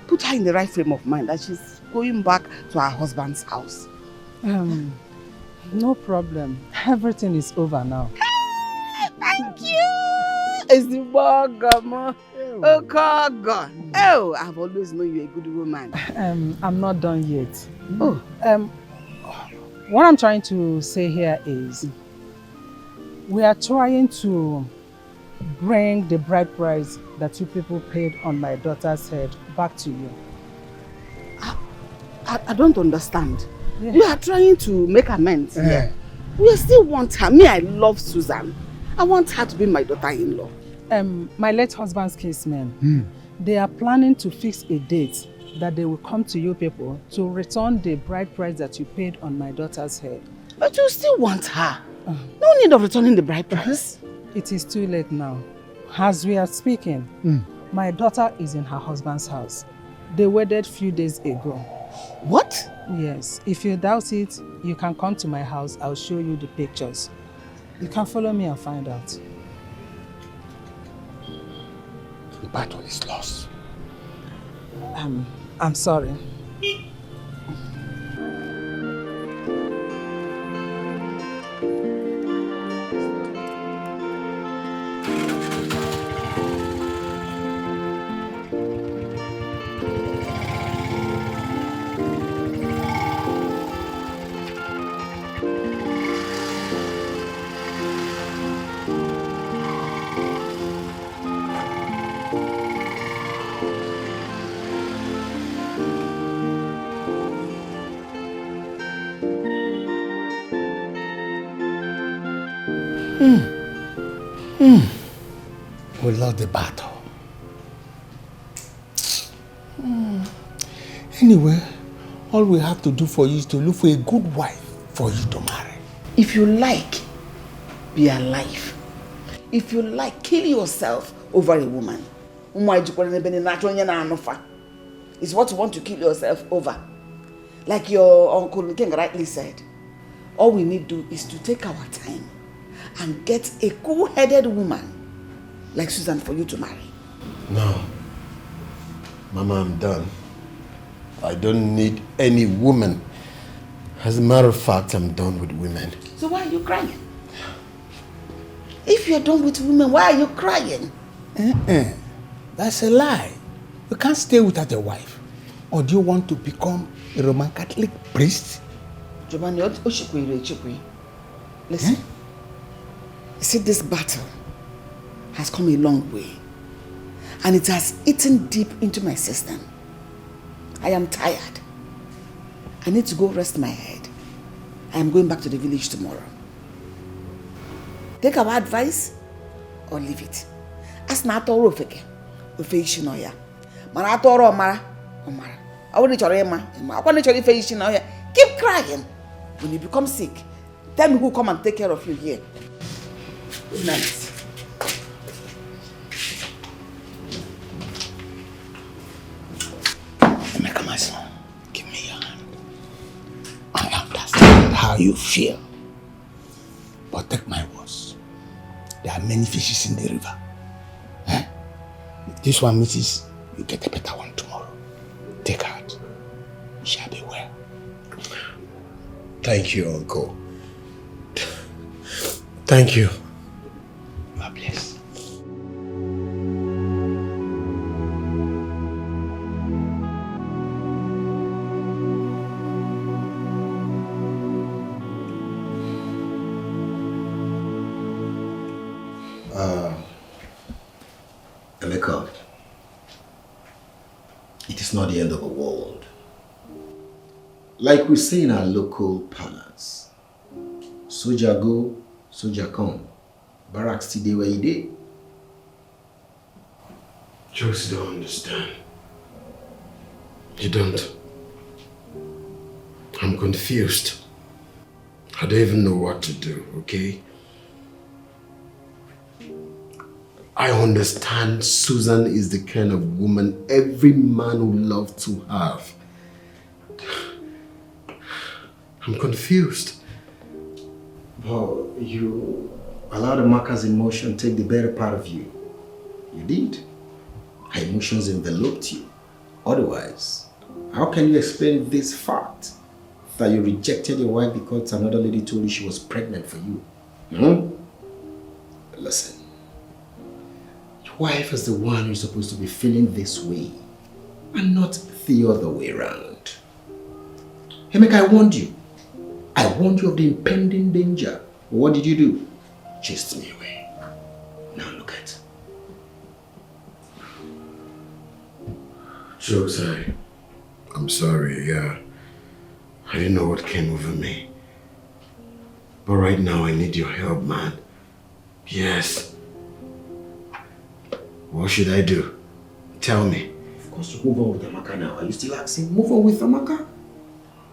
Put her in the right frame of mind that she's going back to her husband's house. No problem. Everything is over now. Thank you! It's the bugger, oh, God. Oh, I've always known you're a good woman. I'm not done yet. Oh. What I'm trying to say here is we are trying to bring the bride price that you people paid on my daughter's head back to you. I don't understand. Yeah. You are trying to make amends here. We still want her. Me, I love Susan. I want her to be my daughter-in-law. My late husband's kinsmen, they are planning to fix a date that they will come to you people to return the bride price that you paid on my daughter's head. But you still want her. No need of returning the bride price. It is too late now. As we are speaking, my daughter is in her husband's house. They wedded few days ago. What? Yes. If you doubt it, you can come to my house. I'll show you the pictures. You can follow me and find out. The battle is lost. I'm sorry. We lost the battle. Anyway, all we have to do for you is to look for a good wife for you to marry. If you like, be alive. If you like, kill yourself over a woman. It's what you want to kill yourself over. Like your Uncle King rightly said. All we need to do is to take our time and get a cool-headed woman like Susan for you to marry. No. Mama, I'm done. I don't need any woman. As a matter of fact, I'm done with women. So why are you crying? If you're done with women, why are you crying? That's a lie. You can't stay without a wife. Or do you want to become a Roman Catholic priest? Listen. You see, this battle has come a long way. And it has eaten deep into my system. I am tired. I need to go rest my head. I am going back to the village tomorrow. Take our advice or leave it. As na atoro ofeke, ofe ishi no ya. Mana atoro omara, omara. I want to keep crying. When you become sick, tell me who come and take care of you here. Good night. Emeka, my son, give me your hand. I understand how you feel. But take my words. There are many fishes in the river. If this one misses, you get a better one tomorrow. Take heart. You shall be well. Thank you, Uncle. Thank you. You are blessed. Emeka, it is not the end of the world. Like we say in our local parlance, soldier go, soldier come. Barracks today where you did. Just don't understand. You don't. I'm confused. I don't even know what to do, okay? I understand Susan is the kind of woman every man would love to have. I'm confused. Well, you allowed Amaka's emotion take the better part of you. You did. Her emotions enveloped you. Otherwise, how can you explain this fact that you rejected your wife because another lady told you she was pregnant for you? Listen. Your wife is the one who's supposed to be feeling this way and not the other way around. Emeka, I warned you. I warned you of the impending danger. What did you do? Chased me away. Now look at. Jokes, I'm sorry, yeah. I didn't know what came over me. But right now I need your help, man. Yes. What should I do? Tell me. Of course, you move on with Amaka now. Are you still asking? Move on with Amaka?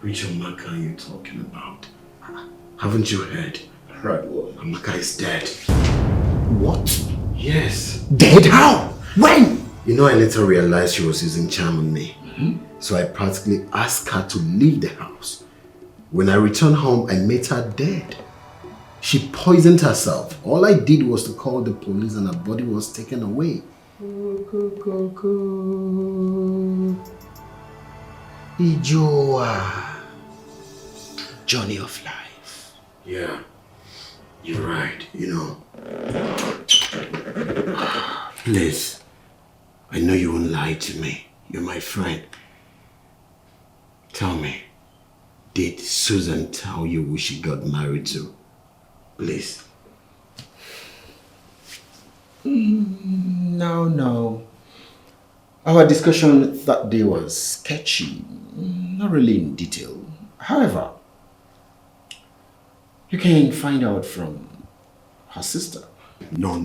Which Amaka are you talking about? Haven't you heard? Right, well, Amaka is dead. What? Yes. Dead? How? When? You know, I later realized she was using charm on me. So I practically asked her to leave the house. When I returned home, I met her dead. She poisoned herself. All I did was to call the police and her body was taken away. Ijoa. Journey of life. Yeah, you're right, you know. Please, I know you won't lie to me. You're my friend. Tell me, did Susan tell you who she got married to? Please. No. Our discussion that day was sketchy, not really in detail. However, you can find out from her sister. No.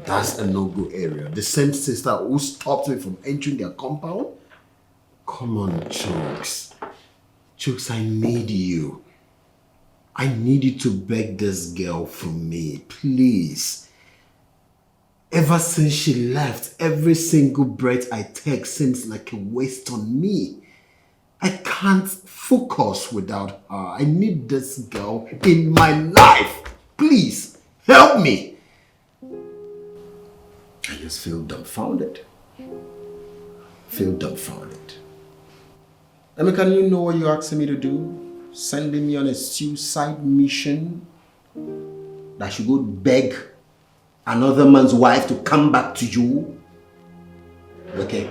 That's a no-go area. The same sister who stopped me from entering their compound? Come on, Chooks. Chooks, I need you. I need you to beg this girl for me, please. Ever since she left, every single breath I take seems like a waste on me. I can't focus without her. I need this girl in my life. Please, help me. I just feel dumbfounded. I mean, can you know what you're asking me to do? Sending me on a suicide mission? That I should go beg another man's wife to come back to you? Okay.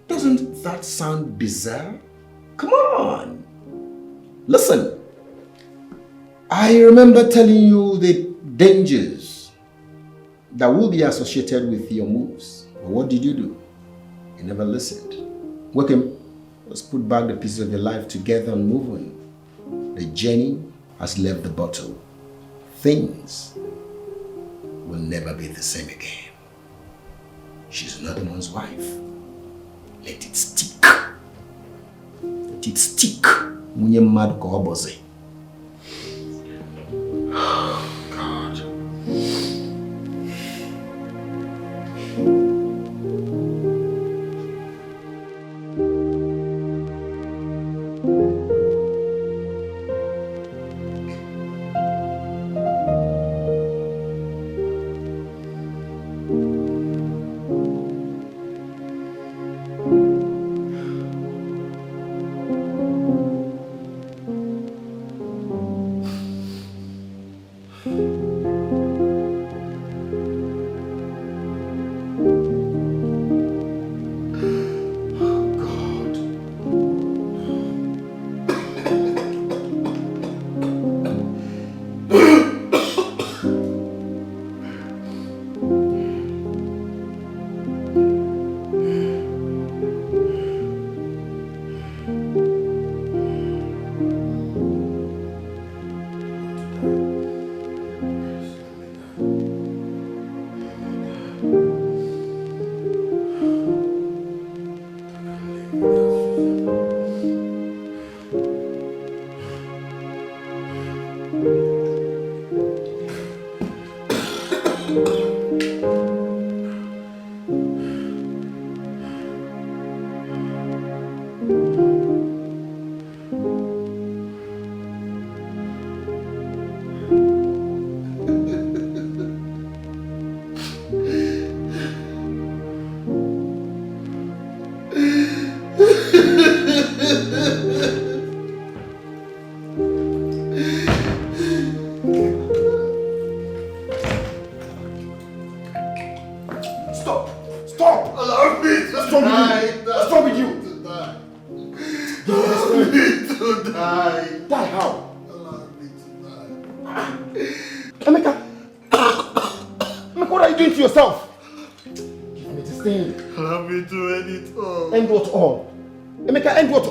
Doesn't that sound bizarre? Come on. Listen. I remember telling you the dangers that will be associated with your moves. But what did you do? You never listened. Welcome. Let's put back the pieces of your life together and move on. The journey has left the bottle. Things will never be the same again. She's another man's wife. Let it stick. Let it stick. Munye mad ko oboze. God.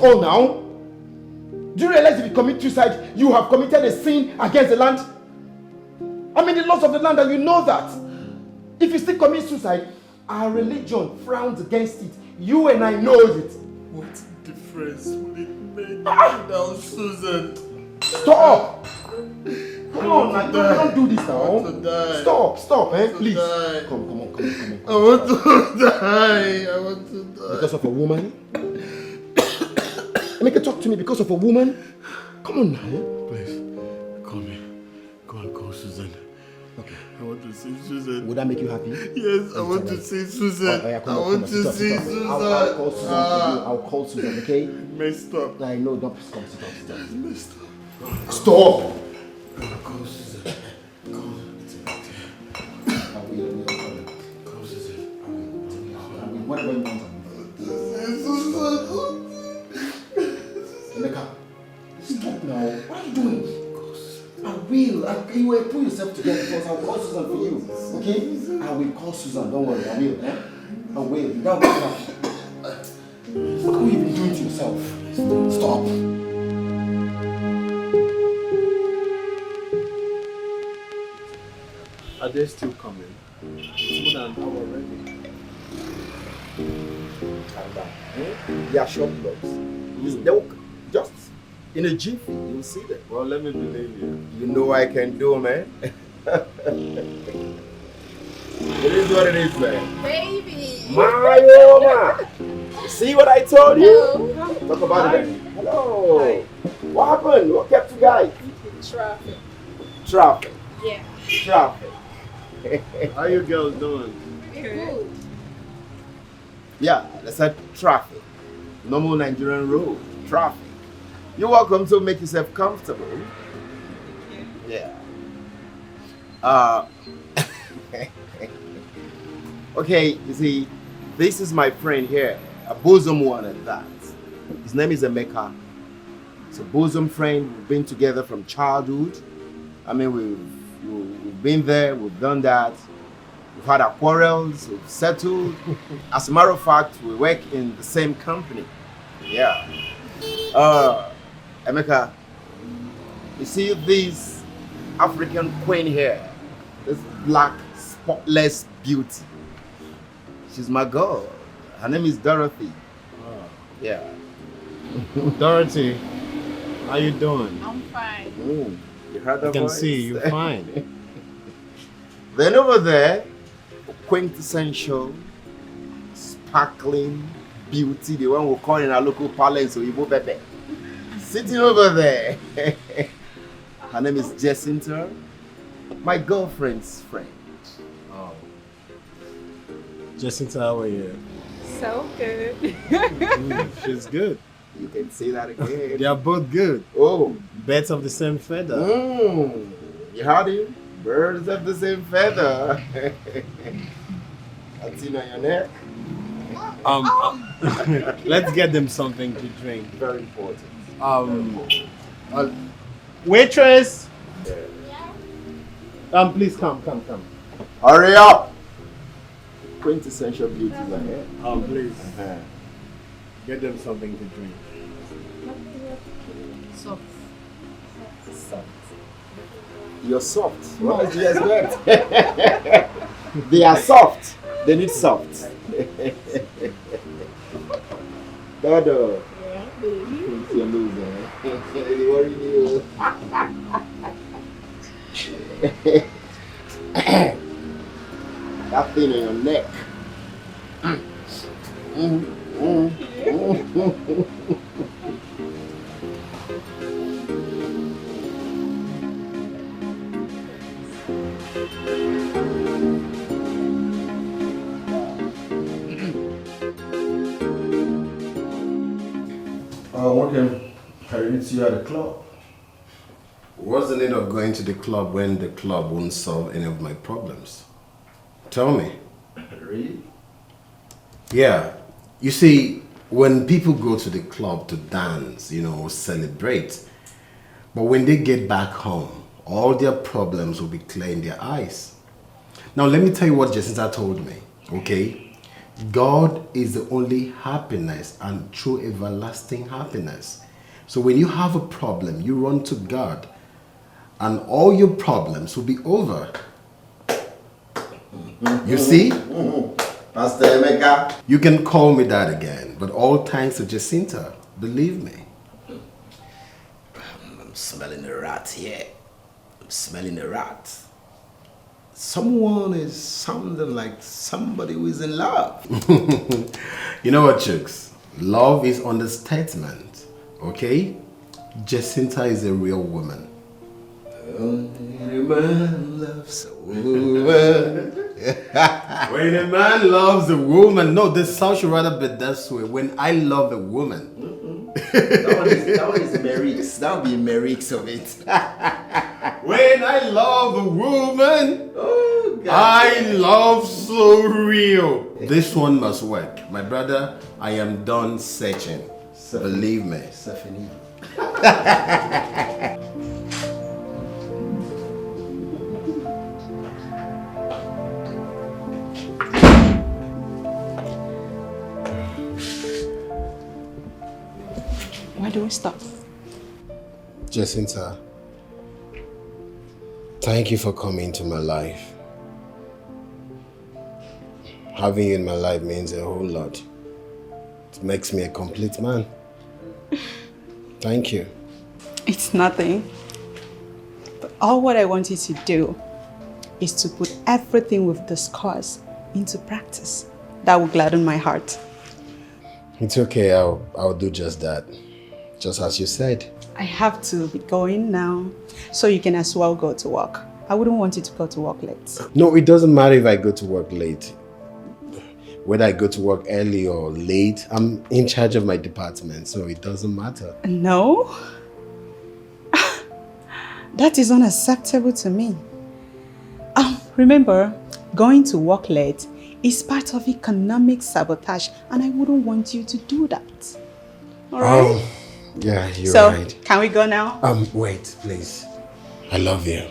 All now? Do you realize if you commit suicide, you have committed a sin against the land? I mean the laws of the land, and you know that. If you still commit suicide, our religion frowns against it. You and I know it. What difference will it make without Susan? Stop! Come on, man. Don't do this now. Stop, please. Come on. I want to die. Because of a woman? Make her talk to me because of a woman? Come on now. Please, call me. Go and call Susan. Okay. I want to see Susan. Would that make you happy? Yes, I want to see Susan. I want to see Susan. I'll call Susan for you. I'll call Susan, okay? Messed up. I know, don't stop. Messed up. Stop! Call Susan. Call Susan. Whatever you want. Emeka, stop now. What are you doing? I will. You will pull yourself together because I'll call Susan for you. Okay? I will call Susan. Don't worry. I will. I will. That will happen. What have you been doing to yourself? Stop. Are they still coming? It's more than an hour already. Calm down. They are short blocks. They'll just in a jiffy, you'll see them. Well, let me believe you. You know what I can do, man. It is what it is, man. Baby. My Oma. See what I told you? Talk about it. Hello. Hi. What happened? What kept you guys? Traffic. Traffic. Yeah. Traffic. How you girls doing? Good. Yeah, that's a traffic. Normal Nigerian road. Traffic. You're welcome to make yourself comfortable. Yeah. Okay, you see, this is my friend here, a bosom one at that. His name is Emeka. It's a bosom friend. We've been together from childhood. I mean, we've been there, we've done that. We've had our quarrels, we've settled. As a matter of fact, we work in the same company. Yeah. Emeka, you see this African queen here, this black, spotless beauty. She's my girl. Her name is Dorothy. Oh. Yeah. Dorothy, how you doing? I'm fine. You heard that I can voice? see you're fine. Then over there, quintessential, sparkling beauty, the one we call in our local parlance, Oyibo Pepe. Sitting over there. Her name is Jacinta, my girlfriend's friend. Oh. Jacinta, how are you? So good. She's good. You can say that again. They are both good. Oh. Birds of the same feather. You heard him? Birds of the same feather. That's it on your neck. Let's get them something to drink. Very important. Waitress! Please come. Hurry up! Quintessential beauties are here. Please. Get them something to drink. Soft. You're soft. What do you expect? They are soft. They need soft. Dodo. Yeah, baby. You're loser. They worry you. That thing on your neck. Okay. I need to you at the club. What's the need of going to the club when the club won't solve any of my problems? Tell me. Really? Yeah. You see, when people go to the club to dance, celebrate, but when they get back home, all their problems will be clear in their eyes. Now, let me tell you what Jacinta told me, okay? God is the only happiness and true everlasting happiness. So when you have a problem, you run to God and all your problems will be over. You see? Pastor Emeka. You can call me that again, but all thanks to Jacinta, believe me. I'm smelling a rat here. I'm smelling a rat. Someone is sounding like somebody who is in love. You know what, Chooks? Love is understatement, okay? Jacinta is a real woman. Only a man loves a woman. When a man loves a woman, no, this song should rather be this way. When I love a woman. That one is Merix. That would be Merix of it. When I love a woman, oh, God. I love so real. This one must work. My brother, I am done searching. Believe me. Stephanie. Why do we stop? Jacinta, thank you for coming into my life. Having you in my life means a whole lot. It makes me a complete man. Thank you. It's nothing. But all what I want you to do is to put everything we've discussed into practice. That will gladden my heart. It's okay, I'll do just that. Just as you said. I have to be going now, so you can as well go to work. I wouldn't want you to go to work late. No, it doesn't matter if I go to work late. Whether I go to work early or late, I'm in charge of my department, so it doesn't matter. No? That is unacceptable to me. Remember, going to work late is part of economic sabotage, and I wouldn't want you to do that. All right? Yeah, you're right. So, can we go now? Wait, please. I love you.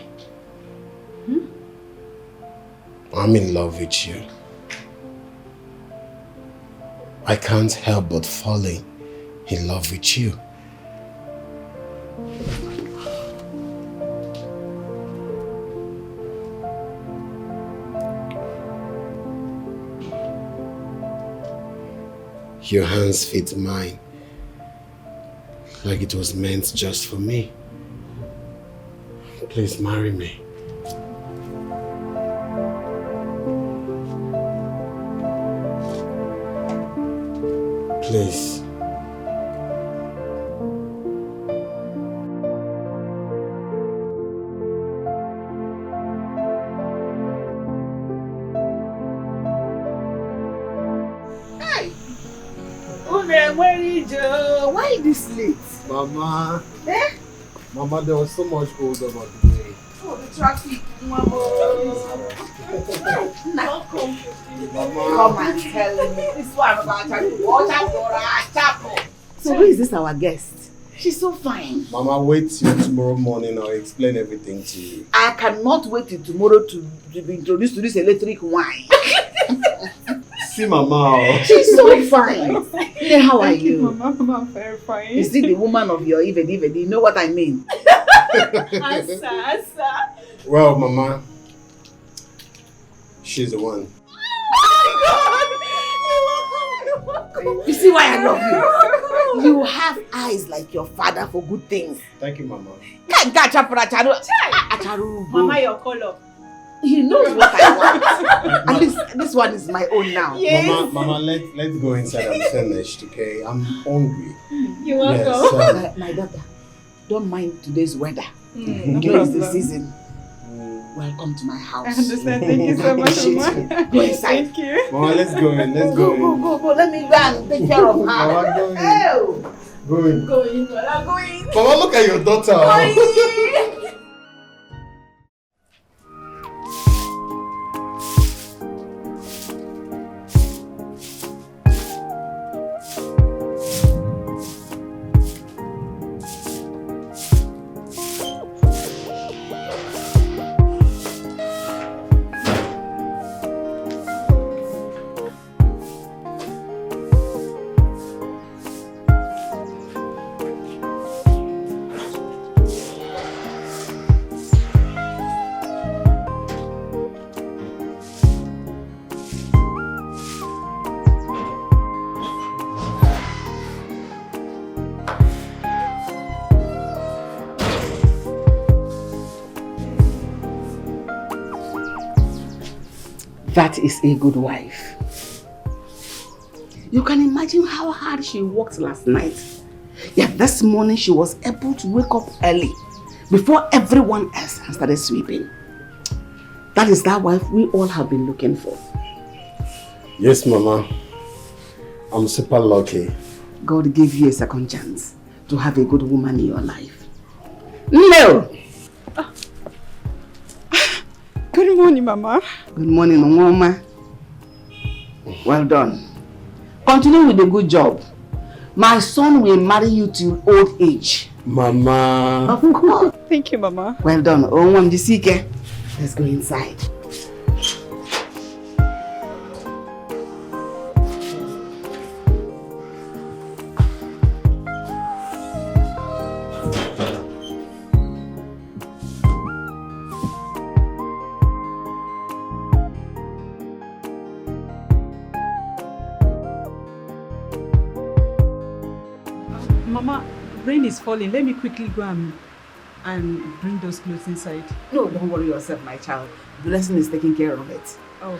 I'm in love with you. I can't help but falling in love with you. Your hands fit mine, like it was meant just for me. Please marry me. Please. Why this late? Mama. Eh? Mama, there was so much hold up on the way. Oh, the traffic. Mama. Come and tell me. This one about So who is this our guest? She's so fine. Mama, wait till tomorrow morning. I'll explain everything to you. I cannot wait till tomorrow to be introduced to this electric wine. See Mama. She's so fine. Hey, how are you? Mama, I'm very fine. Is it the woman of your even? You know what I mean? Asa. Well, Mama, she's the one. You see why I love you? You have eyes like your father for good things. Thank you, Mama. Mama, your color. He knows what I want. And this one is my own now. Yes. Mama, let's go inside. I'm finished, okay? I'm hungry. You want to Yes, go? My daughter, don't mind today's weather. No It's the problem. season. Welcome to my house. I understand. Thank you so much, Mama. Go inside. Thank you. Mama, let's go in. Let's go in. Go. Let me go and take care of her. Mama, go in. Oh. Go in. Go in. Mama, look at your daughter. That is a good wife. You can imagine how hard she worked last night. Yet this morning she was able to wake up early before everyone else has started sweeping. That is that wife we all have been looking for. Yes, Mama. I'm super lucky. God gave you a second chance to have a good woman in your life. No! Good morning, Mama. Good morning, Mama. Well done. Continue with the good job. My son will marry you till old age. Mama. Of course. Thank you, Mama. Well done. Let's go inside. Mama, rain is falling. Let me quickly go and and bring those clothes inside? No, don't worry yourself, my child. Blessing is taking care of it. Oh,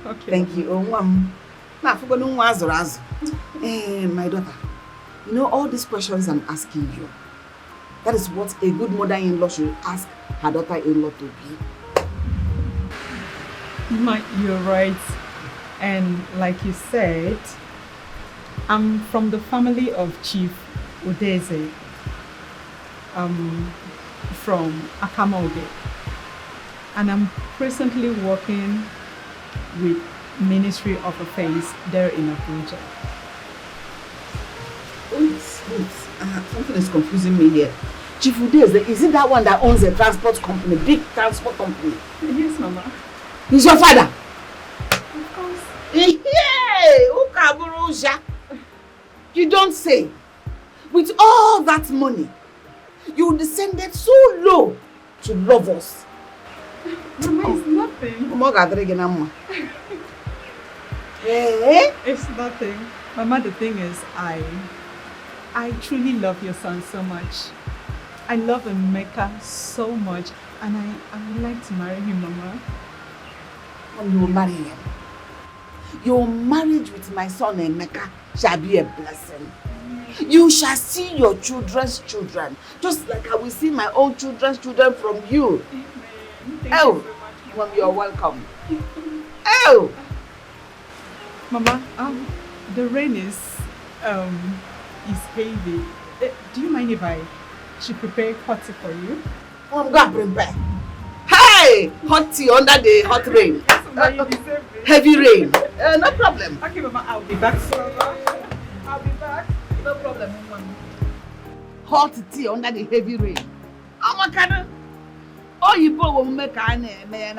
okay. Thank you. Oh, mom. My daughter, you know all these questions I'm asking you. That is what a good mother-in-law should ask her daughter-in-law to be. You're right. And like you said, I'm from the family of Chief Udeze. From Akamoge. And I'm presently working with Ministry of Affairs there in Abuja. Wait. Something is confusing me here. Chief Udeze, is it that one that owns a transport company, big transport company? Yes, Mama. He's your father? Of course. You don't say. With all that money, you descended so low to love us. Mama, it's nothing. It's nothing. Mama, the thing is, I truly love your son so much. I love Emeka so much, and I would like to marry him, Mama. And you will marry him. Your marriage with my son Emeka shall be a blessing. You shall see your children's children, just like I will see my own children's children from you. Thank you so much, Mom, you're welcome. Oh, Mama, the rain is heavy. Do you mind if I should prepare hot tea for you? I'm going to prepare. Hey, hot tea under the hot rain. Heavy rain. No problem. Okay, Mama, I'll be back soon. I'll be back. No problem, Mama. Hot tea under the heavy rain. Oh, you will make an man.